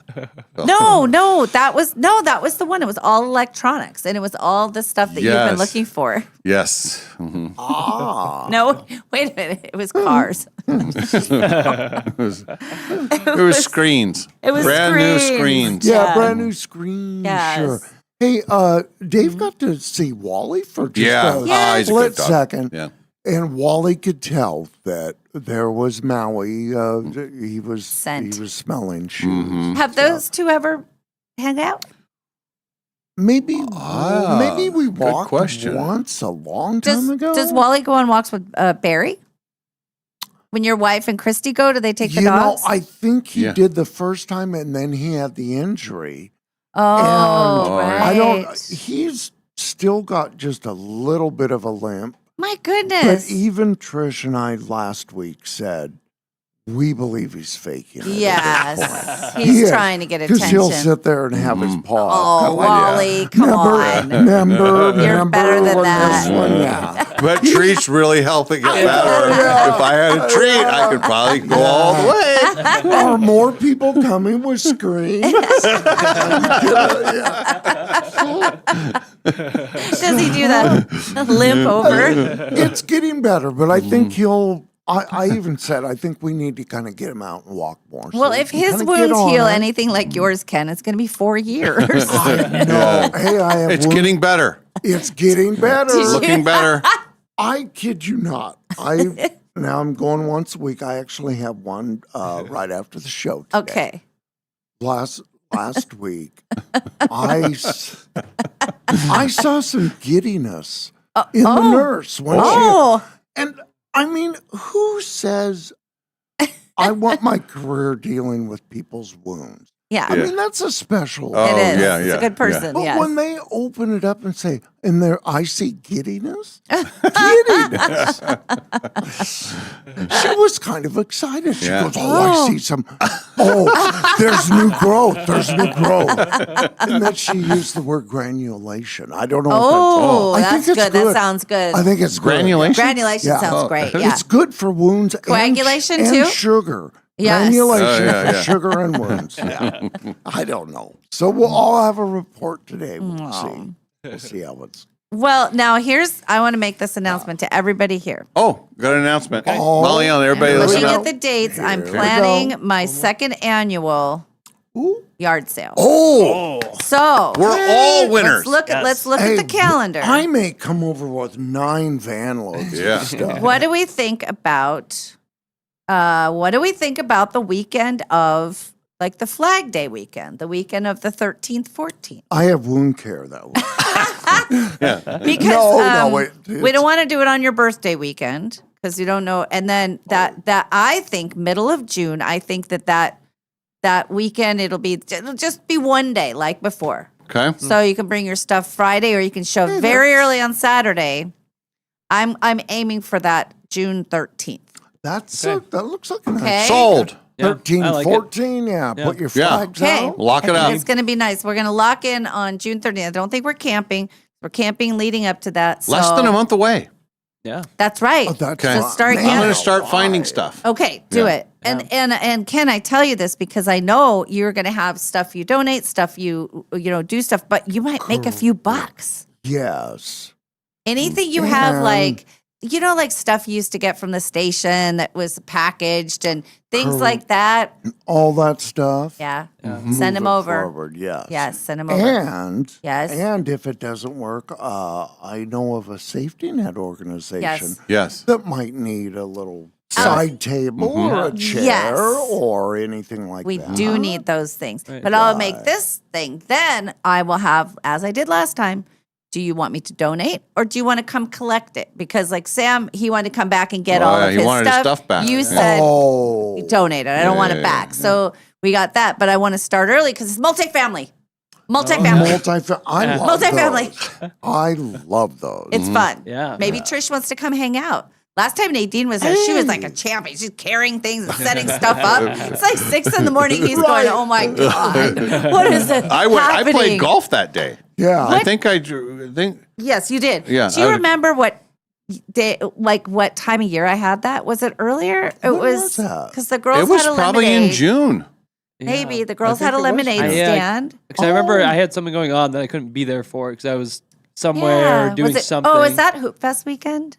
So- No, that was the one. It was all electronics, and it was all the stuff that you've been Yes. looking for. Yes. Mhm. Ah. No, wait a minute. It was cars. it was screens. It was brand new screens. screens. Yeah, Yeah. brand new screen. Yes. Sure. Hey, Dave got to see Wally for just Yeah. a He's a good split dog. second. Yeah. And Wally could tell that there was Maui. He was Scent. He was smelling shoes. Mm-hmm. Have those two ever hang out? Maybe Ah, maybe we good walked question. once a long time ago. Does Wally go on walks with Barry? When your wife and Christy go, do they take the you know, dogs? I think he Yeah. did the first time, and then he had the injury. Oh, And right. I don't. He's still got just a little bit of a limp. My But goodness. even Trish and I last week said we believe he's faking it. Yes. He's trying to get Because he'll attention. sit there and have his paw. Oh, come on. Wally, come on. Remember better than when that. this one, yeah. But treats really help it get better. If I had a treat, I could probably go all the way. Are more people coming with screens? Does he do the limp over? It's getting better, but I think he'll. I even said I think we need to kind of get him out and walk more. so Well, he if can his kinda get wounds on heal it. anything like yours can, it's going to be 4 years. No, hey, I have It's wounds. getting better. It's getting better. Did you- Looking better. I kid you not. Now I'm going once a week. I actually have one right after the show. Today. Okay. Last week, I saw some giddiness in the nurse when and I mean, who says I want my career dealing with people's wounds? Yeah. I mean, that's a special. Oh, It is. yeah, It's yeah, a good person. But Yes. when they open it up and say, "In there, I see giddiness," giddiness. She was kind of excited. She Yeah. goes, "Oh, I see some. Oh, there's new growth. There's new growth." And then she used the word granulation. I don't know. Oh, if I that's think it's good. That sounds good. I think it's good. Granulation? Granulation Yeah. sounds Oh. great. Yeah. It's good for wounds. and Coagulation, and too? sugar. Yes. Granulation Oh, yeah, for yeah. sugar and wounds. Yeah. I don't know. So we'll all have a report today. We'll see. We'll see how it's. Well, now I want to make this announcement to everybody here. Oh, got an announcement. Oh. Molly on, everybody I'm listen looking up. at the dates. I'm Here we planning go. my second annual yard sale. Oh, So We're all winners. let's look Hey, at the calendar. I may come over with 9 van loads Yeah. of stuff. What do we think about the weekend of like the Flag Day weekend, the weekend of the 13th, 14th? I have wound care that week. Because wait, we don't want to do it on your birthday weekend because you don't know. And then that I think middle of June, I think that weekend it'll just be one day like before. Okay. So you can bring your stuff Friday or you can show up very early on Saturday. I'm aiming for that June 13th. That looks like a nice. Okay. Sold. 13, I like it. 14, put your flags Okay. out. Lock it I think up. it's going to be nice. We're going to lock in on June 30th. I don't think we're camping. We're camping leading up to that. Less so- than a month away. Yeah. That's right. Oh, that's Okay. So start I'm camping. going to start finding stuff. Okay, do it. And Ken, I tell you this because I know you're going to have stuff you donate, stuff you do stuff, but you might make a few bucks. Yes. Anything you have And- like like stuff you used to get from the station that was packaged and things like that. All that stuff. Yeah. Move Send them it over. Forward, yes. Yes, send them over. And Yes. and if it doesn't work, I know of a safety net organization Yes. Yes. that might need a little side table or a chair Yes. or anything like We that. do need those things. But I'll make this thing. Then I will have, as I did last time, do you want me to donate or do you want to come collect it? Because like Sam, he wanted to come back and get all of he his wanted stuff. his stuff back. You Yeah. said Oh, donate it. I don't want it back. So we got that. But I want to start early because it's multifamily. Multifamily. I love Multifamily. those. I love those. It's fun. Yeah. Maybe Trish wants to come hang out. Last time Nadine was there, she was like a champion. She's carrying things and setting stuff up. It's like 6 a.m. He's going, oh my God, what is it? I played golf that day. Yeah. I think I think. Yes, you did. Yeah, Do you I- remember what day, like what time of year I had that? Was it earlier? It was that? because the girls It was had a probably lemonade. in June. Maybe the girls had a lemonade stand. Because I remember I had something going on that I couldn't be there for because I was somewhere doing was it, something. Oh, is that Hoop Fest weekend?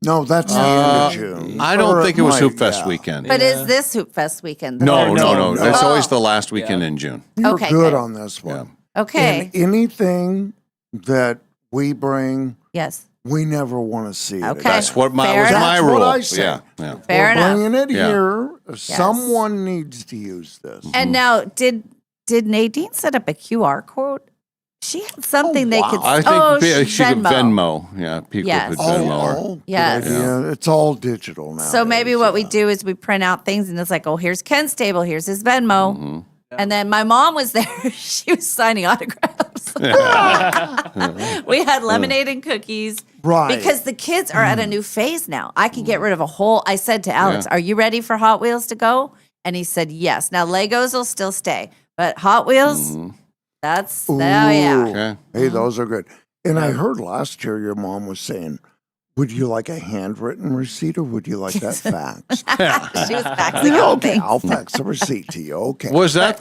No, that's the end of June. I don't Or think it was might, Hoop Fest yeah. weekend. But is this Hoop Fest weekend? the No, 13th? no. It's Oh, always the last weekend in June. You're Okay, good good. on this one. Okay. And anything that we bring, Yes. we never want to see. Okay. That's what my Fair was enough. my That's what rule. I say. Yeah, yeah. Fair We're enough. bringing it Yeah. here. Someone needs to use this. And now, did Nadine set up a QR code? She had something they could. I think oh, she could Venmo. Yeah, people Yes. could Venmo her. good Yes. idea. It's all digital now. So maybe what we do is we print out things, and it's like, oh, here's Ken's table, here's his Venmo, Mm-hmm. and then my mom was there. She was signing autographs. We had lemonade and cookies. Right. Because the kids are at a new phase now. I can get rid of a whole. I said to Alex, Yeah. are you ready for Hot Wheels to go? And he said, yes. Now, Legos will still stay, but Hot Wheels, that's, oh, yeah. Okay. Hey, those are good. And I heard last year your mom was saying, would you like a handwritten receipt or would you like that faxed? She was faxing out Okay, things. I'll fax the receipt to you. Okay. Was that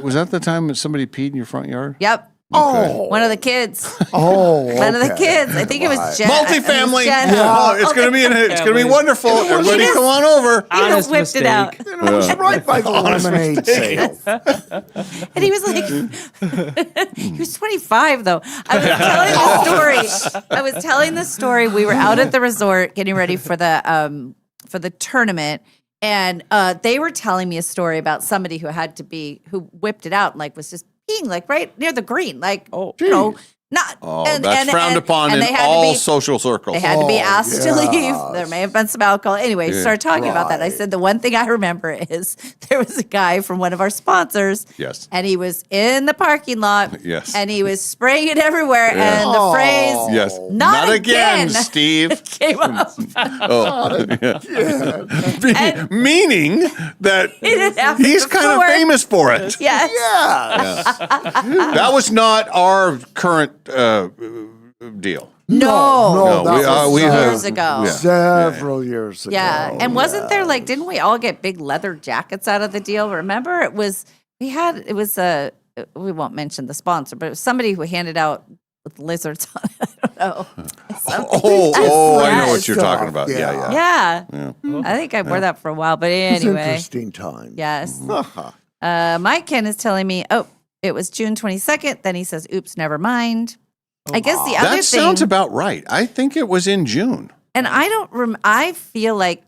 was that the time that somebody peed in your front yard? Yep. Oh. One of the kids. Oh, One of the okay. kids. I think it was Right. Jen. Multifamily. Jen. Oh, it's gonna be wonderful. Everybody just- come on over. He just whipped it out. It was right by the lemonade sale. And he was like, he was 25 though. I was telling the story. I was telling the story. We were out at the resort getting ready for the tournament. And they were telling me a story about somebody who whipped it out and like was just peeing like right near the green. Like, you know, not. Oh, that's frowned upon and in they had to all be- social circles. They had to be asked to leave. yes. There may have been some alcohol. Anyway, Yeah. started talking about that. I Right. said the one thing I remember is there was a guy from one of our sponsors. Yes. And he was in the parking lot. Yes. And he was spraying it everywhere. Yeah. And the phrase Yes. "Not again, again." Steve. came up. Oh, yeah. Meaning that It had happened he's kind of before. famous for it. Yes. That was not our current deal. No. that was we years have- ago. yeah. Several years ago. Yeah. And wasn't there like, didn't we all get big leather jackets out of the deal? Remember? It was we won't mention the sponsor, but it was somebody who handed out with lizards on it. I don't know. Oh, I know what you're talking about. Yeah. Yeah. Yeah. Yeah. I think I wore that for a while, but It's anyway. interesting time. Yes. Mike Ken is telling me, it was June 22nd. Then he says, oops, never mind. I guess the other That thing. sounds about right. I think it was in June. And I don't I feel like,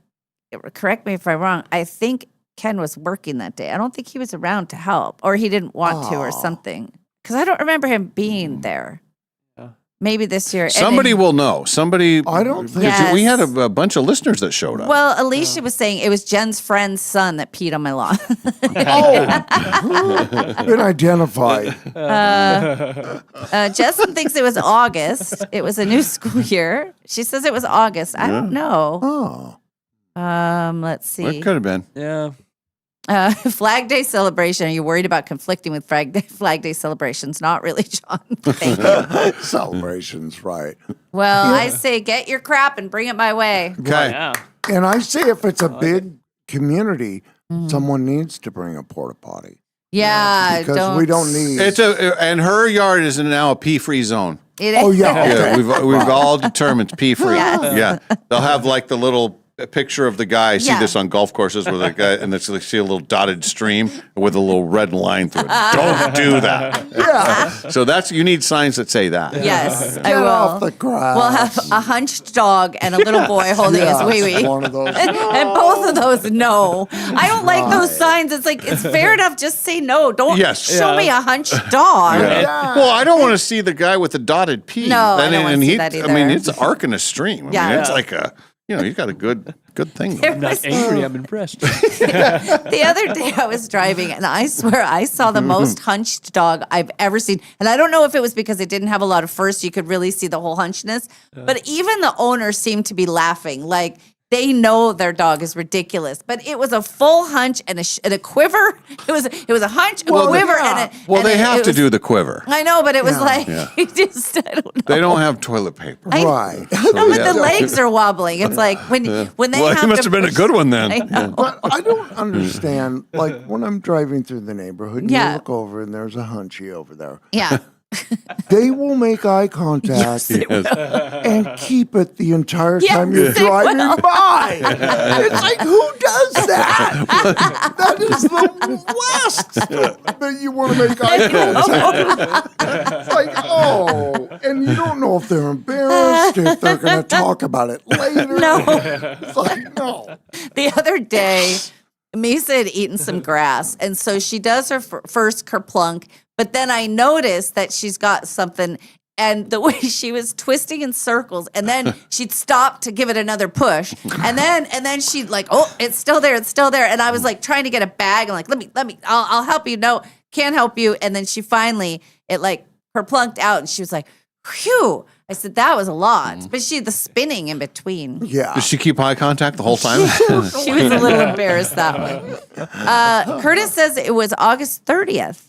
correct me if I'm wrong, I think Ken was working that day. I don't think he was around to help or he didn't want to or something. Because I don't remember him being there. Maybe this year. And Somebody then- will know. Somebody. I don't think- Yes. We had a bunch of listeners that showed up. Well, Alicia was saying it was Jen's friend's son that peed on my lawn. Been identified. Jessamine thinks it was August. It was a new school year. She says it was August. I don't know. Oh. Let's see. It could have been. Yeah. Flag Day celebration. Are you worried about conflicting with Flag Day celebrations? Not really, John. Thank you. Celebrations, right. Well, I say get your crap and bring it my way. Okay. Yeah. And I say if it's a big community, someone needs to bring a porta potty. Yeah, Because we don't need. And her yard is now a pee-free zone. It Oh, yeah. Yeah, Okay. we've all determined pee-free. Yes. Yeah, they'll have like the little a picture of the guy. I see Yeah. this on golf courses where the guy, and it's like, see a little dotted stream with a little red line through it. Don't do that. Yeah. So you need signs that say that. Yes, I Get will. off the grass. We'll have a hunched dog and a little boy holding his wee wee. One of those. And both of those, no. I don't like those signs. It's like, it's fair enough. Just say no. Don't show me a hunched dog. Yeah. Well, I don't want to see the guy with the dotted P. No, I don't wanna see that I mean, either. it's arcing a stream. I Yeah. mean, it's like he's got a good thing. There I'm not was- angry. I'm impressed. The other day I was driving and I swear I saw the most hunched dog I've ever seen. And I don't know if it was because it didn't have a lot of fur, so you could really see the whole hunchedness. But even the owner seemed to be laughing. Like they know their dog is ridiculous. But it was a full hunch and a quiver. It was a hunch, a quiver, and they have it to was- do the quiver. I know, but it was like Yeah. I don't know. They don't have toilet paper. Right. No, but Yeah. the legs are wobbling. It's like when they Well, have he must to have been a push- good one then. I know. But I don't understand. Like when I'm driving through the neighborhood, and Yeah. you look over and there's a hunchy over there. Yeah. They will make eye contact and keep it the entire time you're Yes, they driving will. by. It's like, who does that? That is the last that you want to make eye contact. It's like, and you don't know if they're embarrassed, if they're going to talk about it later. No. It's like, no. The other day, Misa had eaten some grass, and so she does her first kerplunk. But then I noticed that she's got something, and the way she was twisting in circles, and then she'd stop to give it another push, and then she'd like, oh, it's still there, and I was like trying to get a bag, and like, let me, I'll help you. No, can't help you. And then she finally, it like kerplunked out, and she was like, whew. I said, that was a lot. But she had the spinning in between. Yeah. Did she keep eye contact the whole time? She was a little embarrassed that way. Curtis says it was August 30th.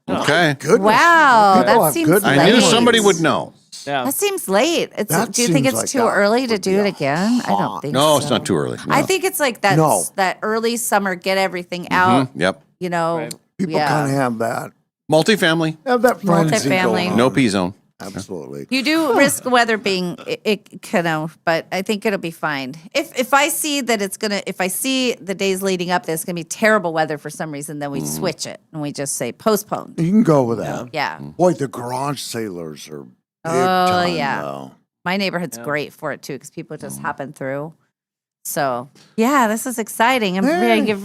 Okay. Wow, People that have seems good late. I knew somebody would know. Yeah. That seems late. That Do you think seems it's like too that early to would do be it again? I don't think so. No, it's not too early. No. I think it's like that, No. that early summer, get everything out, Yep. you know. Right. People yeah. kind of have that. Multifamily. Have that frenzy Multifamily. going on. No P zone. Absolutely. You do risk weather being, but I think it'll be fine. If I see that if I see the days leading up, there's going to be terrible weather for some reason, then we switch it and we just say postponed. You can go with that. Yeah. Boy, the garage sailors are big Oh, time, yeah. though. My neighborhood's great for it too because people just happen through. So yeah, this is exciting. I'm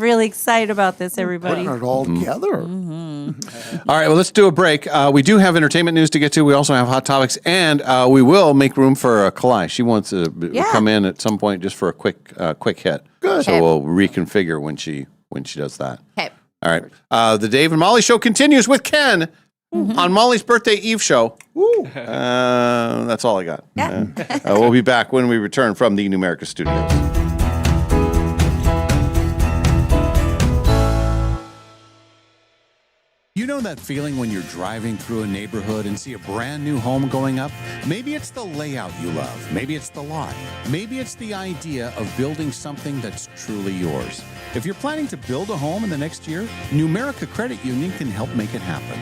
really excited about this, everybody. Putting it all together. All right, well, let's do a break. We do have entertainment news to get to. We also have hot topics, and we will make room for Kalai. She wants to come in at some point just for a quick hit. Good. So we'll reconfigure when she does that. Okay. All right. The Dave and Molly Show continues with Ken on Molly's birthday eve show. That's all I got. Yeah. We'll be back when we return from the Numerica studios. You know that feeling when you're driving through a neighborhood and see a brand new home going up? Maybe it's the layout you love. Maybe it's the lot. Maybe it's the idea of building something that's truly yours. If you're planning to build a home in the next year, Numerica Credit Union can help make it happen.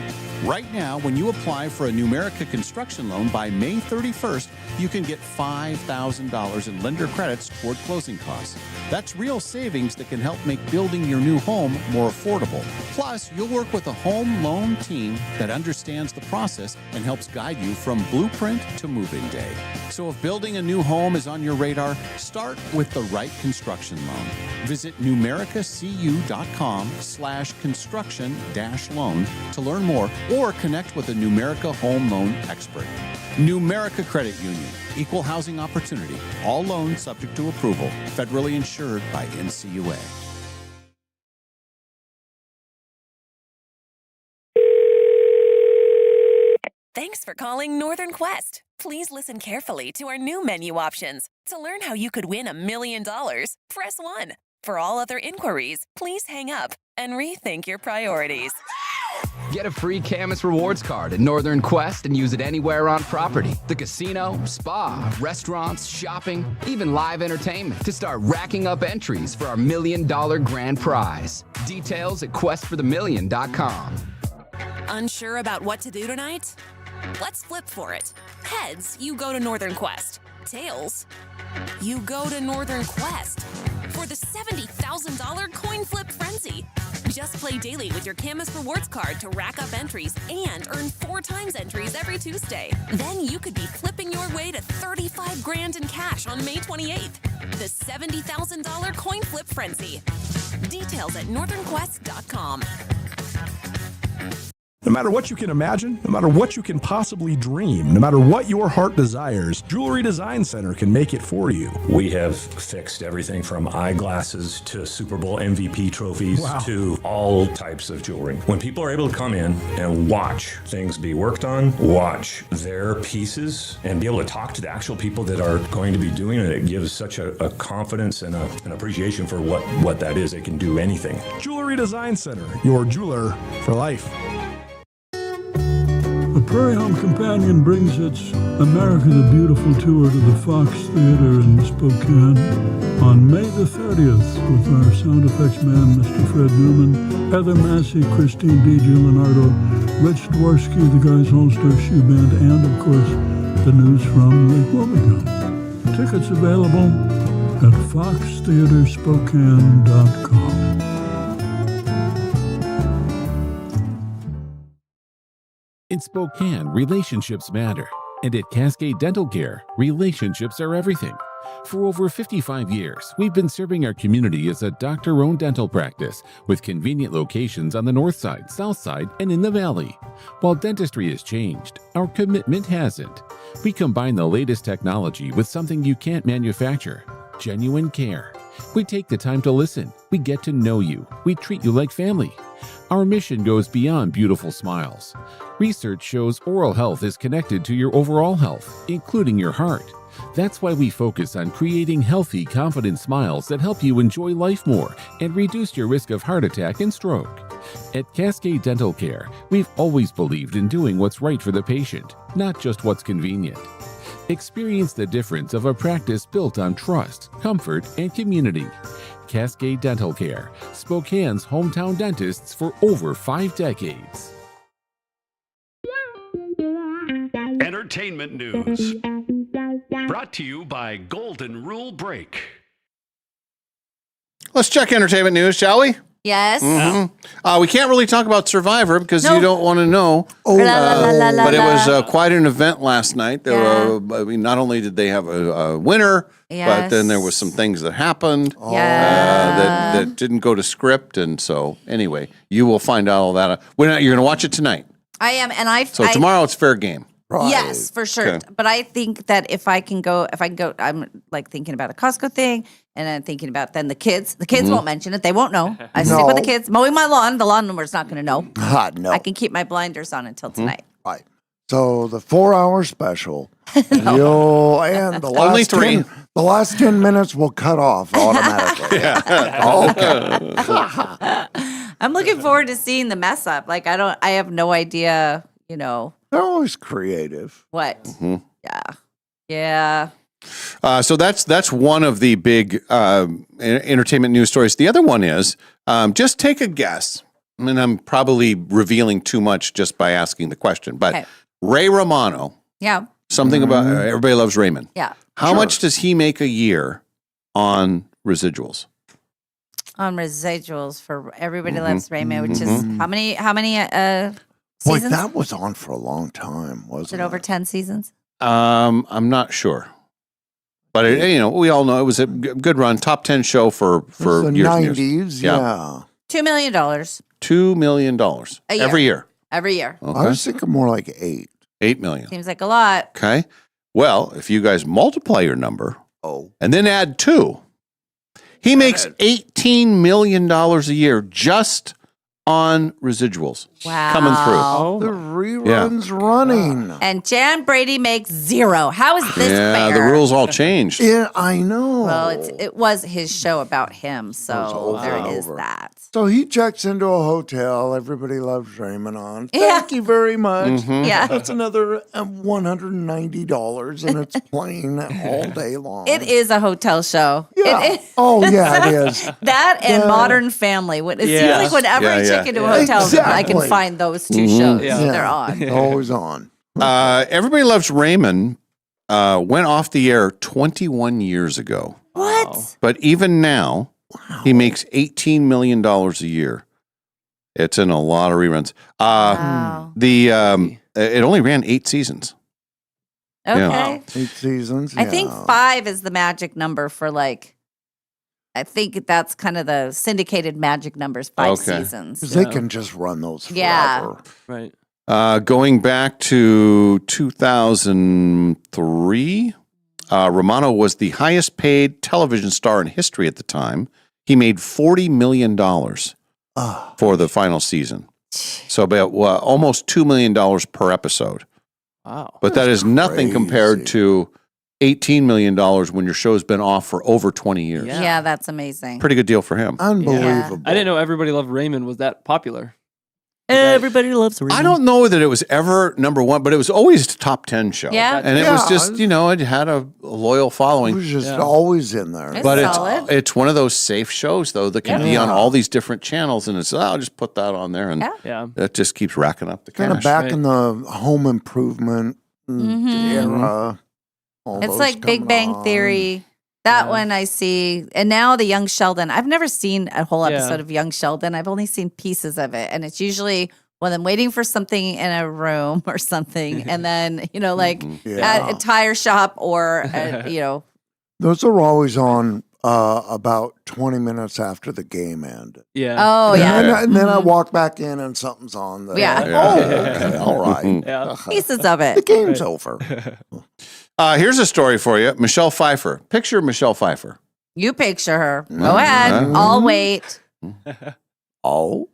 Right now, when you apply for a Numerica construction loan by May 31st, you can get $5,000 in lender credits toward closing costs. That's real savings that can help make building your new home more affordable. Plus, you'll work with a home loan team that understands the process and helps guide you from blueprint to move-in day. So if building a new home is on your radar, start with the right construction loan. Visit numericacu.com/construction-loan to learn more or connect with a Numerica home loan expert. Numerica Credit Union, equal housing opportunity, all loans subject to approval, federally insured by NCUA. Thanks for calling Northern Quest. Please listen carefully to our new menu options. To learn how you could win $1 million, press 1. For all other inquiries, please hang up and rethink your priorities. Get a free Camus Rewards card at Northern Quest and use it anywhere on property. The casino, spa, restaurants, shopping, even live entertainment to start racking up entries for our $1 million grand prize. Details at questforthemillion.com. Unsure about what to do tonight? Let's flip for it. Heads, you go to Northern Quest. Tails? You go to Northern Quest for the $70,000 coin flip frenzy. Just play daily with your Camus Rewards card to rack up entries and earn 4 times entries every Tuesday. Then you could be flipping your way to 35 grand in cash on May 28th. The $70,000 coin flip frenzy. Details at northernquest.com. No matter what you can imagine, no matter what you can possibly dream, no matter what your heart desires, Jewelry Design Center can make it for you. We have fixed everything from eyeglasses to Super Bowl MVP trophies to all types of jewelry. When people are able to come in and watch things be worked on, watch their pieces, and be able to talk to the actual people that are going to be doing it, it gives such a confidence and an appreciation for what that is. They can do anything. Jewelry Design Center, your jeweler for life. The Prairie Home Companion brings its America the Beautiful tour to the Fox Theater in Spokane on May the 30th with our sound effects man, Mr. Fred Newman, Heather Massey, Christine DiGiuliardo, Rich Dworsky, the Guys All-Star Shoe Band, and, of course, the news from Lake Wobegon. Tickets available at foxtheaterspokane.com. In Spokane, relationships matter. And at Cascade Dental Care, relationships are everything. For over 55 years, we've been serving our community as a doctor-owned dental practice with convenient locations on the north side, south side, and in the valley. While dentistry has changed, our commitment hasn't. We combine the latest technology with something you can't manufacture: genuine care. We take the time to listen. We get to know you. We treat you like family. Our mission goes beyond beautiful smiles. Research shows oral health is connected to your overall health, including your heart. That's why we focus on creating healthy, confident smiles that help you enjoy life more and reduce your risk of heart attack and stroke. At Cascade Dental Care, we've always believed in doing what's right for the patient, not just what's convenient. Experience the difference of a practice built on trust, comfort, and community. Cascade Dental Care, Spokane's hometown dentists for over 5 decades. Entertainment news. Brought to you by Golden Rule Break. Let's check entertainment news, shall we? Yes. We can't really talk about Survivor because you don't want to know. La, but it was quite an event last night. Not only did they have a winner, but then there was some things that happened that didn't go to script. And so, anyway, you will find out all that. You're going to watch it tonight. I am, and tomorrow it's fair game. Right. Yes, for sure. Okay. But I think that if I can go, I'm like thinking about a Costco thing, and I'm thinking about then the kids. The kids won't mention it; they won't know. I stick with the kids. Mowing my lawn, the lawnmower's not going to know. No. I can keep my blinders on until tonight. Right. So the 4-hour special, you'll and the last Only 3. The last 10 minutes will cut off automatically. Okay. I'm looking forward to seeing the mess up. Like I have no idea. They're always creative. What? Yeah. So that's one of the big entertainment news stories. The other one is just take a guess. I mean, I'm probably revealing too much just by asking the question, but Ray Romano. Yeah. Something about Everybody Loves Raymond. Yeah. How much does he make a year on residuals? On residuals for Everybody Loves Raymond, which is how many seasons? Boy, that was on for a long time, wasn't it? Is it over 10 seasons? I'm not sure. But we all know it was a good run, top 10 show for the years 90s, and years. yeah. $2 million. $2 million every year. Every year. Okay. I was thinking more like 8. 8 million. Seems like a lot. Okay. Well, if you guys multiply your number and then add 2, he makes $18 million a year just on residuals coming through. The reruns running. And Jan Brady makes 0. How is this fair? The rules all changed. Yeah, I know. Well, it was his show about him, so there is that. So he checks into a hotel. Everybody Loves Raymond on. Thank you very much. Yeah. That's another $190, and it's playing all day long. It is a hotel show. Yeah. It is. Oh, yeah, it is. That and Modern Family. It seems like whenever I check into a hotel, I can find those 2 shows. They're on. Always on. Everybody Loves Raymond went off the air 21 years ago. What? But even now, he makes $18 million a year. It's in a lot of reruns. It only ran 8 seasons. Okay. Yeah. 8 seasons. I think 5 is the magic number for like. I think that's kind of the syndicated magic numbers. 5 seasons. Because they can just run those forever. Yeah. Right. Going back to 2003, Romano was the highest paid television star in history at the time. He made $40 million for the final season. So about almost $2 million per episode. Wow. But that is nothing compared to $18 million when your show's been off for over 20 years. Yeah, that's amazing. Pretty good deal for him. Unbelievable. I didn't know Everybody Loved Raymond was that popular. Everybody loves Raymond. I don't know that it was ever number one, but it was always a top 10 show. Yeah. And it was just, it had a loyal following. It was just always in there. But it's one of those safe shows, though, that can be on all these different channels. And it's, I'll just put that on there. And that just keeps racking up the cash. Kind of back in the home improvement era. It's like Big Bang Theory. That one I see. And now the Young Sheldon. I've never seen a whole episode of Young Sheldon. I've only seen pieces of it. And it's usually when I'm waiting for something in a room or something. And then, at a tire shop or, Those are always on about 20 minutes after the game ended. Yeah. Oh, yeah. And then I walk back in and something's on there. Yeah. Oh, okay, all right. Pieces of it. The game's over. Here's a story for you. Michelle Pfeiffer. Picture Michelle Pfeiffer. You picture her. Go ahead. I'll wait. Oh.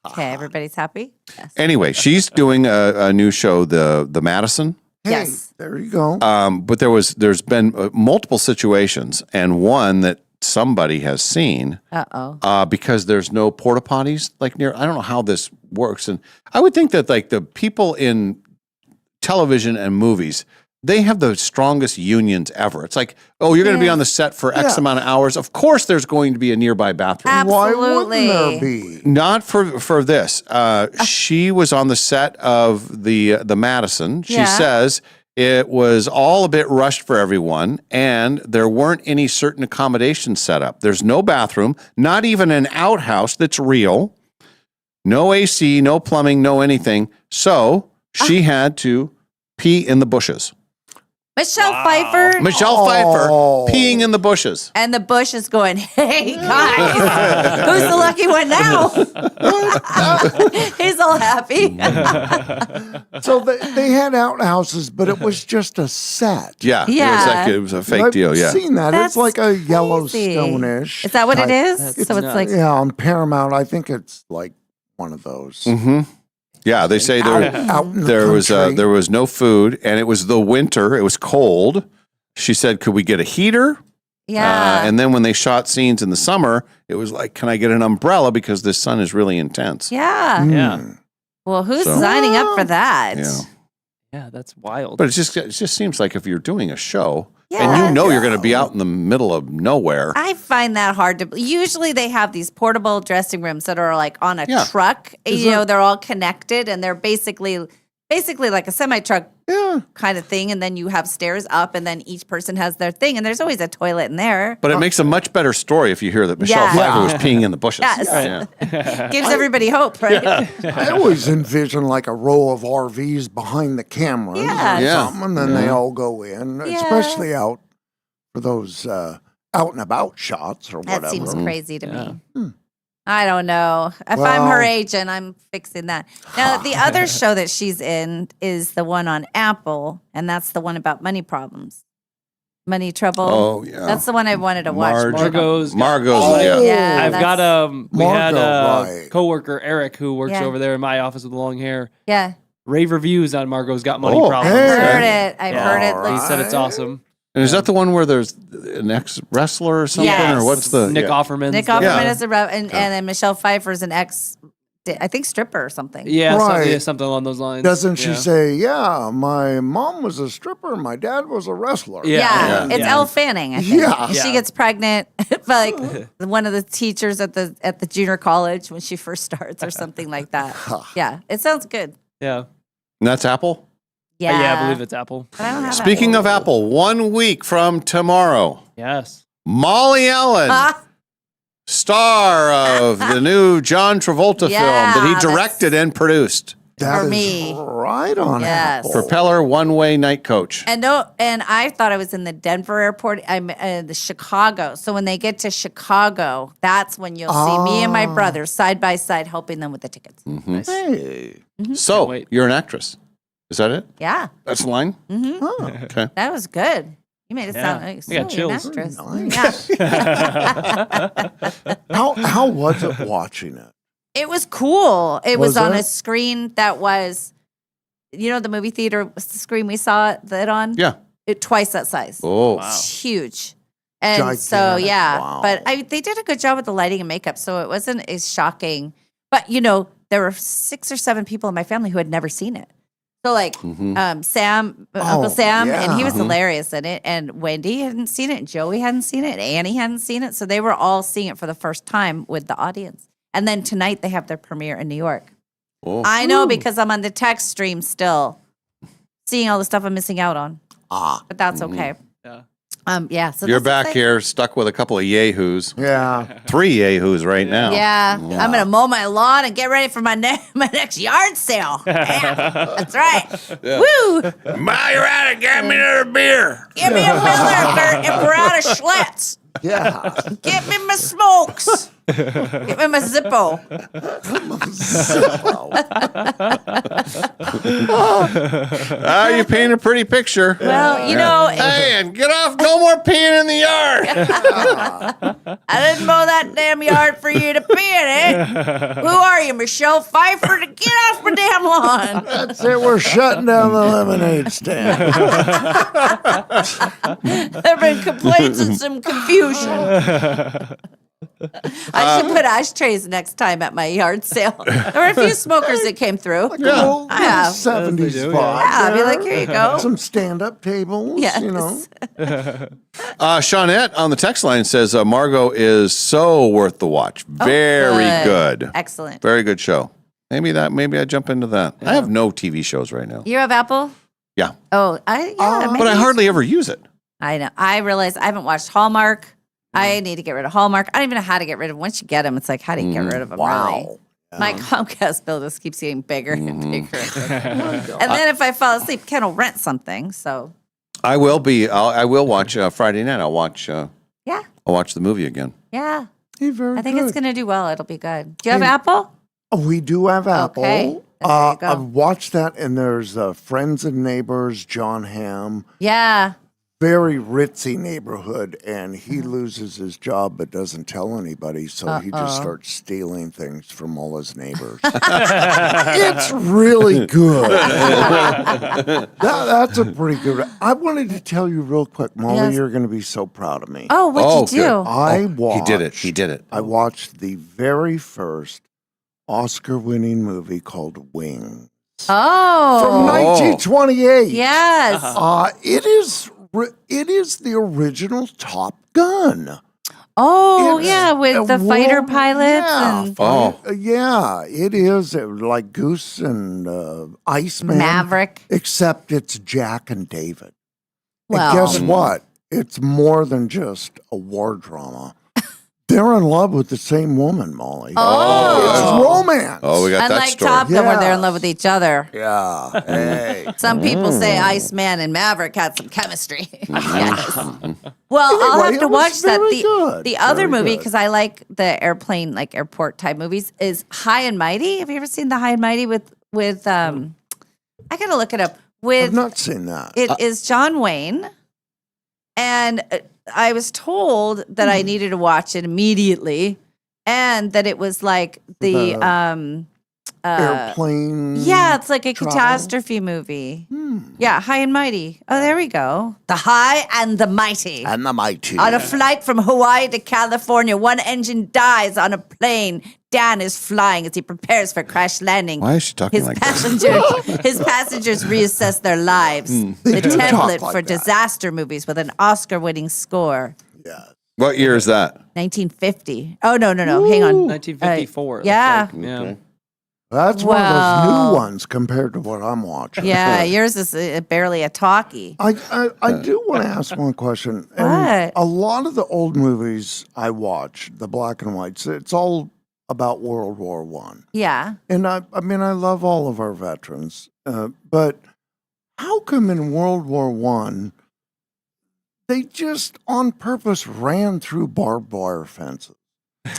Okay, everybody's happy? Yes. Anyway, she's doing a new show, the Madison. Hey, Yes. there you go. But there's been multiple situations, and one that somebody has seen because there's no porta potties near. I don't know how this works, and I would think that the people in television and movies, they have the strongest unions ever. It's like, oh, you're going to be on the set for X amount of hours. Of course, there's going to be a nearby bathroom. Absolutely. Why wouldn't there be? Not for this. She was on the set of the Madison. She says it was all a bit rushed for everyone, and there weren't any certain accommodations set up. There's no bathroom, not even an outhouse that's real. No AC, no plumbing, no anything. So she had to pee in the bushes. Michelle Pfeiffer. Michelle Pfeiffer peeing in the bushes. And the bush is going, hey, guys, who's the lucky one now? He's all happy. So they had outhouses, but it was just a set. Yeah. It was a fake I've deal. Yeah. seen that. That's it's like a Yellowstone-ish. Is that what it type. is? So it's like, Yeah, on Paramount, I think it's like one of those. Mm-hmm. Yeah, they say Out in the there was no food, and it was the winter. It was cold. She said, "Could we get a heater?" yeah. And then when they shot scenes in the summer, it was like, "Can I get an umbrella because the sun is really intense?" yeah. Yeah. Well, who's So- signing up for that? Yeah. Yeah, that's wild. But it just seems like if you're doing a show and Yeah. you're going to be out in the middle of nowhere. I find that hard to. Usually, they have these portable dressing rooms that are like on a truck. They're all connected, and they're basically like a semi truck kind of thing. And then you have stairs up, and then each person has their thing, and there's always a toilet in there. But it makes a much better story if you hear that Michelle Yeah. Pfeiffer was peeing in the bushes. Yes. Yeah. Gives everybody hope, right? I always envision like a row of RVs behind the cameras Yeah. or Yeah. something, and then they all go in, especially out for those out and about shots or whatever. That seems crazy to me. I don't know. If I'm her agent, I'm fixing that. Now, the other show that she's in is the one on Apple, and that's the one about money problems. Money trouble. Oh, yeah. That's the one I wanted to watch. Margot's. Yeah, I've got we had a right. coworker Eric who works Yeah. over there in my office with long hair. Yeah. Rave reviews on Margot's Got Money Oh, Problems. hey. I've heard it. I've heard it. He Looks- said it's awesome. And is that the one where there's an ex-wrestler or something? Yes. Or what's the... Nick yeah. Offerman. Nick Offerman is and then Michelle Pfeiffer's an ex, I think, stripper or something. Yeah, Right. something along those lines. Doesn't she Yeah. say, yeah, my mom was a stripper, my dad was a wrestler? Yeah, it's Elle Fanning, I think. Yeah. And she gets pregnant by like one of the teachers at the junior college when she first starts or something like that. Yeah, it sounds good. Yeah. And that's Apple? Yeah, I believe it's Apple. But I don't have Speaking of Apple, 1 week from tomorrow, Yes. Molly Ellen, star of the new John Travolta film that he directed and produced. That For is me. right on Yes. Apple. Propeller one-way night coach. And I thought I was in the Denver airport. I'm the Chicago. So when they get to Chicago, that's when you'll see me and my brother side by side helping them with the tickets. Hey. So you're an actress. Is that it? Yeah. That's the line? Mm-hmm. Okay. That was good. You made it Yeah. sound like I got you're an chills. actress. Nice. Yeah. How was it watching it? It was cool. It was on it? a screen that was, the movie theater screen we saw it on? Yeah. Twice that size. Oh. It's huge. And so, Gigantic. yeah. Wow. But they did a good job with the lighting and makeup, so it wasn't as shocking. But, there were 6 or 7 people in my family who had never seen it. So, like, Sam, Uncle Sam, and he was hilarious in it. And Wendy hadn't seen it, and Joey hadn't seen it, and Annie hadn't seen it. So they were all seeing it for the first time with the audience. And then tonight they have their premiere in New York. Oh. I know because I'm on the text stream still, seeing all the stuff I'm missing out on. But that's okay. Yeah. So You're this is back like- here stuck with a couple of yahoos. Yeah. 3 yahoos right now. Yeah. I'm gonna mow my lawn and get ready for my my next yard sale. Yeah, that's right. Woo! Ma, you're at it. Get me another beer. Give me a Miller if we're out of Schlitz. Yeah. Get me my smokes. Get me my Zippo. You paint a pretty picture. Well, Hey, and get off. No more peeing in the yard. I didn't mow that damn yard for you to pee in it. Who are you, Michelle Pfeiffer? To get off my damn lawn. That's it. We're shutting down the lemonade stand. There have been complaints and some confusion. I should put ashtrays next time at my yard sale. There were a few smokers that came through. Yeah. I have. 70s do, vibe. Yeah, I'd be there. like, here you go. Some stand-up tables, Yes. Shawnette on the text line says Margot is so worth the watch. Very good. Excellent. Very good show. Maybe I jump into that. I have no TV shows right now. You have Apple? Yeah. Oh, But I maybe. hardly ever use it. I know. I realize I haven't watched Hallmark. I need to get rid of Hallmark. I don't even know how to get rid of them. Once you get them, it's like, how do you get rid of them? Really? My Comcast bill just keeps getting bigger and bigger. And then if I fall asleep, Ken will rent something. So I will watch Friday night. I'll watch the movie again. yeah, Very I think good. it's going to do well. It'll be good. Do you have Apple? We do have Apple. Okay. There you go. I've watched that, and there's Friends and Neighbors, John Hamm. Yeah. Very ritzy neighborhood, and he loses his job but doesn't tell anybody, so he just starts stealing things from all his neighbors. It's really good. That's a pretty good. I wanted to tell you real quick, Molly, Yes. you're going to be so proud of me. Oh, what'd you do? good. I watched. He did it. I watched the very first Oscar-winning movie called Wings Oh. from 1928. Yes. It is the original Top Gun. Oh, It's yeah, with the a fighter war- pilots. Yeah, And yeah, it is like Goose and Iceman. Maverick. Except it's Jack and David. Well- And guess what? It's more than just a war drama. They're in love with the same woman, Molly. Oh. It's romance. Oh, we got that Unlike story. Top Gun, where they're in Yes. love with each other. Yeah. Hey. Some people say Iceman and Maverick had some chemistry. Yes. Well, I'll Anyway, have to it was watch that. very good. The other Very movie, good. because I like the airplane, like airport type movies, is High and Mighty. Have you ever seen the High and Mighty with I gotta look it up. I've With not seen that. it is John Wayne, and I was told that I needed to watch it immediately, and that it was like the Airplane. yeah, it's like a travel? catastrophe movie. Yeah, High and Mighty. Oh, there we go. The High and the Mighty. And the Mighty. On a flight from Hawaii to California, one engine dies on a plane. Dan is flying as he prepares for crash landing. Why is she talking His like that? His passengers reassess their lives. The do talk template like for that. disaster movies with an Oscar-winning score. What year is that? 1950. Oh no! Hang on. 1954. Yeah. Yeah. That's one of those new ones compared to what I'm watching. Yeah, yours is barely a talkie. I do want to ask one question. And a lot of the old movies I watch, the black and whites, it's all about World War One. Yeah. And I mean, I love all of our veterans, but how come in World War One they just on purpose ran through barbed wire fences?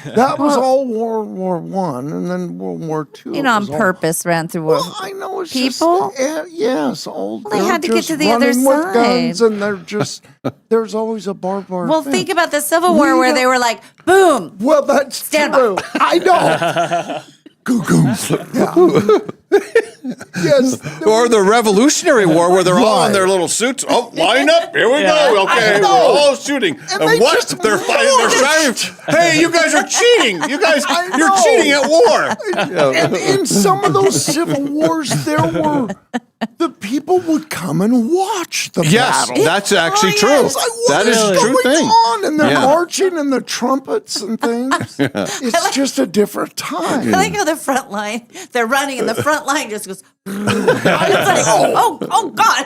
That was all World War One, and then World War Two. On purpose ran through World. Well, I know it's people. Just, yes, old. Well, they had to get to the other with side. guns, and they're just there's always a barbed wire. Well, fence. think about the Civil War where they were like, boom. Well, that's stand true. by. I know. Yes. Or the Revolutionary War, where they're all in their little suits. Oh, line up! Here we go. Okay, we're all shooting. And what? They're fighting. They're shouting. Hey, you guys are cheating! You guys, you're cheating at war. And in some of those civil wars, the people would come and watch the battle. That's actually true. It's like, what That is a true going thing. on? And they're Yeah. marching and the trumpets and things. It's just a different time. I like how the front line, they're running and the front line just goes, it's like, oh God,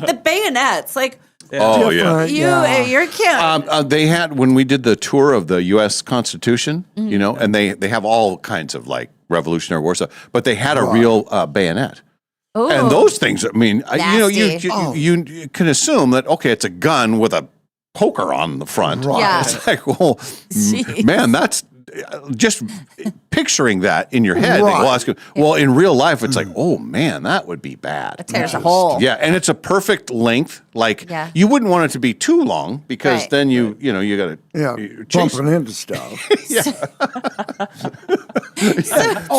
the bayonets. Like, Oh, yeah. You're cute. They had, when we did the tour of the U.S. Constitution, and they have all kinds of like Revolutionary War stuff, but they had a real bayonet. Ooh. And those things, I mean, Nasty. you can assume that, okay, it's a gun with a poker on the front. Right. Yeah. It's like, well, Jeez. man, that's just picturing that in your head. Right. Well, that's good. Well, in real life, it's like, oh man, that would be bad. It tears a hole. Yeah, and it's a perfect length. Like Yeah. you wouldn't want it to be too long because Right. then you got to chase. bumping into stuff.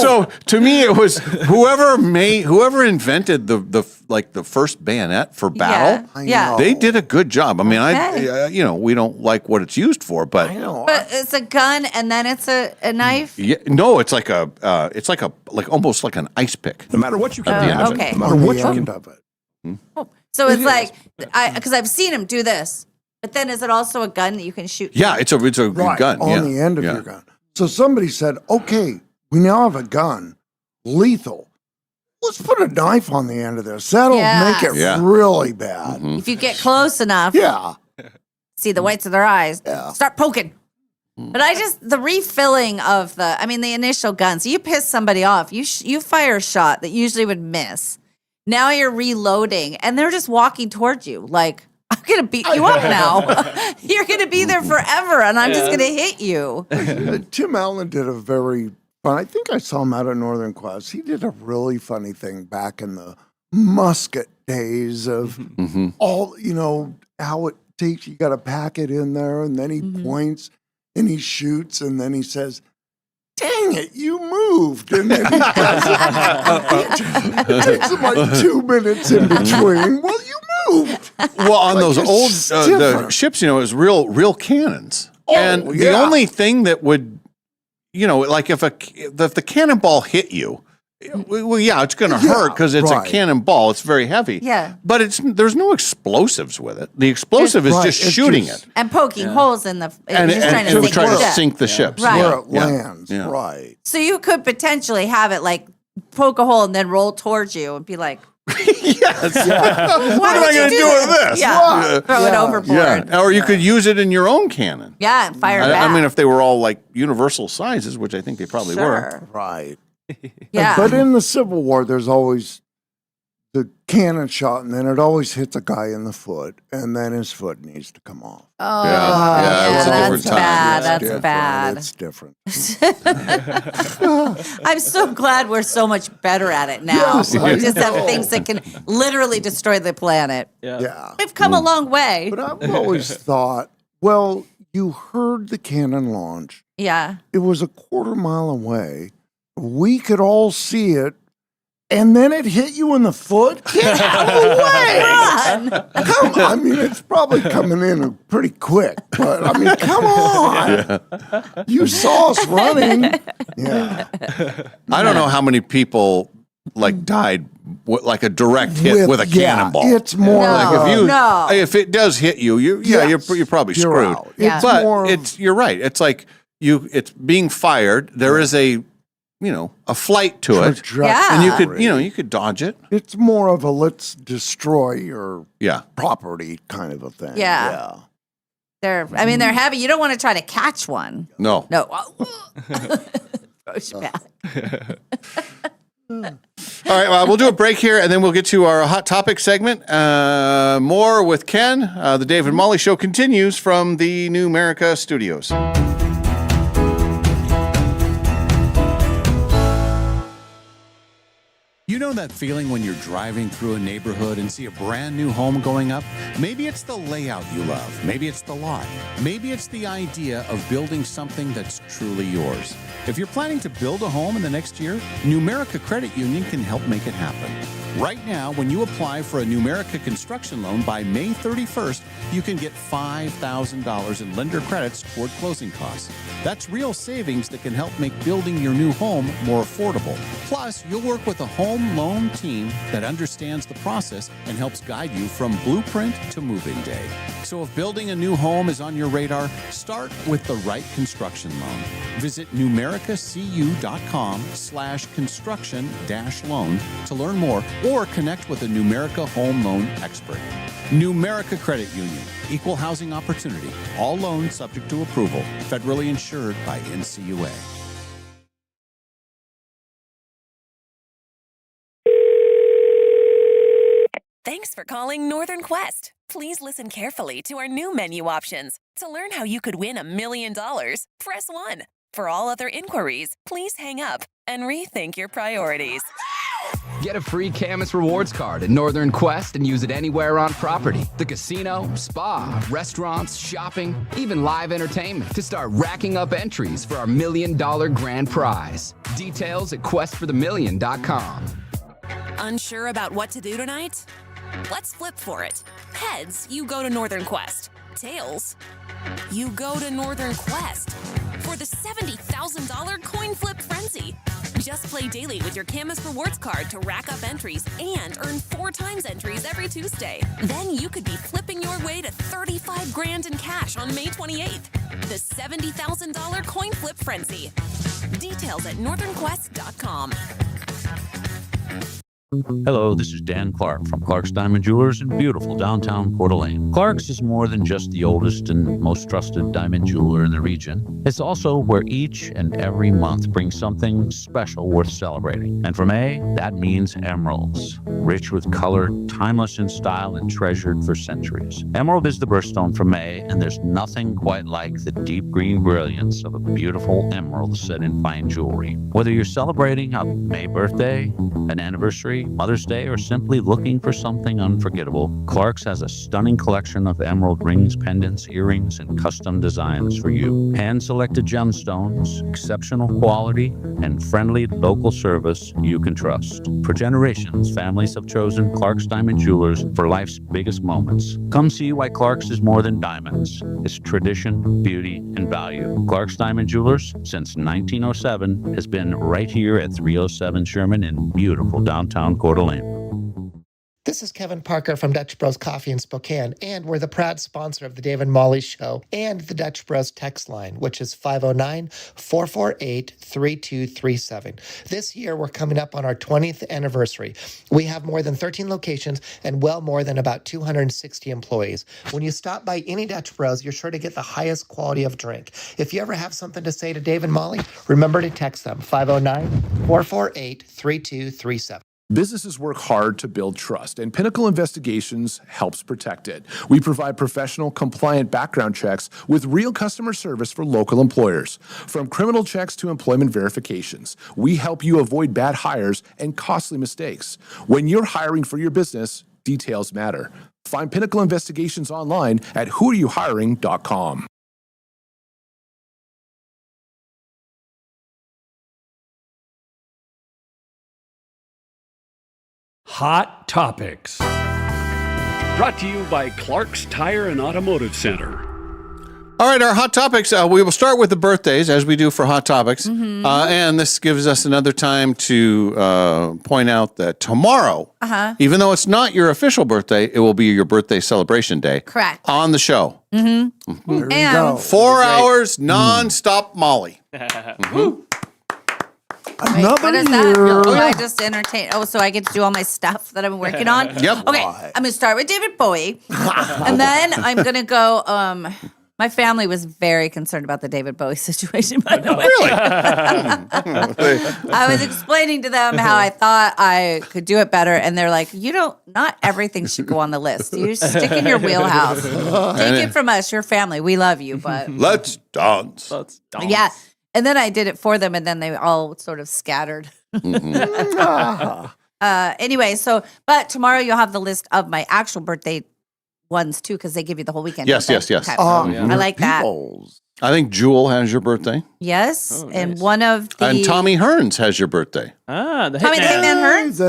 So to me, it was whoever invented the first bayonet for battle. Yeah. They did a good job. I mean, Okay. we don't like what it's used for, but But it's a gun and then it's a knife. yeah, no, it's like almost like an ice pick. No matter what you can At the end of it. okay. No matter what you can of it. So it's like, because I've seen him do this. But then is it also a gun that you can shoot? Yeah, it's a Right, gun. on yeah. the end of Yeah. your gun. So somebody said, okay, we now have a gun, lethal. Let's put a knife on the end of this. That'll make it Yeah. really bad. If you get close enough, Yeah. see the whites of their eyes, start poking. But the refilling of the initial gun. So you piss somebody off. You fire a shot that usually would miss. Now you're reloading and they're just walking towards you. Like, I'm going to beat you up now. You're going to be there forever and I'm just going to hit you. Tim Allen did a very fun, I think I saw him out at Northern Quest. He did a really funny thing back in the musket days of all, how it takes, you got to pack it in there and then he points and he shoots and then he says, dang it, you moved. And then he does it. It takes him like 2 minutes in between. Well, you moved. Well, on Like, those it's old just the different. ships, it was real cannons. And the yeah. only thing that would, like if the cannonball hit you, well, yeah, it's going to hurt because it's right. a cannonball. It's very heavy. Yeah. But there's no explosives with it. The explosive is Right, just it's shooting just- it. And poking holes in the. And He's trying it to was sink trying the to ship. sink the ships. Right. Where it Yeah. lands, Yeah. right. So you could potentially have it like poke a hole and then roll towards you and be like, Yes. Why What am would I you going to do do with that? this? Yeah. Throw it overboard. Yeah. Or you could use it in your own cannon. Yeah, and fire back. I mean, if they were all like universal sizes, which I think they probably were. Sure. Right. Yeah. But in the Civil War, there's always the cannon shot, and then it always hits a guy in the foot, and then his foot needs to come off. Oh, Yeah, it was a different that's time. bad. That's different. bad. It's different. I'm so glad we're so much better at it now. Yes, we I just have know. things that can literally destroy the planet. Yeah. We've come a long way. But I've always thought, well, you heard the cannon launch. Yeah. It was a quarter mile away. We could all see it. And then it hit you in the foot? Get out of the way! Run! Come on. I mean, it's probably coming in pretty quick, but I mean, come on. You saw us running. Yeah. I don't know how many people like died like a direct hit with a cannonball. It's more like No. if it does hit you, you're probably you're screwed. out. Yeah. It's But more you're right. It's like it's being fired. There is a a flight to it. And you could dodge it. It's more of a let's destroy your Yeah. property kind of a thing. Yeah. They're heavy. You don't want to try to catch one. No. No. Throws you back. All right, well, we'll do a break here, and then we'll get to our Hot Topic segment. More with Ken. The Dave and Molly Show continues from the New America Studios. You know that feeling when you're driving through a neighborhood and see a brand new home going up? Maybe it's the layout you love. Maybe it's the lot. Maybe it's the idea of building something that's truly yours. If you're planning to build a home in the next year, Numerica Credit Union can help make it happen. Right now, when you apply for a Numerica construction loan by May 31st, you can get $5,000 in lender credits toward closing costs. That's real savings that can help make building your new home more affordable. Plus, you'll work with a home loan team that understands the process and helps guide you from blueprint to move-in day. So if building a new home is on your radar, start with the right construction loan. Visit numericacu.com/construction-loan to learn more or connect with a Numerica home loan expert. Numerica Credit Union, equal housing opportunity, all loans subject to approval, federally insured by NCUA. Thanks for calling Northern Quest. Please listen carefully to our new menu options. To learn how you could win $1 million, press 1. For all other inquiries, please hang up and rethink your priorities. Get a free Camus Rewards card at Northern Quest and use it anywhere on property. The casino, spa, restaurants, shopping, even live entertainment to start racking up entries for our $1 million grand prize. Details at questforthemillion.com. Unsure about what to do tonight? Let's flip for it. Heads, you go to Northern Quest. Tails, you go to Northern Quest for the $70,000 coin flip frenzy. Just play daily with your Camus Rewards card to rack up entries and earn 4 times entries every Tuesday. Then you could be flipping your way to $35 grand in cash on May 28th. The $70,000 coin flip frenzy. Details at northernquest.com. Hello, this is Dan Clark from Clark's Diamond Jewelers in beautiful downtown Coeur d'Alene. Clark's is more than just the oldest and most trusted diamond jeweler in the region. It's also where each and every month brings something special worth celebrating. And for May, that means emeralds. Rich with color, timeless in style, and treasured for centuries. Emerald is the birthstone for May, and there's nothing quite like the deep green brilliance of a beautiful emerald set in fine jewelry. Whether you're celebrating a May birthday, an anniversary, Mother's Day, or simply looking for something unforgettable, Clark's has a stunning collection of emerald rings, pendants, earrings, and custom designs for you. Hand-selected gemstones, exceptional quality, and friendly local service you can trust. For generations, families have chosen Clark's Diamond Jewelers for life's biggest moments. Come see why Clark's is more than diamonds. It's tradition, beauty, and value. Clark's Diamond Jewelers, since 1907, has been right here at 307 Sherman in beautiful downtown Coeur d'Alene. This is Kevin Parker from Dutch Bros Coffee in Spokane, and we're the proud sponsor of the Dave and Molly Show and the Dutch Bros text line, which is 509-448-3237. This year, we're coming up on our 20th anniversary. We have more than 13 locations and well more than about 260 employees. When you stop by any Dutch Bros, you're sure to get the highest quality of drink. If you ever have something to say to Dave and Molly, remember to text them, 509-448-3237. Businesses work hard to build trust, and Pinnacle Investigations helps protect it. We provide professional, compliant background checks with real customer service for local employers. From criminal checks to employment verifications, we help you avoid bad hires and costly mistakes. When you're hiring for your business, details matter. Find Pinnacle Investigations online at whoareyouhiring.com. Hot Topics. Brought to you by Clark's Tire and Automotive Center. All right, our Hot Topics. We will start with the birthdays, as we do for Hot Topics. And this gives us another time to point out that tomorrow, even though it's not your official birthday, it will be your birthday celebration day. Correct. On the show. And 4 hours nonstop Molly. Another What is year. that? Oh, I just entertain. Oh, so I get to do all my stuff that I'm working on? Yep. Okay, I'm going to start with David Bowie. And then I'm going to go, my family was very concerned about the David Bowie situation, by the way. I was explaining to them how I thought I could do it better, and they're like, not everything should go on the list. You stick in your wheelhouse. Take it from us, your family. We love you, but Let's dance. yeah. And then I did it for them, and then they all sort of scattered. Anyway, but tomorrow you'll have the list of my actual birthday ones too, because they give you the whole weekend. Yes, don't they? yes, yes. Okay. I like that. I think Jewel has your birthday. Yes, and one of the And Tommy Hearns has your birthday. The Tommy the Hitman Hearns.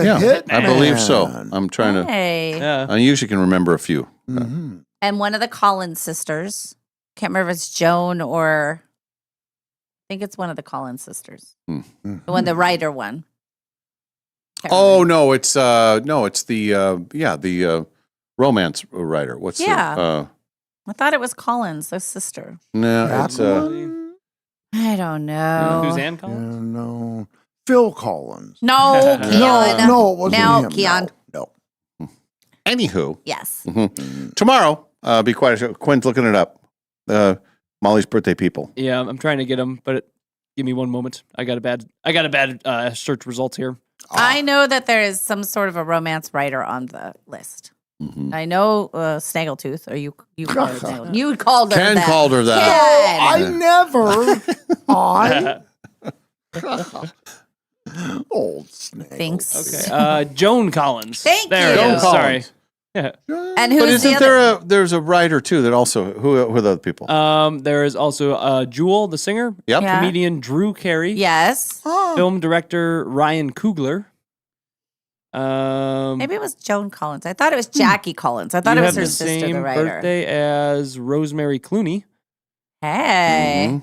I believe so. I'm trying to. Hey. I usually can remember a few. And one of the Collins sisters. Can't remember if it's Joan or I think it's one of the Collins sisters. The one, the writer one. Oh no, it's the romance writer. What's I thought it was Collins, the sister. no, it's I don't know. Suzanne Collins? No. Phil Collins. No, Keon. No, it wasn't No, him. Keon. No. Anywho. Yes. Tomorrow, be quiet. Quinn's looking it up. Molly's birthday people. Yeah, I'm trying to get them, but give me one moment. I got a bad search results here. I know that there is some sort of a romance writer on the list. I know Snaggletooth, or you called her Snaggletooth. You called her Ken that. called her that. Ken. I never. Old snake. Thanks. Okay. Joan Collins. Thank there you. It Joan is. Collins. Sorry. Yeah. And who's But the isn't other? there's a writer too that also who are the other people? There is also Jewel, the singer. Yep. Yeah. Comedian Drew Carey. Yes. Film director Ryan Coogler. Maybe it was Joan Collins. I thought it was Jackie Collins. I thought it was her sister, the writer. Birthday as Rosemary Clooney. Hey.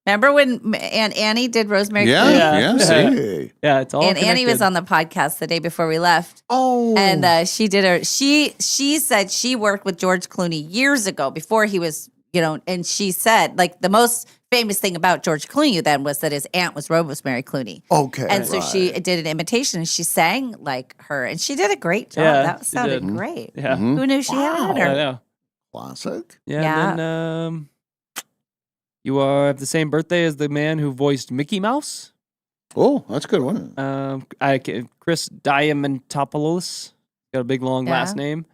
Remember when Aunt Annie did Rosemary Yeah, Clooney? see? Yeah, it's all And Annie was connected. on the podcast the day before we left. Oh. And she did her, she said she worked with George Clooney years ago before he was, and she said, like, the most famous thing about George Clooney then was that his aunt was Rosemary Clooney. Okay. And so she did an imitation and she sang like her and she did a great job. Yeah, That she sounded did. great. Yeah. Who knew she had it in I her? know. Classic. Yeah. Yeah. And then you have the same birthday as the man who voiced Mickey Mouse. Oh, that's a good one. Chris Diamantopoulos. Got a big long last name.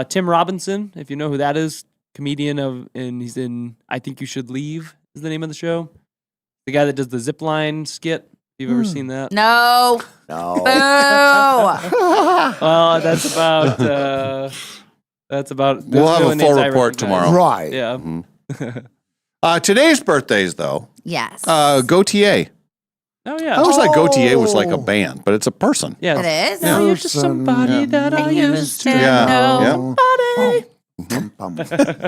Tim Robinson, if you know who that is, comedian and he's in I Think You Should Leave is the name of the show. The guy that does the zip line skit. If you've ever seen that. No. No. Boo. Well, that's about We'll have the a only full names I report recognize. tomorrow. Right. Yeah. Today's birthdays though. Yes. Gautier. Oh I yeah. always thought Gautier was like a band, but it's a person. Yeah. It is? Now you're just somebody that I used to know.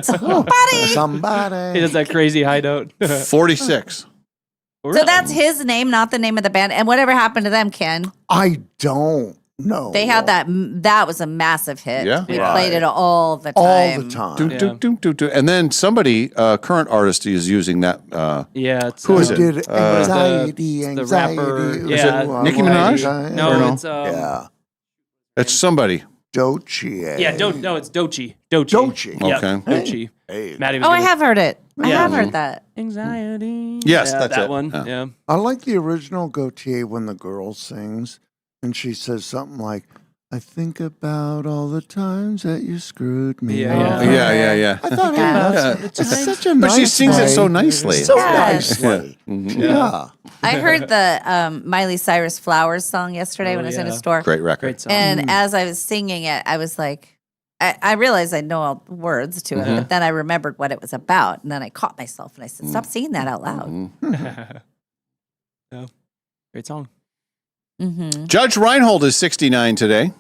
Somebody. He does that crazy high note. 46. So that's his name, not the name of the band. And whatever happened to them, Ken? I don't know. They had that was a massive hit. Yeah. We Right. played it all the all time. the time. Do, do, do, do, do. And then somebody, current artist, is using that. Yeah. It's, Who is Who it? did anxiety, the anxiety. rapper- It was yeah. a- Nicki Minaj? No, Or no? it's yeah. It's somebody. Doechii. yeah. No, it's Doechii. Doechii. Doechii. Yeah, Okay. Doechii. Hey. Maddie was Oh, I gonna- have heard it. I Yeah. have heard that. Anxiety. Yes, Yeah, that's that it. one. Yeah. Yeah. I like the original Gautier when the girl sings and she says something like, I think about all the times that you screwed me. Yeah, over." Yeah. I thought, Yeah. it's such a But nice she sings it so way. nicely. So Yes. nicely. Yeah. I heard the Miley Cyrus Flowers song yesterday when I was in a yeah. store. Great record. Great song. And as I was singing it, I was like, I realized I know all the words to it, but then I remembered what it was about. And then I caught myself and I said, stop singing that out loud. Yeah. Great song. Mm-hmm. Judge Reinhold is 69 today.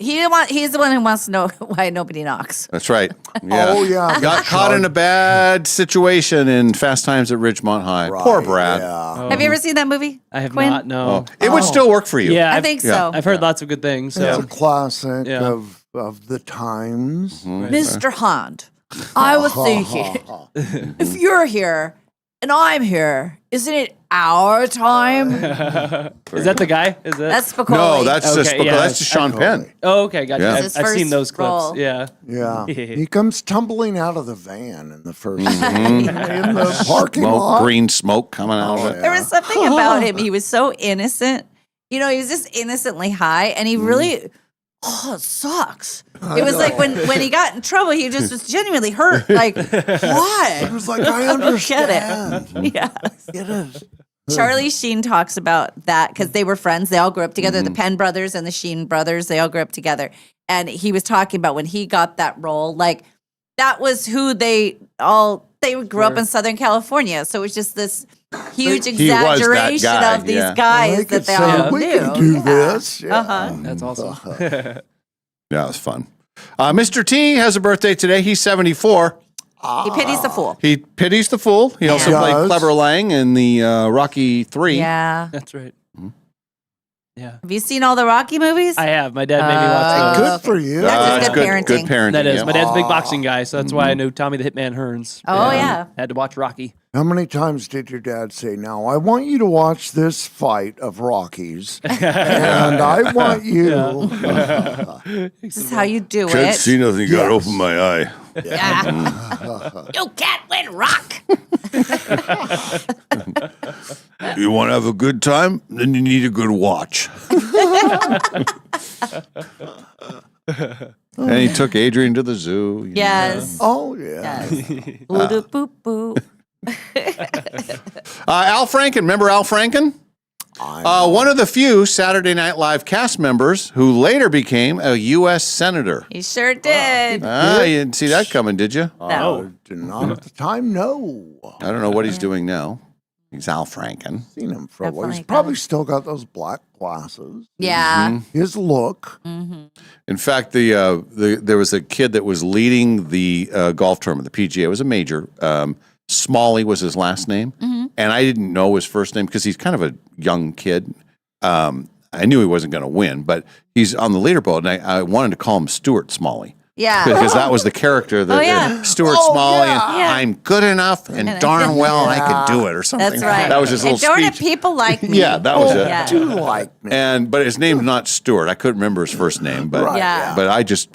He's the one who wants to know why nobody knocks. That's right. Yeah. Oh, yeah. Got caught in a bad situation in Fast Times at Ridgemont High. Poor Brad. Yeah. Have you ever seen that movie? I have Quinn? not. No. Oh, it would still work for you. Yeah, I I've- think yeah. so. I've heard lots of good things. So. It's a classic Yeah. of the times. Mr. Hunt, I was thinking, if you're here and I'm here, isn't it our time. Is that the guy? Is that? That's Spicoli. No, that's Okay, just yeah. that's just Sean Penn. Oh, okay, gotcha. Yeah. It's I've, his I've seen first those clips. role. Yeah. Yeah. He comes tumbling out of the van in the first Mhm. in the parking lot. Green smoke coming out of it. There was something about him. He was so innocent. You know, he was just innocently high, and he really, it sucks. It was like when he got in trouble, he just was genuinely hurt. Like, why? He was like, I understand. Get it. Yeah. It is. Charlie Sheen talks about that because they were friends. They all grew up together. The Penn brothers and the Sheen brothers, they all grew up together. And he was talking about when he got that role, like that was who they grew up in Southern California. So it was just this huge He was that exaggeration guy, of these yeah. guys They that could they say, all we knew. can do this. Yeah. Uh-huh. That's awesome. Yeah, it was fun. Mr. T has a birthday today. He's 74. He pities the fool. He pities the fool. He also Yeah. played Does. Clever Lang in the Rocky 3. Yeah. That's right. Yeah. Have you seen all the Rocky movies? I have. My dad made me watch those. Good for you. That's just good parenting. Good parenting. That is. yeah. My dad's a big boxing guy, so that's why I knew Tommy the Hitman Hearns. Oh, And yeah. Had to watch Rocky. How many times did your dad say, now I want you to watch this fight of Rockies, and I want you. This is how you do Can't it. see nothing. Got to open my eye. Yeah. You can't win rock. You want to have a good time? Then you need a good watch. And he took Adrian to the zoo. you know. Yes. Oh, yeah. Boo boo boo. Al Franken. Remember Al Franken? One of the few Saturday Night Live cast members who later became a U.S. Senator. He sure did. You didn't see that coming, did you? No. Did not at the time, no. I don't know what he's doing now. He's Al Franken. Seen him for a while. He's Definitely probably still got those black glasses. Yeah. His look. In fact, there was a kid that was leading the golf tournament, the PGA. It was a major. Smalley was his last name. And I didn't know his first name because he's kind of a young kid. I knew he wasn't going to win, but he's on the leaderboard, and I wanted to call him Stuart Smalley. Yeah. Because that was the character that Oh, yeah. Stuart Oh, Smalley, yeah. and Yeah. I'm good enough and darn well I could do it or something. That's right. That was his little and don't speech. it people like me? Yeah, that was it. Yeah. Do like me. But his name's not Stuart. I couldn't remember his first name, but Right, Yeah. but I just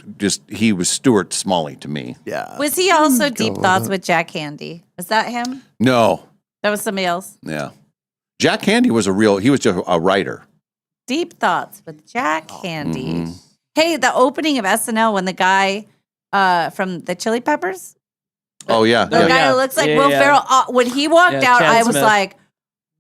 he was Stuart Smalley to me. Yeah. Was he also Deep Thoughts with Jack Handy? Was that him? No, That was somebody else. yeah, Jack Handy was he was just a writer. Deep Thoughts with Jack Handy. Hey, the opening of SNL when the guy from the Chili Peppers, Oh yeah, the guy who looks like Will Ferrell, when he walked Yeah, out, Chad I was Smith. like,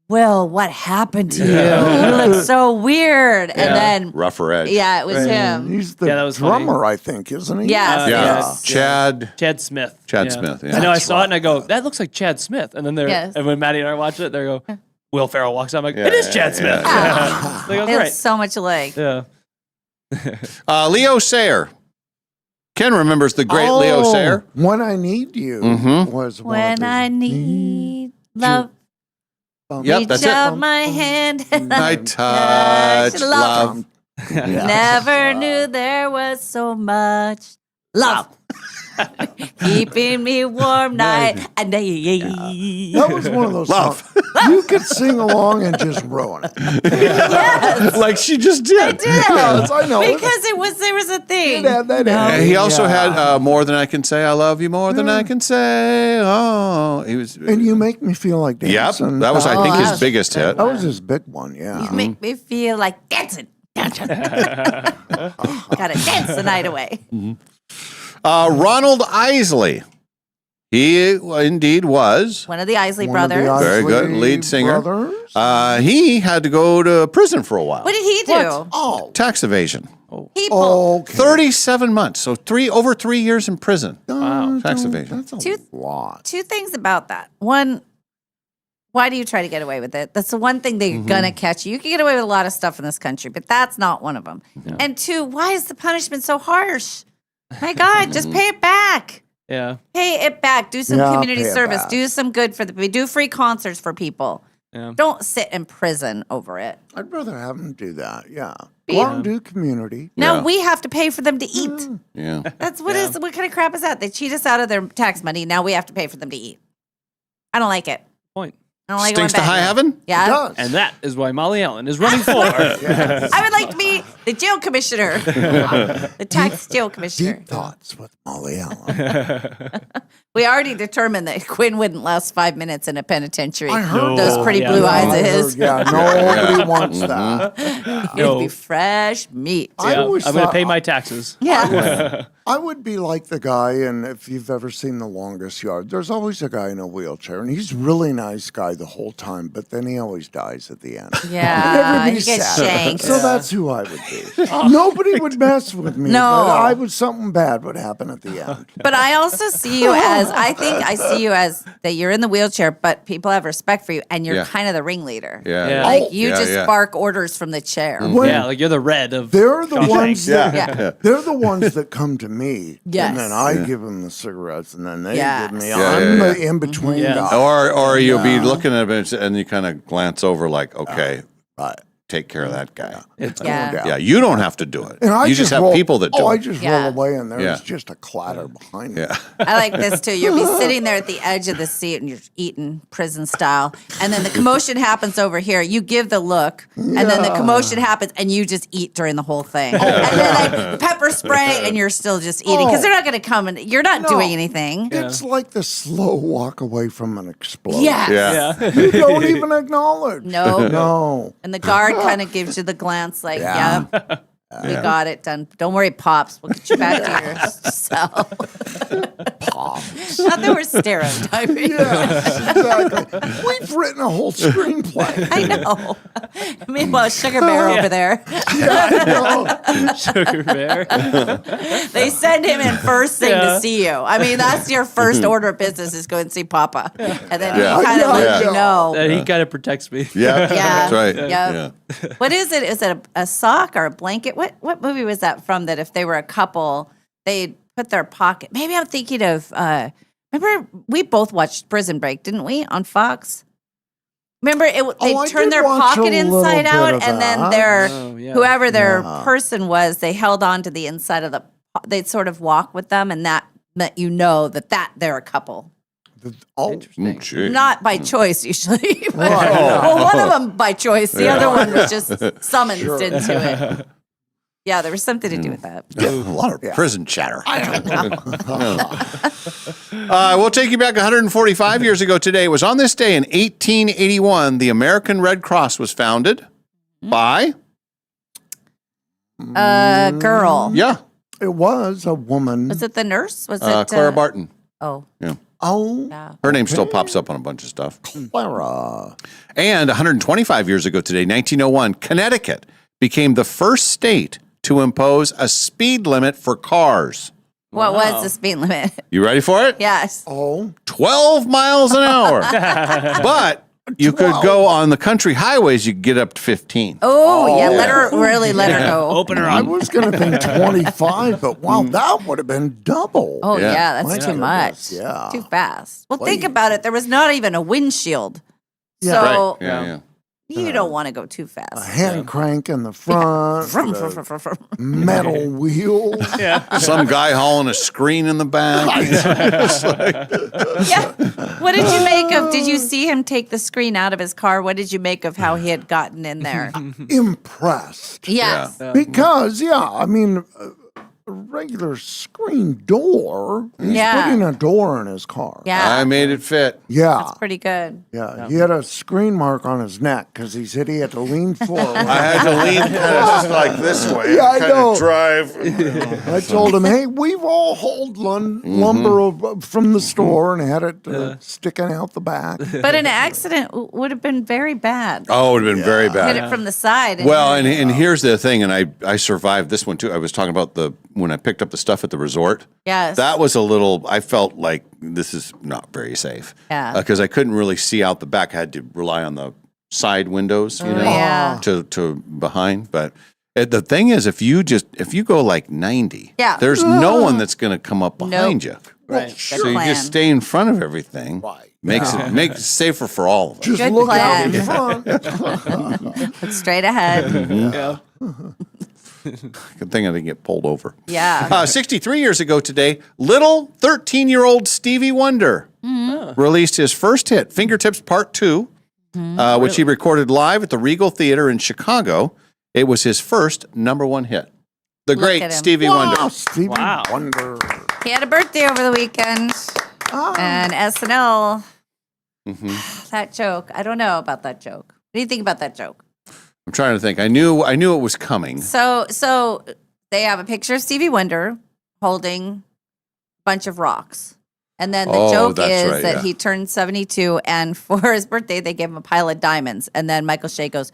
Will, what happened to you? You look so weird. And then, rougher edge. yeah, it was him. He's the Yeah, that was funny. drummer, I think, isn't he? Yes. Yeah, yes. Chad Smith. Chad Smith, yeah. I know. I That's saw it and I go, that looks like Chad Smith. And then Yes. and when Maddie and I watched it, they go, Will Ferrell walks out. I'm like, Yeah, it is Chad Smith. yeah, Like, I was They look right. so much alike. Yeah. Leo Sayer. Ken remembers the great Leo Sayer. When I Need You Mhm. was one of When his- I need love, Yep, reach that's it. out my hand and I touch love. Never knew there was so much love. Keeping me warm night and day. That was one of those Love. songs. You could sing along and just ruin it. Yes. Like she just did. I did. Yes, I know. Because there was a thing. And he also had More Than I Can Say, I Love You More Than I Can Say. Oh, he was. And You Make Me Feel Like Yep, Dancing. that was, I think, his that's biggest hit. That was his big one, yeah. You make me feel like dancing. Gotta dance the night away. Ronald Isley. He indeed was. One of the Isley One of the brothers. Very good. Isley Lead singer. brothers. He had to go to prison for a while. What did he do? Oh, Tax evasion. People. okay. 37 months. So over 3 years in prison. Wow. Tax evasion. That's a Two- lot. Two things about that. One, why do you try to get away with it? That's the one thing they're gonna catch you. You can get away with a lot of stuff in this country, but that's not one of them. And two, why is the punishment so harsh? My God, just pay it back. Yeah. Pay it back. Do some Yeah, community pay it service. back. Do some good for the. Do free concerts for people. Yeah. Don't sit in prison over it. I'd rather have him do that, yeah. Yeah. Go out and do community. Now Yeah. we have to pay for them to eat. Yeah. That's what is what kind of crap is that? They cheat us out of their tax money. Now we have to pay for them to eat. I don't like it. Point. I don't like Stinks to going back high there. heaven? Yeah. And that is why Molly Allen is running for. I would like to be the jail commissioner, the tax jail commissioner. Deep thoughts with Molly Allen. We already determined that Quinn wouldn't last 5 minutes in a penitentiary. I heard those pretty blue eyes of his. Yeah, nobody wants that. It'd be fresh meat. I always I'm going to thought- pay my taxes. Yeah. I would be like the guy, and if you've ever seen The Longest Yard, there's always a guy in a wheelchair, and he's a really nice guy the whole time, but then he always dies at the end. Yeah, And everybody's he gets sad. shanked. So that's who I would be. Nobody would mess with me. No. but I would. Something bad would happen at the end. But I also see you as, I think I see you as that you're in the wheelchair, but people have respect for you, and you're Yeah. kind of the ringleader. Yeah. Like you Yeah, just yeah. spark orders from the chair. Yeah, like you're the red of. They're the Shawshank. ones that Yeah. they're the ones that come to me, Yes. and then I give them the cigarettes, and then they Yes. give me. Yeah, I'm yeah, the in between Yeah. guy. Or you'll be Yeah. looking at it and you kind of glance over like, okay, Right. take care of that guy. It's Yeah. going down. Yeah, you don't have to do it. And I You just have roll, people that do I it. just Yeah. roll away, and there's Yeah. just a clatter behind me. Yeah. I like this too. You'll be sitting there at the edge of the seat and you're eating prison style. And then the commotion happens over here. You give the look, and then the commotion happens, and you just eat during the whole thing. And then like pepper spray, and you're still just eating because they're not going to come and you're not doing anything. It's like the slow walk away from an explosion. Yes. Yeah. You don't even acknowledge. No. No. And the guard kind of gives you the glance like, Yeah. yep, we got it done. Don't worry, Pops. We'll get you back to your cell. Pops. Not that we're stereotyping. Yes, exactly. We've written a whole screenplay. I know. Meanwhile, Sugar Bear over there. Sugar Bear. They send him in first thing to see you. I mean, that's your first order of business is go and see Papa. And then Yeah. he kind of Yeah. lets you know. He kind of protects me. Yeah. Yeah. That's right. Yep. Yeah. What is it? Is it a sock or a blanket? What movie was that from that if they were a couple, they'd put their pocket. Maybe I'm thinking of, remember we both watched Prison Break, didn't we, on Fox? Remember, they I turned did their watch a pocket little inside bit out, of and then that. their Oh, yeah. whoever their Yeah. person was, they held on to the inside of the. They'd sort of walk with them, and that you know that they're a couple. Oh, Mm, gee. Not by choice, usually. But, Right. well, one of them by choice. The other one was just summoned Sure. into it. Yeah, there was something to do with that. A lot of prison chatter. I don't know. We'll take you back 145 years ago today. It was on this day in 1881 the American Red Cross was founded by Girl. yeah It was a woman. Was it the nurse? Was it Clara Barton. Oh, Yeah, Oh, yeah. her name still pops up on a bunch of stuff. Clara. And 125 years ago today, 1901, Connecticut became the first state to impose a speed limit for cars. What was the speed limit? You ready for it? Yes. Oh, 12 miles an hour. But you could go on the country highways, you could get up to 15. Oh, yeah. Let her go. Open her I up. was going to think 25, but wow, that would have been double. Oh, Yeah. yeah. That's My too goodness, much. yeah. Too fast. Well, think Wait. about it. There was not even a windshield. Yeah. So Yeah. you don't want to go too A fast. hand crank in the front, Vroom, with a vroom, vroom, vroom, vroom. metal wheel. Some guy hauling a screen in the back. Yeah. What did you make of? Did you see him take the screen out of his car? What did you make of how he had gotten in there? Impressed. Yes. Because, I mean, a regular screen door. He's Yeah. putting a door in his car. Yeah. I made it fit. Yeah. That's pretty good. Yeah. He had a screen mark on his neck because he said he had to lean forward. I had to lean kind of just like this way. Yeah, I kind know. of drive. I told him, hey, we've all hauled lumber from the store and had it sticking out the back. But an accident would have been very bad. Oh, it would have been very Hit bad. it from the side. Well, and here's the thing, and I survived this one too. I was talking about when I picked up the stuff at the resort. Yes. That was a little, I felt like this is not very safe. Yeah. Because I couldn't really see out the back. I had to rely on the side windows, yeah. to behind. But the thing is, if you go like 90, Yeah. there's no one that's going to come up behind you. Right. So you just stay in front of everything. Right. Makes it safer for all of us. Just Good look plan. out in front. Look straight ahead. Yeah. Good thing I didn't get pulled over. Yeah. 63 years ago today, little 13-year-old Stevie Wonder released his first hit, Fingertips Part 2. which he recorded live at the Regal Theater in Chicago. It was his first #1 hit. The Look great at him. Stevie Wonder. Stevie Wonder. He had a birthday over the weekend. And SNL, that joke. I don't know about that joke. What do you think about that joke? I'm trying to think. I knew it was coming. So they have a picture of Stevie Wonder holding a bunch of rocks. And then the joke that's is right, that yeah. he turned 72, and for his birthday, they gave him a pile of diamonds. And then Michael Shea goes,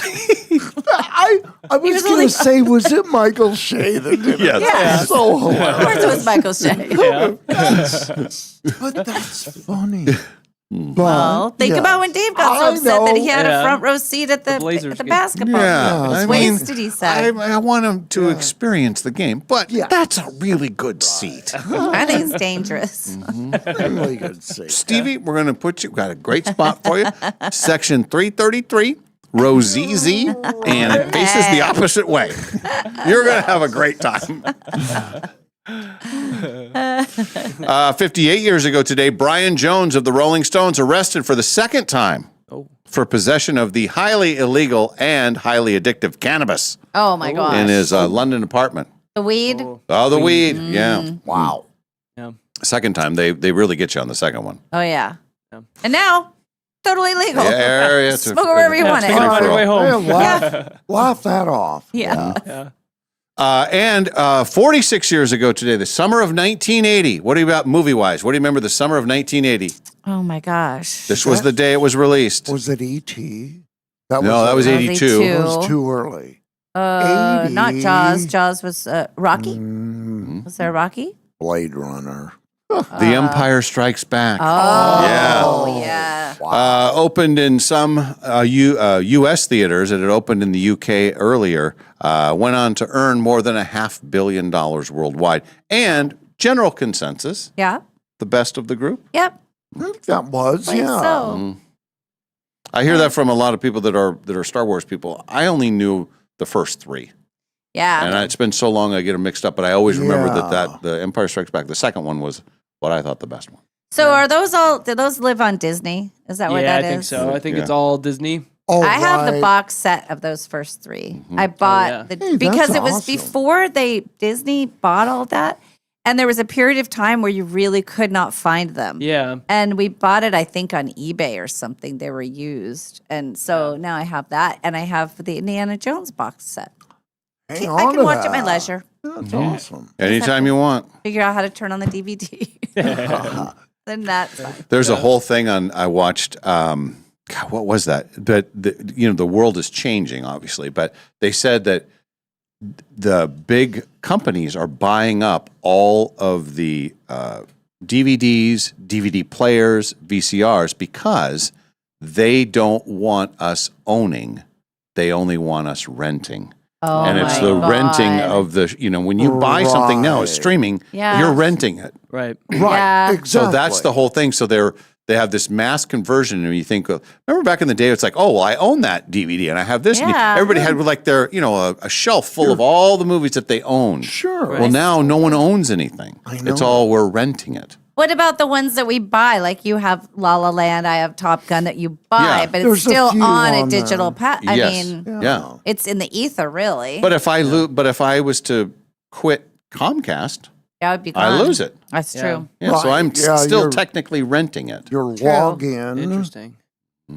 I was going to say, was it Michael Shea that did it? Yes. That's so of course hilarious. it was Michael Shea. But that's funny. Well, think about when Dave got so I upset that he know. had a front row seat at the basketball Yeah, game. I Wasted, mean, he said. I want him to experience the game, but that's a really good seat. I think it's dangerous. Really good seat. Stevie, we're going to put you, got a great spot for you. Section 333, row ZZ, and it faces the opposite way. You're going to have a great time. 58 years ago today, Brian Jones of the Rolling Stones arrested for the second time for possession of the highly illegal and highly addictive cannabis Oh my gosh. in his London apartment. The weed? Oh, the weed. Yeah. Wow. Second time, they really get you on the second one. Oh, yeah. And now, totally legal. Yeah, it's a- Smoke it wherever you want it. on your way home. Laugh that off. Yeah. And 46 years ago today, the summer of 1980. What do you about movie-wise? What do you remember the summer of 1980? Oh my gosh. This was the day it was released. Was it E.T.? No, that was 82. It was too early. Not Jaws. Jaws was Rocky. Mm-hmm. Was there Rocky? Blade Runner. The Empire Strikes Back. Oh, yeah. Opened in some U.S. theaters. It had opened in the U.K. earlier. Went on to earn more than $500 million worldwide. And general consensus, Yeah. the best of the group. Yep. I think that was, Think yeah. so. I hear that from a lot of people that are Star Wars people. I only knew the first three. Yeah. And it's been so long I get them mixed up, but I always remember Yeah. that the Empire Strikes Back, the second one was what I thought the best one. So are those all, do those live on Disney? Is that where that I is? think so. I think Yeah. it's all Disney. Oh, I have the right. box set of those first three. Mm-hmm. I bought yeah. the Hey, because that's it was awesome. before Disney bought all that, and there was a period of time where you really could not find them. Yeah. And we bought it, I think, on eBay or something. They were used, and so now I have that, and I have the Indiana Jones box set. Hang I on can to watch at that. my leisure. That's awesome. Anytime you want. Figure out how to turn on the DVD. Then that's fine. There's a whole thing I watched. God, what was that? But the world is changing, obviously. But they said that the big companies are buying up all of the DVDs, DVD players, VCRs because they don't want us owning. They only want us renting. Oh And it's my the renting God. of when you buy something now, it's Right. streaming, Yeah. you're renting it. Right. Right. Yeah. Exactly. So that's the whole thing. So they have this mass conversion, and you think, remember back in the day, it's like, oh, well, I own that DVD, and I have this. And Yeah. everybody had like their, a shelf full of all the movies that they owned. Sure. Well, now no one owns anything. It's all we're renting it. What about the ones that we buy? Like you have La La Land, I have Top Gun that you buy, Yeah. but There's it's a still few on a on there. digital I Yes. mean, Yeah. it's in the ether, really. But if I was to quit Comcast, that would be I gone. lose it. That's Yeah. true. Yeah, so Right. I'm Yeah, still you're- technically renting it. Your login. Interesting. Hmm.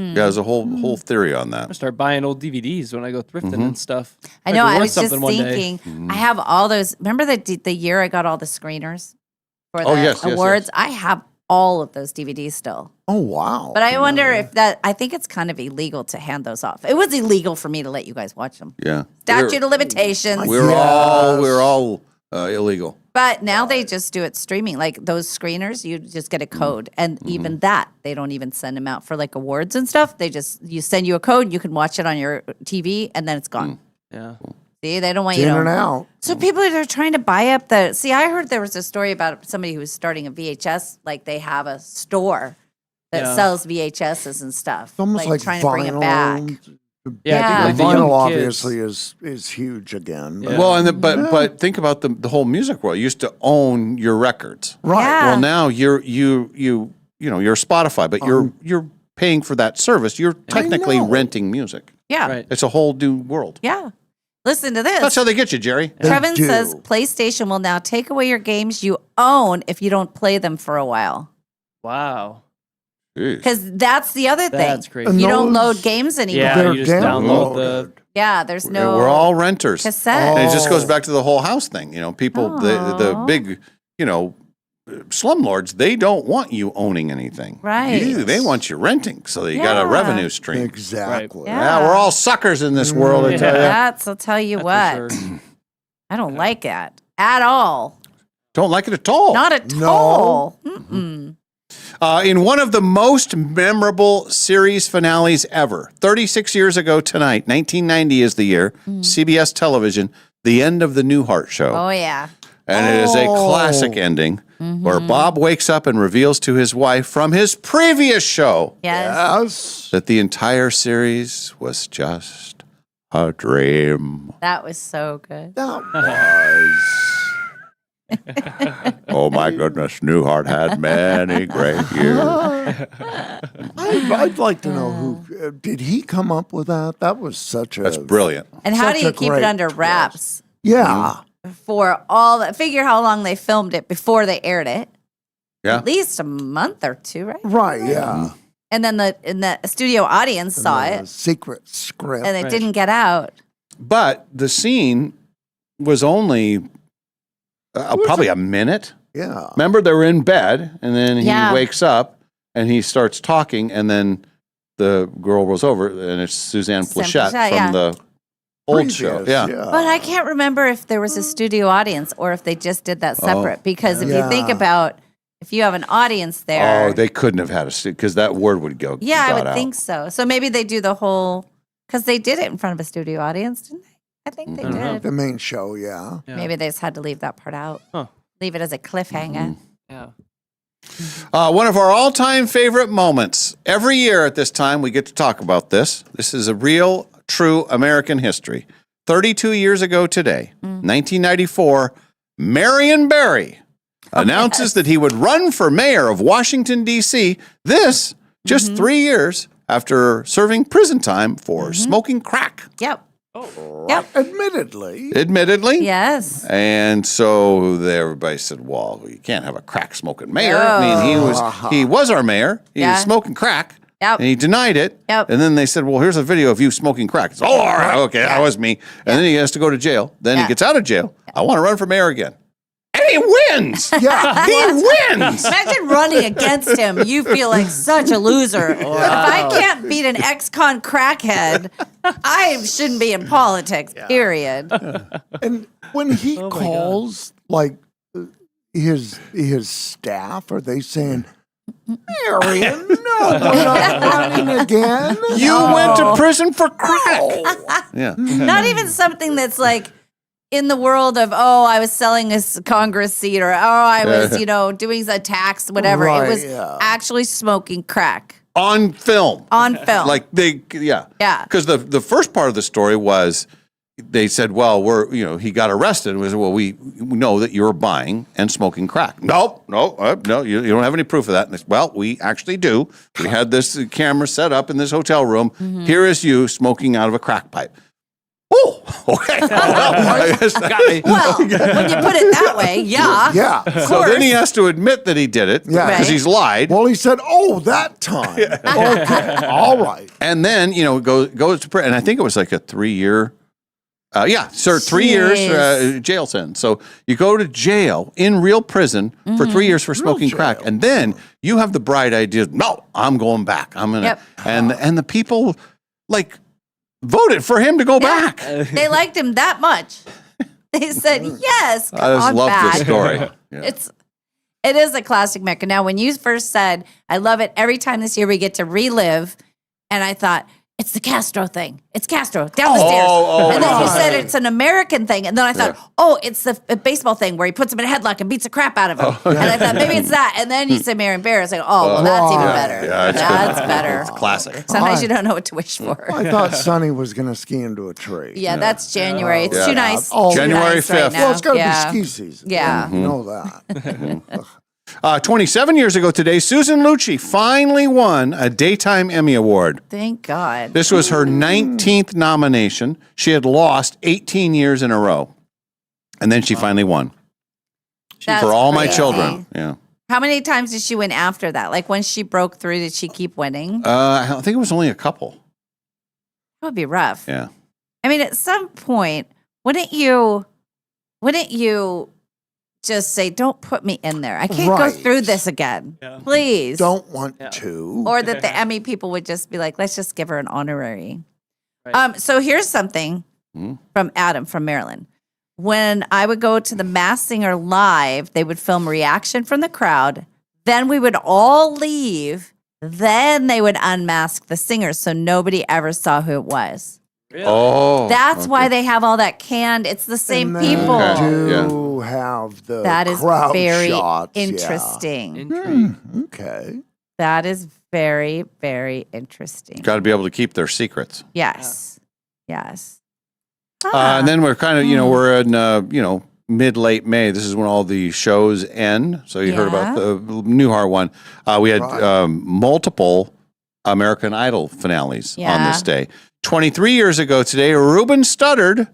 Yeah, there's a whole theory on I'm that. gonna start buying old DVDs when I go thrifting and stuff. I Might know. be I worth was just something one day. thinking. I have all those. Remember the year I got all the screeners for the Oh, yes, yes, awards? yes. I have all of those DVDs still. Oh, wow. But I wonder if I think it's kind of illegal to hand those off. It was illegal for me to let you guys watch them. Yeah. Statute of limitations. We're all illegal. But now they just do it streaming. Like those screeners, you just get a code. And even that, they don't even send them out for like awards and stuff. You send you a code, you can watch it on your TV, and then it's gone. Yeah. See, they don't want It's you in to. and out. So people are trying to buy up the. See, I heard there was a story about somebody who was starting a VHS. Like they have a store that Yeah. sells VHSs and stuff. It's almost like trying to bring it vinyl. back. Yeah, I think Yeah. like the Vinyl young kids. obviously is huge again. Yeah. Well, but think about the whole music world. You used to own your records. Right. Yeah. Well, now you're Spotify, but you're paying for that service. You're technically renting music. Yeah. Right. It's a whole new world. Yeah. Listen to this. That's how they get you, Jerry. Trevin says PlayStation will now take away your games you own if you don't play them for a while. Wow. Because that's the other thing. That's crazy. You don't load games anymore. Yeah, you just download the. Yeah, there's no. We're all renters. Cassette. And it just goes back to the whole house thing. You know, people, the big, you know, slumlords, they don't want you owning anything. Right. They want you renting, so you got a revenue stream. Exactly. Yeah, we're all suckers in this world, I tell you. I'll tell you what. I don't like that at all. Don't like it at all. Not at all. Mm-mm. In one of the most memorable series finales ever, 36 years ago tonight, 1990 is the year, CBS television, The End of the Newhart Show. Oh, yeah. And it is a classic ending where Bob wakes up and reveals to his wife from his previous show that the entire series was just a dream. That was so good. That was. Oh my goodness, Newhart had many great years. I'd like to know who did he come up with that? That was such a. That's brilliant. And how do such you a keep it great under wraps? Yeah. For all that, figure how long they filmed it before they aired it. Yeah. At least a month or two, right? Right. Yeah. And then the studio audience saw it, Secret script. and it didn't get out. But the scene was only probably a minute. Yeah. Remember, they were in bed, and then he Yeah. wakes up, and he starts talking, and then the girl rolls over, and it's Suzanne Plachette Plachette, from yeah. the old show. Yeah. But I can't remember if there was a studio audience or if they just did that separate. Because if you think Yeah. about, if you have an audience there, Oh, they couldn't have had a because that word would go. yeah, I got would out. think so. So maybe they do the whole, because they did it in front of a studio audience, didn't they? I think they did. The main show, yeah. Maybe they just had to leave that part out. Leave it as a cliffhanger. Yeah. One of our all-time favorite moments. Every year at this time, we get to talk about this. This is a real, true American history. 32 years ago today, 1994, Marion Barry announces that he would run for mayor of Washington, D.C. This just 3 years after serving prison time for smoking crack. Yep. Yep. Admittedly. Yes. And so everybody said, well, you can't have a crack smoking mayor. I mean, he was our mayor. He was smoking crack. Yep. And he denied it. Yep. And then they said, well, here's a video of you smoking crack. It's, all right, okay, that was me. And then he has to go to jail. Then he gets out of jail. I want to run for mayor again. And he wins. Yeah. He wins. Imagine running against him. You feel like such a loser. If I can't beat an ex-con crackhead, I shouldn't be in politics, period. And when he calls, like his staff, are they saying, Marion, no, we're not running again? You went to prison for crack. Yeah. Not even something that's like in the world of, oh, I was selling this Congress seat, or, oh, I was, doing a tax, whatever. Right, it was yeah. actually smoking crack. On film. On film. Like yeah. Yeah. Because the first part of the story was they said, well, he got arrested. It was, well, we know that you were buying and smoking crack. No, you don't have any proof of that. And they said, well, we actually do. We had this camera set up in this hotel room. Mm-hmm. Here is you smoking out of a crack pipe. Oh, okay. Got me. Well, when you put it that way, yeah. Yeah. Of So course. then he has to admit that he did it because Right. he's lied. Well, he said, oh, that time. Okay. All right. And then, goes to prison. And I think it was like a 3-year, 3 years jail sentence. So you go to jail in real prison for 3 years for smoking crack. And then you have the bright idea, no, I'm going back. I'm going to. Yep. And the people, voted for him to go back. They liked him that much. They said, yes, come I just on love back. this story. Yeah. It is a classic Mecca. Now, when you first said, I love it, every time this year we get to relive, and I thought, it's the Castro thing. It's Castro down the stairs. And then you said it's an American thing. And then I thought, it's the baseball thing where he puts him in a headlock and beats the crap out of him. And I thought, maybe it's that. And then you said Marion Barry. I was like, that's even better. Yeah, That's better. It's classic. Sometimes you don't know what to wish for. I thought Sonny was going to ski into a tree. Yeah, that's January. It's Yeah. too nice. Oh, Too January nice right 5th. now. Well, it's got to Yeah. be ski season. Yeah. You know that. 27 years ago today, Susan Lucci finally won a Daytime Emmy Award. Thank God. This was her 19th nomination. She had lost 18 years in a row. And then she finally won. That's For All My crazy. Children. Yeah. How many times did she win after that? Like when she broke through, did she keep winning? I think it was only a couple. That would be rough. Yeah. I mean, at some point, wouldn't you just say, "Don't put me in there. I can't go Right. through this again, please." Don't want to. Or that the Emmy people would just be like, "Let's just give her an honorary." So here's something from Adam from Maryland. When I would go to the Masked Singer live, they would film reaction from the crowd. Then we would all leave. Then they would unmask the singers, so nobody ever saw who it was. Oh. That's why they have all that canned. It's the same people. Do have the That is crowd very shots, yeah. interesting. Okay. That is very, very interesting. Got to be able to keep their secrets. Yes. Yes. And then we're kind of, we're in, mid-late May. This is when all the shows end. So you heard about the Newhart one. We had multiple American Idol finales on this day. 23 years ago today, Ruben Studdard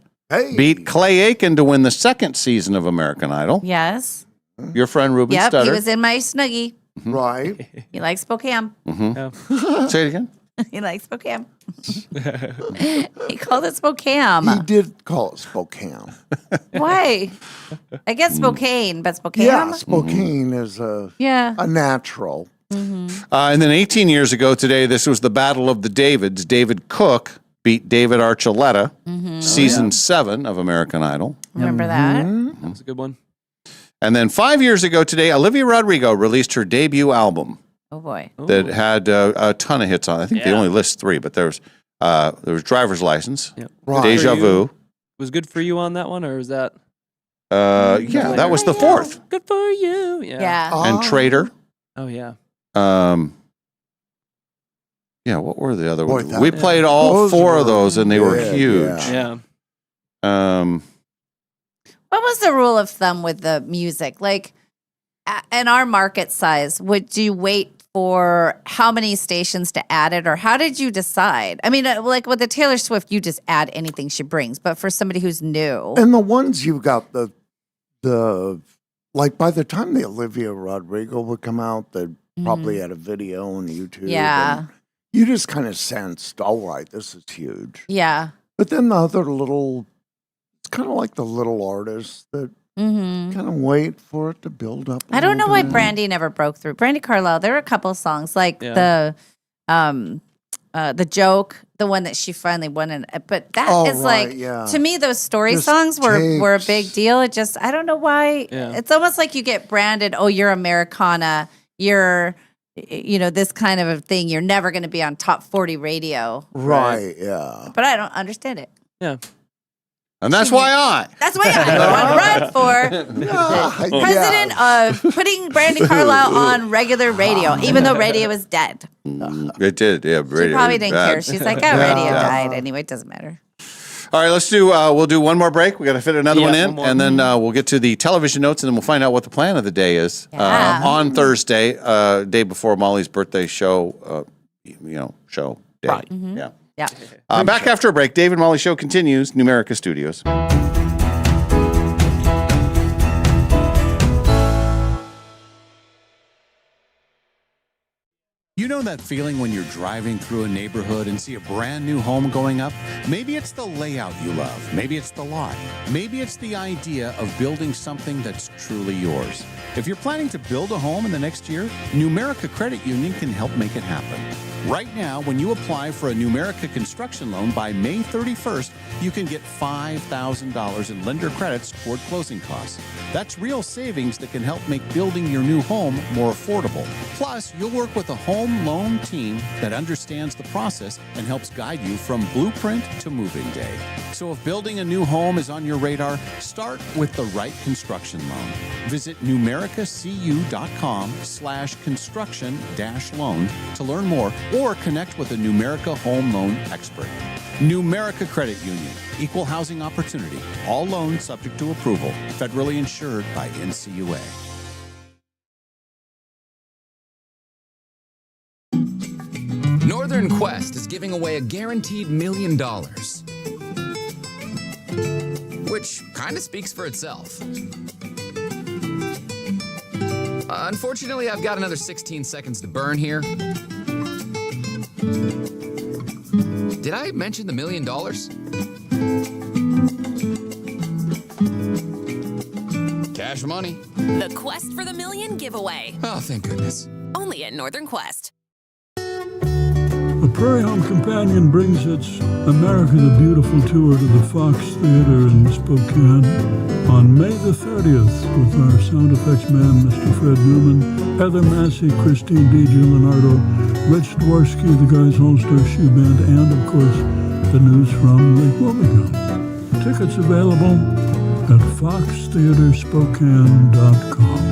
beat Clay Aiken to win the second season of American Idol. Yes. Your friend Ruben Yep. Studdard. He was in my Snuggie. Right. He likes Spokane. Say it again. He likes Spokane. He called it Spokane. He did call it Spokane. Why? I get Spokane, but Spokane? Yeah, Spokane is a natural. And then 18 years ago today, this was the Battle of the Davids. David Cook beat David Archuleta, season 7 of American Idol. Remember that? That's a good one. And then 5 years ago today, Olivia Rodrigo released her debut album Oh, boy. that had a ton of hits on it. I think they only list 3, but there was Driver's License, Deja Vu. Was Good For You on that one, or was that? Yeah, that was the 4th. Good For You. Yeah. And Traitor. Oh, yeah. Yeah, what were the other Boy, ones? that- We played all those 4 of were those, and they were good, huge. Yeah. What was the rule of thumb with the music? Like, in our market size, would you wait for how many stations to add it, or how did you decide? I mean, like with the Taylor Swift, you just add anything she brings. But for somebody who's new, And the ones you got the like by the time the Olivia Rodrigo would come out, they probably had a video on YouTube. Yeah. and you just kind of sensed, all right, this is huge. yeah, But then the other little, it's kind of like the little artists that kind of wait for it to build up. I don't know why Brandy never broke through. Brandy Carlisle, there were a couple of songs like the joke, the one that she finally won in, but that is like to me those story Just songs were a tapes. big deal. It just I don't know why. It's almost like you get branded, oh, you're Americana, you're this kind of a thing. You're never going to be on top 40 radio. Right, yeah. But I don't understand it. Yeah. And that's why That's why I run for president of putting Brandy Carlisle on regular radio, even though radio is dead. It did, yeah. She probably didn't care. She's like, oh, radio died anyway. It doesn't matter. All right, let's do. We'll do one more break. We got to fit another one in, one more. and then we'll get to the television notes, and then we'll find out what the plan of the day is on Thursday, day before Molly's birthday show. Show day. Right. Yeah. Yeah. Back after a break. Dave and Molly show continues. Numerica Studios. You know that feeling when you're driving through a neighborhood and see a brand new home going up? Maybe it's the layout you love. Maybe it's the lot. Maybe it's the idea of building something that's truly yours. If you're planning to build a home in the next year, Numerica Credit Union can help make it happen. Right now, when you apply for a Numerica construction loan by May 31st, you can get $5,000 in lender credits toward closing costs. That's real savings that can help make building your new home more affordable. Plus, you'll work with a home loan team that understands the process and helps guide you from blueprint to moving day. So if building a new home is on your radar, start with the right construction loan. Visit numericacu.com/construction-loan to learn more or connect with a Numerica home loan expert. Numerica Credit Union, equal housing opportunity, all loans subject to approval, federally insured by NCUA. Northern Quest is giving away a guaranteed $1 million. Which kind of speaks for itself. Unfortunately, I've got another 16 seconds to burn here. Did I mention the $1 million? Cash money. The Quest for the Million giveaway. Oh, thank goodness. Only at Northern Quest. The Prairie Home Companion brings its America the Beautiful tour to the Fox Theater in Spokane on May the 30th with our sound effects man, Mr. Fred Newman, Heather Massey, Christine DiGiuliardo, Rich Dworsky, the Guys All-Star Shoe Band, and, of course, the news from Lake Wobegon. Tickets available at foxtheaterspokane.com.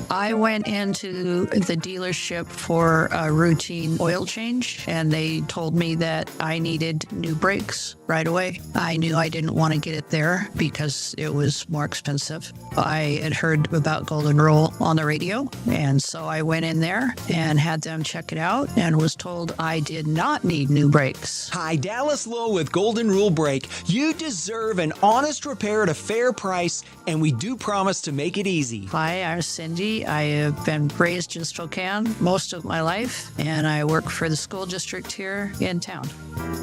I went into the dealership for a routine oil change, and they told me that I needed new brakes right away. I knew I didn't want to get it there because it was more expensive. I had heard about Golden Rule on the radio, and so I went in there and had them check it out and was told I did not need new brakes. Hi, Dallas Lowe with Golden Rule Brake. You deserve an honest repair at a fair price, and we do promise to make it easy. Hi, I'm Cindy. I have been raised in Spokane most of my life, and I work for the school district here in town.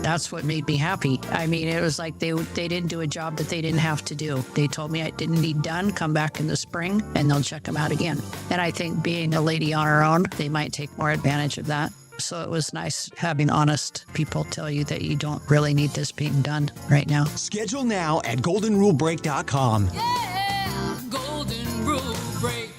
That's what made me happy. I mean, it was like they didn't do a job that they didn't have to do. They told me I didn't need done, come back in the spring, and they'll check them out again. And I think being a lady on her own, they might take more advantage of that. So it was nice having honest people tell you that you don't really need this being done right now. Schedule now at goldenrulebrake.com. Golden Rule Break.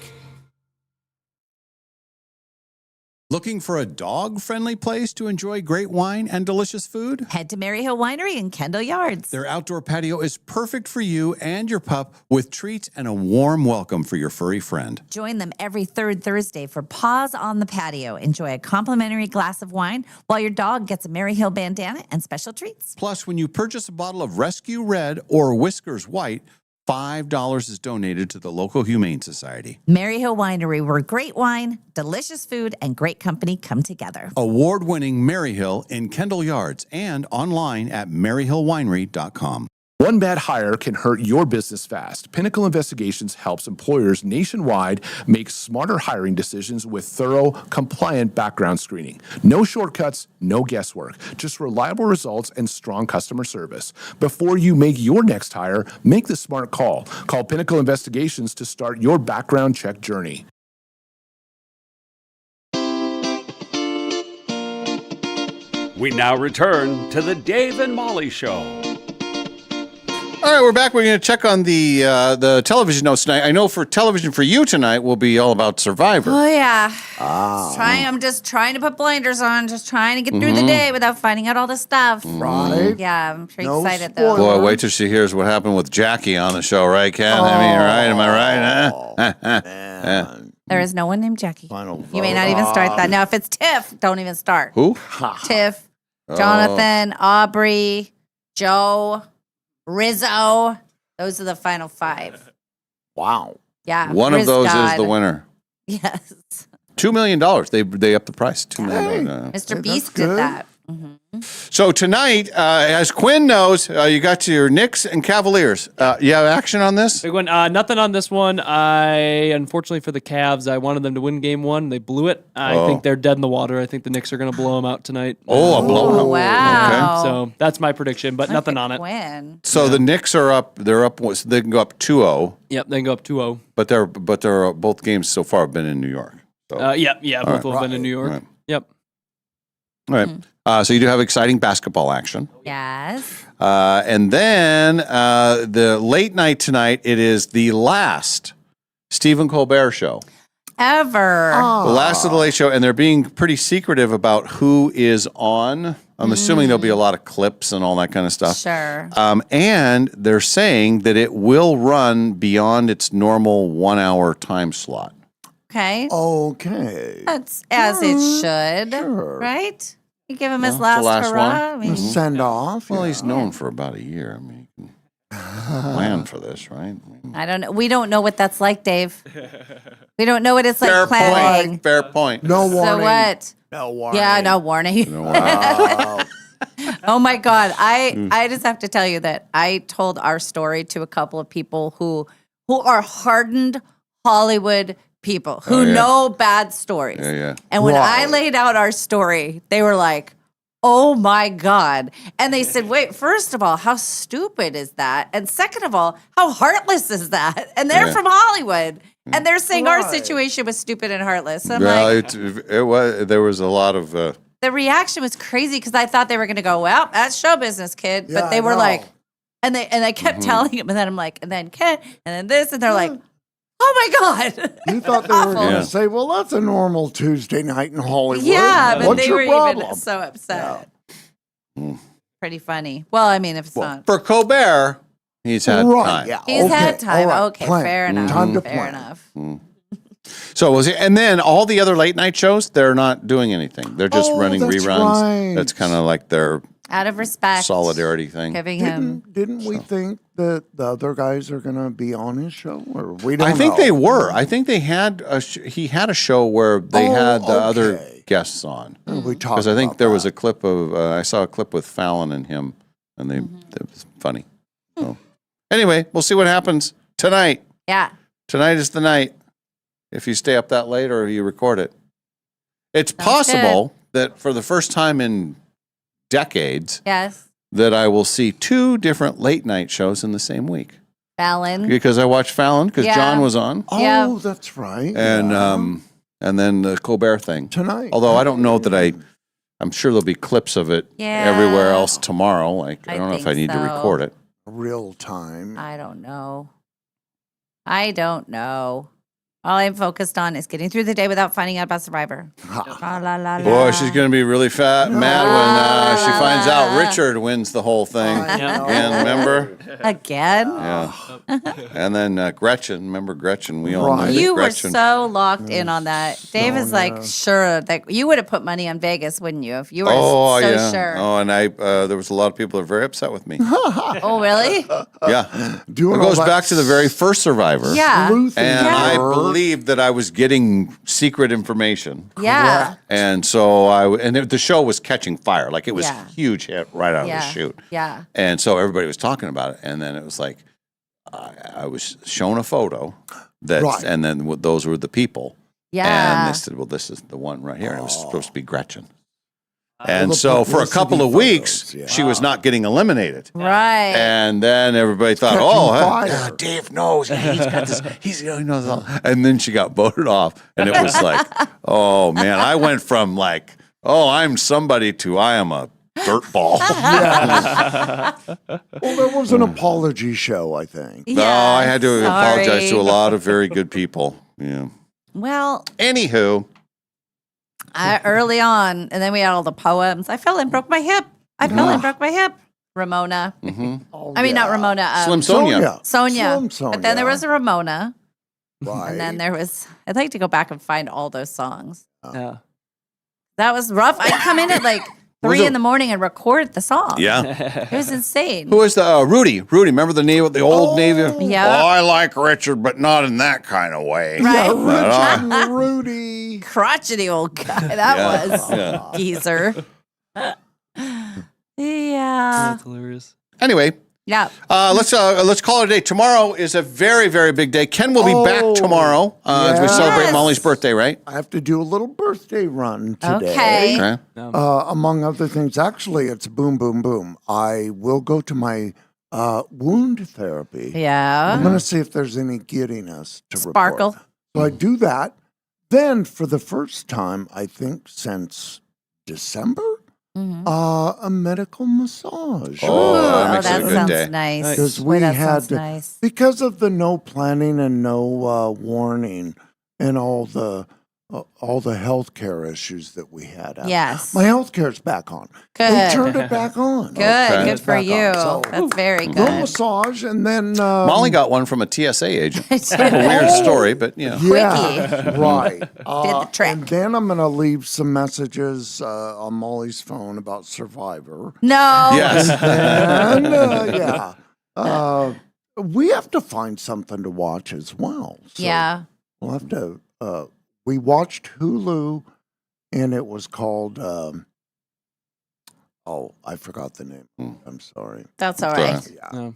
Looking for a dog-friendly place to enjoy great wine and delicious food? Head to Maryhill Winery in Kendall Yards. Their outdoor patio is perfect for you and your pup with treats and a warm welcome for your furry friend. Join them every third Thursday for Paws on the Patio. Enjoy a complimentary glass of wine while your dog gets a Maryhill bandana and special treats. Plus, when you purchase a bottle of Rescue Red or Whiskers White, $5 is donated to the local Humane Society. Maryhill Winery, where great wine, delicious food, and great company come together. Award-winning Maryhill in Kendall Yards and online at maryhillwinery.com. One bad hire can hurt your business fast. Pinnacle Investigations helps employers nationwide make smarter hiring decisions with thorough, compliant background screening. No shortcuts, no guesswork, just reliable results and strong customer service. Before you make your next hire, make the smart call. Call Pinnacle Investigations to start your background check journey. We now return to the Dave and Molly Show. All right, we're back. We're going to check on the television notes tonight. I know for television for you tonight will be all about Survivor. Oh, yeah. I'm just trying to put blinders on, just trying to get through the day without finding out all this stuff. Right. Yeah, I'm pretty excited, though. Boy, wait till she hears what happened with Jackie on the show, right, Ken? I mean, right? Am I right? Yeah. There is no one named Jackie. Final You may not even start that. Now, if it's Tiff, don't even start. Who? Tiff, Jonathan, Aubrey, Joe, Rizzo. Those are the final five. Wow. Yeah. One of those God. is the winner. Yes. $2 million. They upped the price. $2 million. Mr. Beast did that. So tonight, as Quinn knows, you got your Knicks and Cavaliers. You have action on this? Big one. Nothing on this one. Unfortunately for the Cavs, I wanted them to win game one. They blew it. I think they're dead in the water. I think the Knicks are going to blow them out tonight. Oh, a blowout. Wow. Okay. So that's my prediction, but nothing on it. Win. So the Knicks are up. They're up. So they can go up 2-0. Yep, they can go up 2-0. But they're both games so far have been in New York. So. Both of them been in New York. Right. Yep. All right. So you do have exciting basketball action. Yes. And then the late night tonight, it is the last Stephen Colbert show. Ever. The last of the late show, and they're being pretty secretive about who is on. I'm assuming there'll be a lot of clips and all that kind of stuff. Sure. And they're saying that it will run beyond its normal 1 hour time slot. Okay. Okay. That's as it should. Sure. Right? You give him his Well, last the last hurrah. one. I mean, Send off. Well, yeah. he's known for about a year. I mean, plan for this, right? I don't know. We don't know what that's like, Dave. We don't know what it's like Fair planning. point. Fair point. No warning. So what? No warning. Yeah, no warning. Wow. Oh my God. I just have to tell you that I told our story to a couple of people who are hardened Hollywood people who know bad stories. Yeah. And when I laid out our story, they were like, oh my God. And they said, wait, first of all, how stupid is that? And second of all, how heartless is that? And they're from Hollywood. And they're saying our situation was stupid and heartless. So I'm like, it was. There was a lot of. the reaction was crazy because I thought they were going to go, well, that's show business, kid. But they were like, and I kept telling him, and then I'm like, and then Ken, and then this, and they're like, oh my God. You thought they were going to say, well, that's a normal Tuesday night in Hollywood. Yeah, but What's they your were problem? even so upset. Pretty funny. Well, I mean, if it's not. For Colbert, he's had time. Yeah. He's had time. all right, Okay, plan. fair enough. Time to fair plan. enough. So was it, and then all the other late night shows, they're not doing anything. They're just running that's reruns. right. That's kind of like their Out of respect. solidarity thing. Giving him. Didn't we think that the other guys are going to be on his show? Or we don't I think know. they were. I think they had he had a show where they had the other guests on. We talked Because I think about there was a clip of I saw a clip with Fallon and him, and it was funny. So anyway, we'll see what happens tonight. Yeah. Tonight is the night. If you stay up that late or if you record it, it's Sounds possible that for the first time in decades, Yes. that I will see two different late night shows in the same week. Fallon. Because I watched Fallon because Yeah. John was on. Oh, that's right. And then the Colbert thing tonight. Although I don't know that I'm sure there'll be clips of it everywhere else tomorrow. Like I don't know if I think need to so. record it. Real time. I don't know. All I'm focused on is getting through the day without finding out about Survivor. La, la, la, la. Boy, she's going to be really mad when she finds out Richard wins the whole thing. Again, remember? Again? Yeah. And then Gretchen. Remember Gretchen? We all knew You were Gretchen. so locked in on that. Dave is like, sure, that you would have put money on Vegas, wouldn't you? If you were so sure. Oh, and there was a lot of people that are very upset with me. Oh, really? Yeah. Doing it goes all that back to the very first Survivor. Yeah. sleuthing. And Yeah. I believed that I was getting secret information. Yeah. And so the show was catching fire. Like it was Yeah. a huge hit right out of the Yeah. chute. Yeah. And so everybody was talking about it. And then it was like, I was shown a photo and then those were the people. Yeah. And they said, well, this is the one right here. And it was supposed to be Gretchen. And the so for a couple of publicity weeks, photos, yeah. she was not getting eliminated. Right. And then everybody thought, Catching fire. Dave knows. He's got this. He knows all. And then she got voted off. And it was like, oh, man. I went from like, I'm somebody to I am a dirtball. Well, there was an apology show, I think. No, I had to apologize to a sorry. lot of very good people. Yeah. Well, Anywho. early on, and then we had all the poems. I fell and broke my hip. Ramona. Oh, I mean, not Ramona. Slim Sonia. Sonia. Slim Sonia. But then there was a Ramona. Right. And then there was, I'd like to go back and find all those songs. Yeah. That was rough. I'd come in at like 3 in the morning and record the song. Yeah. It was insane. Who was the Rudy? Remember the name of the old Navy? Yeah. Oh, I like Richard, but not in that kind of way. Right. Richard and Rudy. Crotchety old guy. That was geezer. Yeah. That's hilarious. Anyway, Yeah. let's call it a day. Tomorrow is a very, very big day. Ken will be back tomorrow as we celebrate Yes. Molly's birthday, right? I have to do a little birthday run today. Okay. Among other things, actually, it's boom, boom, boom. I will go to my wound therapy. Yeah. I'm going to see if there's any giddiness to Sparkle. report. So I do that. Then, for the first time, I think since December, a medical massage. Oh, that makes it a that good sounds day. nice. Because Boy, we that had sounds to, nice. because of the no planning and no warning and all the healthcare issues that we had. Yes. My healthcare's back on. Good. They turned it back on. Good. Good It's for back you. on. So, That's very little good. massage and then Molly got one from a TSA agent. Kind of a weird story, but yeah. Yeah, right. Did the trick. And then I'm going to leave some messages on Molly's phone about Survivor. No. Yes. And yeah. We have to find something to watch as well. So Yeah. we'll have to. We watched Hulu, and it was called. I forgot the name. I'm sorry. That's all right. Yeah.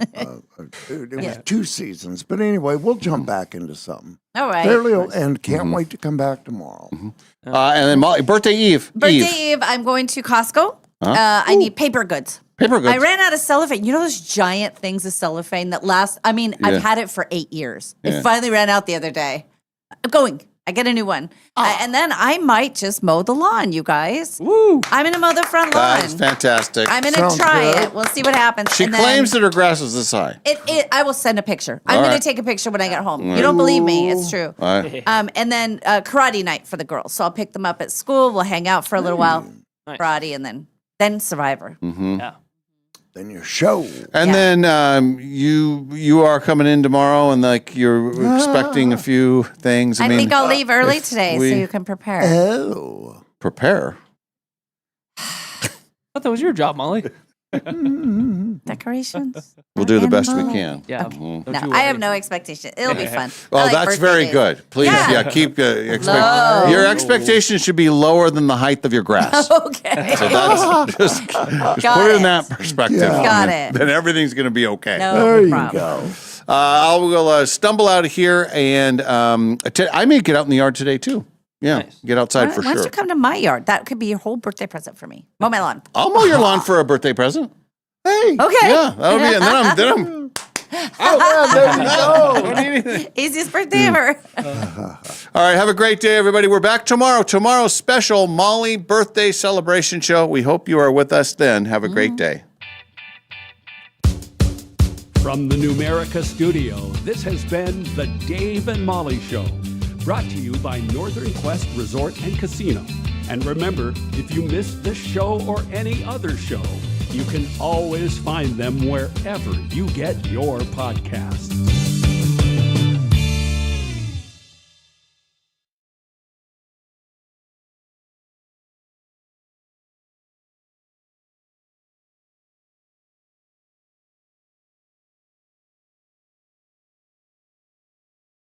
It was 2 seasons, but anyway, we'll jump back into something. All right. And can't wait to come back tomorrow. And then Molly, birthday Eve. Birthday Eve, I'm going to Costco. I need paper goods. Paper goods. I ran out of cellophane. You know those giant things of cellophane that last, Yeah. I've had it for 8 years. Yeah. It finally ran out the other day. I'm going. I get a new one. And then I might just mow the lawn, you guys. Woo. I'm going to mow the front lawn. That's fantastic. I'm going to try it. We'll see what happens. She And then claims that her grass is this high. I will send a picture. I'm All going right. to take a picture when I get home. All You right. don't believe me. It's true. All right. And then karate night for the girls. So I'll pick them up at school. We'll hang out for a little while. Nice. Karate and then Survivor. Mm-hmm. Yeah. Then your show. And then you are coming in tomorrow, and like you're expecting a few things. I think I'll leave early if today so we you can prepare. Oh. prepare. I thought that was your job, Molly. Decorations. We'll do the best we can. Yeah. Mhm. No, I have no expectation. It'll be fun. Oh, I like that's birthday very days. good. Please, Yeah. keep Low. your expectations should be lower than the height of your grass. Okay. So that's just put it in that perspective. Yeah. Got and it. then everything's going to be okay. No There you problem. go. I will stumble out of here, and I may get out in the yard today too. Yeah, Nice. get outside Why for don't sure. you come to my yard? That could be your whole birthday present for me. Mow my lawn. I'll mow your lawn for a birthday present. Hey. Okay. Yeah, that'll be. And then I'm. Oh, there you go. Easiest birthday ever. All right, have a great day, everybody. We're back tomorrow. Tomorrow's special Molly birthday celebration show. We hope you are with us then. Have a great day. From the Numerica studio, this has been the Dave and Molly Show, brought to you by Northern Quest Resort and Casino. And remember, if you missed this show or any other show, you can always find them wherever you get your podcasts.